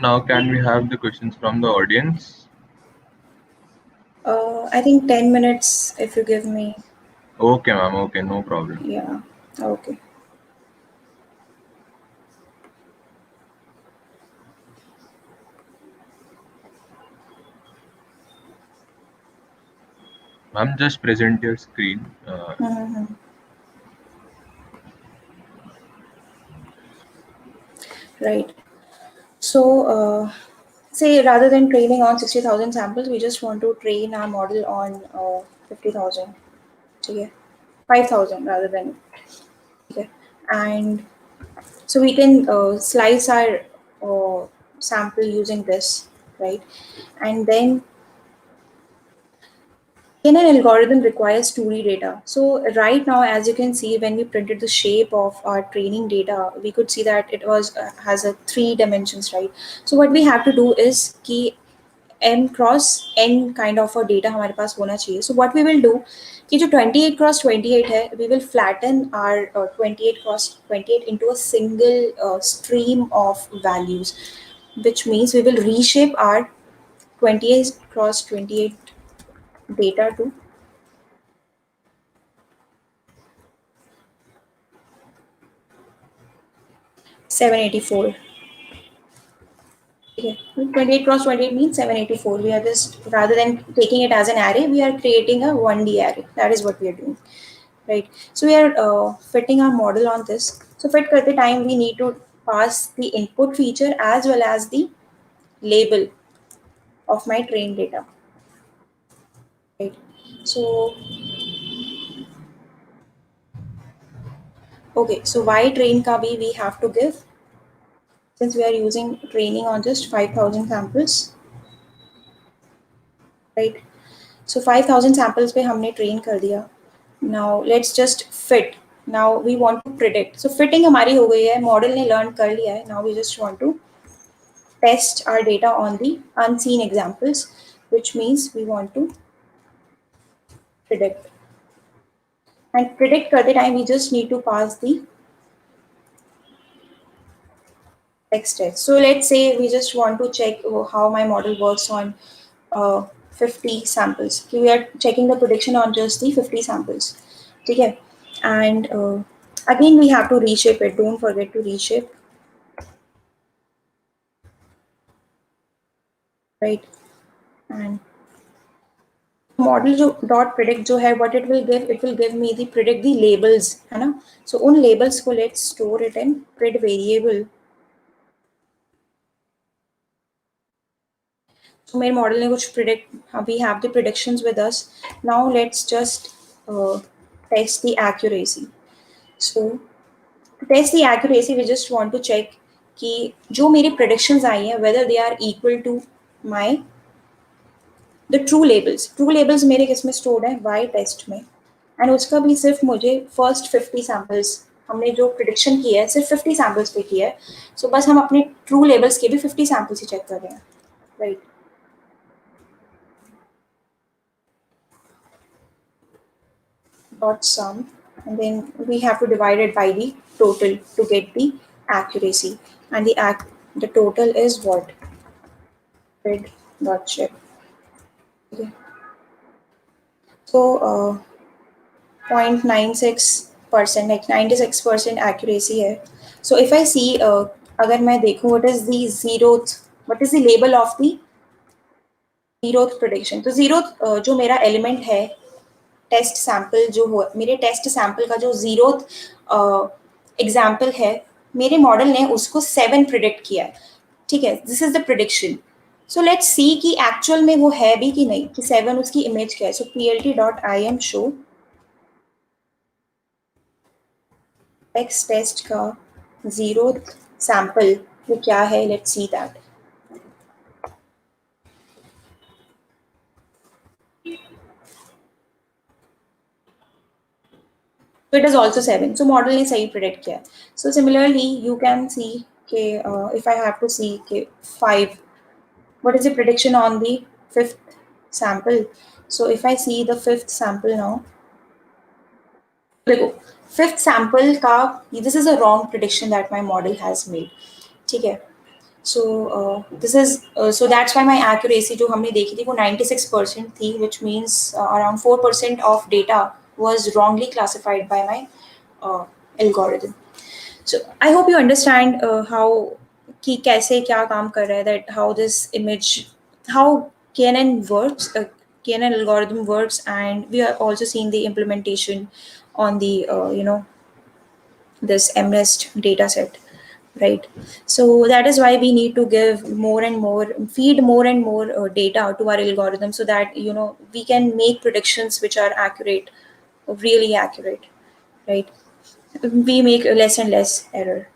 Now can we have the questions from the audience? I think 10 minutes if you give me. Okay, ma'am. Okay, no problem. Yeah. Okay. Ma'am, just present your screen. Mm-hmm. Right. So say rather than training on 60,000 samples, we just want to train our model on 50,000. Okay. 5,000 rather than. Okay. And so we can slice our sample using this, right? And then an algorithm requires 2D data. So right now, as you can see, when we printed the shape of our training data, we could see that it was has a 3 dimensions, right? So what we have to do is key m cross n kind of a data हमारे पास होना चाहिए. So what we will do कि जो 28 cross 28 है, we will flatten our 28 cross 28 into a single stream of values, which means we will reshape our 28 cross 28 data to 784. Okay. 28 cross 28 means 784. We are just, rather than taking it as an array, we are creating a 1D array. That is what we are doing, right? So we are fitting our model on this. So fit karte time, we need to pass the input feature as well as the label of my train data, right? So, okay. So why train ka bhi we have to give, since we are using training on just 5,000 samples, right? So 5,000 samples पे हमने train कर दिया. Now let's just fit. Now we want to predict. So fitting हमारी हो गई है, model ने learn कर लिया है. Now we just want to test our data on the unseen examples, which means we want to predict. And predict करते time we just need to pass the text test. So let's say we just want to check how my model works on 50 samples. We are checking the prediction on just the 50 samples. Okay. And again, we have to reshape it. Don't forget to reshape. Right. And model जो dot predict जो है, what it will give me the predict the labels, है ना? So उन labels को let's store it in pred variable. So मेरे model ने कुछ predict, we have the predictions with us. Now let's just test the accuracy. So to test the accuracy, we just want to check कि जो मेरी predictions आई हैं, whether they are equal to my the true labels. True labels मेरे किस में stored है? Y test में. And उसका भी सिर्फ मुझे first 50 samples, हमने जो prediction की है सिर्फ 50 samples पे की है. So बस हम अपने true labels के भी 50 samples ही check कर रहे हैं, right? Dot sum, and then we have to divide it by the total to get the accuracy, and the total is what? Pred dot check. Okay. So 0.96%, like 96% accuracy है. So if I see अगर मैं देखूँ what is the zeroth, what is the label of the zeroth prediction? तो zeroth जो मेरा element है test sample जो हो, मेरे टेस्ट सैंपल का जो 0th एग्जाम्पल है, मेरे मॉडल ने उसको 7 प्रिडिक्ट किया है, ठीक है, this is the prediction. So let's see कि एक्चुअल में वो है भी कि नहीं, कि 7 उसकी इमेज क्या है. सो plt.im शो टेक्स्ट टेस्ट का 0th सैंपल वो क्या है, let's see that. So it is also 7. So model ने सही predict किया. So similarly, you can see कि if I have to see कि 5, what is the prediction on the 5th sample? So if I see the 5th sample now, देखो 5th sample का, this is a wrong prediction that my model has made, ठीक है. So this is so that's why my accuracy जो हमने देखी थी वो 96% थी, which means around 4% of data was wrongly classified by my algorithm. So I hope you understand how कि कैसे क्या काम कर रहा है, that how this image, how KNN works, KNN algorithm works, and we are also seeing the implementation on the this MNIST data set, right? So that is why we need to give more and more, feed more and more data to our algorithm, so that we can make predictions which are accurate, really accurate, right? We make less and less error.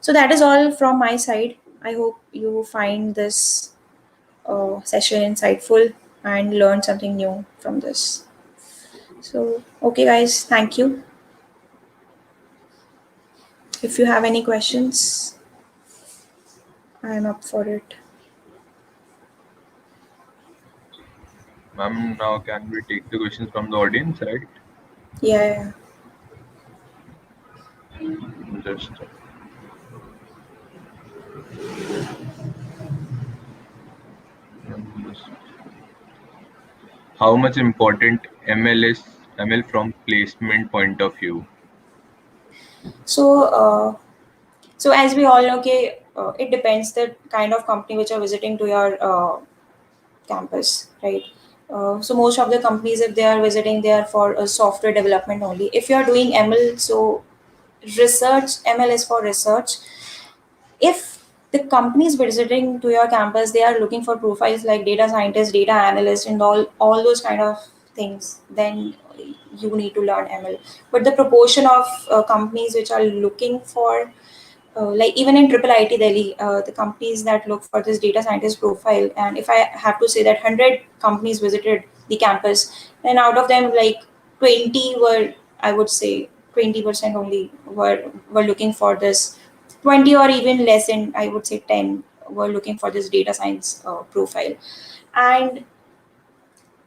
So that is all from my side. I hope you find this session insightful and learn something new from this. So okay guys, thank you. If you have any questions, I am up for it. Ma'am, now can we take the questions from the audience, right? Yeah. Just how much important ML from placement point of view? So as we all know, okay, it depends the kind of company which are visiting to your campus, right? So most of the companies, if they are visiting, they are for software development only. If you are doing ML, so research, ML is for research. If the companies visiting to your campus, they are looking for profiles like data scientist, data analyst, and all those kind of things, then you need to learn ML. But the proportion of companies which are looking for like even in triple IT Delhi, the companies that look for this data scientist profile, and if I have to say that 100 companies visited the campus, and out of them like 20 were, I would say 20% only were looking for this, 20 or even less than, I would say 10 were looking for this data science profile. And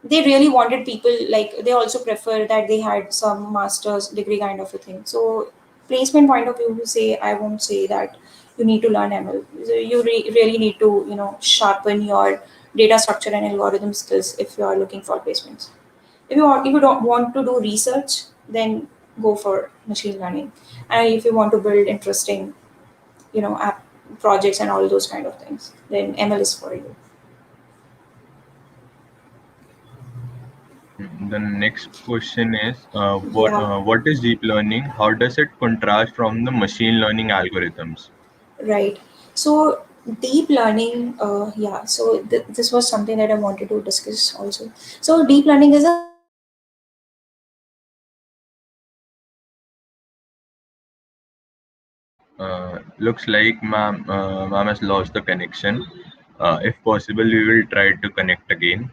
they really wanted people, like they also prefer that they had some master's degree kind of a thing. So placement point of view, say I won't say that you need to learn ML. So you really need to sharpen your data structure and algorithm skills if you are looking for placements. If you don't want to do research, then go for machine learning. And if you want to build interesting app projects and all those kind of things, then ML is for you. The next question is, Yeah. what is deep learning? How does it contrast from the machine learning algorithms? Right. So deep learning, yeah. So this was something that I wanted to discuss also. So deep learning is a Looks like ma'am has lost the connection. If possible, we will try to connect again.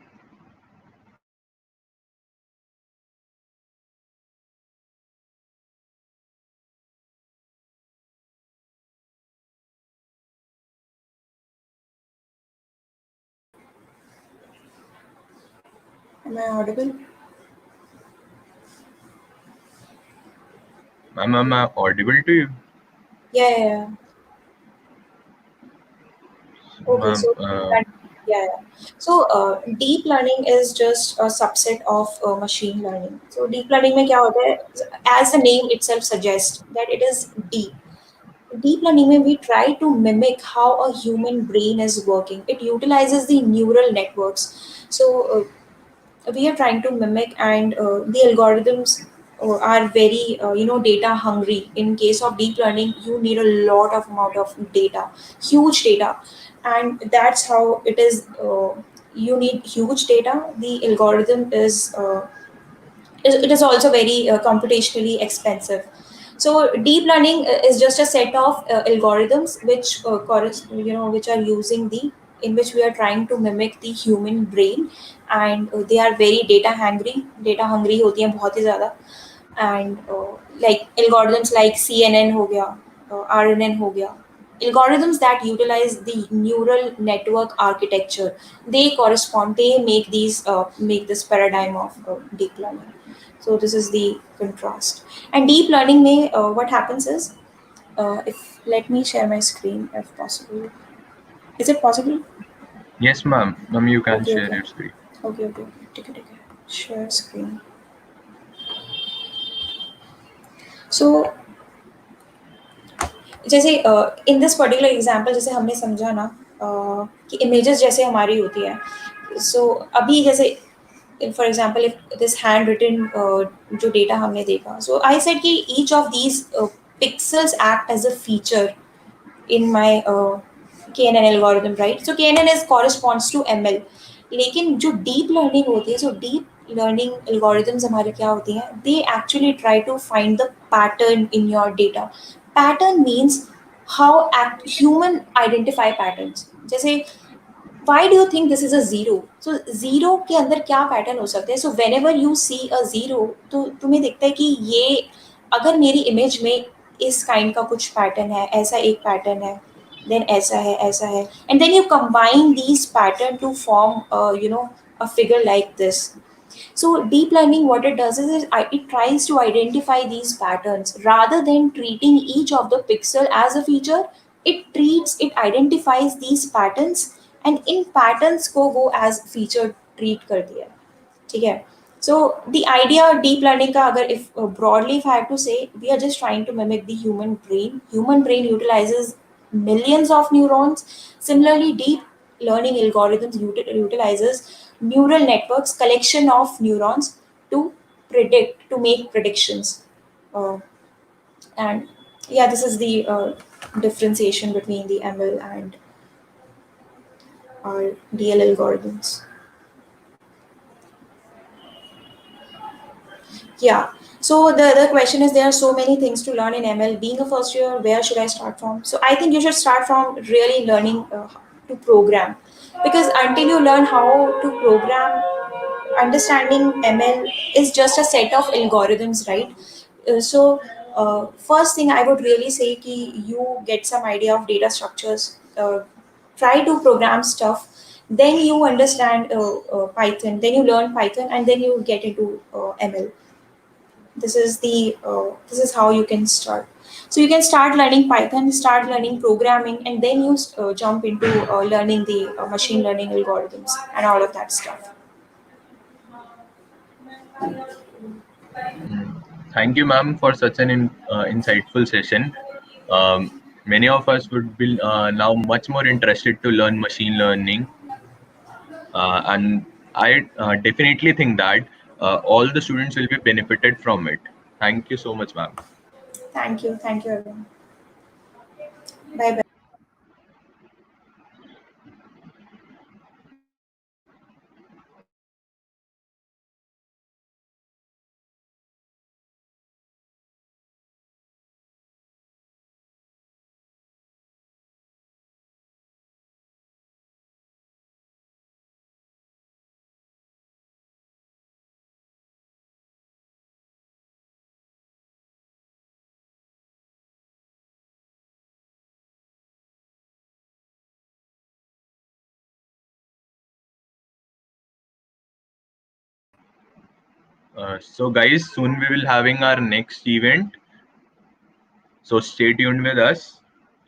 Am I audible? Ma'am, am I audible to you? Yeah. Okay. Ma'am, So yeah. So deep learning is just a subset of machine learning. So deep learning में क्या होता है? As the name itself suggests, that it is deep. Deep learning mein we try to mimic how a human brain is working. It utilizes the neural networks. So we are trying to mimic, and the algorithms are very data hungry. In case of deep learning, you need a lot of amount of data, huge data, and that's how it is. You need huge data. The algorithm is it is also very computationally expensive. So deep learning is just a set of algorithms which which are using the in which we are trying to mimic the human brain, and they are very data hungry होती हैं बहुत ही ज़्यादा. And like algorithms like CNN हो गया, RNN हो गया, algorithms that utilize the neural network architecture, they make this paradigm of deep learning. So this is the contrast. And deep learning may what happens is, if let me share my screen if possible. Is it possible? Yes, ma'am. Ma'am, you can Okay, share okay, your screen. okay. Take it. Share screen. So जैसे इन this particular example जैसे हमने समझा ना, कि images जैसे हमारी होती है. सो अभी जैसे for example if this hand written जो डेटा हमने देखा, सो आई सेड कि each of these pixels act as a feature in my KNN algorithm, right? So KNN is corresponds to ML. लेकिन जो डीप लर्निंग होती है, so deep learning algorithms हमारे क्या होती हैं, they actually try to find the pattern in your data. Pattern means how human identify patterns. जैसे why do you think this is a zero? So zero के अंदर क्या पैटर्न हो सकते हैं? So whenever you see a zero, तो तुम्हें दिखता है कि ये अगर मेरी इमेज में इस काइंड का कुछ पैटर्न है, ऐसा एक पैटर्न है, देन ऐसा है, and then you combine these pattern to form a figure like this. So deep learning, what it does is it tries to identify these patterns rather than treating each of the pixel as a feature. It identifies these patterns, and in patterns को वो as feature treat कर दिया. ठीक है. So the idea of deep learning का अगर if broadly if I have to say, we are just trying to mimic the human brain. Human brain utilizes millions of neurons. Similarly, deep learning algorithms utilizes neural networks, collection of neurons to make predictions. Uh, and yeah, this is the differentiation between the ML and our DL algorithms. Yeah. So the question is, there are so many things to learn in ML. Being a first year, where should I start from? So I think you should start from really learning to program, because until you learn how to program, understanding ML is just a set of algorithms, right? First thing I would really say ki you get some idea of data structures, try to program stuff, then you understand Python, then you learn Python, and then you get into ML. This is how you can start. So you can start learning Python, start learning programming, and then you jump into learning the machine learning algorithms and all of that stuff. Thank you, ma'am, for such an insightful session. Many of us would be now much more interested to learn machine learning, and I definitely think that all the students will be benefited from it. Thank you so much, ma'am. Thank you everyone. Bye bye. So, guys, soon we will having our next event. So stay tuned with us,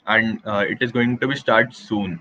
and it is going to be start soon.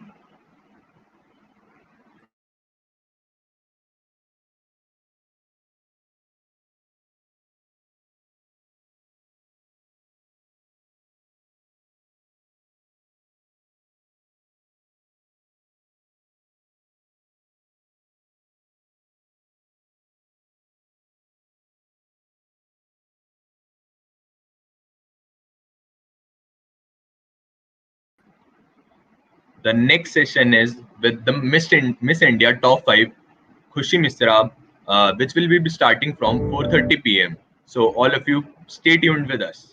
The next session is with the Miss India Top 5, Khushi Misra, which will be starting from 4:30 p.m. So all of you stay tuned with us.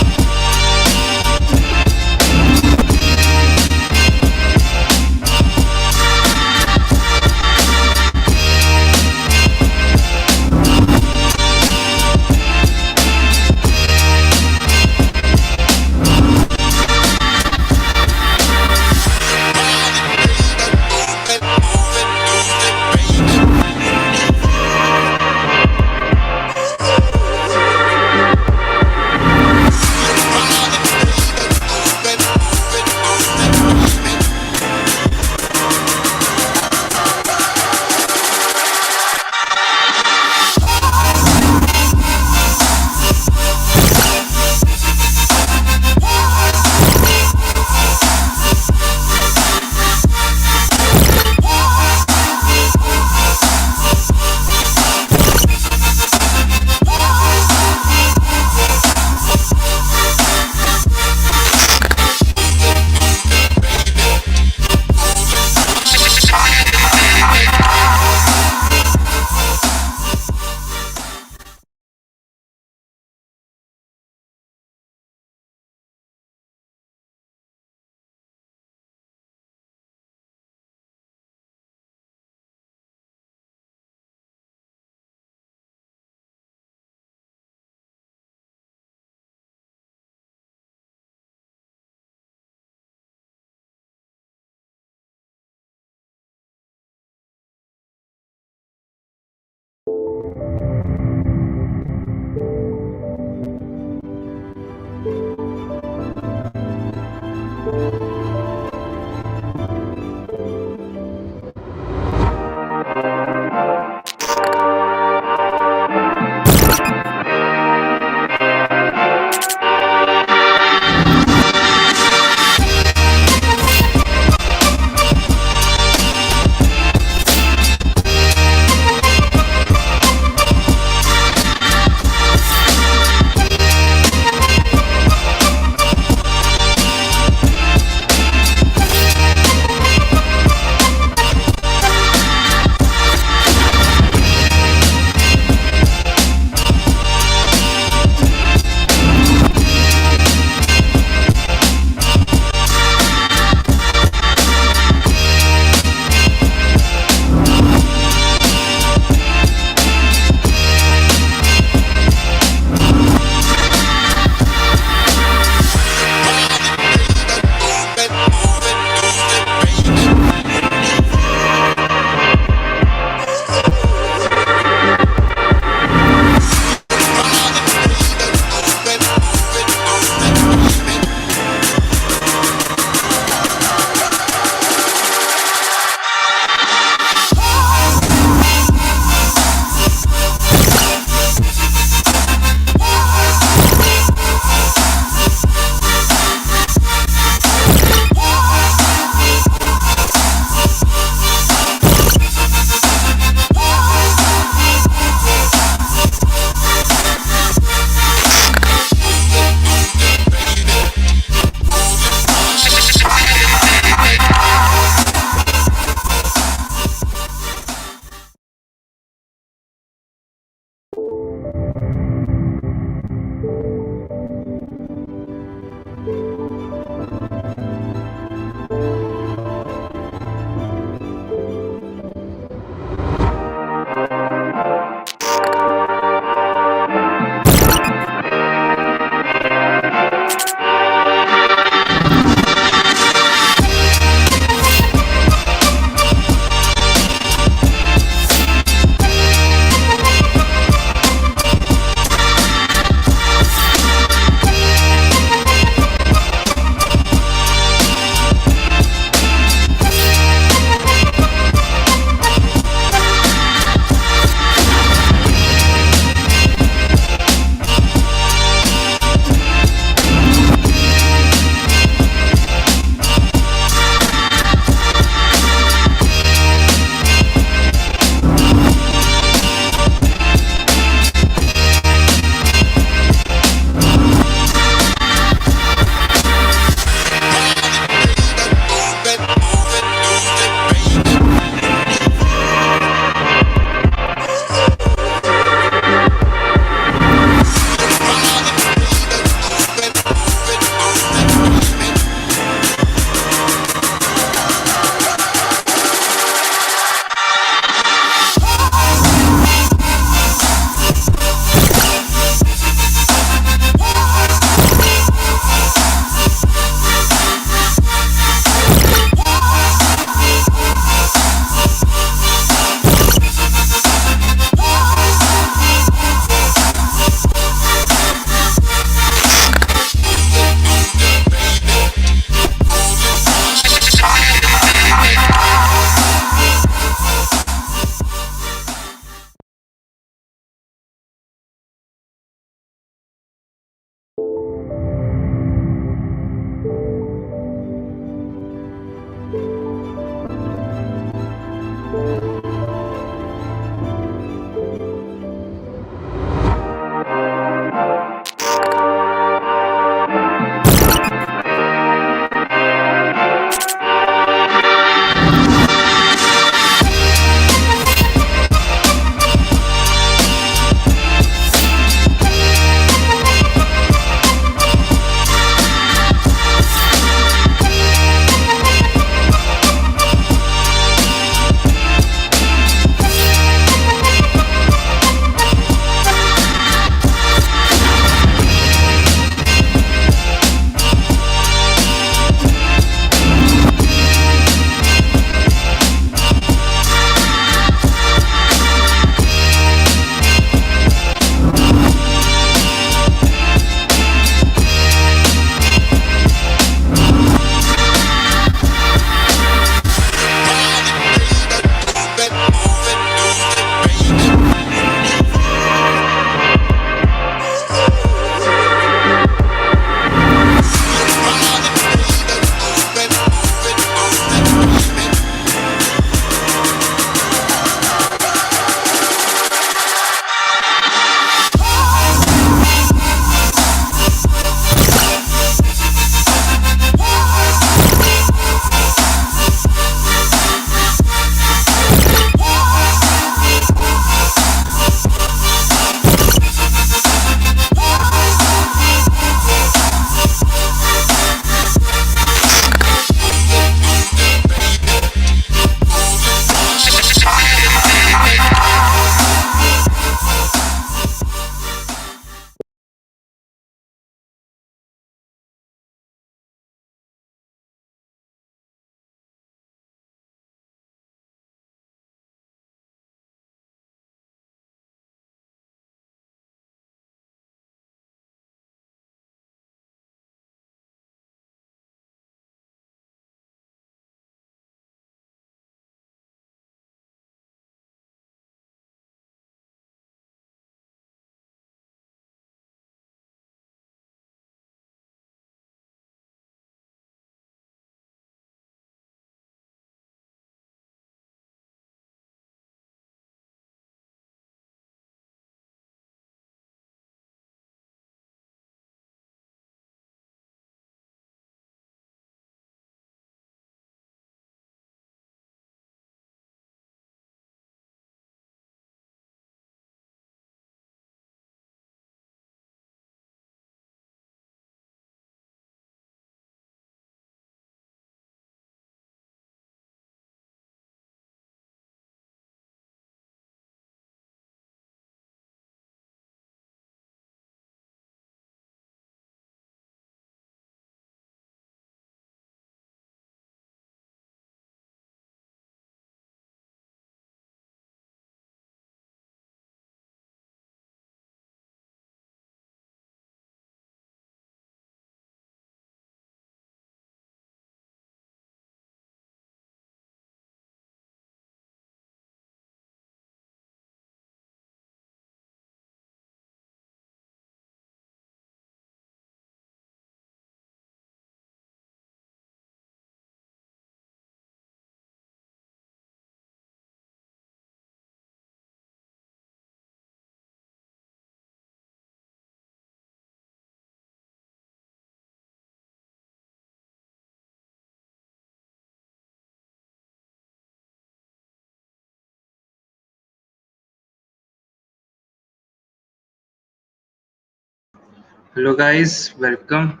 Hello guys, welcome.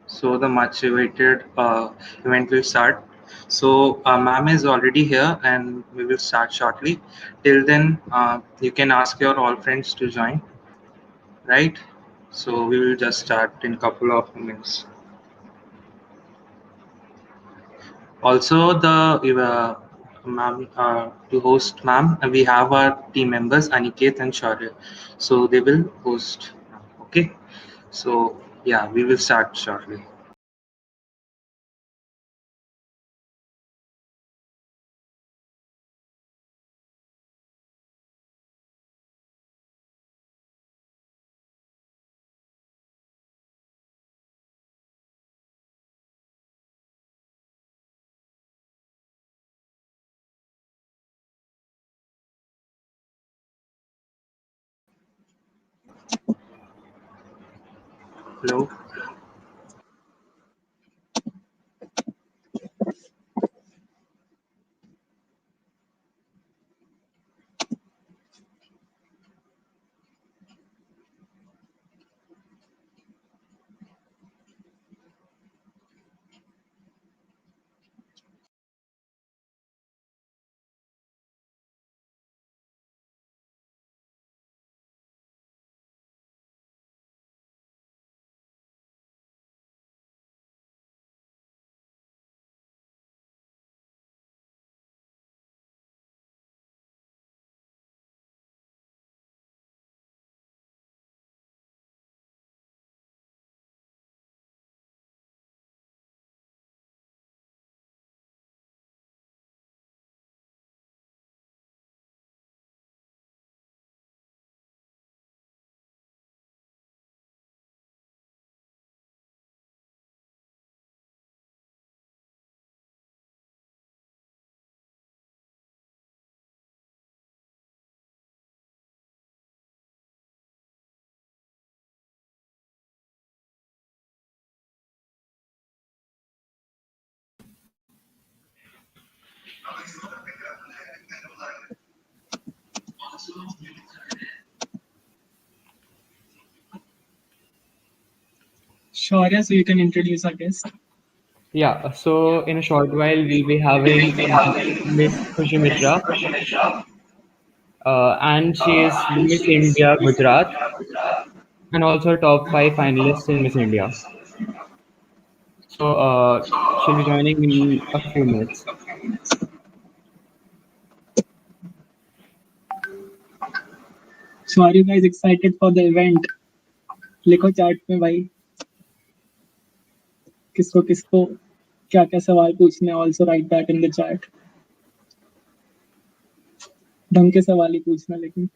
So the much awaited event will start. So ma'am is already here and we will start shortly. Till then, you can ask your all friends to join, right? So we will just start in couple of minutes. Also, the ma'am to host ma'am, we have our team members Aniket and Shaurya. So they will host. Okay. So yeah, we will start shortly. Hello. Shaurya, so you can introduce our guest. Yeah, so in a short while, we'll be having Miss Khushi Misra, and she is Miss India Gujarat, and also a top 5 finalist in Miss India. So she'll be joining in a few minutes. So are you guys excited for the event? लिखो chat में भाई किसको किसको क्या क्या सवाल पूछने also right that in the chat ढंग के सवाल ही पूछना लेकिन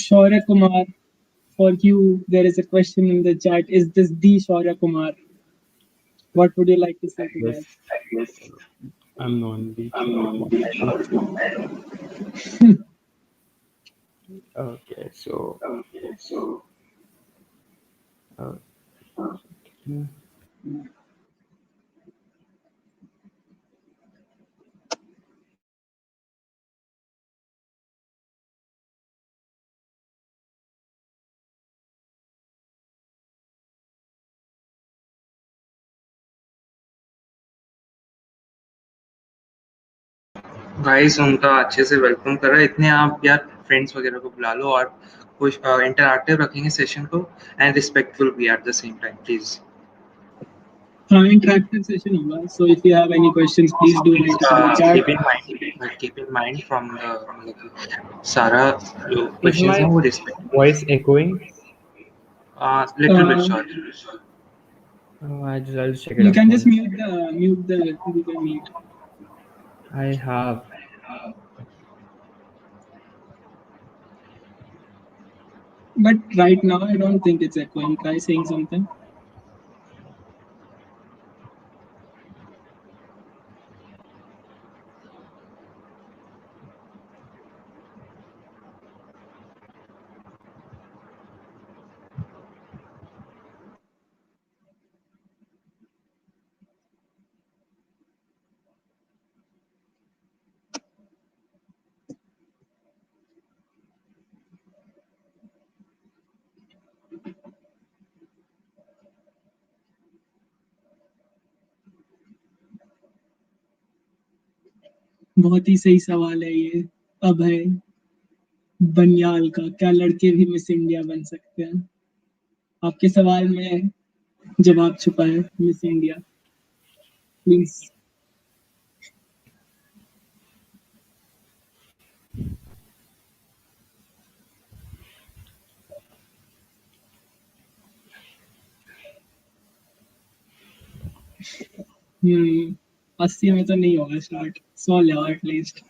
Shaurya Kumar, for you, there is a question in the chat. Is this the Shaurya Kumar? What would you like to say to that? Yes, I'm known. Okay, so. Okay. Guys उनका अच्छे से welcome करा इतने आप यार friends वगैरह को बुला लो और कुछ इंटरैक्टिव रखेंगे सेशन को एंड रिस्पेक्टफुल भी at the same time please Interactive session होगा. So if you have any questions, please do write it in the chat. keep in mind from the सारा जो Is questions my हैं वो respect voice echoing? Little bit short. I'll check it You up. can just once. mute the Google Meet. I have. But right now, I don't think it's echoing. Try saying something. बहुत ही सही सवाल है ये। अब है बनियाल का, क्या लड़के भी मिस इंडिया बन सकते हैं? आपके सवाल में जवाब छुपा है, मिस इंडिया। प्लीज। हम्म 80 में तो नहीं होगा स्टार्ट, 100 ले एटलीस्ट।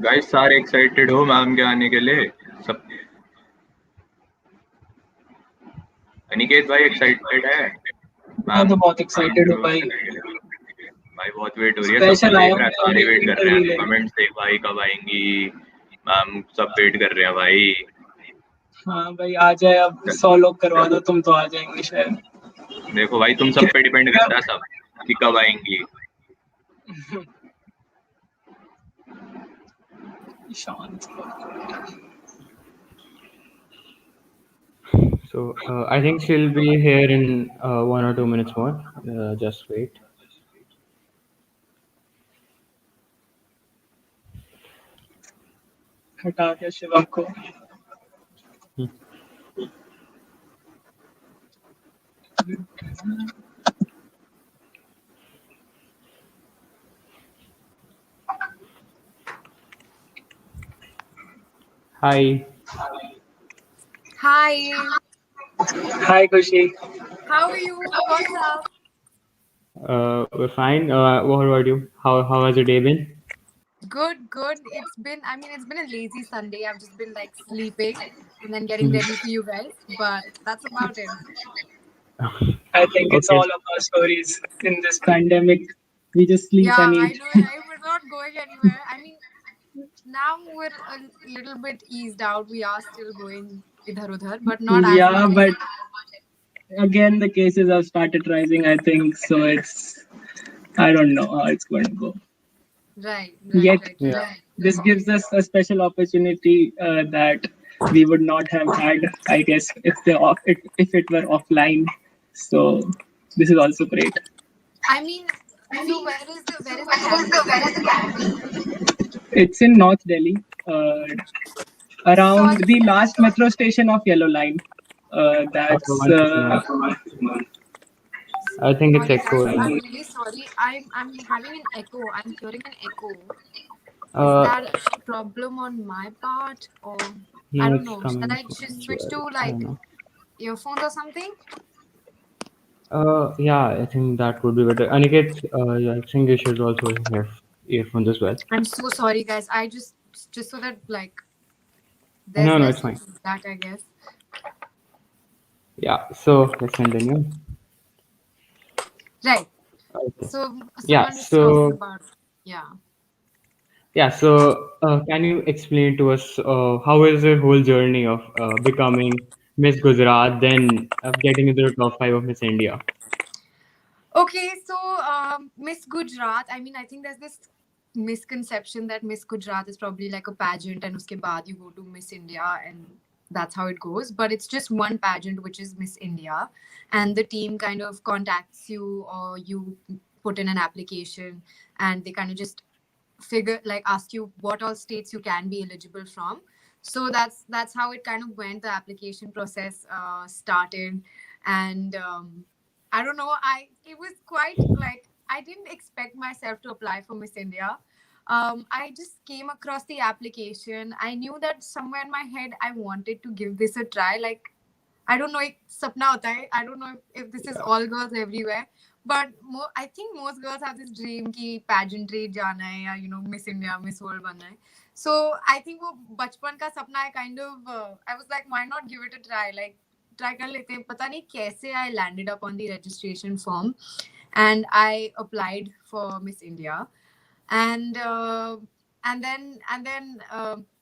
गाइस सारे एक्साइटेड हो मैम के आने के लिए? सब अनिकेत भाई एक्साइटेड है? मैं तो बहुत एक्साइटेड हूँ भाई। भाई बहुत वेट हो रही है, सब स्पेशल आया देख रहा है, हूँ सारे वेट कर रहे इंटरव्यू हैं। लेने। कमेंट्स देख भाई कब आएंगी मैम, सब वेट कर रहे हैं भाई। हाँ भाई आ जाए, अब 100 लोग करवा दो, तुम तो आ जाएंगे शायद। देखो भाई तुम सब पे डिपेंड करता है सब कि कब आएंगी। शांत। So I think she'll be here in 1 or 2 minutes more. Just wait. हटा के शिवम को। Hi. Hi, Hi, Khushi. how are you? What's up? We're fine. What about you? How has your day been? Good, good. It's been a lazy Sunday. I've just been like sleeping and then getting Mhm. ready for you guys, but that's about it. I think it's Okay. all of our stories in this pandemic. We just sleep Yeah, and I eat. know, right? We're not going anywhere. Now we're a little bit eased out. We are still going idhar udhar, but not as Yeah, much as. but again, the cases have started rising, I think. So I don't know how it's going to go. Right, right, Yet, right, Yeah. right. this gives us a special opportunity that we would not have had, I guess, if it were offline. So this is also great. I mean, so where is the campus? It's in North Delhi, around Sorry, the last metro station of Yellow Line. That's One second. I think it's sorry guys. echoing. I'm really sorry. I'm having an echo. I'm hearing an echo. Is Uh, that a problem on my part, or I no, don't it's know? Shall coming I from just as switch to well. I like don't know. earphones or something? Yeah, I think that would be better. Aniket, yeah, I think you should also have earphones as well. I'm so sorry, guys. I just so that like there's No, no, less it's fine. that I guess. Yeah, so let's continue. Right. Okay. So Yeah, someone was talking so about yeah. can you explain to us how is the whole journey of becoming Miss Gujarat, then getting into the top five of Miss India? Okay, so Miss Gujarat. I think there's this misconception that Miss Gujarat is probably like a pageant, and uske baad you go to Miss India, and that's how it goes. But it's just one pageant, which is Miss India, and the team kind of contacts you, or you put in an application, and they kind of just ask you what all states you can be eligible from. So that's how it kind of went. The application process started, and I don't know. I It was quite like I didn't expect myself to apply for Miss India. I just came across the application. I knew that somewhere in my head I wanted to give this a try. Like I don't know, एक सपना होता है. I don't know if this is all girls everywhere, but I think most girls have this dream कि pageantry जाना है या Miss India, Miss World बनना है. So I think वो बचपन का सपना है kind of. I was like, why not give it a try? Like try कर लेते हैं. पता नहीं कैसे I landed up on the registration form, and I applied for Miss India, and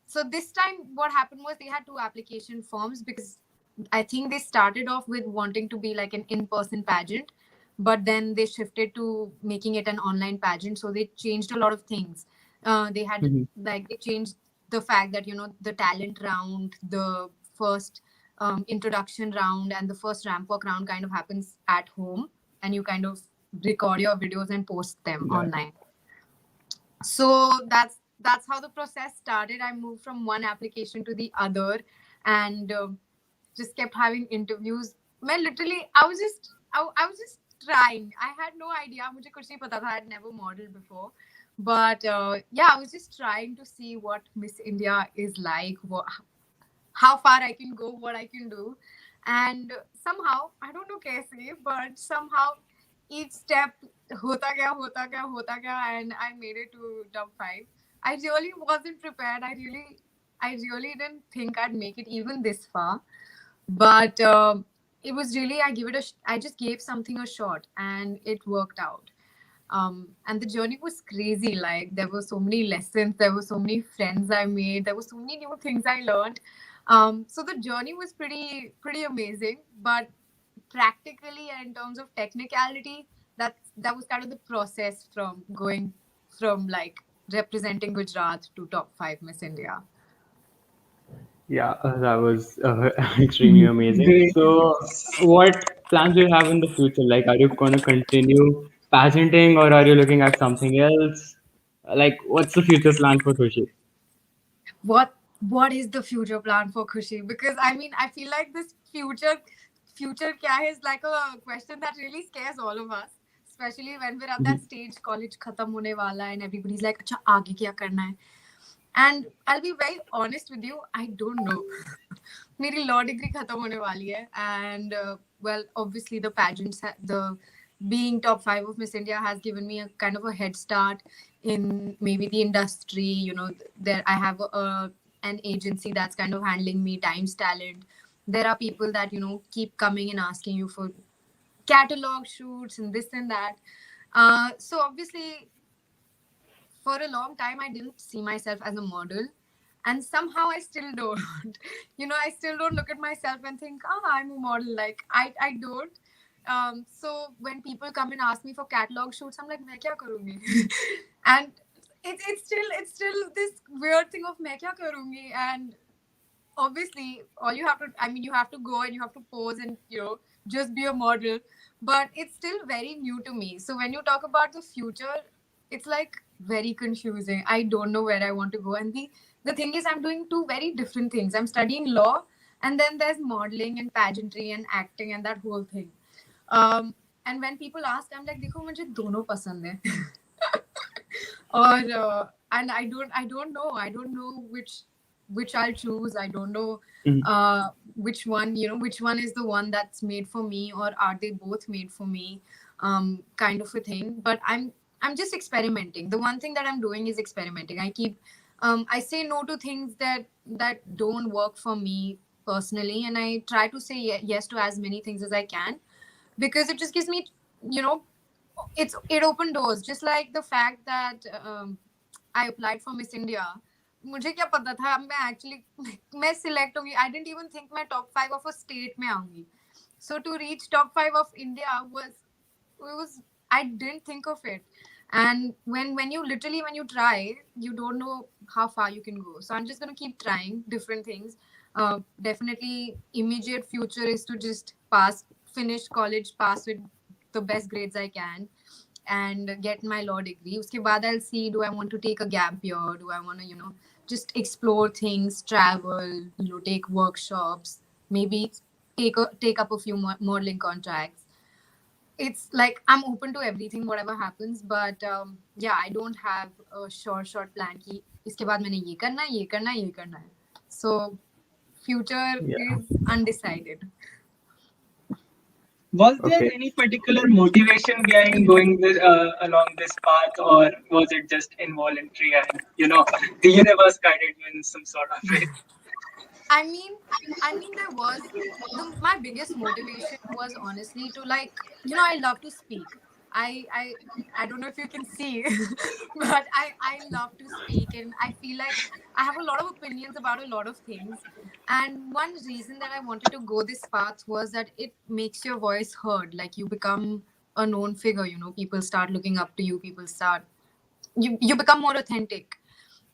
so this time what happened was they had two application forms, because I think they started off with wanting to be like an in-person pageant, but then they shifted to making it an online pageant. So they changed a lot of things. They had Mhm. like they changed the fact that the talent round, the first introduction round, and the first ramp walk round kind of happens at home, and you kind of record your videos and post them Yeah. online. So that's how the process started. I moved from one application to the other, and just kept having interviews. Man, literally, I was just trying. I had no idea. मुझे कुछ नहीं पता था. I had never modeled before, but yeah, I was just trying to see what Miss India is like, how far I can go, what I can do. And somehow, I don't know kaise, but somehow each step hota gaya, and I made it to top 5. I really wasn't prepared. I really didn't think I'd make it even this far. But it was really, I just gave something a shot, and it worked out. And the journey was crazy. Like there were so many lessons, there were so many friends I made, there were so many new things I learned. So the journey was pretty amazing. But practically and in terms of technicality, that was kind of the process from going from like representing Gujarat to top 5 Miss India. Yeah, that was extremely amazing. Great. So, what plans do you have in the future? Like, are you going to continue pageanting, or are you looking at something else? Like, what's the future plan for Khushi? What is the future plan for Khushi? Because I feel like this future kya hai is like a question that really scares all of us, especially when we're at that stage, college khatam hone wala hai and everybody's like, acha aage kya karna hai? And I'll be very honest with you, I don't know. मेरी law degree khatam hone wali hai, and well, obviously the pageants, the being top 5 of Miss India has given me a kind of a head start in maybe the industry. You know, there I have an agency that's kind of handling me, Times Talent. There are people that, you know, keep coming and asking you for catalog shoots and this and that. So obviously, for a long time, I didn't see myself as a model. And somehow I still don't. You know, I still don't look at myself and think, oh, I'm a model. Like, I don't. So when people come and ask me for catalog shoots, I'm like, मैं क्या करूँगी? And it's still this weird thing of मैं क्या करूँगी? And obviously all you have to, I mean, you have to go and you have to pose and, you know, just be a model, but it's still very new to me. So when you talk about the future, it's like very confusing. I don't know where I want to go. And the thing is, I'm doing two very different things. I'm studying law, and then there's modeling and pageantry and acting and that whole thing. And when people ask, I'm like, देखो मुझे दोनों पसंद है. Or and I don't know which I'll choose. I don't know which one, you know, which one is the one that's made for me, or are they both made for me, kind of a thing. But I'm just experimenting. The one thing that I'm doing is experimenting. I keep I say no to things that don't work for me personally, and I try to say yes to as many things as I can, because it just gives me, you know, it opened doors. Just like the fact that I applied for Miss India. मुझे क्या पता था मैं actually मैं select होंगी. I didn't even think मैं top 5 of a state में आऊंगी. So to reach top 5 of India was I didn't think of it. And when you try, you don't know how far you can go. So I'm just gonna keep trying different things. Definitely, immediate future is to just finish college, pass with the best grades I can, and get my law degree. Uske baad I'll see, do I want to take a gap year? Do I want to, you know, just explore things, travel, you know, take workshops, maybe take up a few modeling contracts. It's like I'm open to everything, whatever happens. But yeah, I don't have a short plan ki iske baad maine ye karna hai. So future is undecided. Was there any particular motivation behind going along this path, or was it just involuntary and, you know, the universe guided you in some sort of way? I mean, there was my biggest motivation was honestly to, like, you know, I love to speak. I don't know if you can see, but I love to speak, and I feel like I have a lot of opinions about a lot of things. And one reason that I wanted to go this path was that it makes your voice heard. Like, you become a known figure. You know, people start looking up to you. You become more authentic.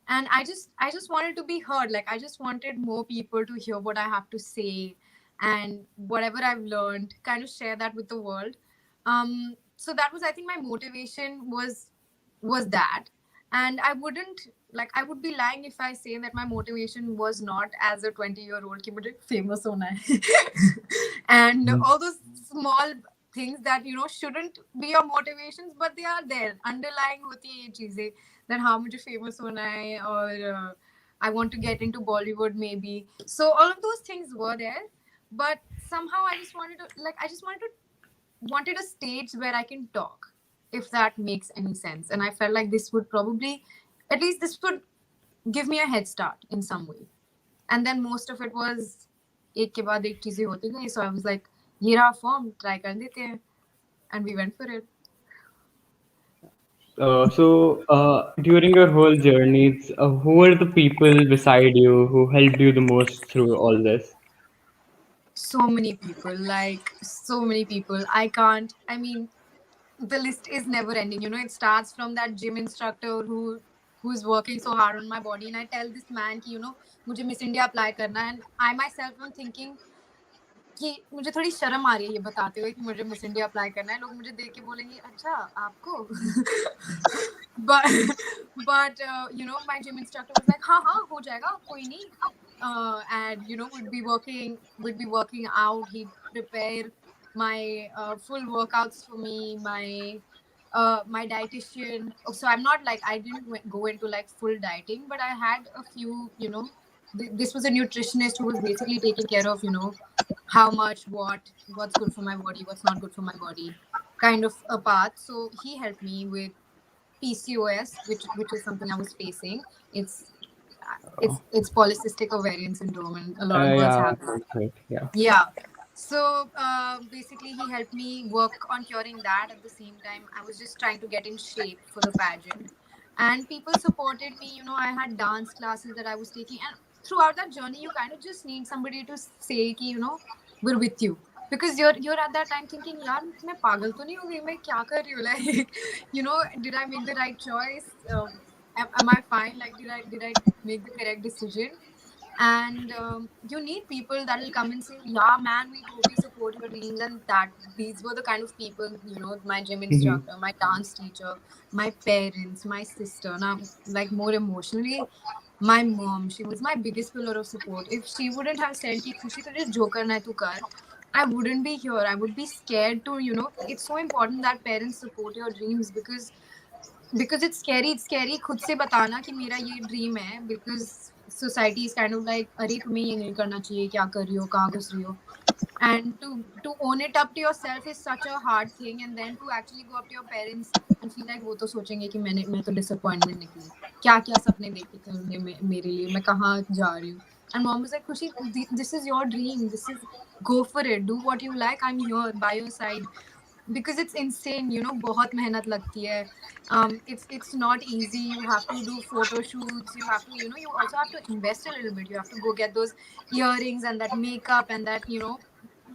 And I just wanted to be heard. Like, I just wanted more people to hear what I have to say, and whatever I've learned, kind of share that with the world. So that was, I think, my motivation was that. And I would be lying if I say that my motivation was not, as a 20-year-old, ki mujhe famous hona hai. And all those small things that, you know, shouldn't be your motivations, but they are there. Underlying hoti hai ye cheezein, that हाँ मुझे famous होना है, or I want to get into Bollywood maybe. So all of those things were there, but somehow I just wanted a stage where I can talk, if that makes any sense. And I felt like this would give me a head start in some way. And then most of it was एक के बाद एक चीजें होती गई. So I was like, ये रहा form, try कर देते हैं, and we went for it. During your whole journeys, who were the people beside you who helped you the most through all this? So many people, I mean, the list is never ending. You know, it starts from that gym instructor who's working so hard on my body, and I tell this man कि, you know, मुझे Miss India apply करना है, and I myself am thinking कि मुझे थोड़ी शर्म आ रही है ये बताते हुए कि मुझे मिस इंडिया अप्लाई करना है. लोग मुझे देख के बोलेंगे, अच्छा आपको. but you know, my gym instructor was like, हाँ हो जाएगा, कोई नहीं, and would be working out. He'd prepare my full workouts for me, my dietitian. So I'm not like, I didn't go into like full dieting, but I had a few, this was a nutritionist who was basically taking care of how much, what's good for my body, what's not good for my body, kind of a path. So he helped me with PCOS, which is something I was facing. It's it's polycystic ovarian syndrome, and a lot of girls Yeah, have that. right. Yeah. Yeah. So basically, he helped me work on curing that. At the same time, I was just trying to get in shape for the pageant, and people supported me. I had dance classes that I was taking, and throughout that journey, you kind of just need somebody to say, ki, we're with you, because you're at that time thinking, yaar, मैं पागल तो नहीं हो गई, मैं क्या कर रही हूँ, like, did I make the right choice? Am I fine? Like, did I make the correct decision? And you need people that will come and say, yeah man, we totally support your dreams. And that these were the kind of people, my gym Mhm. instructor, my dance teacher, my parents, my sister. Now, like, more emotionally, my mom, she was my biggest pillar of support. If she wouldn't have said ki Khushi tujhe jo karna hai tu kar, I wouldn't be here. I would be scared to, it's so important that parents support your dreams, because it's scary खुद से बताना कि मेरा ये dream है, because society is kind of like, अरे तुम्हें ये नहीं करना चाहिए, क्या कर रही हो, कहाँ घुस रही हो. And to own it up to yourself is such a hard thing, and then to actually go up to your parents and feel like वो तो सोचेंगे कि मैं तो disappointment निकली, क्या क्या सपने देखे थे उन्होंने मेरे लिए, मैं कहाँ जा रही हूँ. And mom was like, Khushi, this is your dream, go for it, do what you like, I'm here by your side. Because it's insane, बहुत मेहनत लगती है. It's not easy. You have to do photo shoots, you have to, you also have to invest a little bit. You have to go get those earrings and that makeup and that,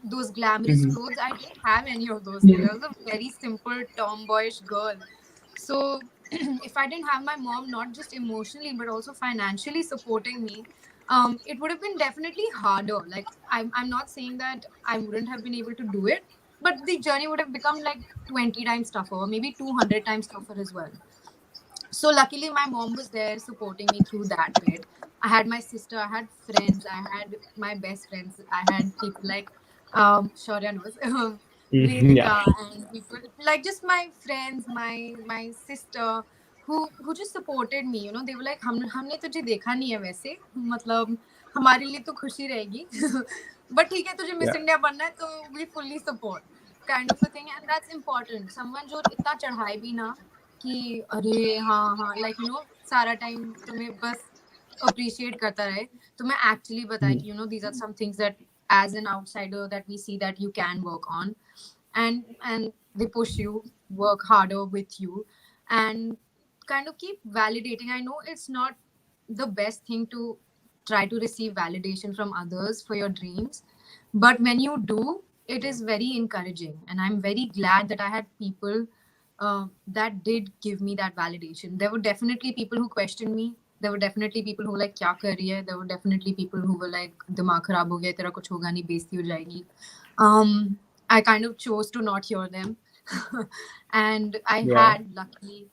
those glamorous Mhm. clothes. I didn't have any of those things. I was a very simple tomboyish girl. So if I didn't have my mom not just emotionally but also financially supporting me, it would have been definitely harder. Like, I'm not saying that I wouldn't have been able to do it, but the journey would have become like 20 times tougher, or maybe 200 times tougher as well. So luckily my mom was there supporting me through that bit. I had my sister, I had friends, I had my best friends, I had people like Shaurya knows, Mhm. Yeah. Vedika, and people like just my friends, my sister, who just supported me. They were like, हमने तुझे देखा नहीं है वैसे, मतलब हमारे लिए तो खुशी रहेगी, but ठीक है, तुझे मिस Yeah. इंडिया बनना है तो we fully support, kind of a thing. And that's important. Someone जो इतना चढ़ाए भी ना कि अरे हाँ हाँ, like, सारा टाइम तुम्हें बस appreciate करता रहे, तुम्हें actually बताए कि these are some things that as an outsider that we see that you can work on, and they push you, work harder with you, and kind of keep validating. I know it's not the best thing to try to receive validation from others for your dreams, but when you do, it is very encouraging. And I'm very glad that I had people that did give me that validation. There were definitely people who questioned me. There were definitely people who were like, क्या कर रही है? There were definitely people who were like, दिमाग खराब हो गया, तेरा कुछ होगा नहीं, बेइज्जती हो जाएगी. I kind of chose to not hear them. And I Yeah. had, luckily,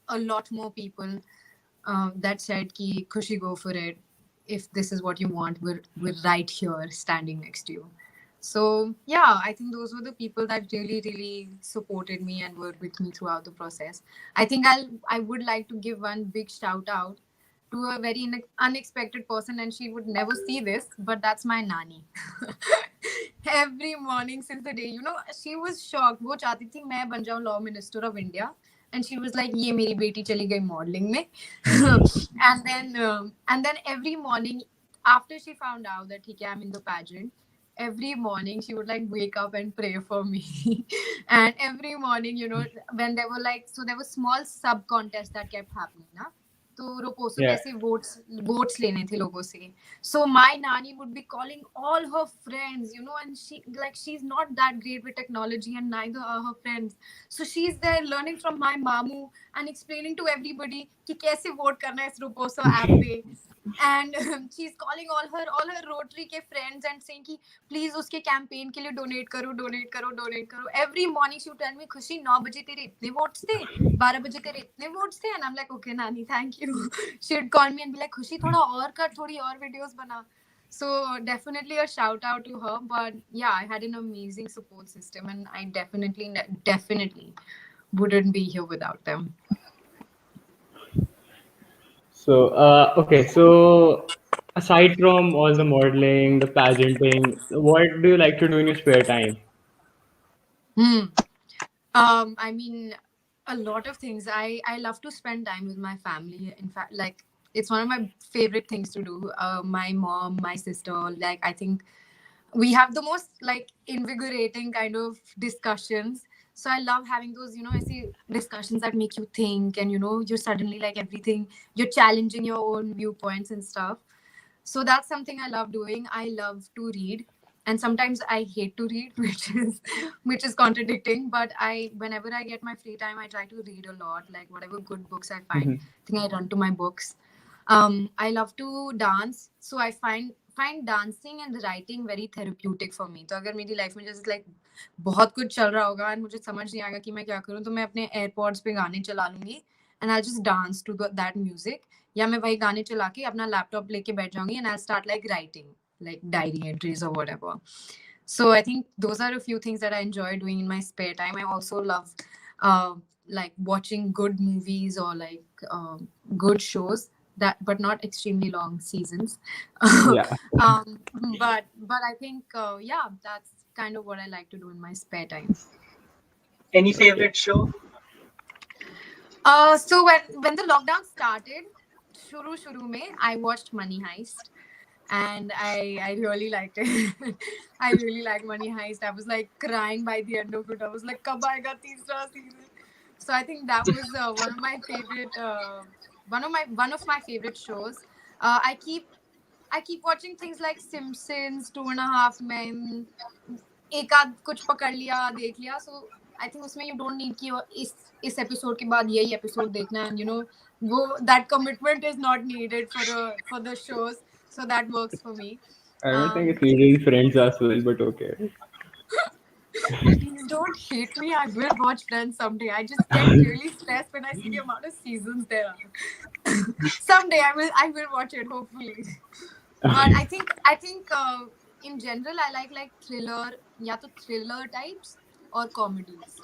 a lot more people that said, ki, Khushi, go for it. If this is what you want, we're right here standing next to you. So yeah, I think those were the people that really, really supported me and were with me throughout the process. I think I would like to give one big shout out to a very unexpected person, and she would never see this, but that's my nani. Every morning since the day, she was shocked. वो चाहती थी मैं बन जाऊँ law minister of India, and she was like, ये मेरी बेटी चली गई modeling में. And then every morning after she found out that ठीक है, I'm in the pageant, every morning she would like wake up and pray for me. And every morning, when there were like, so there were small sub contests that kept happening na, तो Roposo Yeah. कैसे votes लेने थे लोगों से. So my nani would be calling all her friends, and she's not that great with technology, and neither are her friends. So she's there learning from my mamu and explaining to everybody कि कैसे vote करना है इस Roposo app पे. and she's calling all her Rotary के friends and saying कि please उसके campaign के लिए donate करो. Every morning she would tell me, खुशी 9 बजे तेरे इतने votes थे, 12 बजे तेरे इतने votes थे, and I'm like, okay Nani, thank you. She would call me and be like, खुशी थोड़ा और कर, थोड़ी और videos बना. So definitely a shout out to her. But yeah, I had an amazing support system, and I definitely wouldn't be here without them. So, okay, so aside from all the modeling, the pageanting, what do you like to do in your spare time? I mean, a lot of things. I love to spend time with my family. In fact, like it's one of my favorite things to do. My mom, my sister, like I think we have the most like invigorating kind of discussions. So I love having those, I see discussions that make you think, and you're suddenly like everything, you're challenging your own viewpoints and stuff. So that's something I love doing. I love to read, and sometimes I hate to read, which is contradicting. But whenever I get my free time, I try to read a lot. Like whatever good books I find, I think I run to my books. I love to dance, so I find dancing and writing very therapeutic for me. तो अगर मेरी life में जैसे like बहुत कुछ चल रहा होगा और मुझे समझ नहीं आएगा कि मैं क्या करूँ, तो मैं अपने एयरपॉड्स पे गाने चला लूंगी and I'll just dance to that music. या मैं वही गाने चला के अपना लैपटॉप लेके बैठ जाऊंगी and I'll start like writing like diary entries or whatever. So I think those are a few things that I enjoy doing in my spare time. I also love like watching good movies or like good shows, that but not extremely long seasons. Yeah. But I think yeah, that's kind of what I like to do in my spare time. Any favorite show? So when the lockdown started, shuru mein, I watched Money Heist, and I really liked it. I really like Money Heist. I was like crying by the end of it. I was like, "Kab aayega teesra season?" So I think that was one of my favorite one of my favorite shows. I keep watching things like Simpsons, Two and a Half Men, एक आध कुछ पकड़ लिया देख लिया. So I think उसमें you don't need कि इस episode के बाद यही episode देखना, and वो that commitment is not needed for the shows. So that works for me. I don't think it's needed in Friends as well, but okay. Please don't hate me. I will watch Friends someday. I just get really stressed when I see the amount of seasons there are. Someday I will watch it, hopefully. But I think in general I like thriller, या तो thriller types or comedies.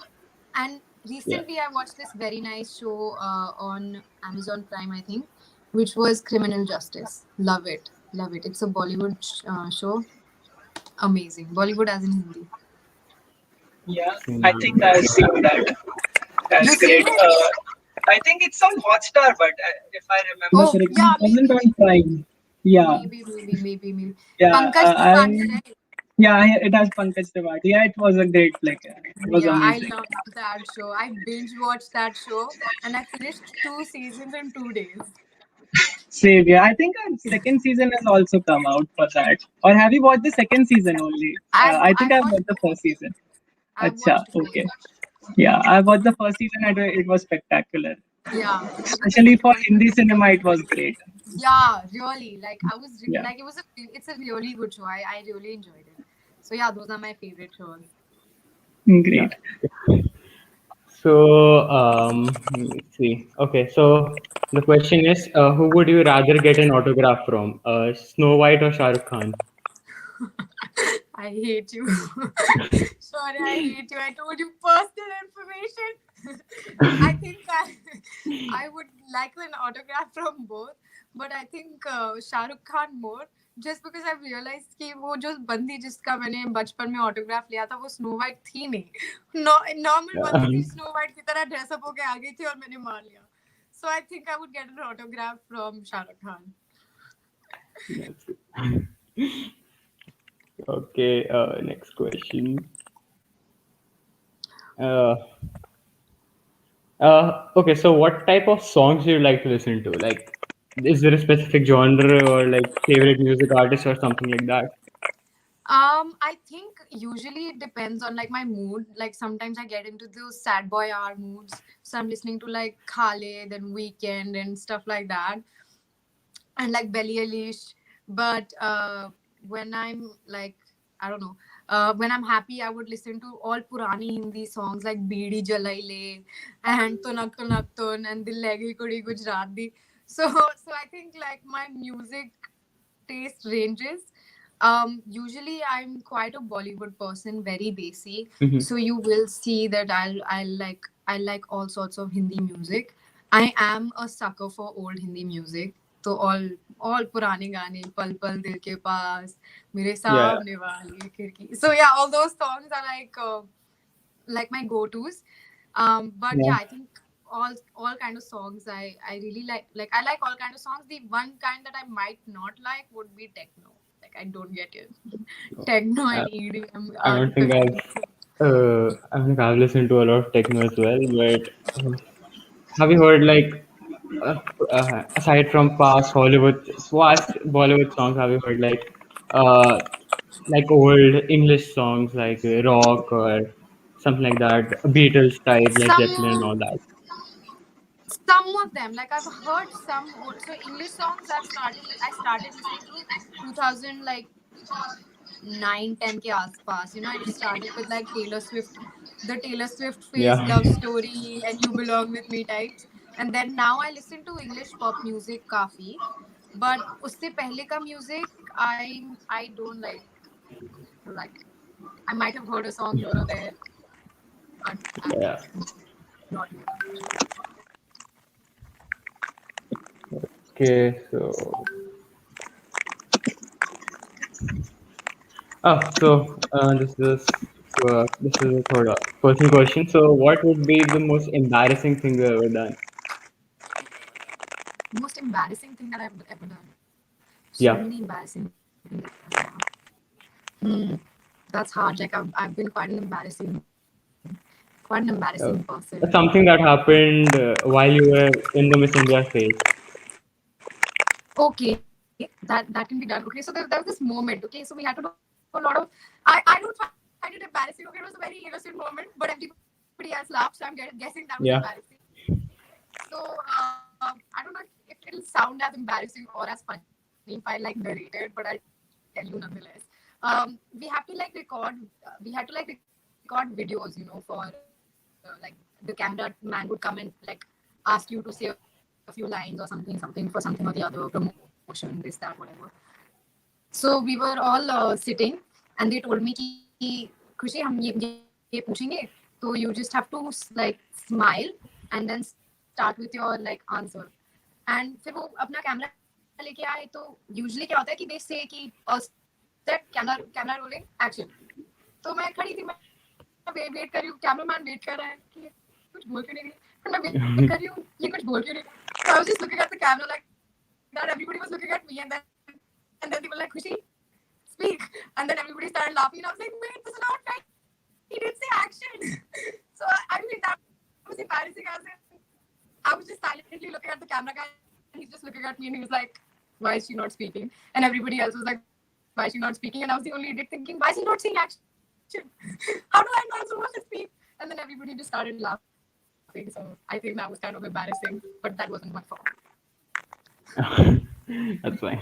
And recently I watched this very nice show on Amazon Prime, I think, which was Criminal Justice. Love it. It's a Bollywood show. Amazing. Bollywood as in Hindi. Yeah, I think I've seen that. That's great. I think it's on Hotstar, but if I remember correctly, it wasn't on Prime. Yeah. Maybe. Yeah, Pankaj Tripathi, right? yeah, it has Pankaj Tripathi. Yeah, it was a great flick. It was amazing. I loved that show. I binge watched that show and I finished 2 seasons in 2 days. Same, yeah. I think a second season has also come out for that. Or have you watched the second season only? I think I've watched the first season. Acha, okay. Yeah, I watched the first season and it was spectacular. Yeah. Especially for Hindi cinema, it was great. Yeah, really. Like I was Yeah. it's a really good show. I really enjoyed it. So yeah, those are my favorite shows. Great. So, let's see. Okay, so the question is, who would you rather get an autograph from, Snow White or Shah Rukh Khan? I hate you. Sorry, I hate you. I told you personal information. I think I would like an autograph from both, but I think Shah Rukh Khan more. Just because I've realized कि वो जो बंदी जिसका मैंने बचपन में autograph लिया था वो स्नो वाइट थी नहीं, नॉर्मल बंदी थी, स्नो वाइट की तरह ड्रेसअप होके आ गई थी और मैंने मार लिया. So I think I would get an autograph from Shah Rukh Khan. Okay, next question. Okay, so what type of songs do you like to listen to? Like, is there a specific genre or like favorite music artist or something like that? I think usually it depends on like my mood. Like sometimes I get into those sad boy hour moods, so I'm listening to like Khaled and Weekend and stuff like that. and like Billie Eilish. But when I'm like, I don't know, when I'm happy, I would listen to all Purani Hindi songs like Beedi Jalai Le and Tunak Tunak Tun and Dil Legi Kudi Gujarati. So I think like my music taste ranges. Usually I'm quite a Bollywood person, very desi. Mhm. So you will see that I like all sorts of Hindi music. I am a sucker for old Hindi music. So all पुराने गाने पल पल दिल के पास मेरे Yeah. सामने वाली खिड़की. So yeah, all those songs are like my go-tos. But Yeah. yeah, I think all kind of songs I really like. Like I like all kind of songs. The one kind that I might not like would be techno. Like I don't get it. Techno I, and EDM I are don't think I've different. I think I've listened to a lot of techno as well. But have you heard like uh, aside from past Bollywood songs, have you heard uh, like old English songs like rock or something like that, Beatles type, Led Zeppelin, and all Some that? some of them, like I've heard some old, so English songs I started listening to 2000 like 9 10 के आसपास. I started with like Taylor Swift, the Taylor Swift phase, Yeah. Love Story and You Belong With Me types. And then now I listen to English pop music काफी. But उससे पहले का music I don't like. I might have heard a song here or there, but I'm Yeah. not. Okay, so this is a sort of personal question. So, what would be the most embarrassing thing you've ever done? Most embarrassing thing that I've ever done. So Yeah. many embarrassing things. Hmm. That's hard. Like I've been quite an Uh, embarrassing person. Something that happened while you were in the Miss India phase. Okay, that can be done. Okay, so there was this moment. Okay, so we had to do a lot of. I don't find it embarrassing. Okay, it was a very innocent moment, but everybody else laughed, so I'm guessing that was embarrassing. Yeah. So I don't know if it'll sound as embarrassing or as funny if I like narrate it, but I'll tell you nonetheless. We had to like record videos, for like the camera man would come and like ask you to say a few lines or something for something or the other, promotion, this, that, whatever. So we were all sitting and they told me कि खुशी हम ये पूछेंगे तो you just have to like smile and then start with your like answer. And फिर वो अपना camera लेके आए तो यूजुअली क्या होता है कि they say कि set camera camera rolling action. तो मैं खड़ी थी, मैं वेट कर रही हूँ, कैमरामैन वेट कर रहा है कि ये कुछ बोल क्यों नहीं रही. फिर मैं वेट कर रही हूँ, ये कुछ बोल क्यों नहीं रही. So I was just looking at the camera like that. Everybody was looking at me, and then they were like, "Khushi, speak." And then everybody started laughing, and I was like, "Wait, this is not right. He didn't say action." So I mean, that was embarrassing. As in, I was just silently looking at the camera guy, and he's just looking at me, and he was like, "Why is she not speaking?" And everybody else was like, "Why is she not speaking?" And I was the only idiot thinking, "Why is she not saying action? How do I not supposed to speak?" And then everybody just started laughing. So I think that was kind of embarrassing, but that wasn't my fault. That's fine.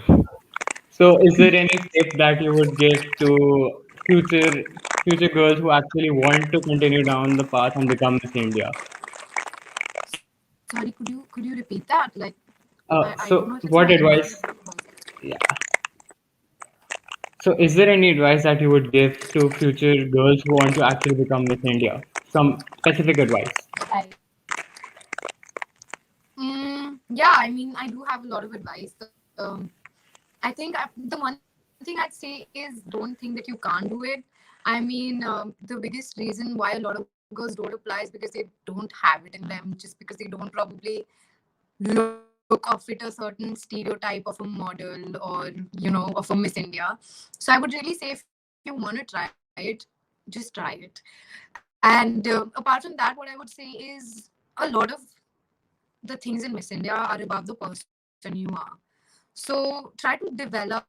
So, is there any tip that you would give to future girls who actually want to continue down the path and become Miss India? Sorry, could you repeat that? Like, I don't know So, if it's what my advice? voice. Yeah. So, is there any advice that you would give to future girls who want to actually become Miss India? Some specific advice. Yeah, I mean, I do have a lot of advice. I think the one thing I'd say is don't think that you can't do it. I mean, the biggest reason why a lot of girls don't apply is because they don't have it in them, just because they don't probably look or fit a certain stereotype of a model or, of a Miss India. So I would really say if you want to try it, just try it. And apart from that, what I would say is a lot of the things in Miss India are about the person you are. So try to develop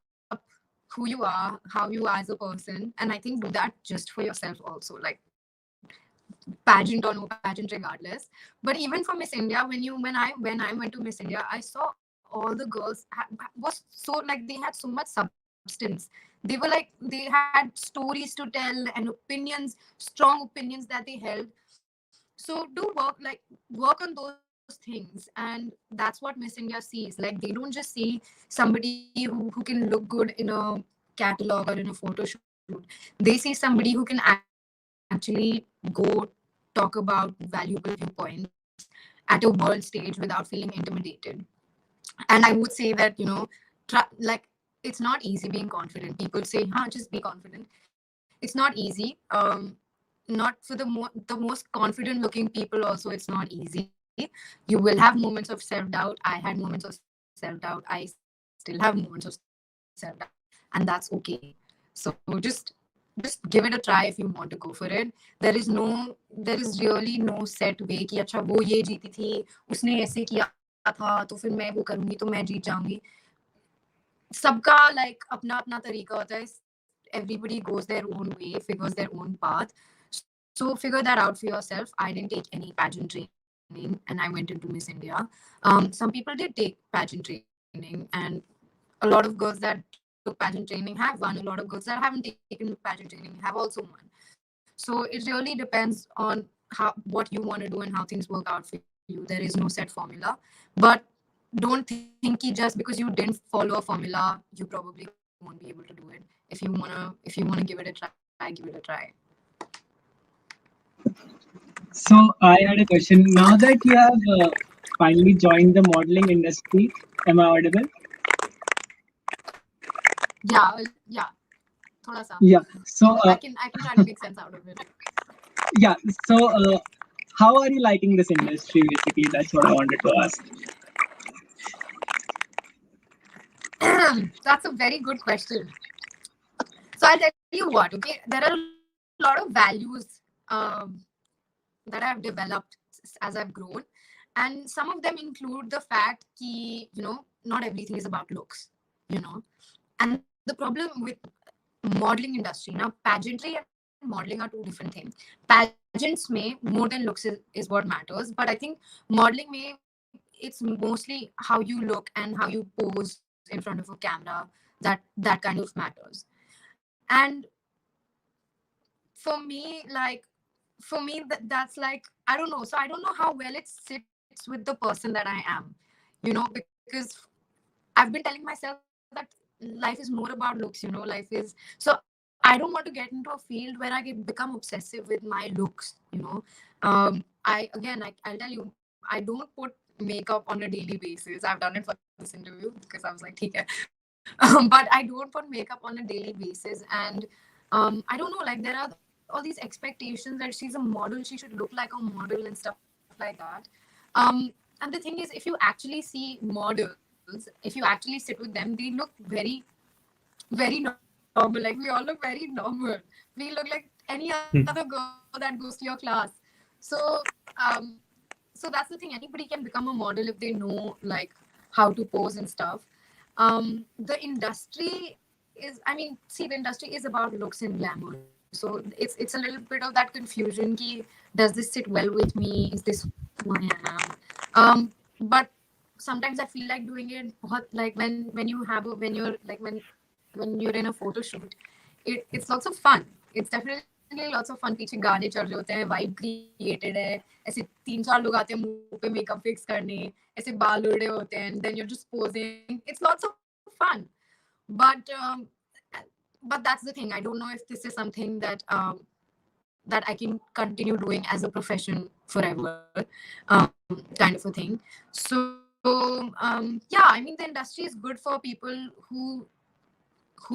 who you are, how you are as a person, and I think do that just for yourself also, like pageant or no pageant regardless. But even for Miss India, when I went to Miss India, I saw all sorts of all the girls was so like they had so much substance. They were like they had stories to tell and opinions, strong opinions that they held. So do work on those things, and that's what Miss India sees. Like they don't just see somebody who can look good in a catalog or in a photo shoot. They see somebody who can actually go talk about valuable viewpoints at a world stage without feeling intimidated. And I would say that, like it's not easy being confident. People say, just be confident. It's not easy. Not for the most confident looking people also, it's not easy. You will have moments of self-doubt. I had moments of self-doubt. I still have moments of self-doubt, and that's okay. So just give it a try if you want to go for it. There is really no set way कि अच्छा वो ये जीती थी, उसने ऐसे किया था, तो फिर मैं वो करूंगी तो मैं जीत जाऊंगी. सबका like अपना अपना तरीका होता है. Everybody goes their own way, figures their own path. So figure that out for yourself. I didn't take any pageant training and I went into Miss India. Some people did take pageant training, and a lot of girls that took pageant training have won. A lot of girls that haven't taken pageant training have also won. So it really depends on what you want to do and how things work out for you. There is no set formula. But don't think that just because you didn't follow a formula, you probably won't be able to do it. If you wanna give it a try, give it a try. So I had a question. Now that you have finally joined the modeling industry, am I audible? Yeah. Thoda sa. Yeah. So I can try to make sense out of it. yeah. So how are you liking this industry? Basically, that's what I wanted to ask. That's a very good question. So I'll tell you what. Okay, there are a lot of values that I've developed as I've grown, and some of them include the fact that not everything is about looks. And the problem with modeling industry now, pageantry and modeling are two different things. Pageants may more than looks is what matters, but I think modeling may it's mostly how you look and how you pose in front of a camera that kind of matters. And for me that's like I don't know. So I don't know how well it sits with the person that I am, because I've been telling myself that life is more about looks. Life is so I don't want to get into a field where I become obsessive with my looks. I'll tell you, I don't put makeup on a daily basis. I've done it for this interview because I was like, okay. But I don't put makeup on a daily basis. And I don't know, like there are all these expectations that she's a model, she should look like a model and stuff like that. And the thing is, if you actually see models, if you actually sit with them, they look very, very normal. Like we all look very normal. We look like any other girl that goes to your class. So so that's the thing. Anybody can become a model if they know like how to pose and stuff. The industry is, the industry is about looks and glamour. So it's a little bit of that confusion. Does this sit well with me? Is this who I am? But sometimes I feel like doing it like when you're in a photo shoot, it's lots of fun. It's definitely lots of fun. पीछे गाने चल रहे होते हैं, vibe created है, ऐसे 3-4 लोग आते हैं मुंह पे makeup fix करने, ऐसे बाल उड़े होते हैं, and then you're just posing. It's lots of fun. But that's the thing. I don't know if this is something that I can continue doing as a profession forever, kind of a thing. So yeah, the industry is good for people who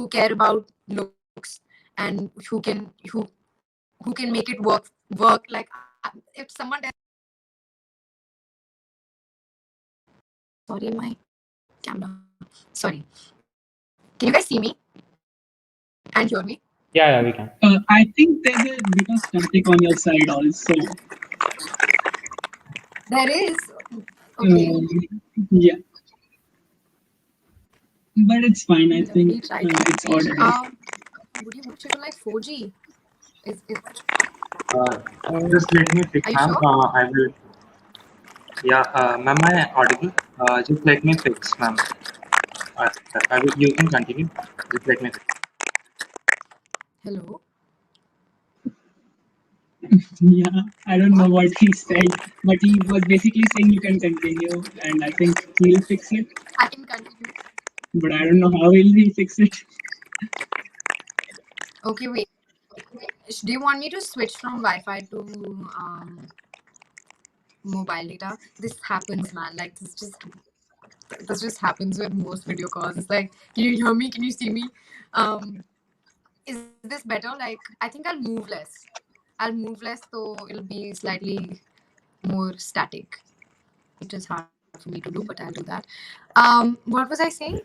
care about looks and who can make it work. Like if someone sorry, my camera. Sorry. Can you guys see me and hear me? Yeah, we can. I think there's a bit of static on your side also. There is. Okay. Yeah. But it's fine. I think it's audible. Would you like 4G? Is Just let me pick Are you ma'am. sure? I will. Yeah, ma'am, am I audible? Just let me fix, ma'am. You can continue. Just let me fix. Hello. Yeah, I don't know what he said, but he was basically saying you can continue, and I think he'll fix it. I can continue. But I don't know how he fix it. Okay, wait. Do you want me to switch from Wi-Fi to mobile data? This happens, man. Like this just happens with most video calls. It's like, can you hear me? Can you see me? Um, is this better? Like, I think I'll move less. I'll move less, so it'll be slightly more static, which is hard for me to do, but I'll do that. What was I saying?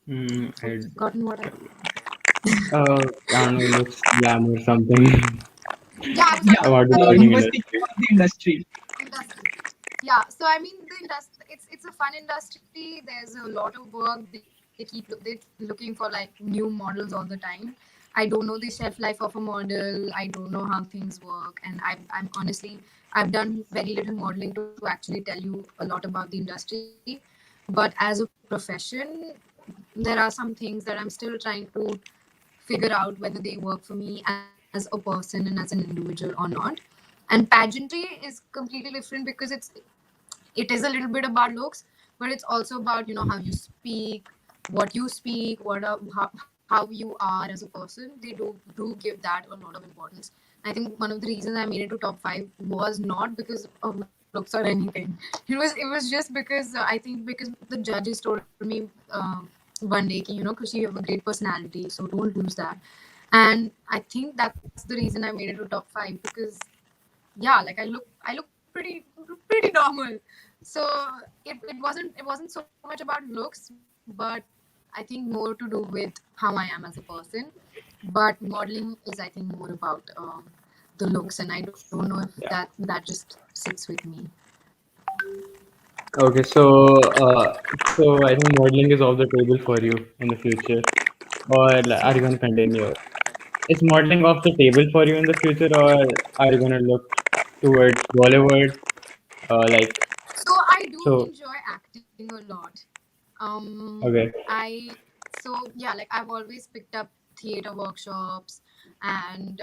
I Forgotten what I. I don't know, looks glam or something Yeah, I was Yeah, talking about the about learning he was industry. thinking about the industry. industry. Yeah, so I mean the industry. It's a fun industry. There's a lot of work. They looking for like new models all the time. I don't know the shelf life of a model. I don't know how things work, and I'm honestly I've done very little modeling to actually tell you a lot about the industry. But as a profession, there are some things that I'm still trying to figure out whether they work for me as a person and as an individual or not. And pageantry is completely different because it is a little bit about looks, but it's also about how you speak, what you speak, how you are as a person. They do give that a lot of importance. I think one of the reasons I made it to top 5 was not because of looks or anything. It was just because I think because the judges told me one day, Khushi, you have a great personality, so don't lose that. And I think that's the reason I made it to top 5 because yeah, like I look pretty normal. So it wasn't so much about looks, but I think more to do with how I am as a person. But modeling is, I think, more about the looks, and I don't know if Yeah. that just sits with me. Okay, so I think modeling is off the table for you in the future, or are you gonna continue? Is modeling off the table for you in the future, or are you gonna look towards Bollywood? Like So I do so. enjoy acting a lot. Okay. I so yeah, like I've always picked up theater workshops and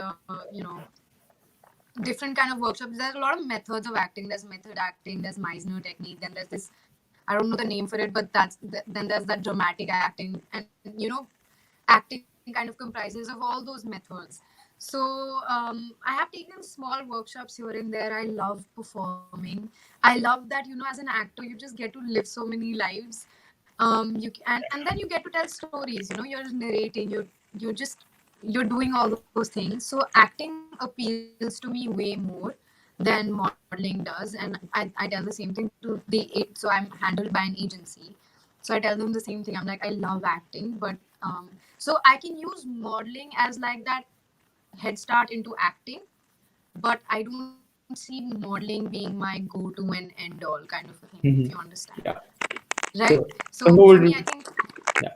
different kind of workshops. There's a lot of methods of acting. There's method acting. There's Meisner technique. Then there's this. I don't know the name for it, but then there's that dramatic acting, and acting kind of comprises of all those methods. So I have taken small workshops here and there. I love performing. I love that as an actor you just get to live so many lives. And then you get to tell stories. You're narrating. You're doing all those things. So acting appeals to me way more than modeling does, and I tell the same thing to so I'm handled by an agency. So I tell them the same thing. I'm like, I love acting, but so I can use modeling as like that head start into acting, but I don't see modeling being my go-to and end all kind of a thing, if you understand. Yeah. Right? So, So so for who me, I would think, yeah.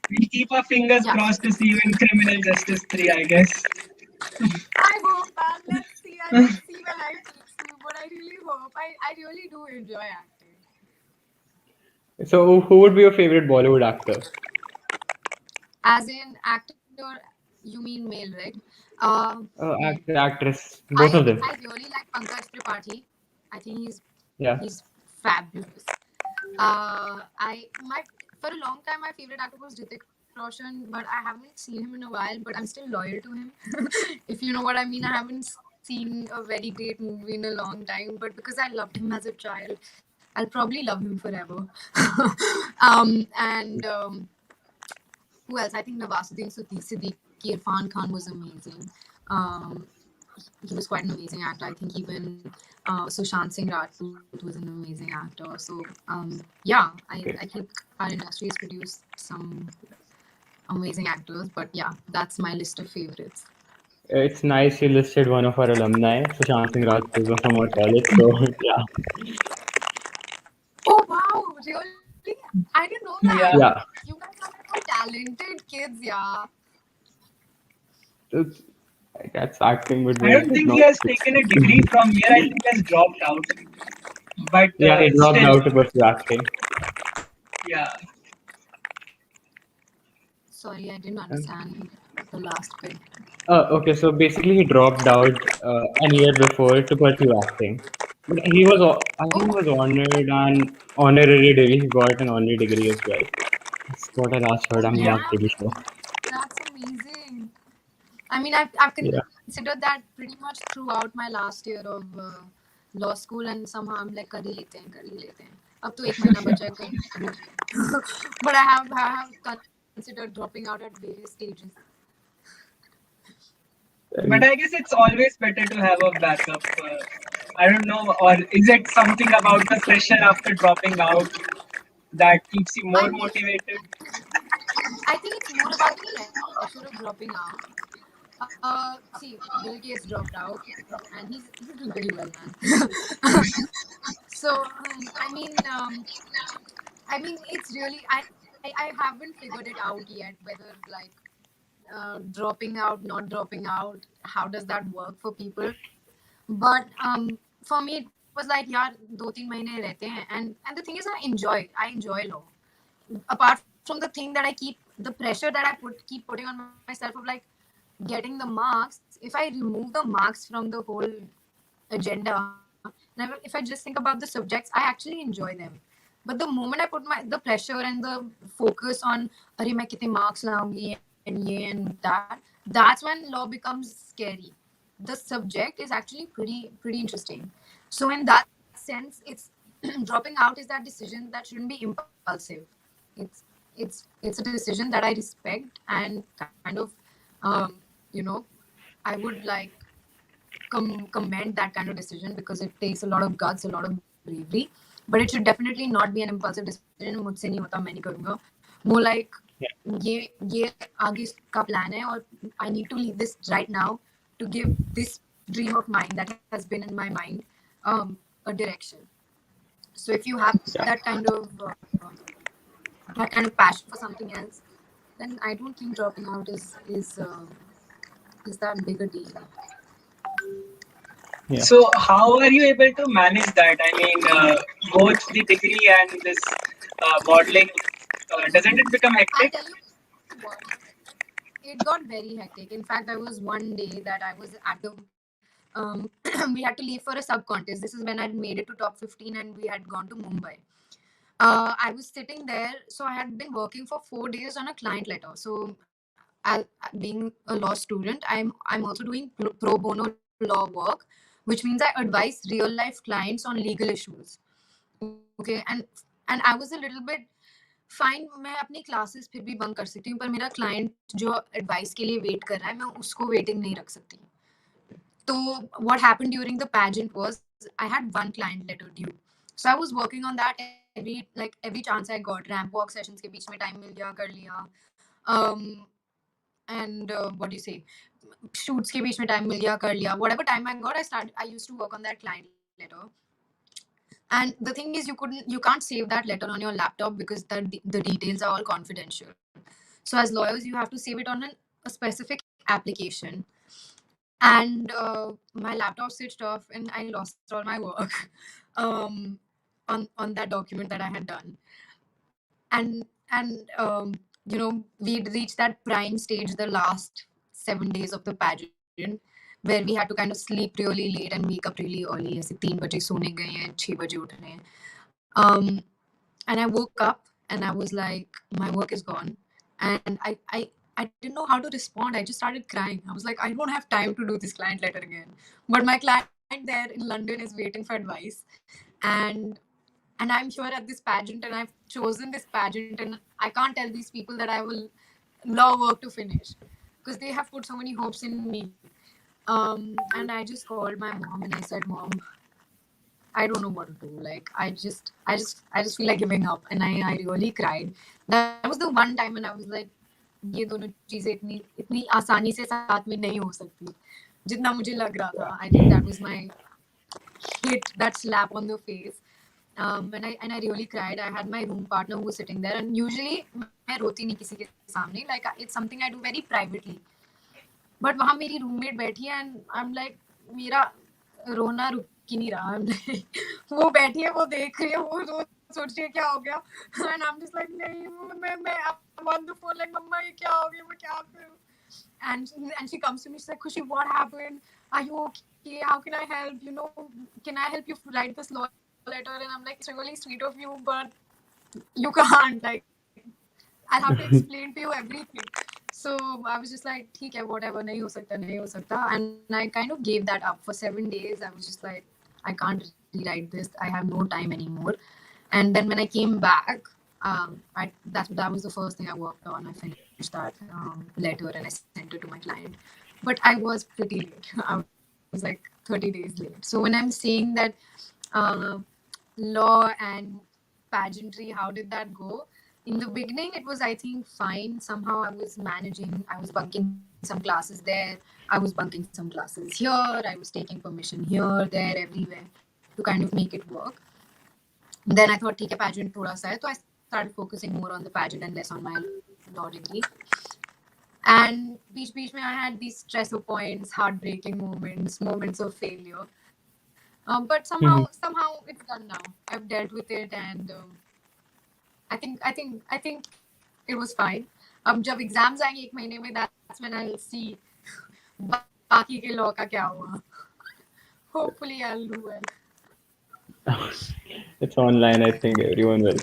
We'll keep our fingers yeah. crossed to see you in Criminal Justice 3, I guess. I hope, man. Let's see where life takes me. But I really hope. I really do enjoy acting. So who would be your favorite Bollywood actor? As in actor, you mean male, right? Actor, actress, both I of them. I really like Pankaj Tripathi. I think Yeah. he's fabulous. I my For a long time my favorite actor was Hrithik Roshan, but I haven't seen him in a while. But I'm still loyal to him, if you know what I mean. I haven't seen a very great movie in a long time, but because I loved him as a child, I'll probably love him forever. And who else? I think Nawasuddin Siddiqui, Irfan Khan was amazing. Um, he was quite an amazing actor. I think even Sushant Singh Rajput was an amazing actor. So yeah, I Okay. think our industry has produced some amazing actors. But yeah, that's my list of favorites. It's nice you listed one of our alumni, Sushant Singh Rajput from our college. So yeah. Oh wow, really? I didn't know that. Yeah. Yeah. You guys are so talented kids, yeah. It's, That's acting, but I don't think he has taken a degree from here. I think he has dropped out. But Yeah, he dropped still, out to pursue acting. yeah. Sorry, I didn't understand the last bit. Okay, so basically he dropped out a year before to pursue acting. But he was, I think he was honored and honorary degree. He got an honorary degree as well. That's what I last heard. I'm not really sure. That's amazing. I mean, I've Yeah. considered that pretty much throughout my last year of law school, and somehow I'm like, कर ही लेते हैं. अब तो एक महीना बचा है कर. But I have considered dropping out at various stages. But I guess it's always better to have a backup. I don't know, or is it something about the pressure after dropping out that keeps you more motivated? I think it's more about the pressure of dropping out. See, Bill Gates dropped out, and he's doing pretty well, man. So, I mean, it's really I haven't figured it out yet whether like dropping out, not dropping out, how does that work for people? But for me, it was like, यार 2-3 महीने रहते हैं, and the thing is, I enjoy law. Apart from the thing that I keep, the pressure that I keep putting on myself of like getting the marks. If I remove the marks from the whole agenda, and if I just think about the subjects, I actually enjoy them. But the moment I put the pressure and the focus on, अरे मैं कितने marks लाऊंगी and ये and that, that's when law becomes scary. The subject is actually pretty interesting. So in that sense, it's dropping out is that decision that shouldn't be impulsive. It's it's a decision that I respect and kind of you know, I would like commend that kind of decision because it takes a lot of guts, a lot of bravery. But it should definitely not be an impulsive decision. मुझसे नहीं होता, मैं नहीं करूँगा. More like ये आगे का plan है और I need to leave this right now to give this dream of mine that has been in my mind a direction. So if you have that kind of passion for something else, then I don't think dropping out is that big a deal. Yeah. So how are you able to manage that? I mean, both the degree and this modeling, doesn't it become hectic? I'll tell you what, it got very hectic. In fact, there was one day that I was at the we had to leave for a sub contest. This is when I'd made it to top 15 and we had gone to Mumbai. I was sitting there, so I had been working for 4 days on a client letter. So, being a law student, I'm also doing pro bono law work, which means I advise real life clients on legal issues. Okay, and I was a little bit fine. मैं अपनी classes फिर भी bunk कर सकती हूँ, पर मेरा client जो advice के लिए wait कर रहा है, मैं उसको waiting नहीं रख सकती. So what happened during the pageant was I had one client letter due. So I was working on that every chance I got. Ramp walk sessions के बीच में time मिल गया, कर लिया. And what do you say? Shoots के बीच में time मिल गया, कर लिया. Whatever time I got, I used to work on that client letter. And the thing is, you can't save that letter on your laptop because the details are all confidential. So as lawyers, you have to save it on a specific application. And my laptop switched off and I lost all my work on that document that I had done. And you know, we'd reached that prime stage the last 7 days of the pageant where we had to kind of sleep really late and wake up really early. ऐसे 3 बजे सोने गए हैं, 6 बजे उठ रहे हैं. And I woke up and I was like, my work is gone. And I didn't know how to respond. I just started crying. I was like, I don't have time to do this client letter again. But my client there in London is waiting for advice. And I'm here at this pageant and I've chosen this pageant and I can't tell these people that I will law work to finish because they have put so many hopes in me. And I just called my mom and I said, Mom, I don't know what to do. Like I just feel like giving up, and I really cried. That was the one time when I was like, ये दोनों चीजें इतनी आसानी से साथ में नहीं हो सकती जितना मुझे लग रहा था. I think that was my hit, that slap on the face. And I really cried. I had my room partner who was sitting there, and usually मैं रोती नहीं किसी के सामने. Like it's something I do very privately. But वहाँ मेरी roommate बैठी है एंड आई एम लाइक मेरा रोना रुक ही नहीं रहा. वो बैठी है, वो देख रही है, वो सोच रही है क्या हो गया and I am just like नहीं मैं ऑन द फोन लाइक मम्मा ये क्या हो गया, मैं क्या करूं. And she comes to me, she's like, Khushi, what happened? Are you okay? How can I help? Can I help you write this law letter? And I'm like, it's really sweet of you, but you can't. Like, I'll have to explain to you everything. So I was just like, ठीक है, whatever, नहीं हो सकता. And I kind of gave that up for 7 days. I was just like, I can't rewrite this. I have no time anymore. And then when I came back, that was the first thing I worked on. I finished that letter and I sent it to my client. But I was pretty late. I was like 30 days late. So when I'm saying that law and pageantry, how did that go? In the beginning, it was, I think, fine. Somehow I was managing. I was bunking some classes there. I was bunking some classes here. I was taking permission here, there, everywhere to kind of make it work. Then I thought, ठीक है, pageant थोड़ा सा है, so I started focusing more on the pageant and less on my law degree. And बीच में I had these stressful points, heartbreaking moments of failure. But somehow it's done now. I've dealt with it, and I think it was fine. अब जब exams आएंगे 1 महीने में, that's when I'll see बाकी के law का क्या हुआ. Hopefully I'll do well. It's online, I think everyone will.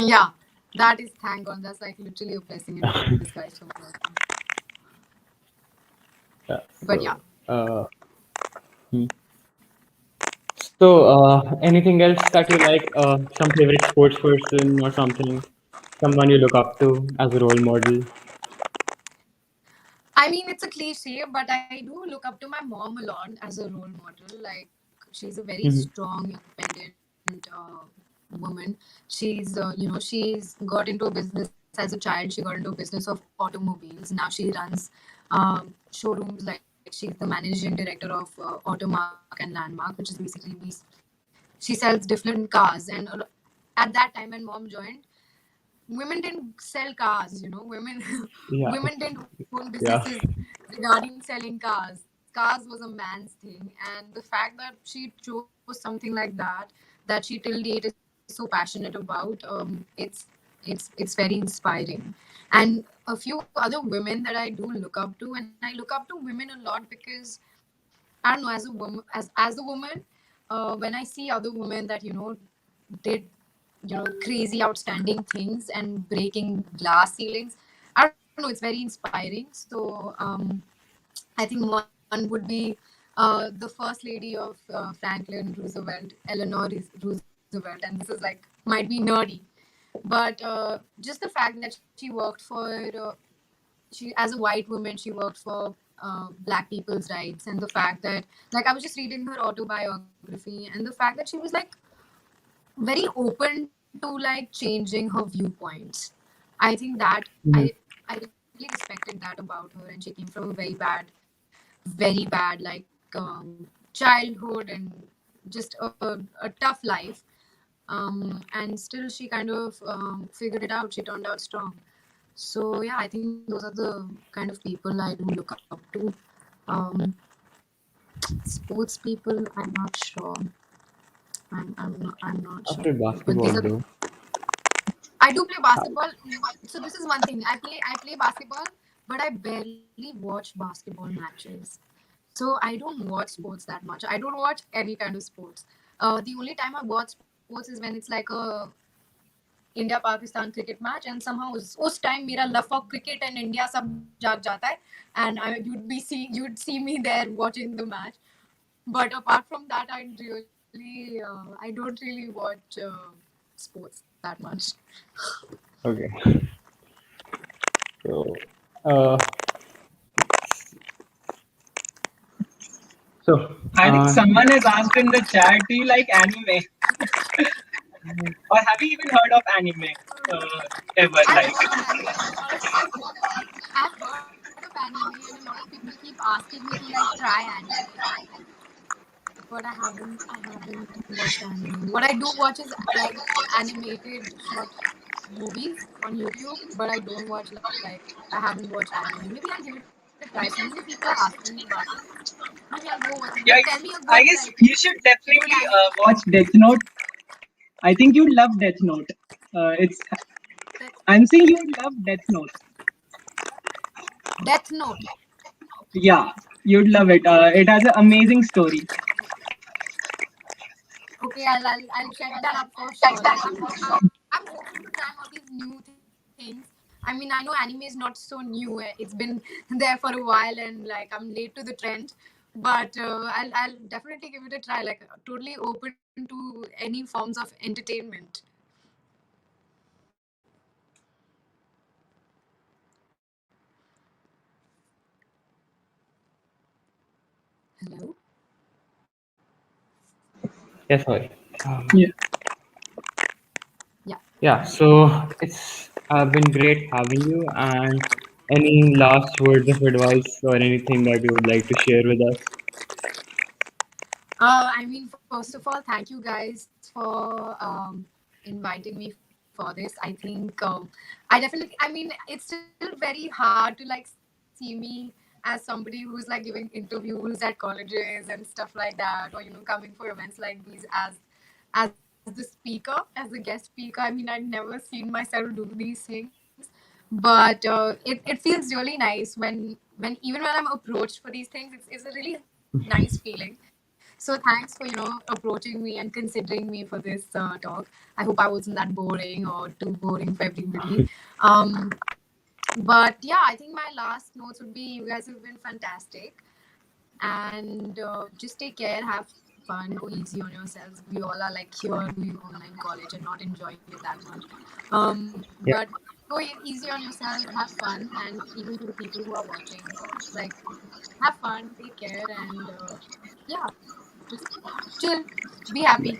Yeah, that is, thank God, that's like literally a blessing in disguise from God. Yeah, But yeah. So, anything else that you like? Some favorite sports person or something? Someone you look up to as a role model? I mean, it's a cliche, but I do look up to my mom a lot as a role model. Like, she's a very strong, independent woman. She's, she's got into a business as a child. She got into a business of automobiles. Now she runs showrooms. Like, she's the managing director of Automark and Landmark, which is basically she sells different cars. And at that time when mom joined, women didn't sell cars, women didn't own businesses regarding selling cars. Cars was a man's thing, and the fact that she chose something like that she till date is so passionate about, it's very inspiring. And a few other women that I do look up to, and I look up to women a lot because I don't know, as a woman, as a woman, when I see other women that did crazy outstanding things and breaking glass ceilings, I don't know, it's very inspiring. So I think one would be the first lady of Franklin Roosevelt, Eleanor Roosevelt, and this is like might be nerdy, but just the fact that she worked for she, as a white woman, she worked for black people's rights, and the fact that, like, I was just reading her autobiography, and the fact that she was like very open to like changing her viewpoints. I think that I really respected that about her, and she came from a very bad like childhood and just a tough life, and still she kind of figured it out. She turned out strong. So yeah, I think those are the kind of people I do look up to. Sports people, I'm not sure. I'm not I sure. play basketball though. I do play basketball. So this is one thing. I play basketball, but I barely watch basketball matches. So I don't watch sports that much. I don't watch any kind of sports. The only time I watch sports is when it's like a India Pakistan cricket match, and somehow उस time मेरा love for cricket and India सब जाग जाता है, and you'd see me there watching the match. But apart from that, I don't really watch sports that much. Okay. So, I think someone has asked in the chat, do you like anime? Or have you even heard of anime ever? I've heard of anime, and a lot of people keep asking me to like try anime, but I haven't watched anime. What I do watch is like animated short movies on YouTube, but I don't watch like I haven't watched anime. Maybe I'll give it a try. try. So many people are asking me about it. Maybe I'll go watch it. Yeah, But tell me a I good guess like you should good definitely anime. watch Death Note. I think you'd love Death Note. It's Death, I'm saying you'd love Death Note. Death Note. Yeah, you'd love it. It has an amazing story. Okay, I'll check that up for sure. Like I'm hoping to try all these new things. I mean, I know anime is not so new. It's been there for a while, and like I'm late to the trend. But I'll definitely give it a try. Like totally open to any forms of entertainment. Hello. Yeah, sorry. Yeah. Yeah. Yeah, so it's been great having you. And any last words of advice or anything that you would like to share with us? I mean, first of all, thank you guys for inviting me for this. I think I definitely, I mean, it's still very hard to like see me as somebody who's like giving interviews at colleges and stuff like that, or coming for events like these as the speaker, as the guest speaker. I mean, I've never seen myself do these things, but it feels really nice when even when I'm approached for these things, it's a really nice feeling. So thanks for approaching me and considering me for this talk. I hope I wasn't that boring or too boring for everybody. Um, but yeah, I think my last notes would be you guys have been fantastic, and just take care, have fun, go easy on yourselves. We all are like here doing online college and not enjoying it that much. But Yeah. go easy on yourselves, have fun, and even to the people who are watching, like have fun, take care, and yeah, just chill, be happy.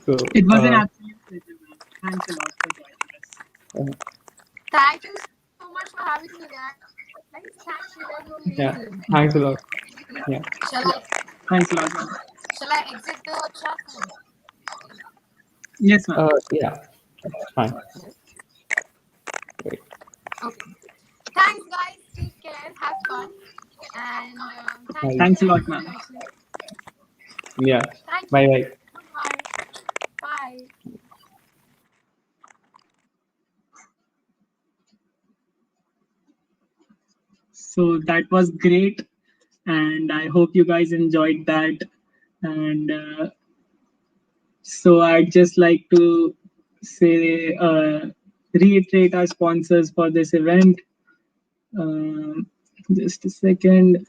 So, It was an absolute pleasure, man. Thanks a lot for joining us. uh, Thank you so much for having me, guys. Thanks, you guys were amazing. yeah, thanks a lot. Yeah, Shall I Thanks a lot, man. shall I exit the chat room? Yes, man. yeah, it's fine. Great. Okay. Thanks, guys. Take care. Have fun. And thank you Bye. for Thanks a the lot, man. invitation. Yeah, Thank bye you. bye. Goodbye. Bye. So that was great, and I hope you guys enjoyed that. And so I'd just like to say, reiterate our sponsors for this event. Um, just a second.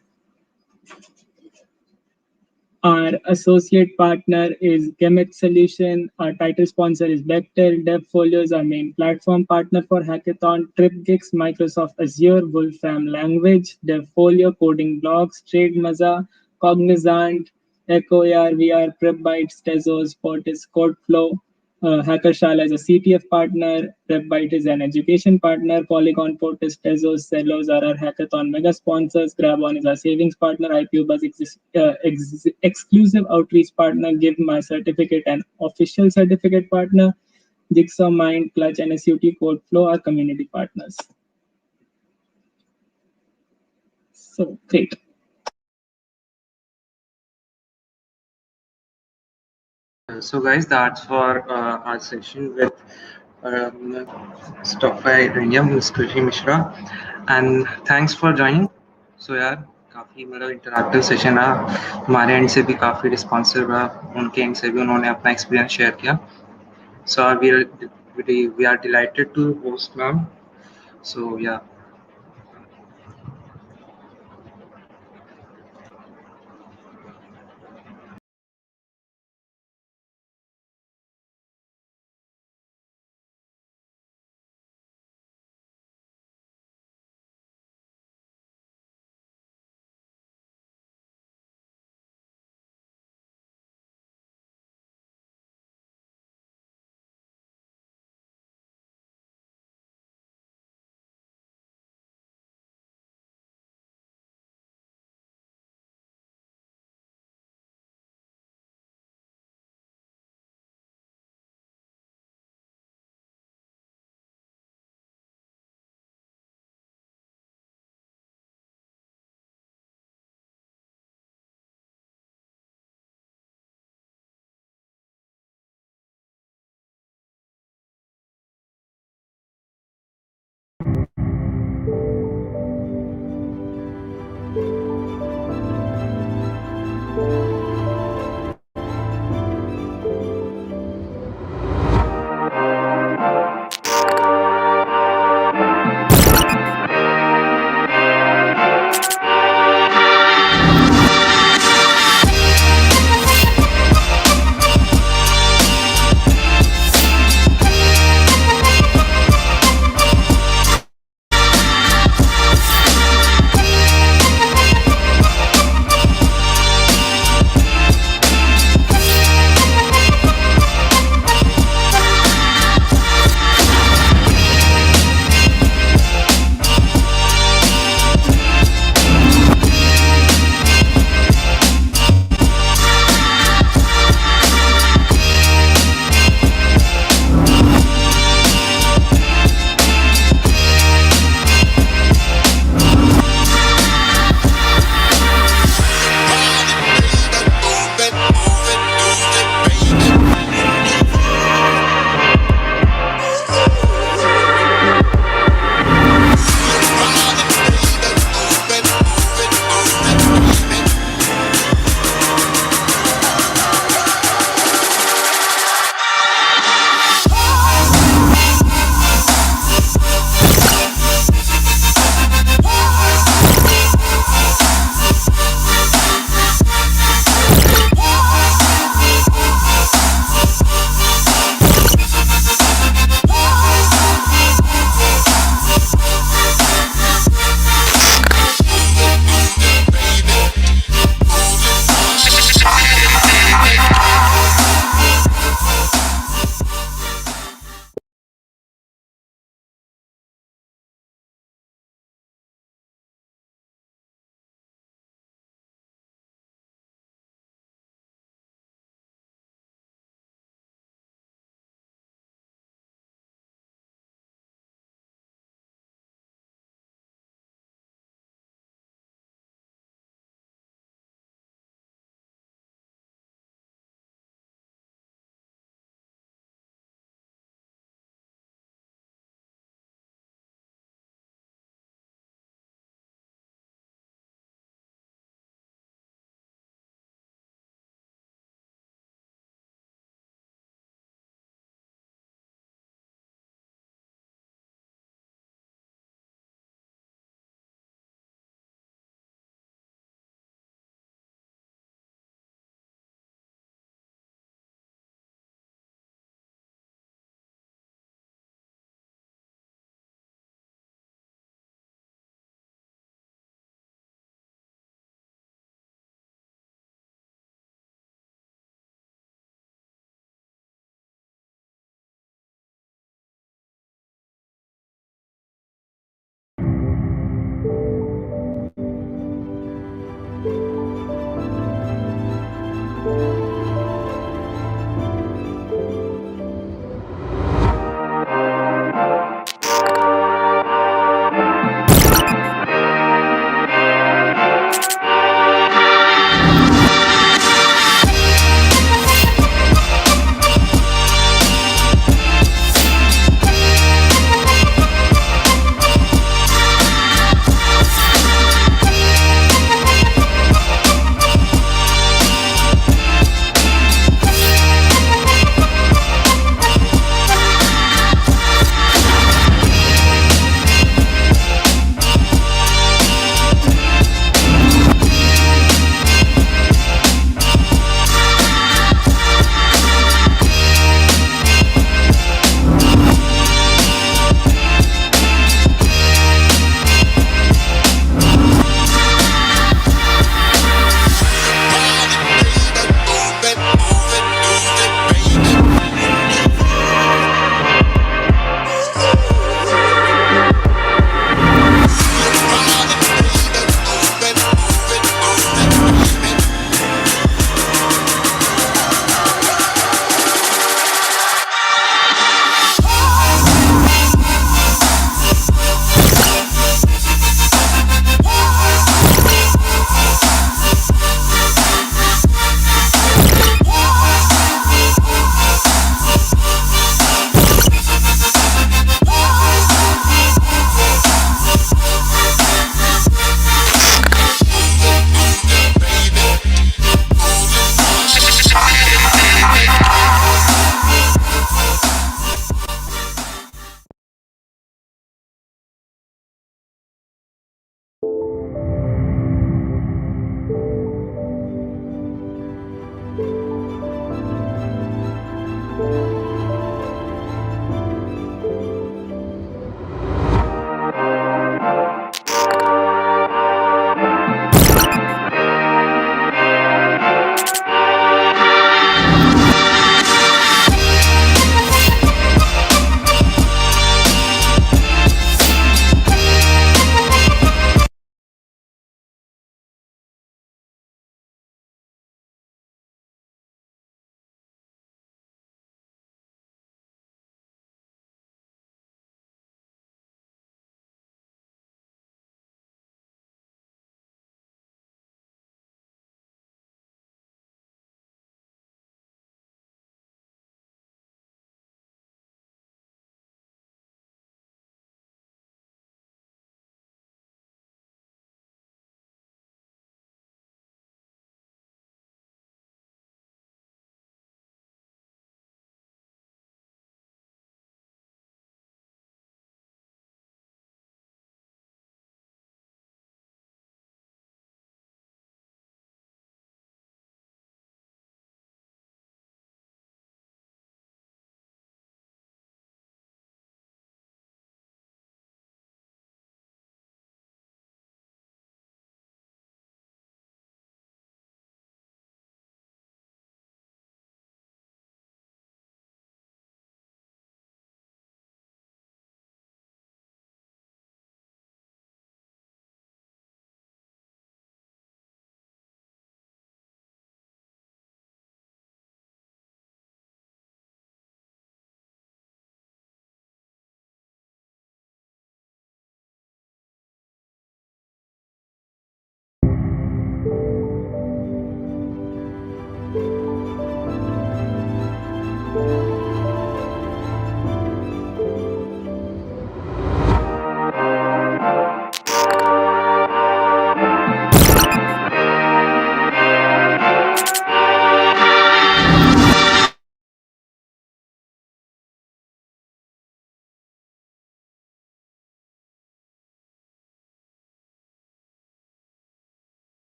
Our associate partner is Gemet Solution. Our title sponsor is Bechtel. DevFolio is our main platform partner for Hackathon. TripGix, Microsoft Azure, Wolfram Language, DevFolio, Coding Blocks, TradeMaza, Cognizant, EchoAR, VR, PrepBytes, Tezos, Fortis, CodeFlow. Hackershala is a CTF partner. PrepByte is an education partner. Polygon, Fortis, Tezos, Cellos are our hackathon mega sponsors. GrabOn is our savings partner. IPUBuzz exclusive outreach partner. Give My Certificate and official certificate partner. Jigsaw Mind, Clutch, and SUT CodeFlow are community partners. So great. So guys, that's for our session with stop by India, Ms. Khushi Misra, and thanks for joining. So यार काफी मतलब interactive session रहा, हमारे and से भी काफी responsive रहा, उनके एंड से भी उन्होंने अपना एक्सपीरियंस शेयर किया. So we are delighted to host ma'am. So yeah.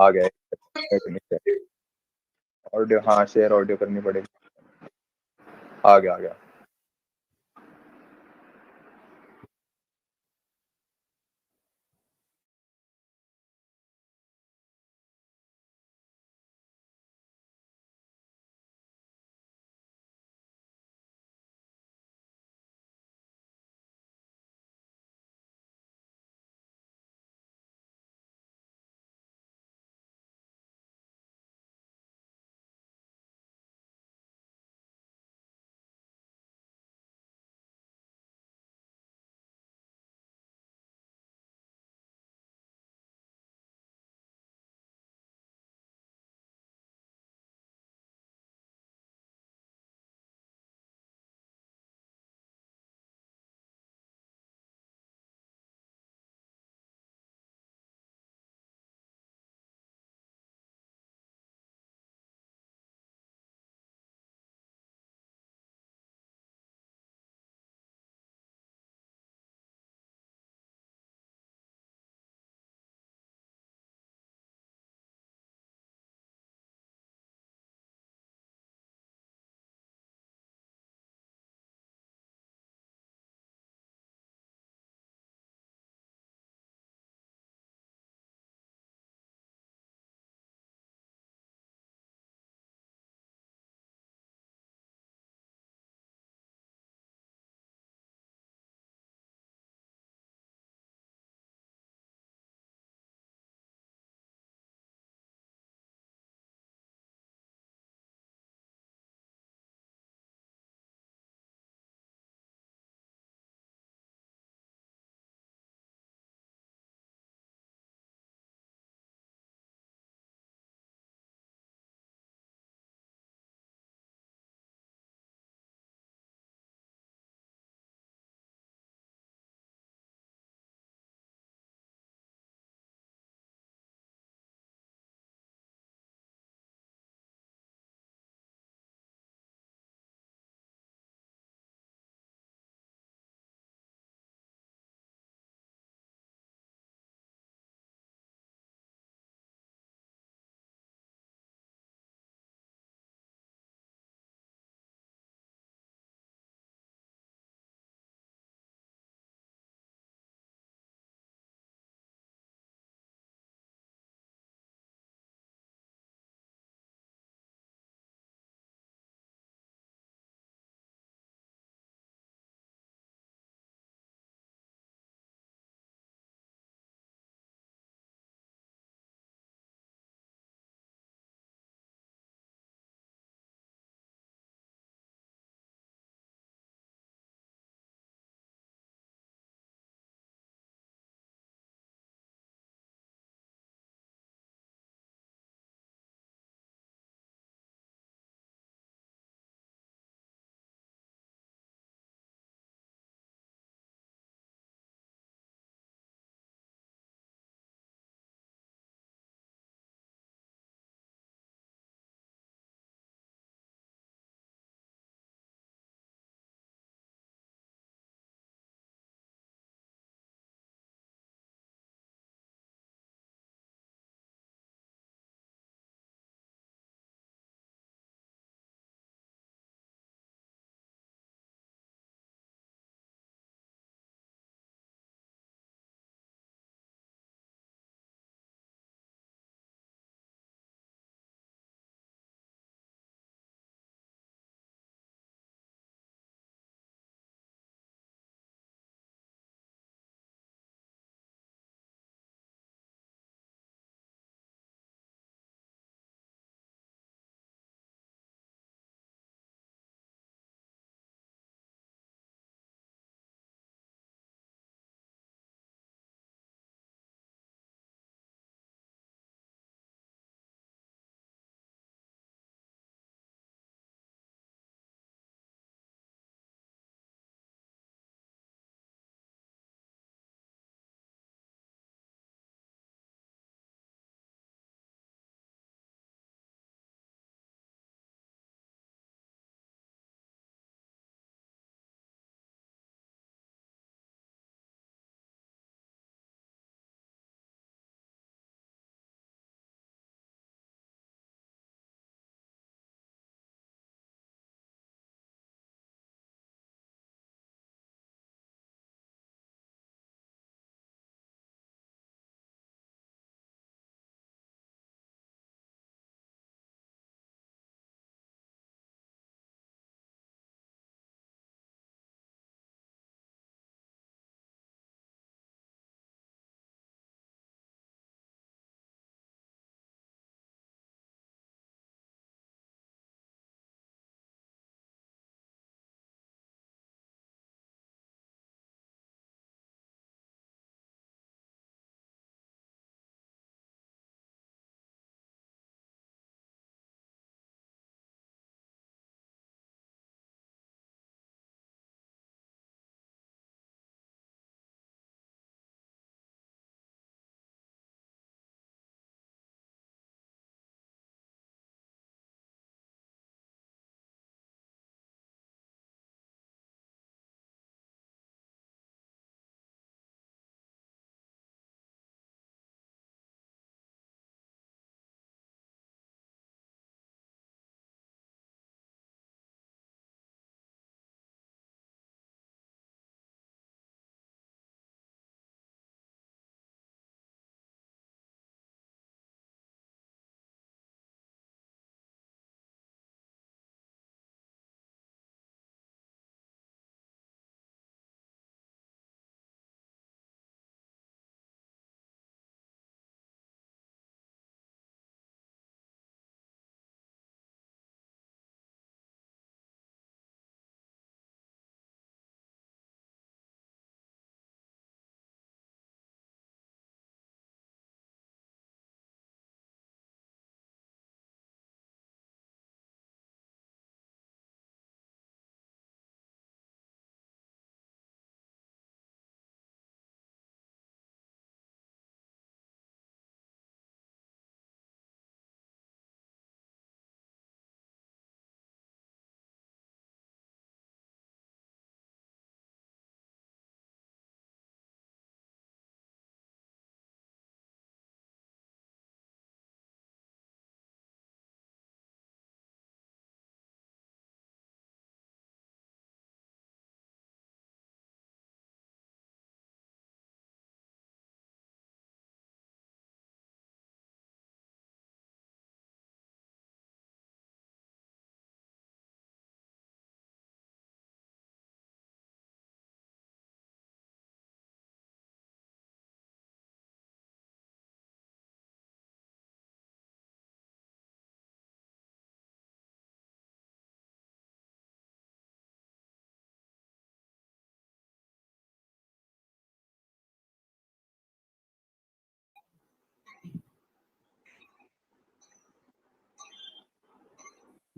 आ गया। ऑडियो, हाँ शेयर ऑडियो करनी पड़ेगी। आ गया आ गया।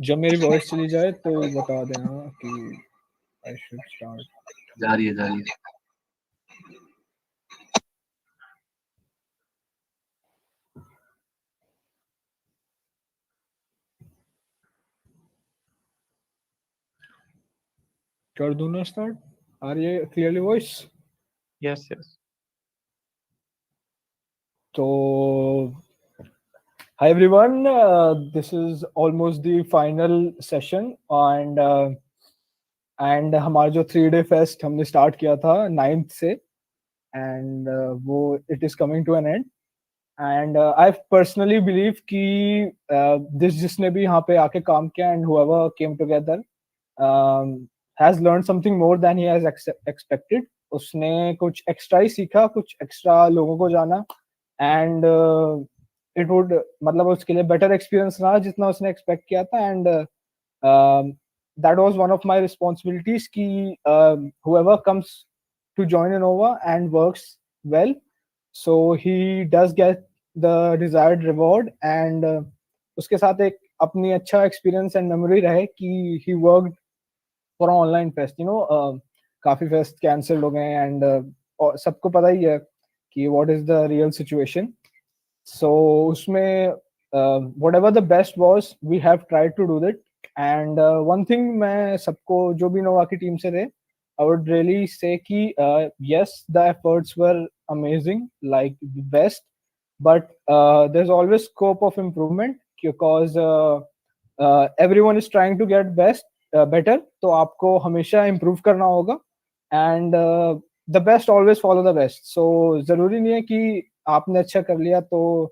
जब मेरी वॉइस चली जाए तो बता देना कि आई शुड स्टार्ट। जा रही है। कर दूं ना स्टार्ट? आर ये clearly voice? Yes, yes. So, hi everyone. This is almost the final session, and हमारा जो 3-day फेस्ट हमने स्टार्ट किया था 9th से, and वो it is coming to an end. And I personally believe कि this जिसने भी यहाँ पे आके काम किया and whoever came together has learned something more than he has expected. उसने कुछ एक्स्ट्रा ही सीखा, कुछ एक्स्ट्रा लोगों को जाना, एंड इट वुड मतलब उसके लिए बेटर एक्सपीरियंस रहा जितना उसने एक्सपेक्ट किया था. And that was one of my responsibilities कि whoever comes to join INNOVA and works well, so he does get the desired reward. And उसके साथ एक अपनी अच्छा एक्सपीरियंस एंड मेमोरी रहे कि he worked for an online fest. काफी fest cancel हो गए एंड सबको पता ही है कि what is the real situation. So उसमें whatever the best was, we have tried to do that. And one thing मैं सबको जो भी INNOVA की टीम से थे, I would really say कि yes, the efforts were amazing, like the best, but there's always scope of improvement because everyone is trying to get better. तो आपको हमेशा improve करना होगा, and the best always follow the best. So जरूरी नहीं है कि आपने अच्छा कर लिया तो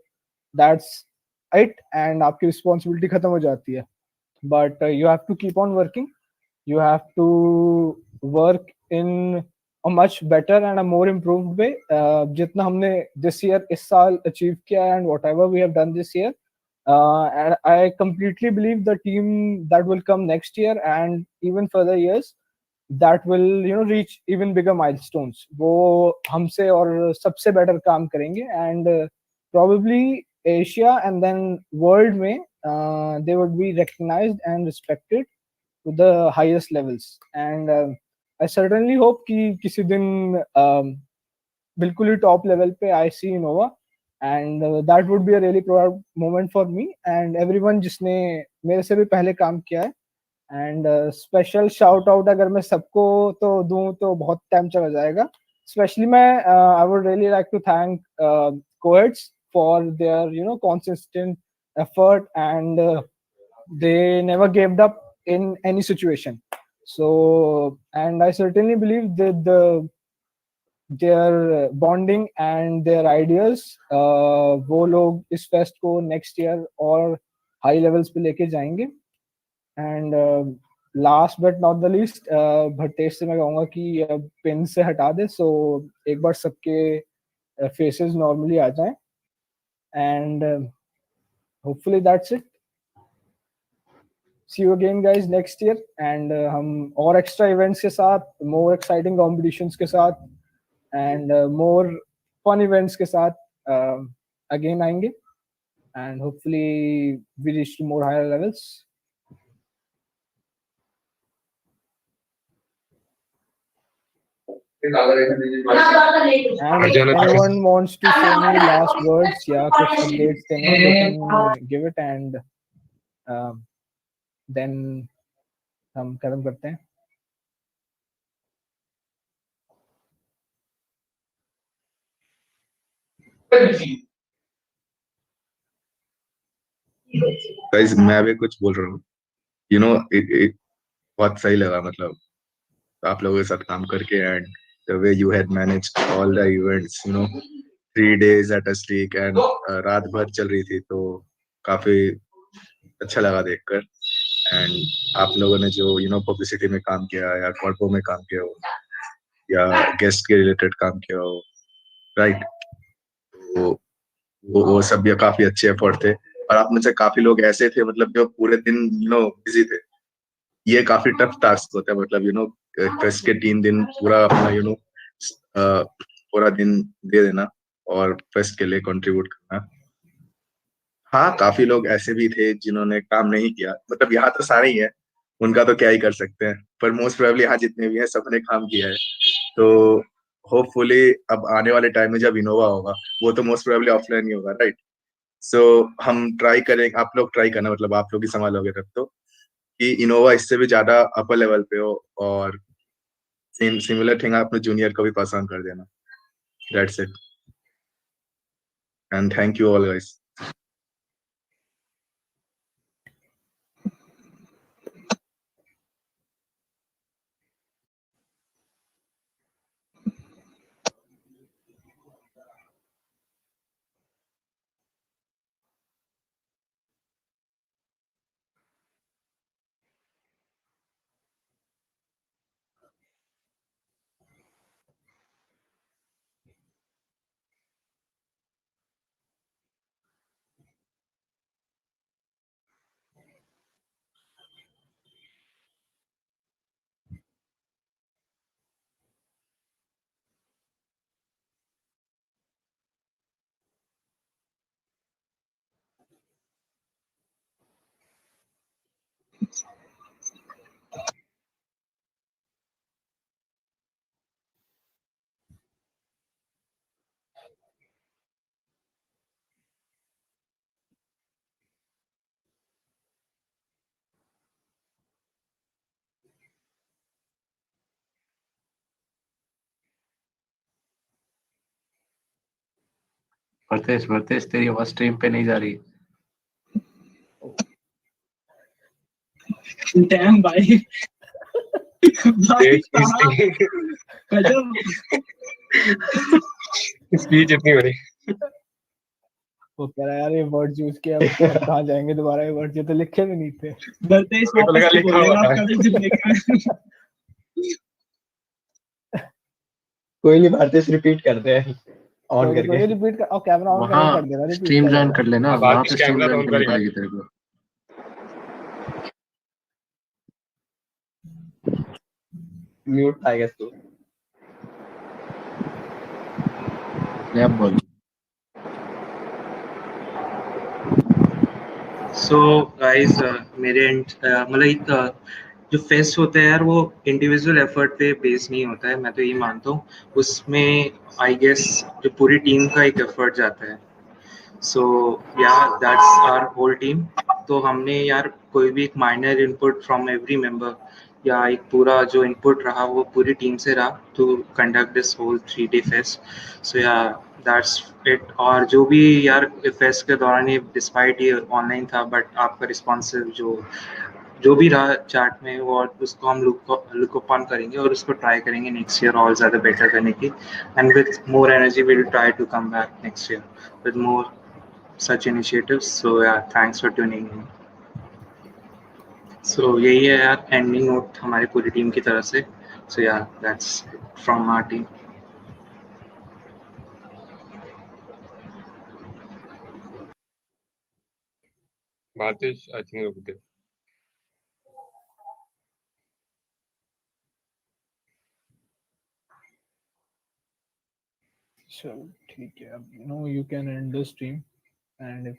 that's it and आपकी responsibility खत्म हो जाती है. But you have to keep on working. You have to work in a much better and a more improved way. जितना हमने this year इस साल achieve किया and whatever we have done this year, and I completely believe the team that will come next year and even further years, that will reach even bigger milestones. वो हमसे और सबसे better काम करेंगे and probably Asia and then world में they would be recognized and respected to the highest levels. And I certainly hope कि किसी दिन बिल्कुल ही top level पे I see INNOVA, and that would be a really proud moment for me and everyone जिसने मेरे से भी पहले काम किया है. एंड स्पेशल शाउट आउट अगर मैं सबको तो दूं तो बहुत टाइम चला जाएगा. स्पेशली मैं I would really like to thank coheads for their consistent effort, and they never gave up in any situation. So, and I certainly believe that their bonding and their ideas वो लोग इस fest को next year और high levels पे लेके जाएंगे. And last but not the least, Bhattesh से मैं कहूँगा कि पेन से हटा दे, सो एक बार सबके फेसेस नॉर्मली आ जाएं. And hopefully that's it. See you again guys next year, and हम और एक्स्ट्रा इवेंट्स के साथ, मोर एक्साइटिंग कॉम्पिटिशन्स के साथ एंड मोर फन इवेंट्स के साथ अगेन आएंगे, and hopefully we reach to more higher levels. And if anyone wants to say any last words या कुछ updates देने, they can give it, and then हम खत्म करते हैं. गाइस मैं भी कुछ बोल रहा हूँ. बहुत सही लगा, मतलब आप लोगों के साथ काम करके, and the way you had managed all the events, 3 days at a streak, and रात भर चल रही थी, तो काफी अच्छा लगा देखकर. एंड आप लोगों ने जो पब्लिसिटी में काम किया या कॉर्पो में काम किया हो या गेस्ट के रिलेटेड काम किया हो, राइट, वो सब भी काफी अच्छे एफर्ट थे. और आप में से काफी लोग ऐसे थे, मतलब जो पूरे दिन बिजी थे. ये काफी टफ टास्क होता है, मतलब फेस्ट के 3 दिन पूरा अपना पूरा दिन दे देना और फेस्ट के लिए कंट्रीब्यूट करना. हाँ, काफी लोग ऐसे भी थे जिन्होंने काम नहीं किया, मतलब यहाँ तो सारे ही है, उनका तो क्या ही कर सकते हैं, पर मोस्ट प्रोबेबली यहाँ जितने भी हैं सबने काम किया है। तो होपफुली अब आने वाले टाइम में जब इनोवा होगा, वो तो मोस्ट प्रोबेबली ऑफलाइन ही होगा, राइट? सो हम ट्राई करें, आप लोग ट्राई करना, मतलब आप लोग ही संभालोगे तब तो, कि इनोवा इससे भी ज्यादा अपर लेवल पे हो, और सेम सिमिलर थिंग आप अपने जूनियर को भी पास ऑन कर देना। That's it, and thank you all guys. Vartesh Vartesh तेरी आवाज स्ट्रीम पे नहीं जा रही। डैम भाई, भाई साहब, गजब। स्पीच इतनी बड़ी। वो कह रहा है यार ये वर्ड यूज किया, अब कहाँ जाएंगे दोबारा, ये वर्ड ये तो लिखे भी नहीं थे। वर्तेश मेरे को वापस लगा से लिखा बोलेगा, हुआ था। आपका भी जिप लेकर। कोई नहीं, भारतीय रिपीट करते हैं ऑन कोई करके। रिपीट कर, और कैमरा ऑन करके कर देना, रिपीट स्ट्रीम कर ज्वाइन देना। कर लेना, अब वहां आतिश पे स्ट्रीम कैमरा ज्वाइन ऑन करनी करेगा। पड़ेगी तेरे को। म्यूट आई गेस तू। ले अब बोल। सो गाइस, मेरे end, मतलब एक जो फेस्ट होता है यार, वो इंडिविजुअल एफर्ट पे बेस नहीं होता है, मैं तो ये मानता हूँ। उसमें आई गेस जो पूरी टीम का एक एफर्ट जाता है। सो yeah that's our whole team. तो हमने यार कोई भी एक minor input from every member, या एक पूरा जो इनपुट रहा वो पूरी टीम से रहा to conduct this whole 3 day fest. So yeah that's it. और जो भी यार फेस्ट के दौरान, ये डिस्पाइट ये ऑनलाइन था, बट आपका रिस्पॉन्सिव जो भी रहा चैट में, वो उसको हम लुक अपॉन करेंगे और उसको ट्राई करेंगे नेक्स्ट ईयर और ज़्यादा बेटर करने की। And with more energy will try to come back next year with more such initiatives. So yeah, thanks for tuning in. So यही है यार एंडिंग नोट हमारी पूरी टीम की तरफ से। So yeah, that's it from our team. Bharatesh I think रुक दे। चलो ठीक है, अब no you can end the stream, and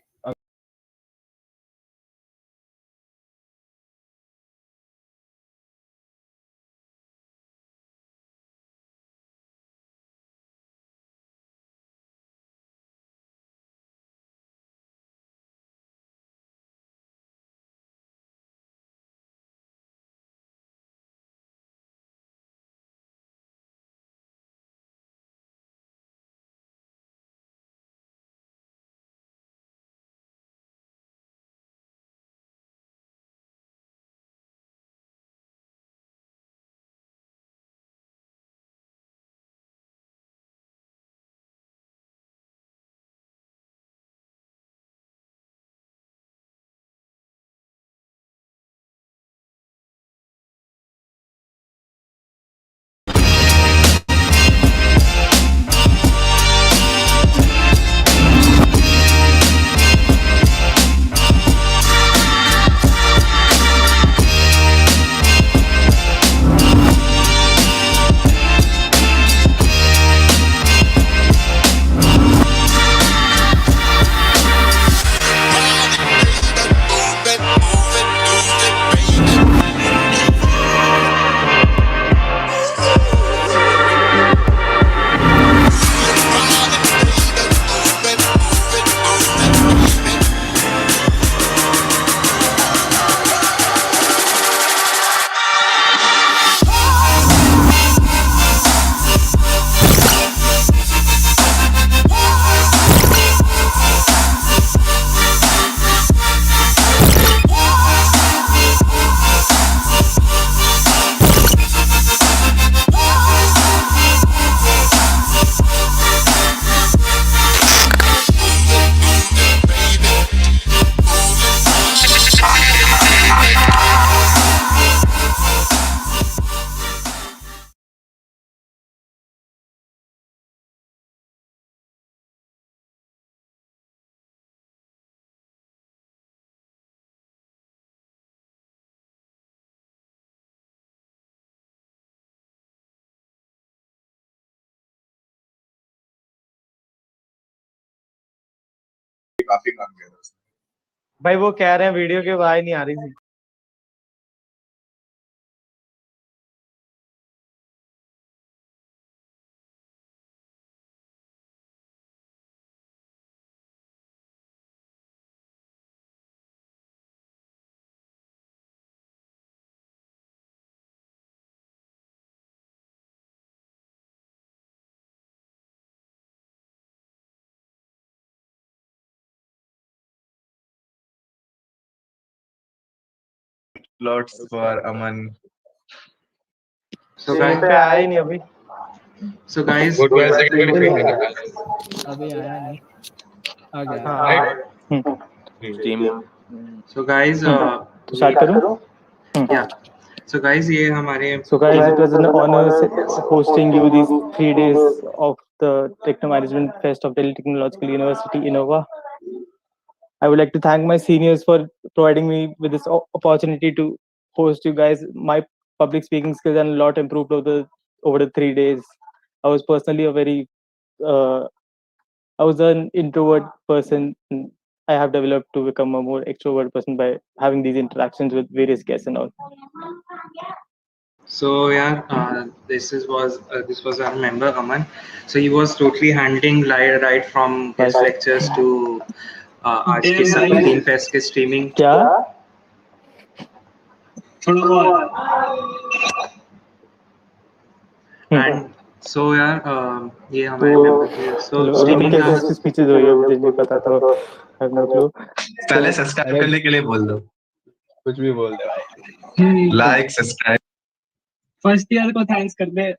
काफी काम किया था उसने। भाई वो कह रहे हैं वीडियो के बाहर नहीं आ रही थी। Lots for Aman. So Stream guys, पे आया ही नहीं अभी। so guys, Good one uh, second. अभी आया नहीं, आ गया। हाँ Stream. so guys, तो स्टार्ट करूँ? yeah. So guys, ये हमारे So guys, it was an honor hosting you these 3 days of the Techno Management Fest of Delhi Technological University, INNOVA. I would like to thank my seniors for providing me with this opportunity to host you guys. My public speaking skills are a lot improved over the 3 days. I was personally I was an introvert person. I have developed to become a more extrovert person by having these interactions with various guests and all. So yeah, this was our member Aman. So he was totally handling right from guest lectures to आज की तीन fest के streaming. क्या? And so yeah, ये हमारे member थे. So streaming कैसे इसकी स्पीचेस हुई है मुझे नहीं पता, तो I have no clue. पहले सब्सक्राइब करने के लिए बोल दो, कुछ भी बोल दे भाई। Like subscribe. फर्स्ट ईयर को थैंक्स कर दे।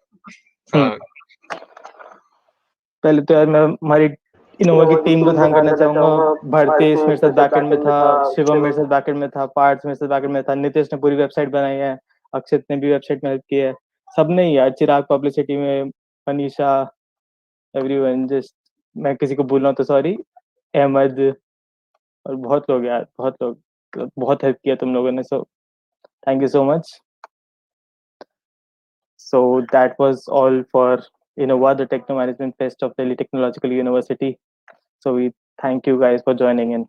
पहले तो यार मैं हमारी इनोवा की टीम को थैंक करना चाहूंगा। भारतेश मेरे साथ बैकएंड में था, शिवम मेरे साथ बैकएंड में था, पार्थ मेरे साथ बैकएंड में था, नितेश ने पूरी वेबसाइट बनाई है, अक्षित ने भी वेबसाइट में हेल्प की है, सबने ही यार, चिराग पब्लिसिटी में, मनीषा, एवरीवन, जस्ट मैं किसी को भूल रहा हूँ तो सॉरी, अहमद और बहुत लोग यार, बहुत लोग, बहुत हेल्प किया तुम लोगों ने, so thank you so much. So that was all for INNOVA, the Techno Management Fest of Delhi Technological University. So we thank you guys for joining in.